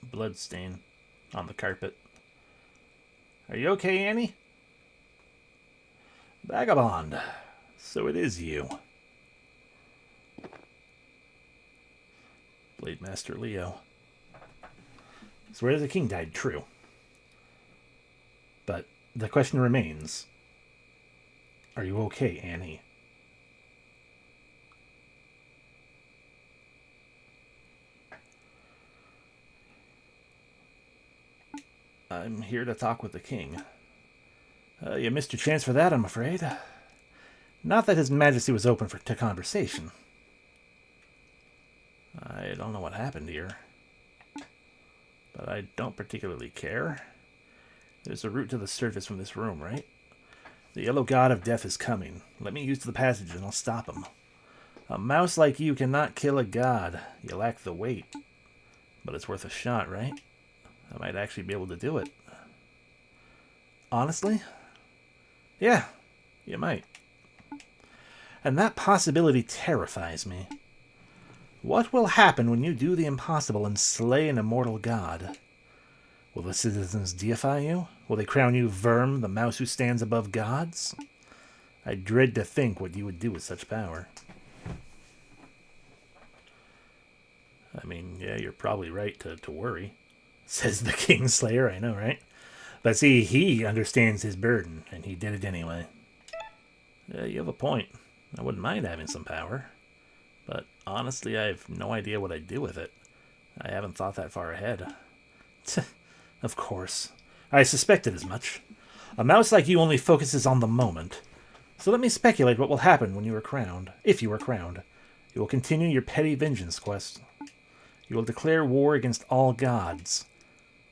Bloodstain on the carpet. Are you okay, Annie? Vagabond. So it is you. Blade Master Leo. Swear to the king died, true. But the question remains. Are you okay, Annie? I'm here to talk with the king. You missed your chance for that, I'm afraid. Not that His Majesty was open to conversation. I don't know what happened here. But I don't particularly care. There's a route to the surface from this room, right? The yellow god of death is coming. Let me use the passage and I'll stop him. A mouse like you cannot kill a god. You lack the weight. But it's worth a shot, right? I might actually be able to do it. Honestly? Yeah, you might. And that possibility terrifies me. What will happen when you do the impossible and slay an immortal god? Will the citizens deify you? Will they crown you Verm, the mouse who stands above gods? I dread to think what you would do with such power. I mean, yeah, you're probably right to worry, says the Kingslayer, I know, right? But see, he understands his burden, and he did it anyway. You have a point. I wouldn't mind having some power. But honestly, I have no idea what I'd do with it. I haven't thought that far ahead. Of course. I suspected as much. A mouse like you only focuses on the moment. So let me speculate what will happen when you are crowned. If you are crowned. You will continue your petty vengeance quest. You will declare war against all gods.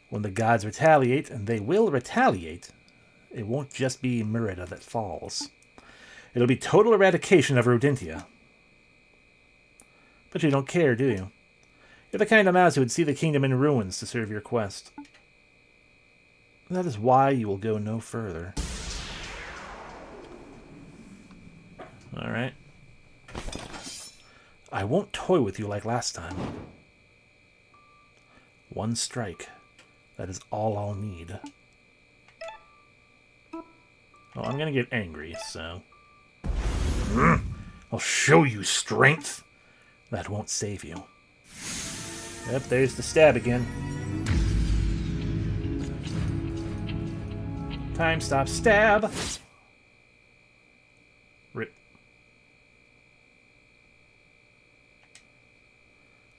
When the gods retaliate, and they will retaliate, it won't just be Merida that falls. It'll be total eradication of Rodentia. But you don't care, do you? You're the kind of mouse who would see the kingdom in ruins to serve your quest. That is why you will go no further. Alright. I won't toy with you like last time. One strike. That is all I'll need. Oh, I'm gonna get angry, so... I'll show you strength! That won't save you. Yep, there's the stab again. Time stop stab! Rip.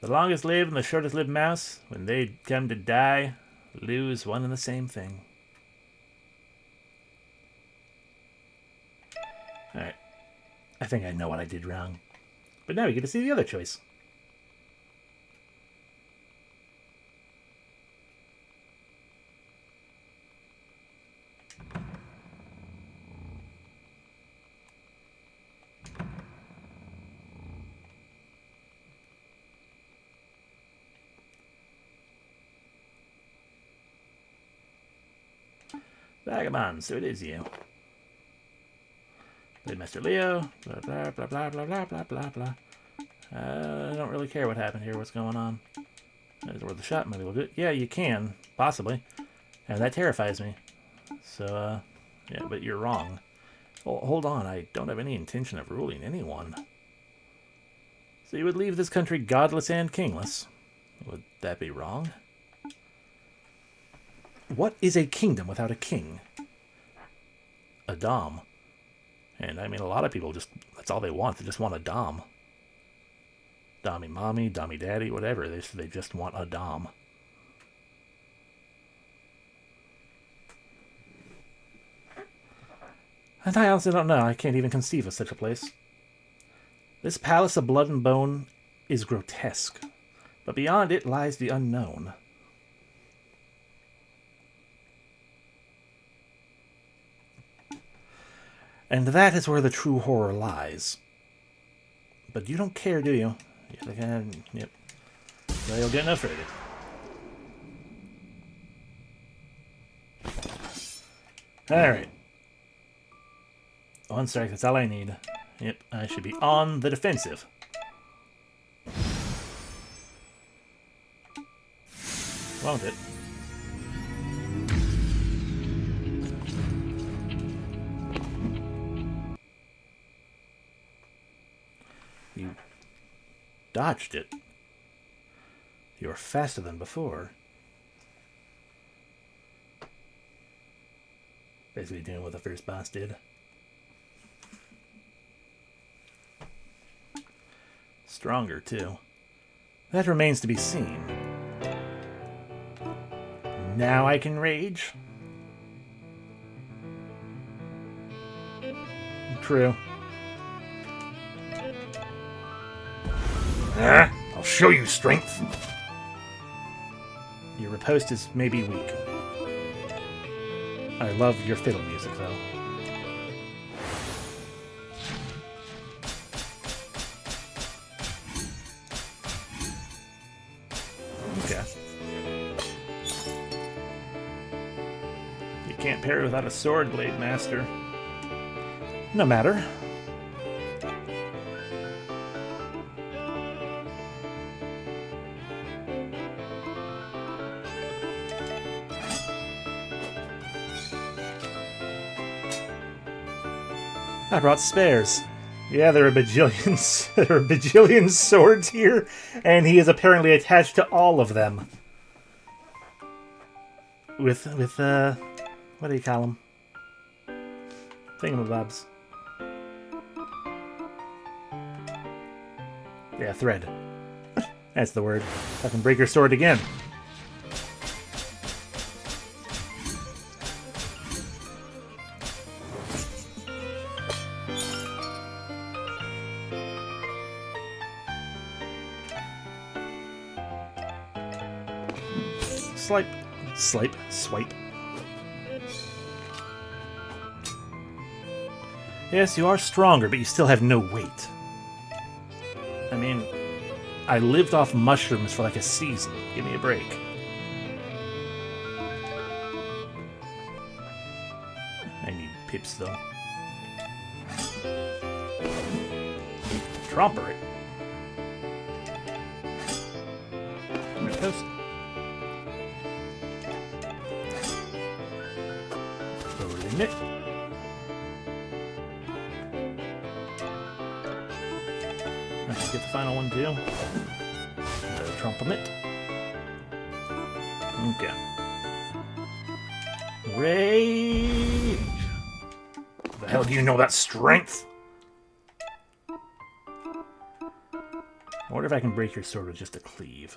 The longest lived and the shortest lived mouse, when they come to die, lose one and the same thing. Alright. I think I know what I did wrong. But now we get to see the other choice. Vagabond, so it is you. Blade Master Leo, blah blah blah blah blah blah blah blah blah. I don't really care what happened here, what's going on. There's where the shot, maybe we'll do it. Yeah, you can, possibly. And that terrifies me. So, yeah, but you're wrong. Well, hold on, I don't have any intention of ruling anyone. So you would leave this country godless and kingless? That'd be wrong. What is a kingdom without a king? A dom. And I mean, a lot of people just, that's all they want. They just want a dom. Dommy mommy, dommy daddy, whatever. They just want a dom. And I honestly don't know. I can't even conceive of such a place. This palace of blood and bone is grotesque, but beyond it lies the unknown. And that is where the true horror lies. But you don't care, do you? You're like, yep. Well, you'll get no further. Alright. One strike, that's all I need. Yep, I should be on the defensive. Won't it? You dodged it. You were faster than before. Basically doing what the first boss did. Stronger, too. That remains to be seen. Now I can rage? True. I'll show you strength. Your riposte is maybe weak. I love your fiddle music, though. Okay. You can't parry without a sword blade, master. No matter. I brought spares. Yeah, there are bajillions. There are bajillion swords here, and he is apparently attached to all of them. With what do you call them? Thingamabobs. Yeah, thread. That's the word. I can break your sword again. Swipe. Yes, you are stronger, but you still have no weight. I mean, I lived off mushrooms for like a season. Give me a break. I need pips, though. Tromper it. Toast. Lower the knit. I should get the final one too. Trump it. Okay. Rage. What the hell do you know about strength? I wonder if I can break your sword with just a cleave.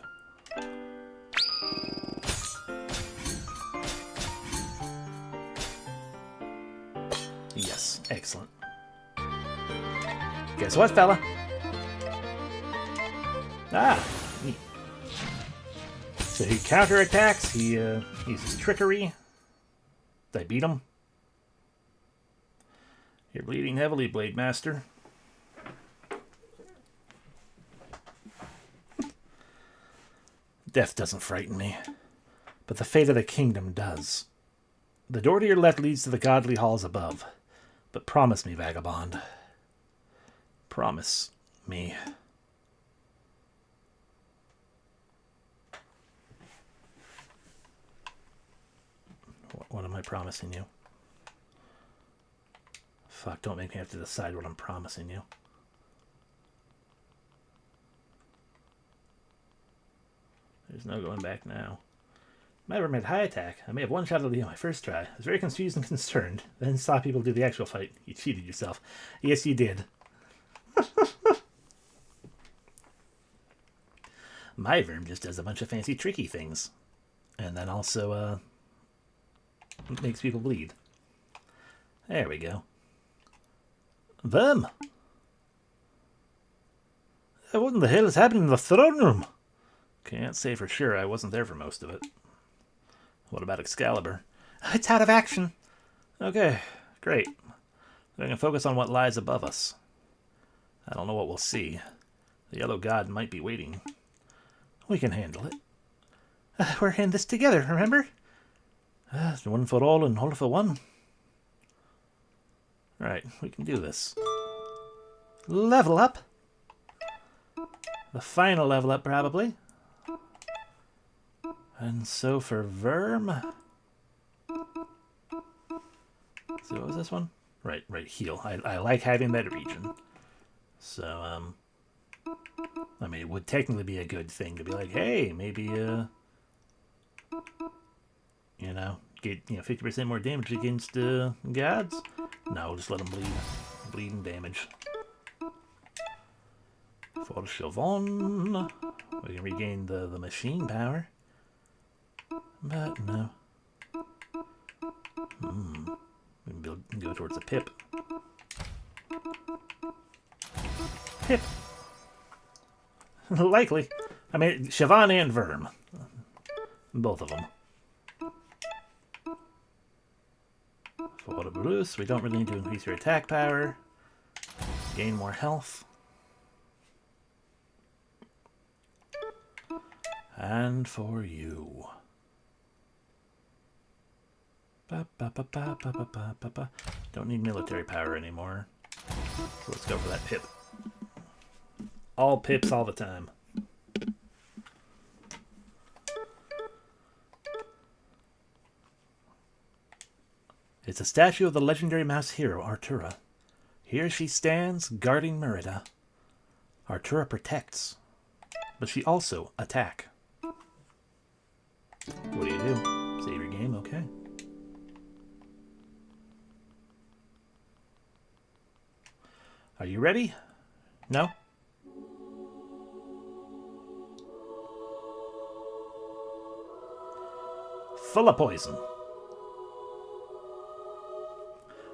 Yes, excellent. Guess what, fella? Ah, neat. So he counterattacks, he uses trickery. Did I beat him? You're bleeding heavily, Blade Master. Death doesn't frighten me, but the fate of the kingdom does. The door to your left leads to the godly halls above, but promise me, vagabond. Promise me. What am I promising you? Fuck, don't make me have to decide what I'm promising you. There's no going back now. My worm had high attack. I may have one-shotted you on my first try. I was very confused and concerned. Then saw people do the actual fight. You cheated yourself. Yes, you did. My worm just does a bunch of fancy tricky things. And then also, makes people bleed. There we go. Worm! What in the hell is happening in the throne room? Can't say for sure. I wasn't there for most of it. What about Excalibur? It's out of action. Okay, great. We can focus on what lies above us. I don't know what we'll see. The Yellow God might be waiting. We can handle it. We're in this together, remember? One for all and all for one. Right, we can do this. Level up. The final level up, probably. And so for Verm... So what was this one? Right, heal. I like having that region. So, I mean, it would technically be a good thing to be like, hey, maybe, you know, get 50% more damage against gods. No, just let them bleed. Bleed and damage. For Siobhan, we can regain the machine power. But no. We can go towards a Pip. Pip. Likely. I mean, Siobhan and Verm. Both of them. For the Bruce, we don't really need to increase your attack power. Gain more health. And for you. Don't need military power anymore. So let's go for that Pip. All Pips all the time. It's a statue of the legendary mouse hero, Artura. Here she stands, guarding Merida. Artura protects, but she also attacks. What do you do? Save your game? Okay. Are you ready? No? Full of poison.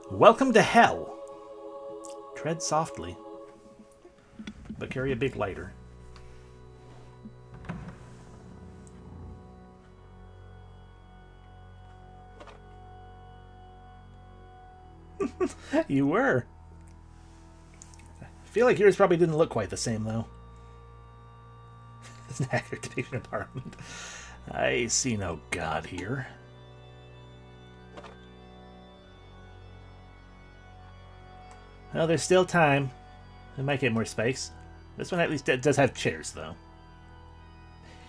Welcome to hell. Tread softly, but carry a big lighter. You were. I feel like yours probably didn't look quite the same, though. It's an accurate depiction of Parliament. I see no god here. Well, there's still time. I might get more spikes. This one at least does have chairs, though.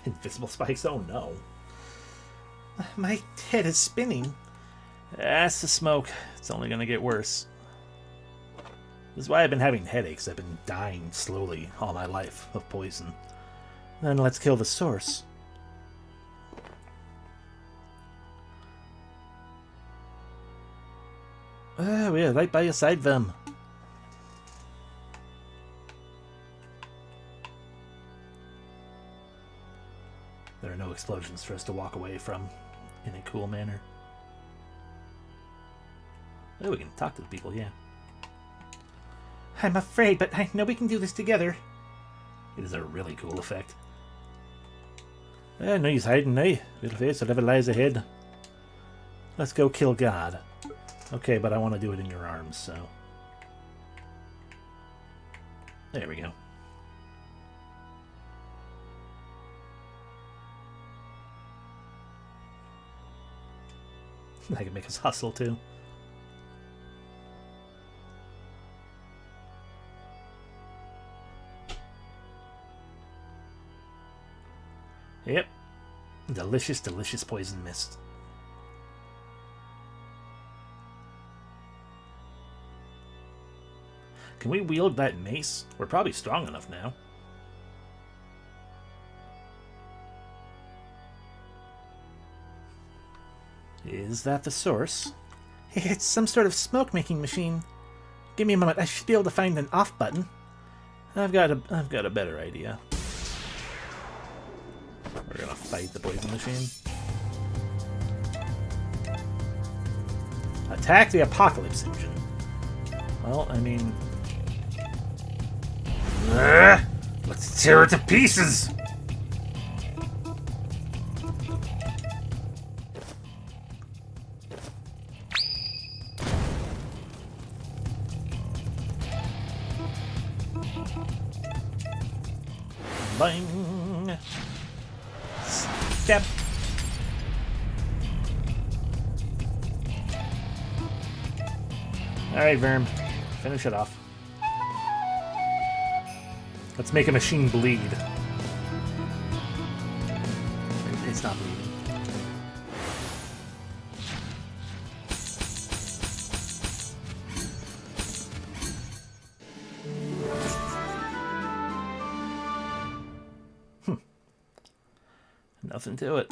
Invisible spikes? Oh, no. My head is spinning. That's the smoke. It's only going to get worse. This is why I've been having headaches. I've been dying slowly all my life of poison. Then let's kill the source. We are right by your side, Vim. There are no explosions for us to walk away from in a cool manner. Oh, we can talk to the people, yeah. I'm afraid, but I know we can do this together. It is a really cool effect. No use hiding, eh? We'll face whatever lies ahead. Let's go kill God. Okay, but I want to do it in your arms, so... There we go. I can make us hustle, too. Yep. Delicious, delicious poison mist. Can we wield that mace? We're probably strong enough now. Is that the source? It's some sort of smoke-making machine. Give me a moment. I should be able to find an off button. I've got a better idea. We're gonna fight the poison machine. Attack the apocalypse engine. Well, I mean... let's tear it to pieces! Bang! Step! Alright, Verm. Finish it off. Let's make a machine bleed. It's not bleeding. Nothing to it.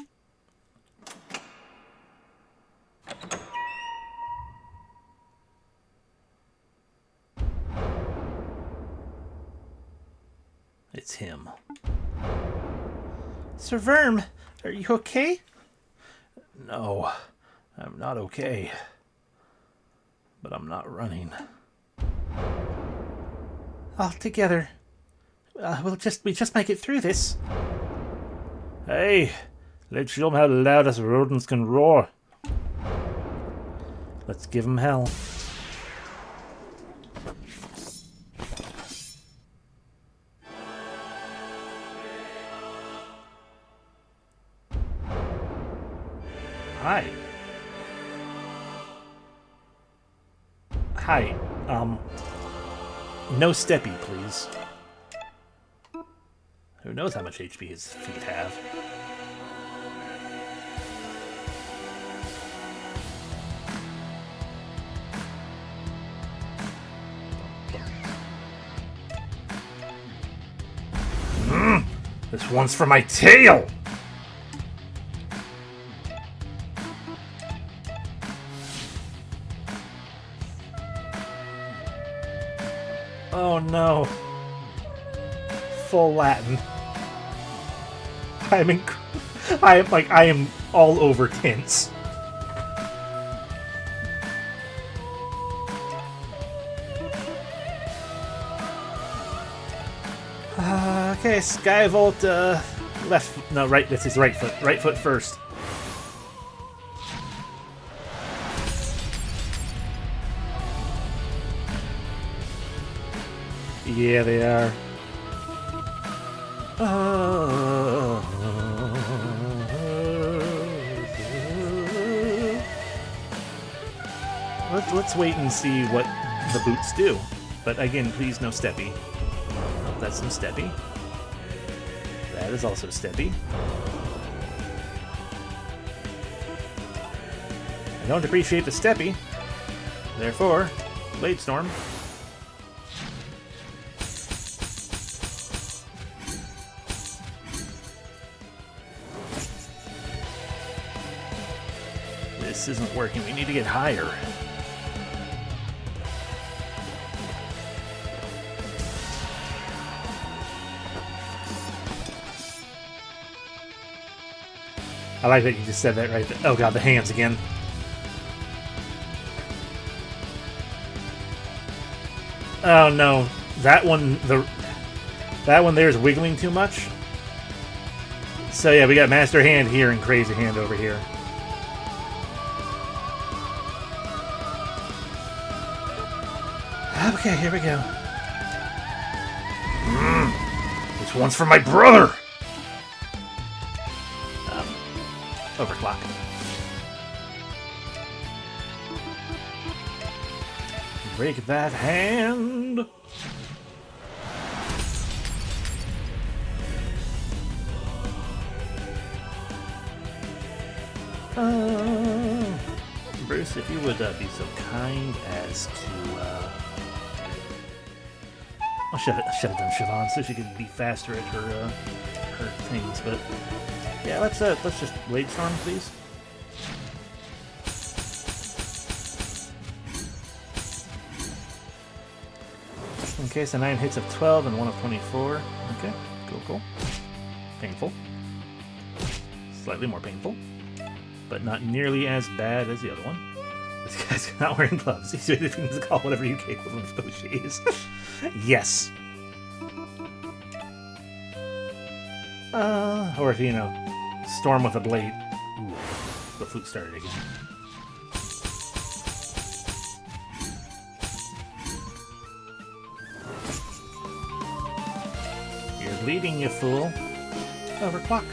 It's him. Sir Verm, are you okay? No, I'm not okay. But I'm not running. All together. We just might get through this. Hey, let's show them how loud us rodents can roar. Let's give them hell. Hi. Hi. No steppy, please. Who knows how much HP his feet have? This one's for my tail! Oh no. Full Latin. I am all over tints. Okay, Skyvolt, left, no, right, that's his right foot first. Yeah, they are. Let's wait and see what the boots do. But again, please no steppy. Oh, that's some steppy. That is also steppy. I don't appreciate the steppy. Therefore, Blade Storm. This isn't working. We need to get higher. I like that you just said that right there. Oh god, the hands again. Oh no, that one there is wiggling too much. So yeah, we got Master Hand here and Crazy Hand over here. Okay, here we go. This one's for my brother! Overclock. Break that hand! Bruce, if you would be so kind as to I should have done Siobhan so she could be faster at her things, but yeah, let's just Blade Storm, please. Okay, so 9 hits of 12 and 1 of 24. Okay, cool. Painful. Slightly more painful. But not nearly as bad as the other one. This guy's not wearing gloves. He's doing to call whatever UK equivalent of Oshi is. Yes. Or if, storm with a blade. Ooh, the flute started again. You're bleeding, you fool. Overclock.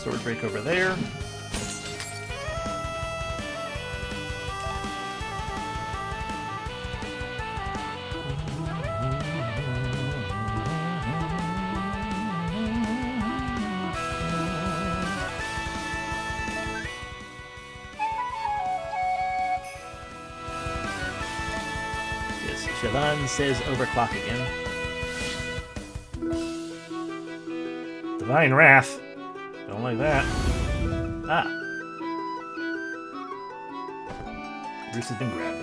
Sword break over there. Yes, Siobhan says overclock again. Divine Wrath. Don't like that. Ah. Bruce has been grabbed.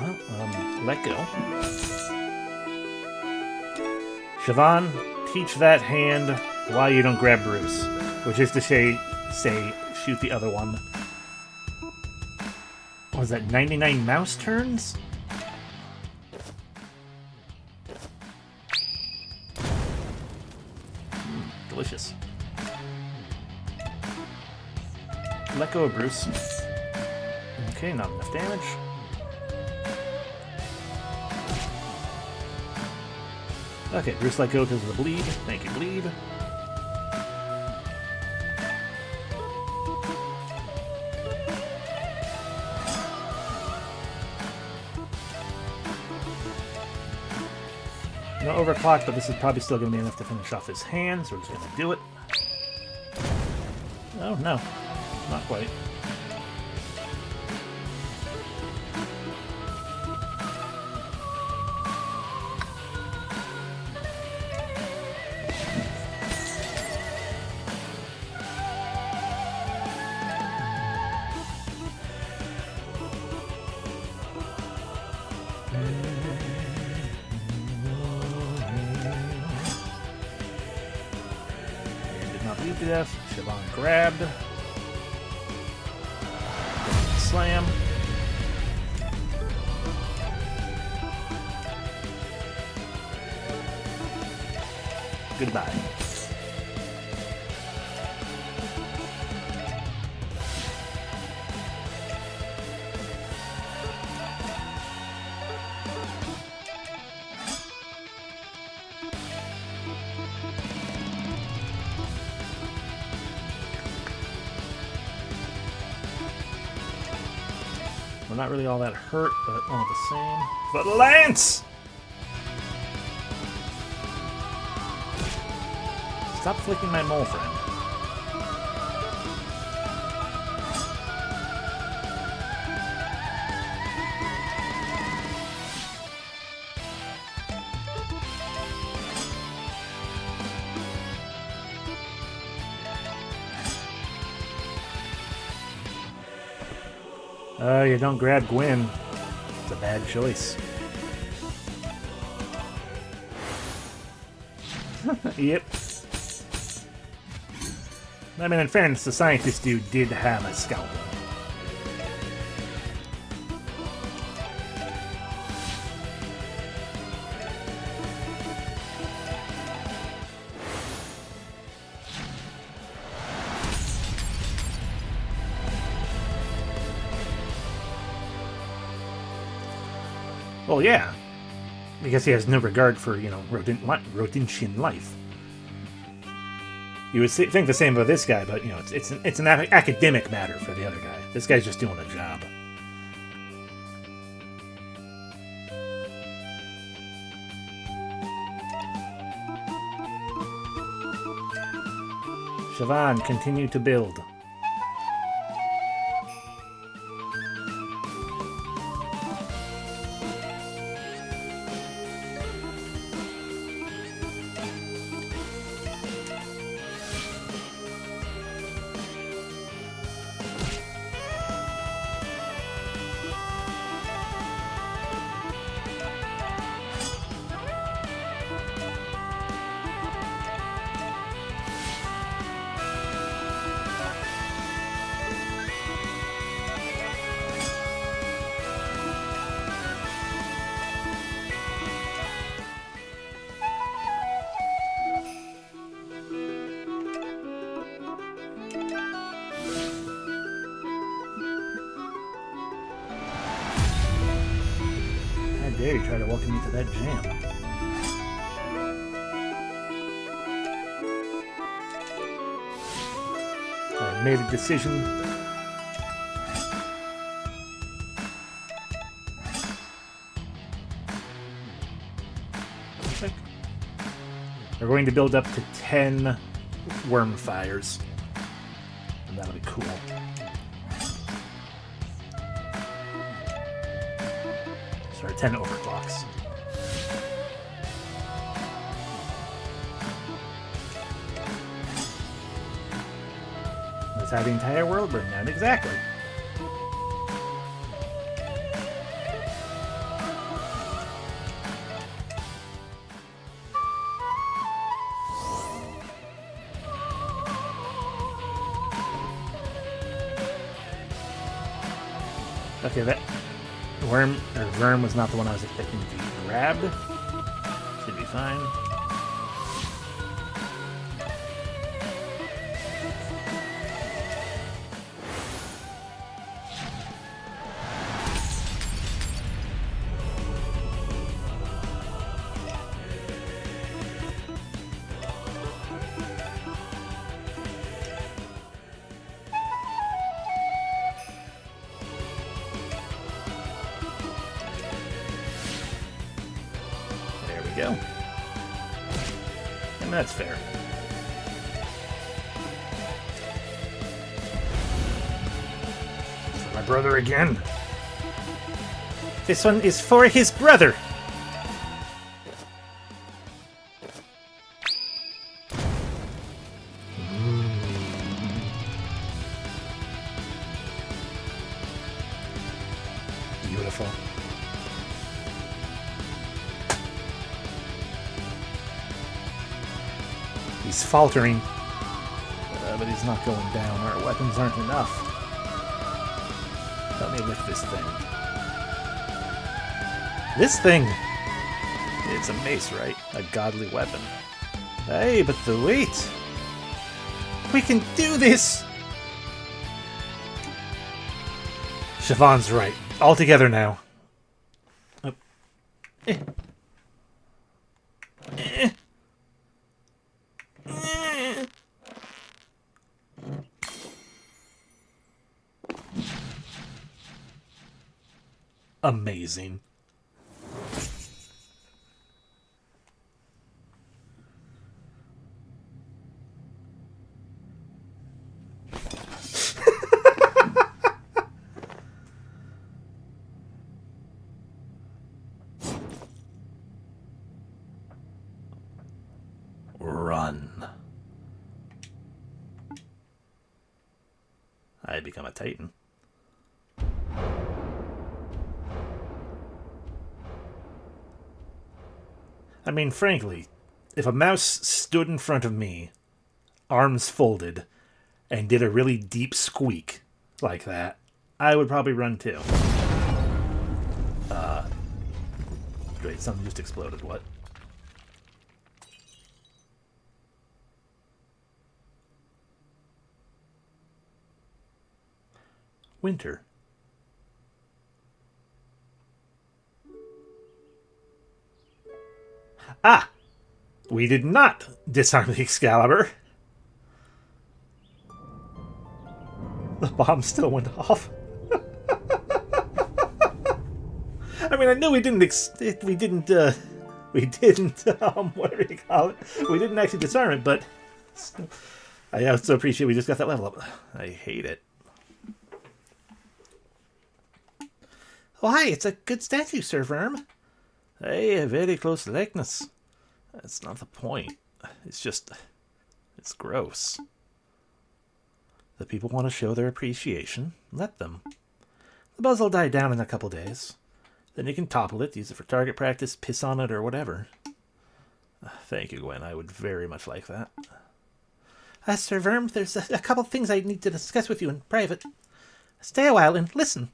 Well, let go. Siobhan, teach that hand why you don't grab Bruce. Which is to say shoot the other one. What was that, 99 mouse turns? Delicious. Let go of Bruce. Okay, not enough damage. Okay, Bruce let go because of the bleed. Thank you, bleed. No overclock, but this is probably still going to be enough to finish off his hand, so we're just going to do it. Oh, no. Not quite. To death. Siobhan grabbed. Slam. Goodbye. We're not really all that hurt, but all the same. But Lance! Stop flicking my mole friend. You don't grab Gwen. It's a bad choice. Yep. I mean, in fairness, the scientist dude did have a scalpel. Well, yeah, because he has no regard for, Rodentian life. You would think the same about this guy, but, it's an academic matter for the other guy. This guy's just doing a job. Siobhan, continue to build. try to welcome you to that jam. I made a decision. We're going to build up to 10 worm fires. And that'll be cool. Sorry, 10 overclocks. That's how the entire world burned down. Exactly. Okay, that worm was not the one I was expecting to be grabbed. Should be fine. Go. And that's fair. For my brother again. This one is for his brother. Beautiful. He's faltering, but he's not going down. Our weapons aren't enough. Let me lift this thing. This thing! It's a mace, right? A godly weapon. Hey, but the weight! We can do this! Siobhan's right. All together now. Amazing. Run. I become a Titan. I mean, frankly, if a mouse stood in front of me, arms folded, and did a really deep squeak like that, I would probably run too. Great, something just exploded. What? Winter. Ah! We did not disarm the Excalibur. The bomb still went off. I mean, I know we didn't, whatever you call it, we didn't actually disarm it, but still, I also appreciate we just got that level up. I hate it. Oh, hi, it's a good statue, Sir Verm. Hey, a very close likeness. That's not the point. It's just, it's gross. The people want to show their appreciation. Let them. The buzz will die down in a couple days. Then you can topple it, use it for target practice, piss on it, or whatever. Thank you, Gwen. I would very much like that. Sir Verm, there's a couple things I need to discuss with you in private. Stay a while and listen.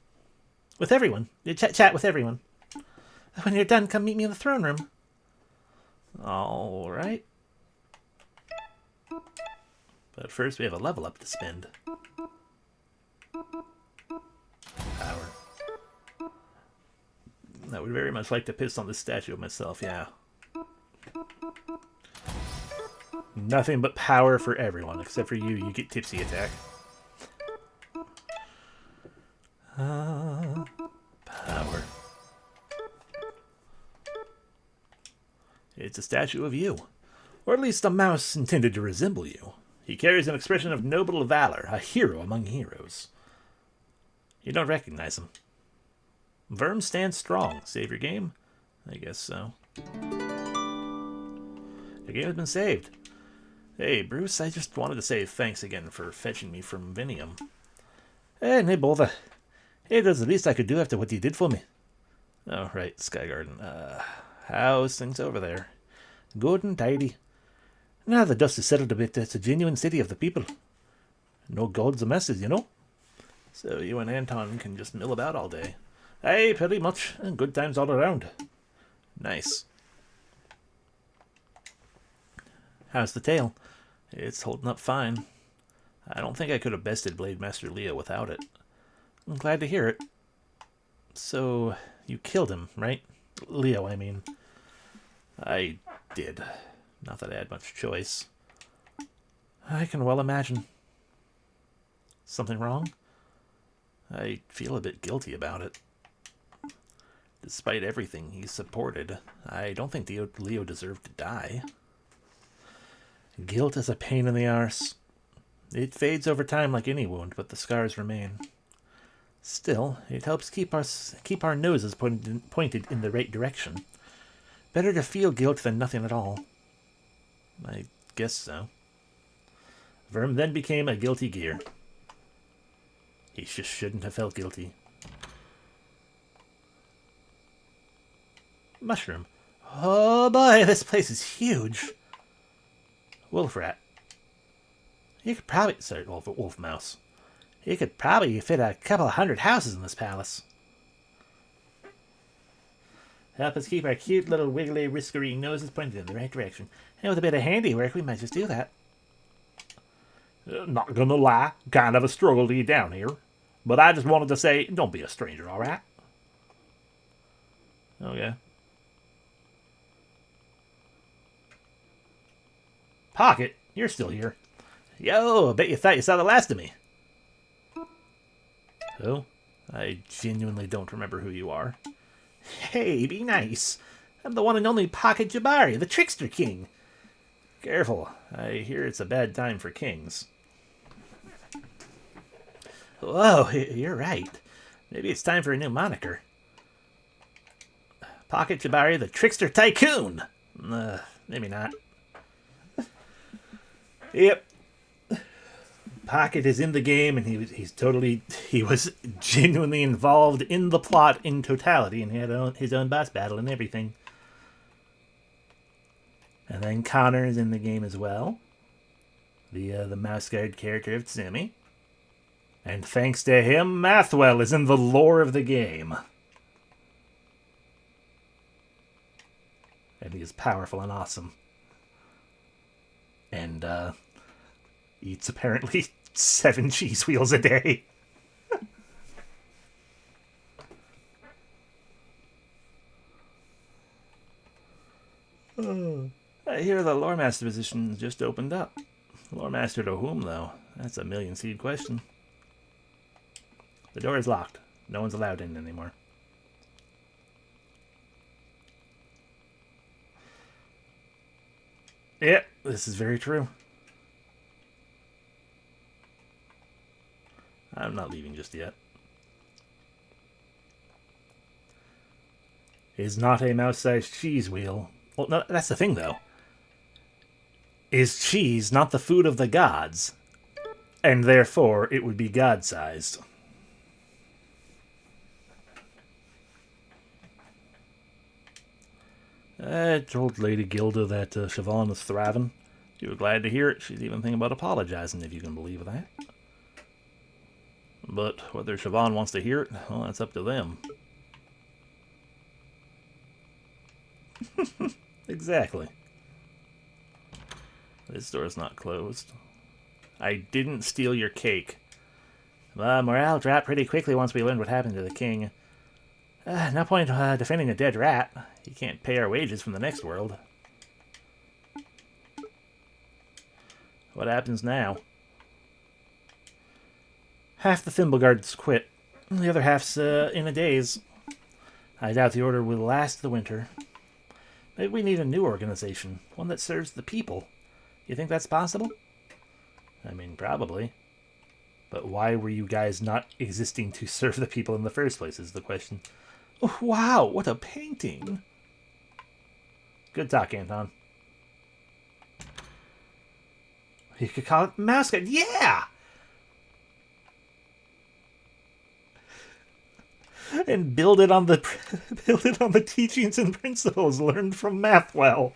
With everyone. You chat with everyone. When you're done, come meet me in the throne room. All right. But first, we have a level up to spend. Power. I would very much like to piss on this statue of myself, yeah. Nothing but power for everyone, except for you. You get tipsy attack. Power. It's a statue of you. Or at least a mouse intended to resemble you. He carries an expression of noble valor, a hero among heroes. You don't recognize him. Verm stands strong. Save your game? I guess so. Your game has been saved. Hey, Bruce, I just wanted to say thanks again for fetching me from Vinium. No bother. It was the least I could do after what you did for me. Oh, right, Skygarden. How's things over there? Good and tidy. Now the dust has settled a bit, it's a genuine city of the people. No gods or messes, you know? So you and Anton can just mill about all day. Aye, pretty much. And good times all around. Nice. How's the tail? It's holding up fine. I don't think I could have bested Blade Master Leo without it. I'm glad to hear it. So, you killed him, right? Leo, I mean. I did. Not that I had much choice. I can well imagine. Something wrong? I feel a bit guilty about it. Despite everything he supported, I don't think Leo deserved to die. Guilt is a pain in the arse. It fades over time like any wound, but the scars remain. Still, it helps keep our noses pointed in the right direction. Better to feel guilt than nothing at all. I guess so. Verm then became a guilty gear. He just shouldn't have felt guilty. Mushroom. Oh boy, this place is huge. Wolf rat. You could probably... Sorry, wolf mouse. You could probably fit a couple of 100 houses in this palace. Help us keep our cute little wiggly, whiskery noses pointed in the right direction. And with a bit of handiwork, we might just do that. Not gonna lie, kind of a struggle to get down here. But I just wanted to say, don't be a stranger, alright? Okay. Pocket, you're still here. Yo, I bet you thought you saw the last of me. Who? I genuinely don't remember who you are. Hey, be nice. I'm the one and only Pocket Jabari, the Trickster King. Careful, I hear it's a bad time for kings. Whoa, you're right. Maybe it's time for a new moniker. Pocket Jabari, the Trickster Tycoon. Maybe not. Yep. Pocket is in the game, and he was genuinely involved in the plot in totality, and he had his own boss battle and everything. And then Connor is in the game as well. The mouse guard character of Tsumi. And thanks to him, Mathwell is in the lore of the game. And he is powerful and awesome. And, eats apparently 7 cheese wheels a day. I hear the lore master position just opened up. Lore master to whom, though? That's a million seed question. The door is locked. No one's allowed in anymore. Yep, this is very true. I'm not leaving just yet. Is not a mouse-sized cheese wheel. Well, no, that's the thing, though. Is cheese not the food of the gods? And therefore, it would be god-sized. I told Lady Gilda that Siobhan was thriving. You were glad to hear it. She's even thinking about apologizing, if you can believe that. But whether Siobhan wants to hear it, well, that's up to them. Exactly. This door's not closed. I didn't steal your cake. Morale dropped pretty quickly once we learned what happened to the king. No point defending a dead rat. You can't pay our wages from the next world. What happens now? Half the Thimble Guards quit. The other half's in a daze. I doubt the order will last the winter. Maybe we need a new organization. One that serves the people. You think that's possible? I mean, probably. But why were you guys not existing to serve the people in the first place is the question. Oh, wow, what a painting. Good talk, Anton. You could call it mascot. Yeah! And build it on the teachings and principles learned from Mathwell.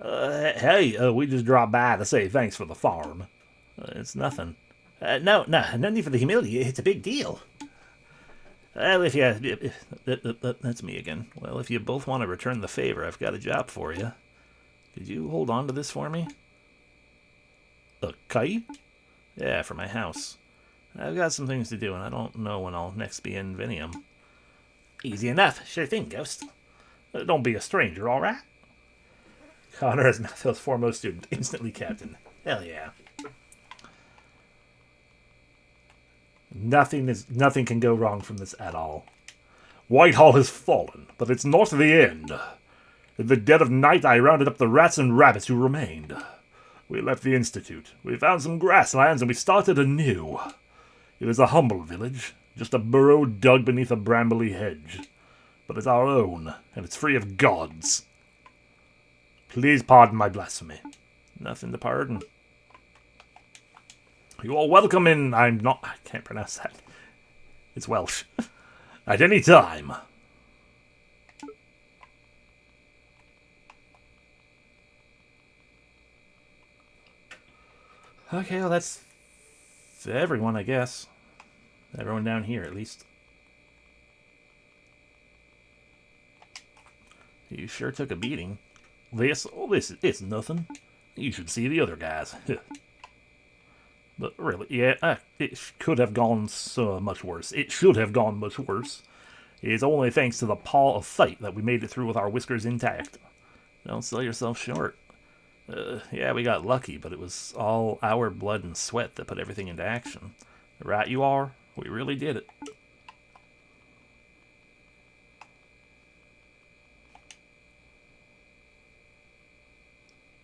Hey, we just dropped by to say thanks for the farm. It's nothing. No need for the humility. It's a big deal. Well, that's me again. Well, if you both want to return the favor, I've got a job for you. Could you hold on to this for me? A kite? Yeah, for my house. I've got some things to do, and I don't know when I'll next be in Vinium. Easy enough. Sure thing, Ghost. Don't be a stranger, all right? Connor, as Mathwell's foremost student, instantly captain. Hell yeah. Nothing can go wrong from this at all. Whitehall has fallen, but it's not the end. In the dead of night, I rounded up the rats and rabbits who remained. We left the Institute. We found some grasslands, and we started anew. It is a humble village, just a burrow dug beneath a brambly hedge. But it's our own, and it's free of gods. Please pardon my blasphemy. Nothing to pardon. You are welcome in. I can't pronounce that. It's Welsh. At any time. Okay, well, that's everyone, I guess. Everyone down here, at least. You sure took a beating. It's nothing. You should see the other guys. But really, yeah, it could have gone so much worse. It should have gone much worse. It's only thanks to the paw of fate that we made it through with our whiskers intact. Don't sell yourself short. Yeah, we got lucky, but it was all our blood and sweat that put everything into action. Right you are. We really did it.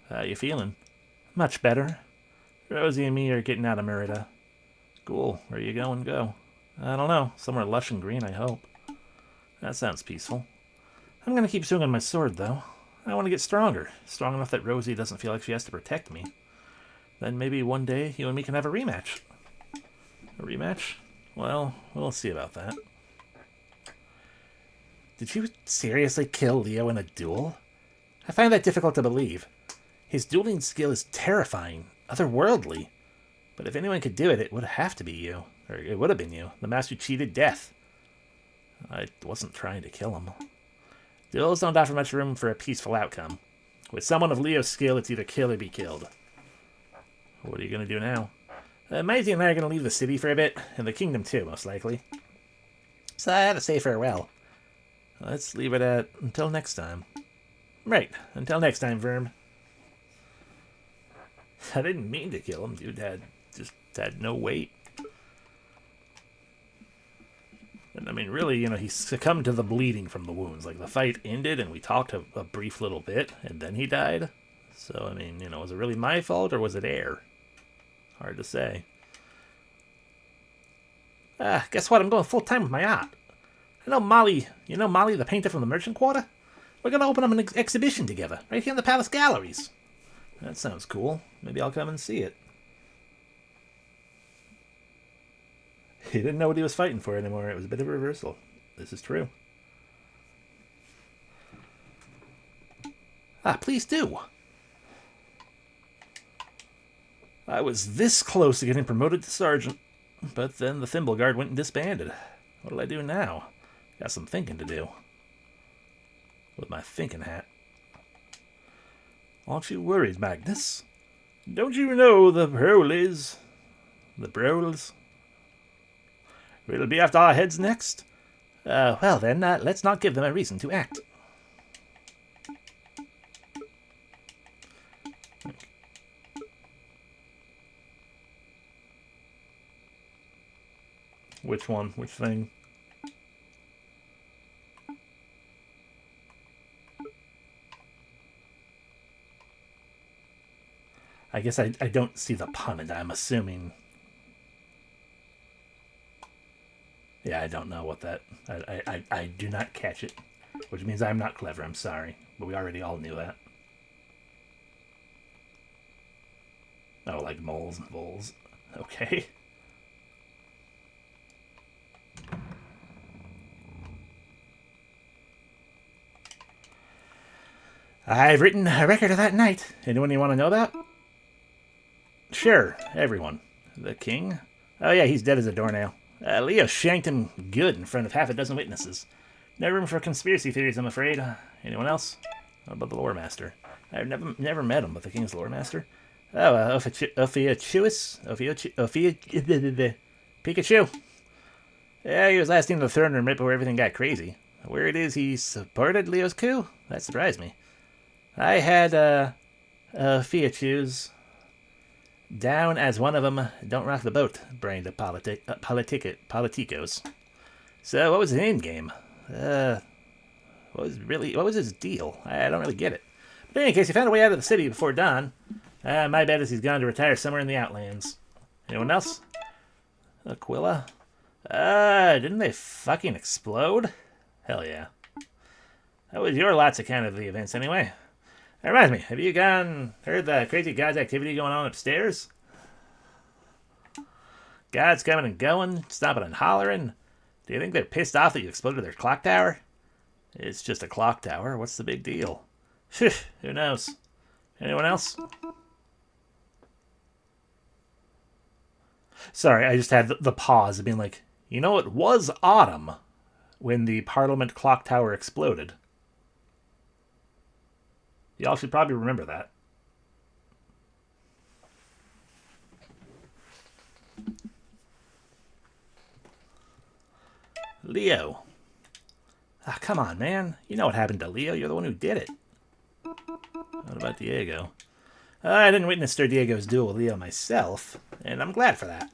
How you feeling? Much better. Rosie and me are getting out of Merida. Cool. Where you going? Go. I don't know. Somewhere lush and green, I hope. That sounds peaceful. I'm going to keep swinging my sword, though. I want to get stronger. Strong enough that Rosie doesn't feel like she has to protect me. Then maybe one day you and me can have a rematch. A rematch? Well, we'll see about that. Did you seriously kill Leo in a duel? I find that difficult to believe. His dueling skill is terrifying, otherworldly. But if anyone could do it, it would have to be you. Or it would have been you, the master who cheated death. I wasn't trying to kill him. Duels don't offer much room for a peaceful outcome. With someone of Leo's skill, it's either kill or be killed. What are you going to do now? Maisie and I are going to leave the city for a bit, and the kingdom too, most likely. So I had to say farewell. Let's leave it at until next time. Right, until next time, Verm. I didn't mean to kill him, dude. Just had no weight. And I mean, really, he succumbed to the bleeding from the wounds. Like, the fight ended, and we talked a brief little bit, and then he died. So, I mean, was it really my fault, or was it air? Hard to say. Guess what? I'm going full-time with my art. I know Molly, Molly, the painter from the Merchant Quarter? We're going to open up an exhibition together, right here in the Palace Galleries. That sounds cool. Maybe I'll come and see it. He didn't know what he was fighting for anymore. It was a bit of a reversal. This is true. Please do. I was this close to getting promoted to sergeant, but then the Thimble Guard went and disbanded. What'll I do now? Got some thinking to do. With my thinking hat. Aren't you worried, Magnus? Don't you know the Broles? The Broles? Will be after our heads next? Well then, let's not give them a reason to act. Which one? Which thing? I guess I don't see the pun, and I'm assuming... Yeah, I don't know what that... I do not catch it. Which means I'm not clever, I'm sorry. But we already all knew that. Oh, like moles and voles. Okay. I've written a record of that night. Anyone you want to know about? Sure, everyone. The king? Oh yeah, he's dead as a doornail. Leo shanked him good in front of half a dozen witnesses. No room for conspiracy theories, I'm afraid. Anyone else? What about the lore master? I've never met him, but the king's lore master. Oh, Pikachu. Yeah, he was last in the throne room right before everything got crazy. Where it is he supported Leo's coup? That surprised me. I had, Fiachu's down as one of them don't rock the boat, brained politicos. So what was his end game? What was his deal? I don't really get it. But in any case, he found a way out of the city before dawn. My bet is he's gone to retire somewhere in the Outlands. Anyone else? Aquila? Didn't they fucking explode? Hell yeah. That was your lot's account of the events anyway. That reminds me, have you heard the crazy gods activity going on upstairs? Gods coming and going, stomping and hollering. Do you think they're pissed off that you exploded their clock tower? It's just a clock tower. What's the big deal? Who knows? Anyone else? Sorry, I just had the pause of being like, you know, it was autumn when the Parliament clock tower exploded. Y'all should probably remember that. Leo. Ah, come on, man. You know what happened to Leo. You're the one who did it. What about Diego? I didn't witness Sir Diego's duel with Leo myself, and I'm glad for that.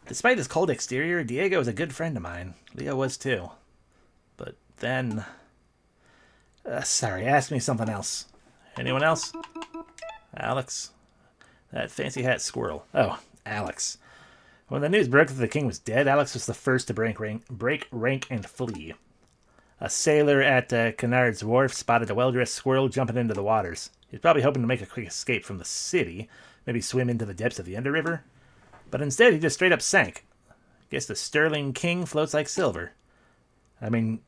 Despite his cold exterior, Diego was a good friend of mine. Leo was too. But then... sorry, ask me something else. Anyone else? Alex? That fancy hat squirrel. Oh, Alex. When the news broke that the king was dead, Alex was the first to break rank and flee. A sailor at Kennard's Wharf spotted a well-dressed squirrel jumping into the waters. He was probably hoping to make a quick escape from the city, maybe swim into the depths of the Ender River. But instead, he just straight up sank. Guess the sterling king floats like silver. I mean...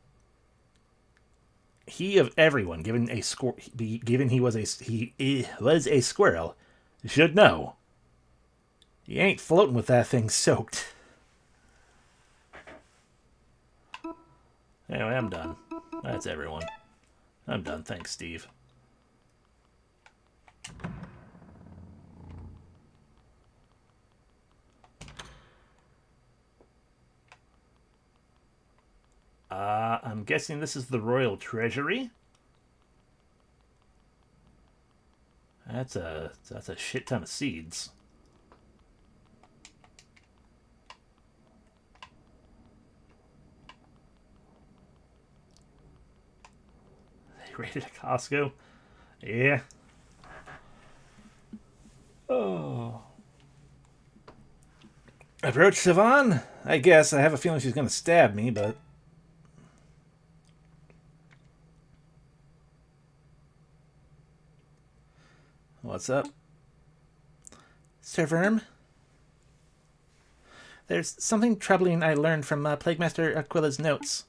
He of everyone, given he was a squirrel, should know. You ain't floating with that thing soaked. Anyway, I'm done. That's everyone. I'm done. Thanks, Steve. I'm guessing this is the Royal Treasury. That's a shit ton of seeds. They raided a Costco. Yeah. Oh. Approach Siobhan? I guess. I have a feeling she's going to stab me, but... What's up? Sir Verm? There's something troubling I learned from Plaguemaster Aquila's notes.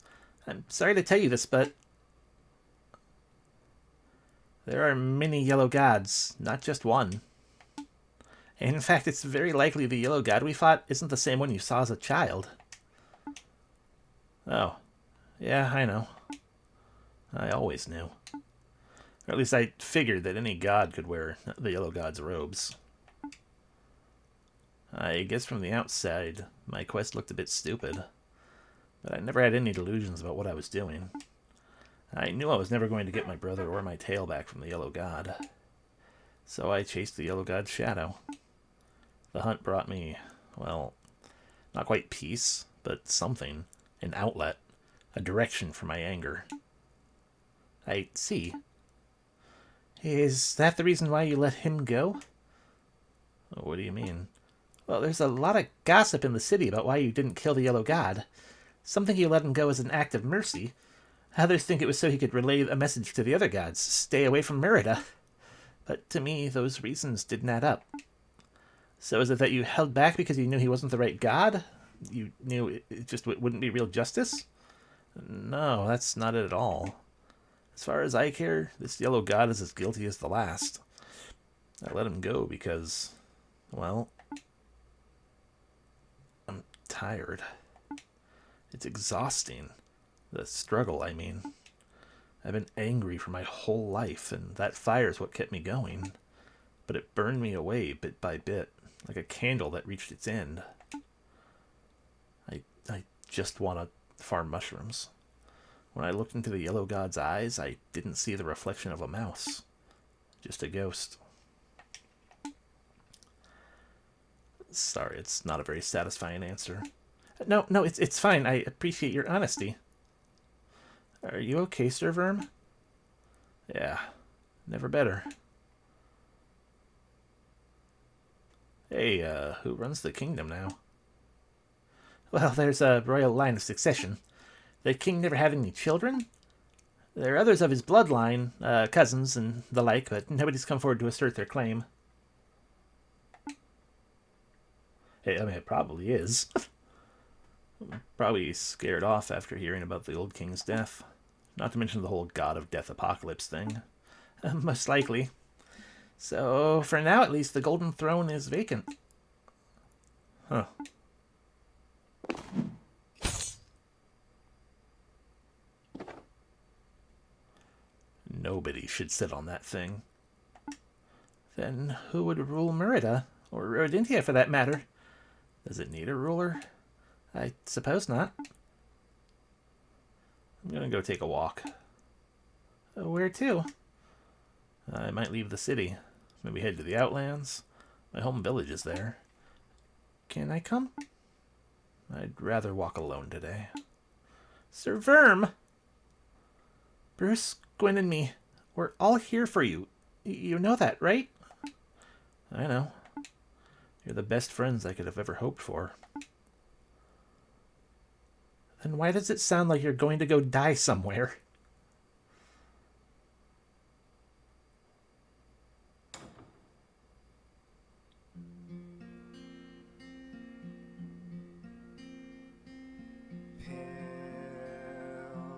I'm sorry to tell you this, but... there are many yellow gods, not just one. And in fact, it's very likely the yellow god we fought isn't the same one you saw as a child. Oh. Yeah, I know. I always knew. Or at least I figured that any god could wear the yellow god's robes. I guess from the outside, my quest looked a bit stupid, but I never had any delusions about what I was doing. I knew I was never going to get my brother or my tail back from the Yellow God, so I chased the Yellow God's shadow. The hunt brought me, well, not quite peace, but something, an outlet, a direction for my anger. I see. Is that the reason why you let him go? What do you mean? Well, there's a lot of gossip in the city about why you didn't kill the Yellow God. Some think you let him go as an act of mercy. Others think it was so he could relay a message to the other gods, stay away from Merida. But to me, those reasons didn't add up. So is it that you held back because you knew he wasn't the right god? You knew it just wouldn't be real justice? No, that's not it at all. As far as I care, this Yellow God is as guilty as the last. I let him go because, well, I'm tired. It's exhausting. The struggle, I mean. I've been angry for my whole life, and that fire's what kept me going. But it burned me away bit by bit, like a candle that reached its end. I just want to farm mushrooms. When I looked into the Yellow God's eyes, I didn't see the reflection of a mouse. Just a ghost. Sorry, it's not a very satisfying answer. No, it's fine. I appreciate your honesty. Are you okay, Sir Verm? Yeah, never better. Hey, who runs the kingdom now? Well, there's a royal line of succession. The king never had any children. There are others of his bloodline, cousins and the like, but nobody's come forward to assert their claim. Hey, I mean, it probably is. Probably scared off after hearing about the old king's death. Not to mention the whole God of Death apocalypse thing. Most likely. So, for now at least, the Golden Throne is vacant. Huh. Nobody should sit on that thing. Then who would rule Merida? Or Rodintia, for that matter? Does it need a ruler? I suppose not. I'm gonna go take a walk. Where to? I might leave the city. Maybe head to the Outlands. My home village is there. Can I come? I'd rather walk alone today. Sir Verm! Bruce, Gwyn, and me, we're all here for you. You know that, right? I know. You're the best friends I could have ever hoped for. Then why does it sound like you're going to go die somewhere?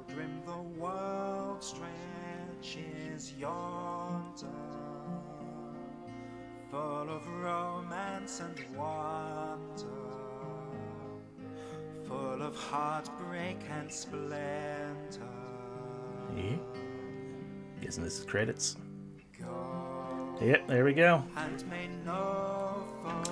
Pilgrim, the world stretches yonder, full of romance and wonder, full of heartbreak and splendor. Yeah. Guessing this is credits. Go Yep, there we go. and may no foe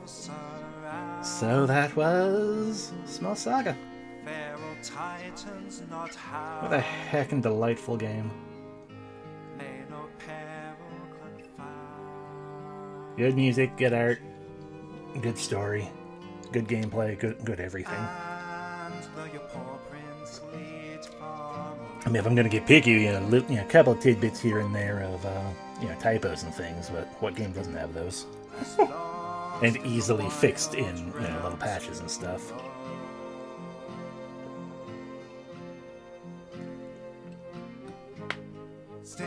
surround. So that was Small Saga. Feral titans not What a how. heckin' delightful game. May no peril confound. Good music, good art, good story, good gameplay, good everything. And though your poor prince lead from I mean, if I'm gonna get picky, a couple of tidbits here and there of typos and things, but what game doesn't have those? And easily fixed in little patches and stuff. still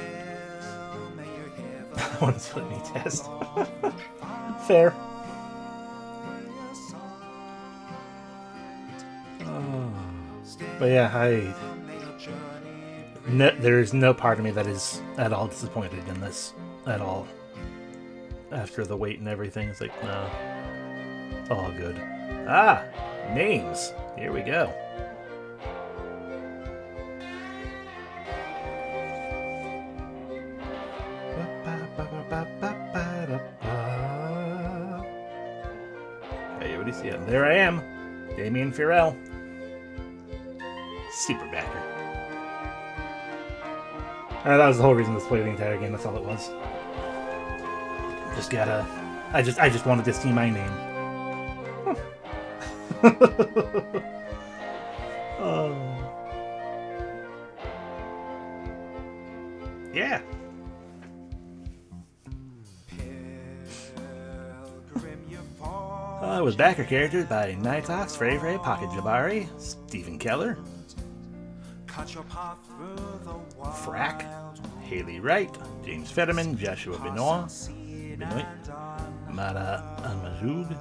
may you hear the That one's let me test. Fair. But yeah, may your journey there's no part of me that is at all disappointed in this at all. After the wait and everything, it's like, no, all good. Ah, names. Here we go. Yeah, there I am. Damien Farrell. Super backer. That was the whole reason to play the entire game. That's all it was. Just gotta. I just wanted to see my name. Oh. Yeah. It was backer characters by Nighthawks, Frey Frey, Pocket Jabari, Stephen Keller, Frack, Haley Wright, James Fetterman, Joshua Benoit, Mara Almazoug,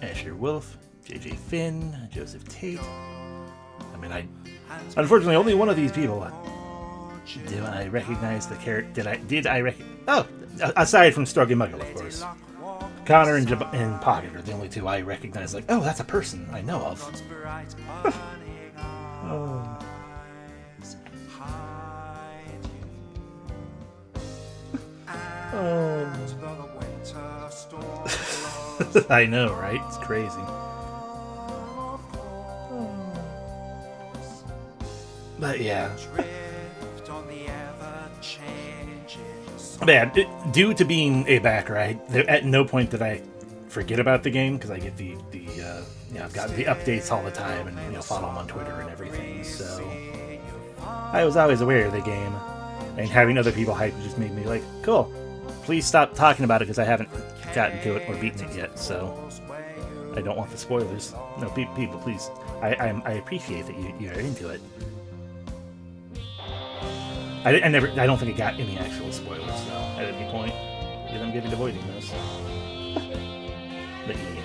Asher Wolf, JJ Finn, Joseph Tate. I mean, unfortunately only one of these people. Do I recognize the character? Did I recognize? Oh, aside from Struggy Muggle, of course. Connor and Pocket are the only two I recognize. Like, oh, that's a person I know of. Oh. Oh. I know, right? It's crazy. But yeah. Man, due to being a backer, at no point did I forget about the game because I get I've got the updates all the time and follow them on Twitter and everything. So I was always aware of the game, and having other people hype just made me like, cool. Please stop talking about it because I haven't gotten to it or beaten it yet. So I don't want the spoilers. No, people, please. I appreciate that you're into it. I don't think it got any actual spoilers though at any point, because I'm good at avoiding those. But yeah.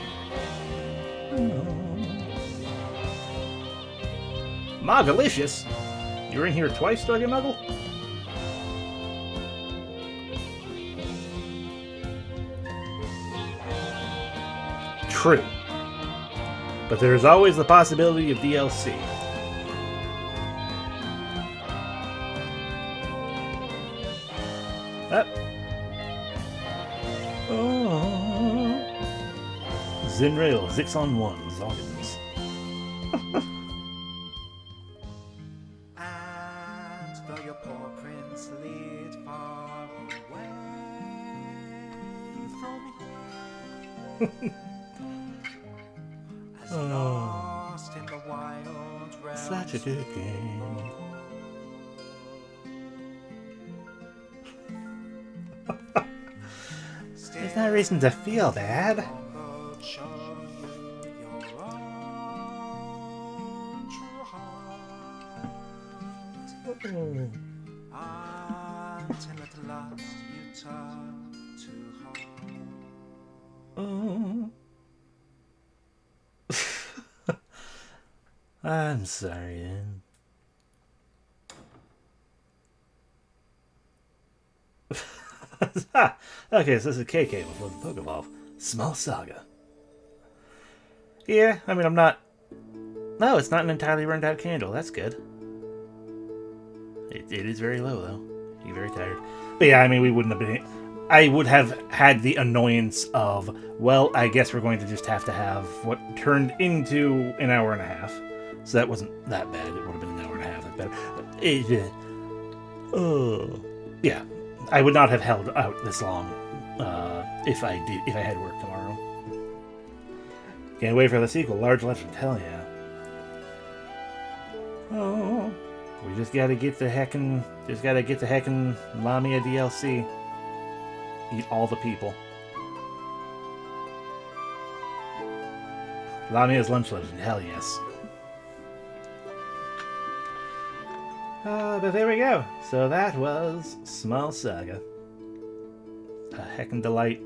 Mogalicious? You were in here twice, Druggy Muggle? True. But there is always the possibility of DLC. Zinrail, Zix on 1, Zoggins. And though your poor prince lead far away from me, as lost in the wild realms, Such a good game. There's no reason to feel bad. until at last you turn to heart. I'm sorry, then. Okay, so this is KK before the Pokeball. Small Saga. Yeah, I mean, I'm not... No, it's not an entirely burned out candle. That's good. It is very low, though. You're very tired. But yeah, I mean, we wouldn't have been... I would have had the annoyance of, well, I guess we're going to just have to have what turned into an hour and a half. So that wasn't that bad. It would have been an hour and a half. That's better. Yeah. I would not have held out this long if I had work tomorrow. Can't wait for the sequel. Large Legend. Hell yeah. Oh... We just gotta get the heckin' Lamia DLC. Eat all the people. Lamia's Lunch Legend, hell yes. But there we go. So that was Small Saga. A heckin' delight.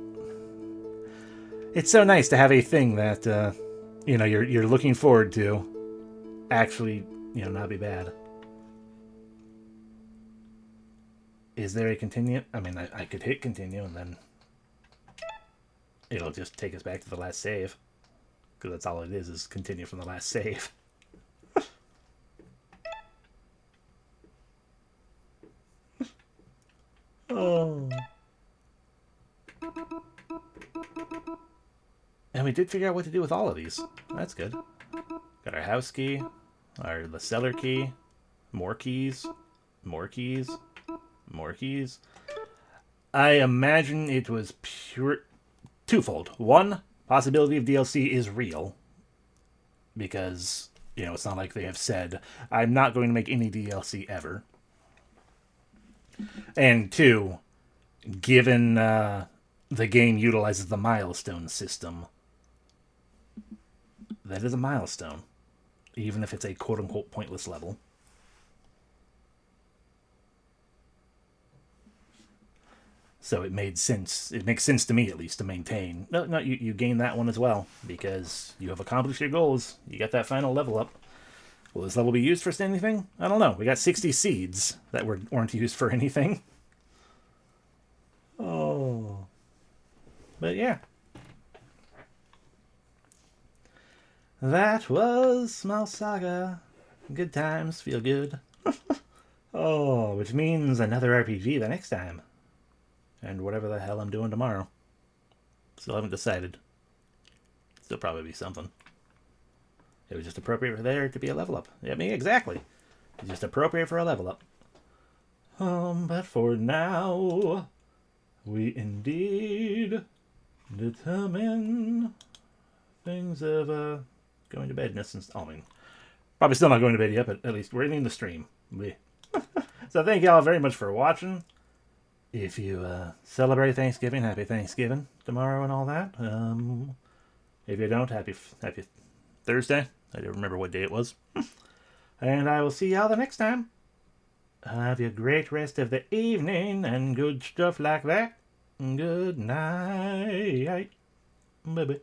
It's so nice to have a thing that you're looking forward to actually, not be bad. Is there a continue? I mean, I could hit continue and then it'll just take us back to the last save. Because that's all it is continue from the last save. Oh. And we did figure out what to do with all of these. That's good. Got our house key, the cellar key, more keys, more keys, more keys. I imagine it was pure twofold. One, possibility of DLC is real. Because, you know, it's not like they have said, I'm not going to make any DLC ever. And two, given the game utilizes the milestone system, that is a milestone. Even if it's a quote-unquote pointless level. So it made sense. It makes sense to me, at least, to maintain. No, you gain that one as well, because you have accomplished your goals. You got that final level up. Will this level be used for anything? I don't know. We got 60 seeds that weren't used for anything. Oh. But yeah. That was Small Saga. Good times, feel good. Oh, which means another RPG the next time. And whatever the hell I'm doing tomorrow. Still haven't decided. Still probably be something. It was just appropriate for there to be a level up. I mean, exactly. It's just appropriate for a level up. But for now, we indeed determine things of going to bed. I mean, probably still not going to bed yet, but at least we're ending the stream. So thank y'all very much for watching. If you celebrate Thanksgiving, happy Thanksgiving tomorrow and all that. If you don't, happy Thursday. I don't remember what day it was. And I will see y'all the next time. Have a great rest of the evening and good stuff like that. Good night. Bye-bye.